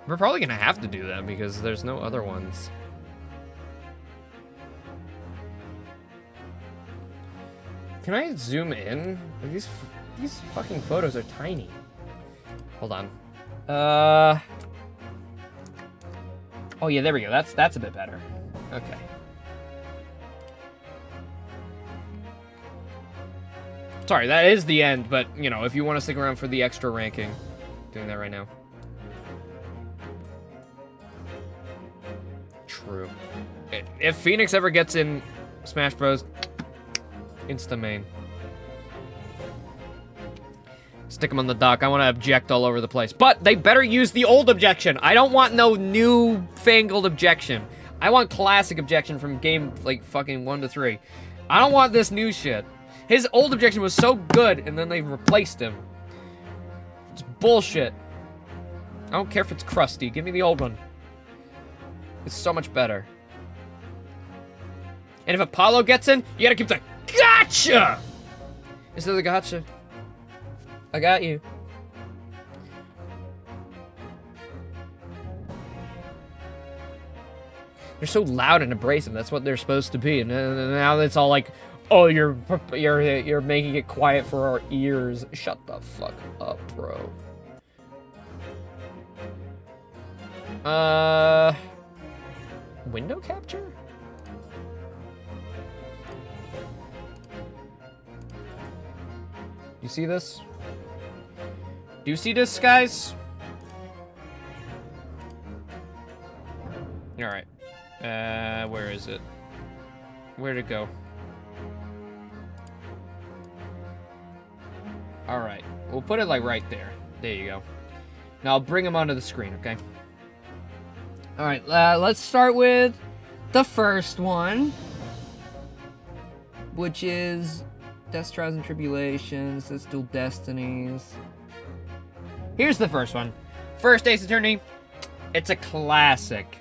We're probably gonna have to do that because there's no other ones. Can I zoom in? Like, these fucking photos are tiny. Hold on. Oh yeah, there we go. That's a bit better. Okay. Sorry, that is the end, but, you know, if you want to stick around for the extra ranking, doing that right now. True. If Phoenix ever gets in Smash Bros, insta-main. Stick them on the dock. I want to object all over the place. But they better use the old objection. I don't want no new fangled objection. I want classic objection from game, like, fucking 1 to 3. I don't want this new shit. His old objection was so good, and then they replaced him. It's bullshit. I don't care if it's crusty. Give me the old one. It's so much better. And if Apollo gets in, you gotta keep the gotcha! Instead of the gotcha. I got you. They're so loud and abrasive. That's what they're supposed to be. And now it's all like, oh, you're making it quiet for our ears. Shut the fuck up, bro. Window capture? You see this? Do you see this, guys? Alright. Where is it? Where'd it go? Alright. We'll put it, like, right there. There you go. Now I'll bring them onto the screen, okay? Alright, let's start with the first one, which is Death's Trials and Tribulations. Let's do Destinies. Here's the first one. First Ace Attorney. It's a classic.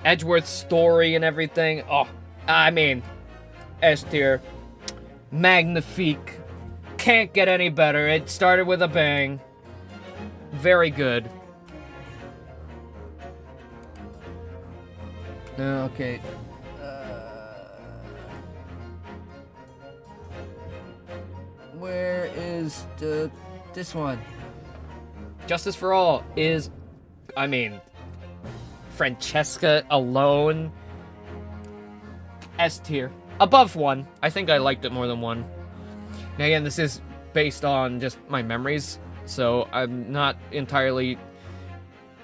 Edgeworth's story and everything. Oh, I mean, S tier. Magnifique. Can't get any better. It started with a bang. Very good. Okay. Where is this one? Justice for All is, I mean, Francesca alone. S tier. Above 1. I think I liked it more than 1. Now again, this is based on just my memories, so I'm not entirely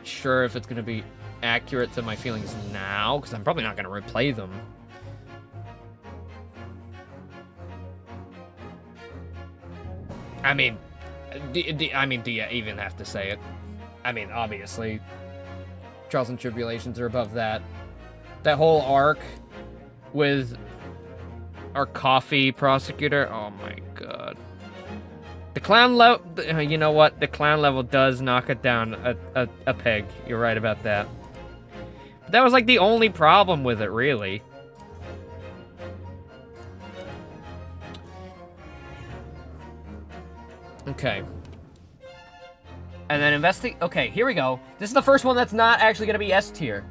sure if it's going to be accurate to my feelings now, because I'm probably not going to replay them. I mean, do you even have to say it? I mean, obviously, Trials and Tribulations are above that. That whole arc with our coffee prosecutor, oh my god. The clown level, you know what? The clown level does knock it down a peg. You're right about that. But that was like the only problem with it, really. Okay. And then okay, here we go. This is the first one that's not actually going to be S tier.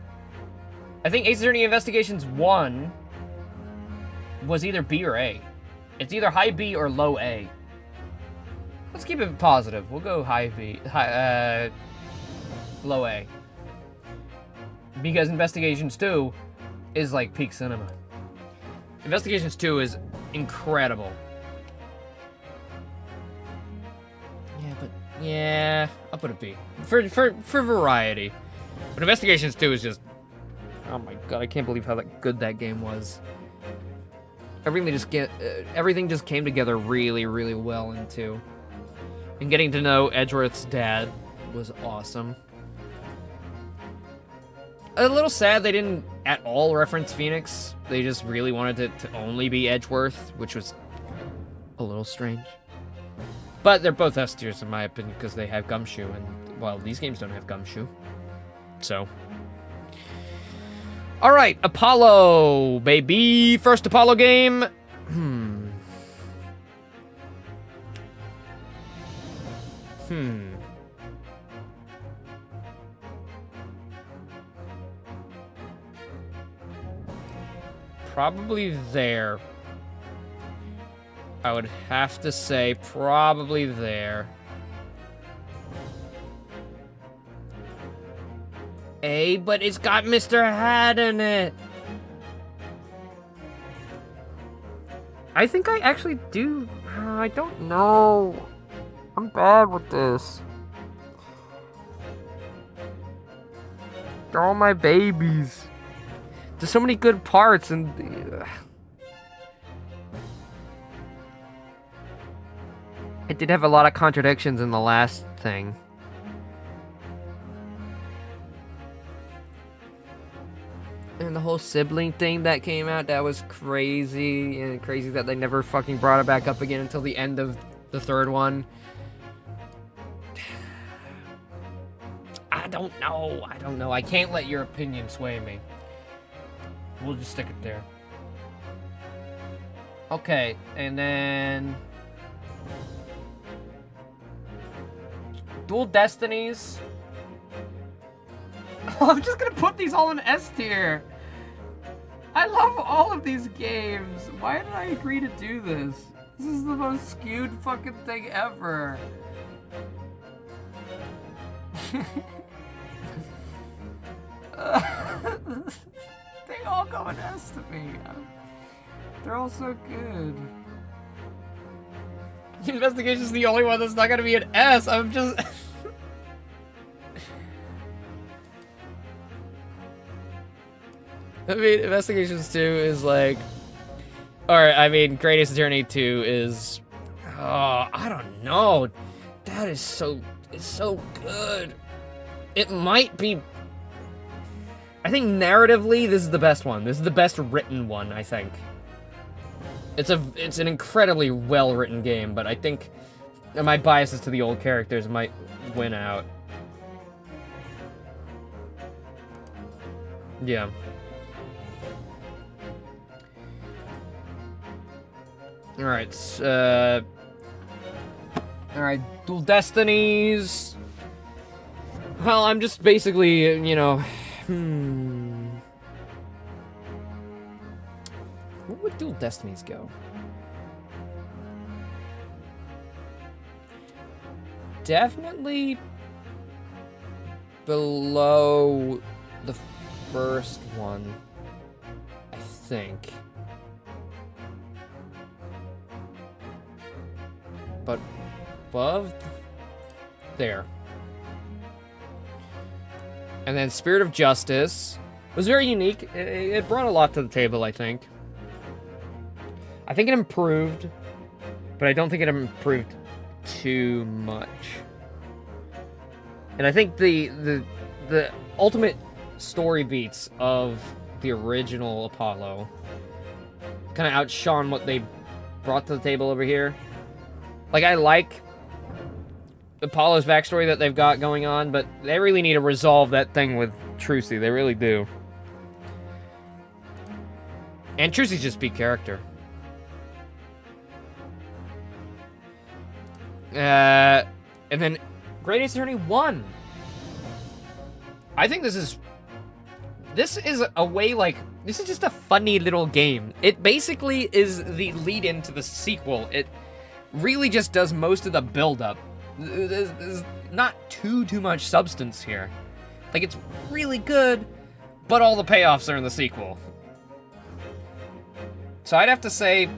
I think Ace Attorney Investigations 1 was either B or A. It's either high B or low A. Let's keep it positive. We'll go high B, low A. Because Investigations 2 is like peak cinema. Investigations 2 is incredible. Yeah, I'll put a B. For variety. But Investigations 2 is just... Oh my god, I can't believe how good that game was. Everything just came together really, really well in 2. And getting to know Edgeworth's dad was awesome. A little sad they didn't at all reference Phoenix. They just really wanted it to only be Edgeworth, which was a little strange. But they're both S tiers in my opinion because they have Gumshoe, and well, these games don't have Gumshoe. So. Alright, Apollo, baby. First Apollo game. Probably there. I would have to say probably there. A, but it's got Mr. Hat in it. I think I actually do. I don't know. I'm bad with this. They're all my babies. There's so many good parts and... It did have a lot of contradictions in the last thing. And the whole sibling thing that came out, that was crazy. And crazy that they never fucking brought it back up again until the end of the third one. I don't know. I can't let your opinion sway me. We'll just stick it there. Okay, and then... Dual Destinies. I'm just gonna put these all in S tier. I love all of these games. Why did I agree to do this? This is the most skewed fucking thing ever. They all go in S to me. They're all so good. Investigation's the only one that's not gonna be an S. I'm just... I mean, Investigations 2 is like... Or, I mean, Great Ace Attorney 2 is... Oh, I don't know. That is so... It's so good. It might be... I think narratively, this is the best one. This is the best written one, I think. It's an incredibly well-written game, but I think my biases to the old characters might win out. Yeah. Alright, Alright, Dual Destinies... Well, I'm just basically, you know... Where would Dual Destinies go? Definitely... below the first one, I think. But above there. And then Spirit of Justice was very unique. It brought a lot to the table, I think. I think it improved, but I don't think it improved too much. And I think the ultimate story beats of the original Apollo kind of outshone what they brought to the table over here. Like, I like Apollo's backstory that they've got going on, but they really need to resolve that thing with Trucy. They really do. And Trucy's just beat character. And then Great Ace Attorney 1. I think this is a way, like, this is just a funny little game. It basically is the lead-in to the sequel. It really just does most of the build-up. There's not too much substance here. Like, it's really good, but all the payoffs are in the sequel. So I'd have to say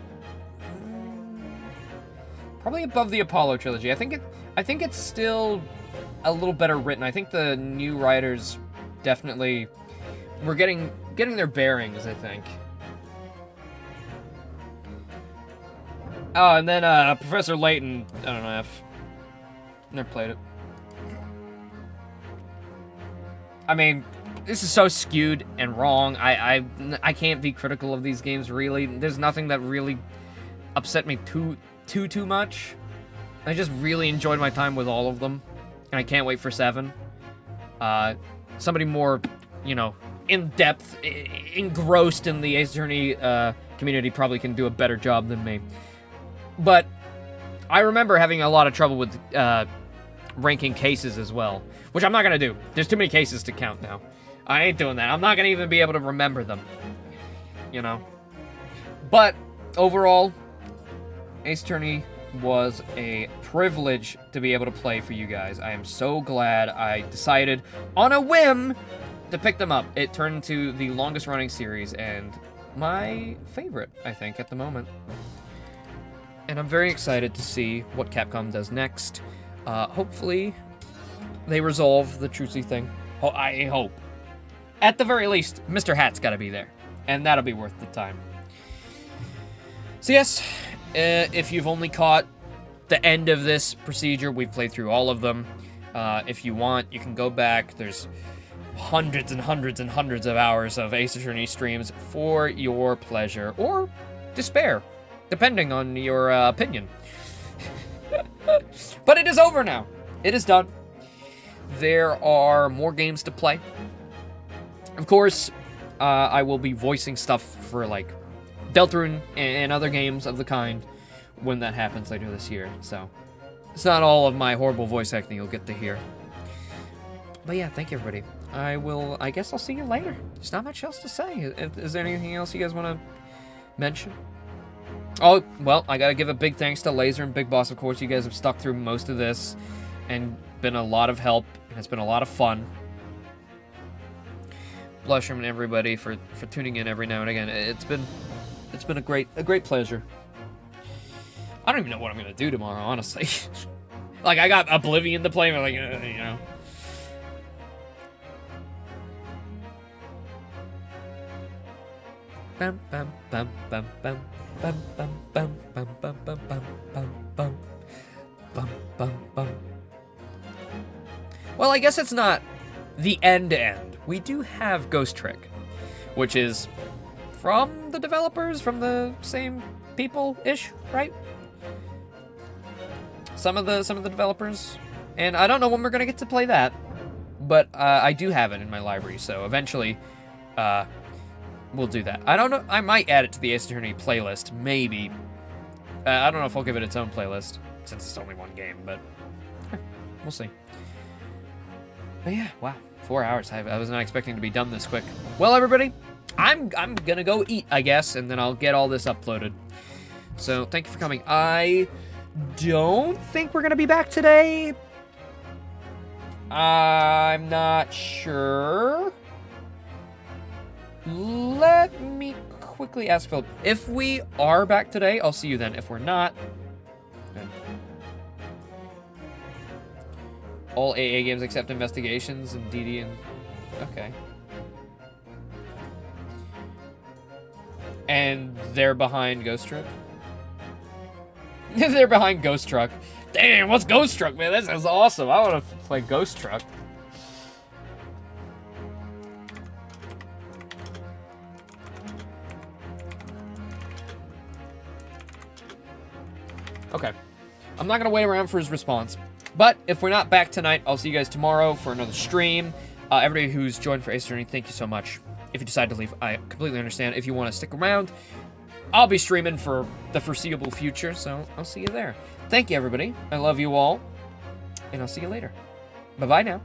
probably above the Apollo trilogy. I think it's still a little better written. I think the new writers definitely were getting their bearings, I think. Oh, and then Professor Layton, I don't know, I've never played it. I mean, this is so skewed and wrong. I can't be critical of these games, really. There's nothing that really upset me too much. I just really enjoyed my time with all of them, and I can't wait for 7. Somebody more, you know, in-depth, engrossed in the Ace Attorney community probably can do a better job than me. But I remember having a lot of trouble with ranking cases as well, which I'm not going to do. There's too many cases to count now. I ain't doing that. I'm not going to even be able to remember them, you know. But overall, Ace Attorney was a privilege to be able to play for you guys. I am so glad I decided on a whim to pick them up. It turned into the longest running series and my favorite, I think, at the moment. And I'm very excited to see what Capcom does next. Hopefully, they resolve the Trucy thing. I hope. At the very least, Mr. Hat's got to be there. And that'll be worth the time. So yes, if you've only caught the end of this procedure, we've played through all of them. If you want, you can go back. There's hundreds and hundreds and hundreds of hours of Ace Attorney streams for your pleasure or despair, depending on your opinion. But it is over now. It is done. There are more games to play. Of course, I will be voicing stuff for, like, Deltarune and other games of the kind when that happens later this year. So, it's not all of my horrible voice acting you'll get to hear. But yeah, thank you, everybody. I guess I'll see you later. There's not much else to say. Is there anything else you guys want to mention? Oh, well, I gotta give a big thanks to Laser and Big Boss, of course. You guys have stuck through most of this and been a lot of help, and it's been a lot of fun. Blushroom and everybody for tuning in every now and again. It's been a great pleasure. I don't even know what I'm gonna do tomorrow, honestly. Like, I got Oblivion to play, but, like, you know. Bum, bum, bum, bum, bum, bum, bum, bum, bum, bum, bum, bum, bum, bum, bum, bum, bum. Well, I guess it's not the end. We do have Ghost Trick, which is from the developers, from the same people-ish, right? Some of the developers, and I don't know when we're gonna get to play that, but I do have it in my library, so eventually, we'll do that. I don't know. I might add it to the Ace Attorney playlist, maybe. I don't know if I'll give it its own playlist since it's only one game, but we'll see. But yeah, wow, 4 hours. I was not expecting to be done this quick. Well, everybody, I'm gonna go eat, I guess, and then I'll get all this uploaded. So thank you for coming. I don't think we're gonna be back today. I'm not sure. Let me quickly ask Philip. If we are back today, I'll see you then. If we're not, then all AA games except Investigations and DD and... Okay. And they're behind Ghost Truck? They're behind Ghost Truck. Damn, what's Ghost Truck, man? This is awesome. I want to play Ghost Truck. Okay. I'm not going to wait around for his response. But if we're not back tonight, I'll see you guys tomorrow for another stream. Everybody who's joined for Ace Attorney, thank you so much. If you decide to leave, I completely understand. If you want to stick around, I'll be streaming for the foreseeable future, so I'll see you there. Thank you, everybody. I love you all, and I'll see you later. Bye-bye now.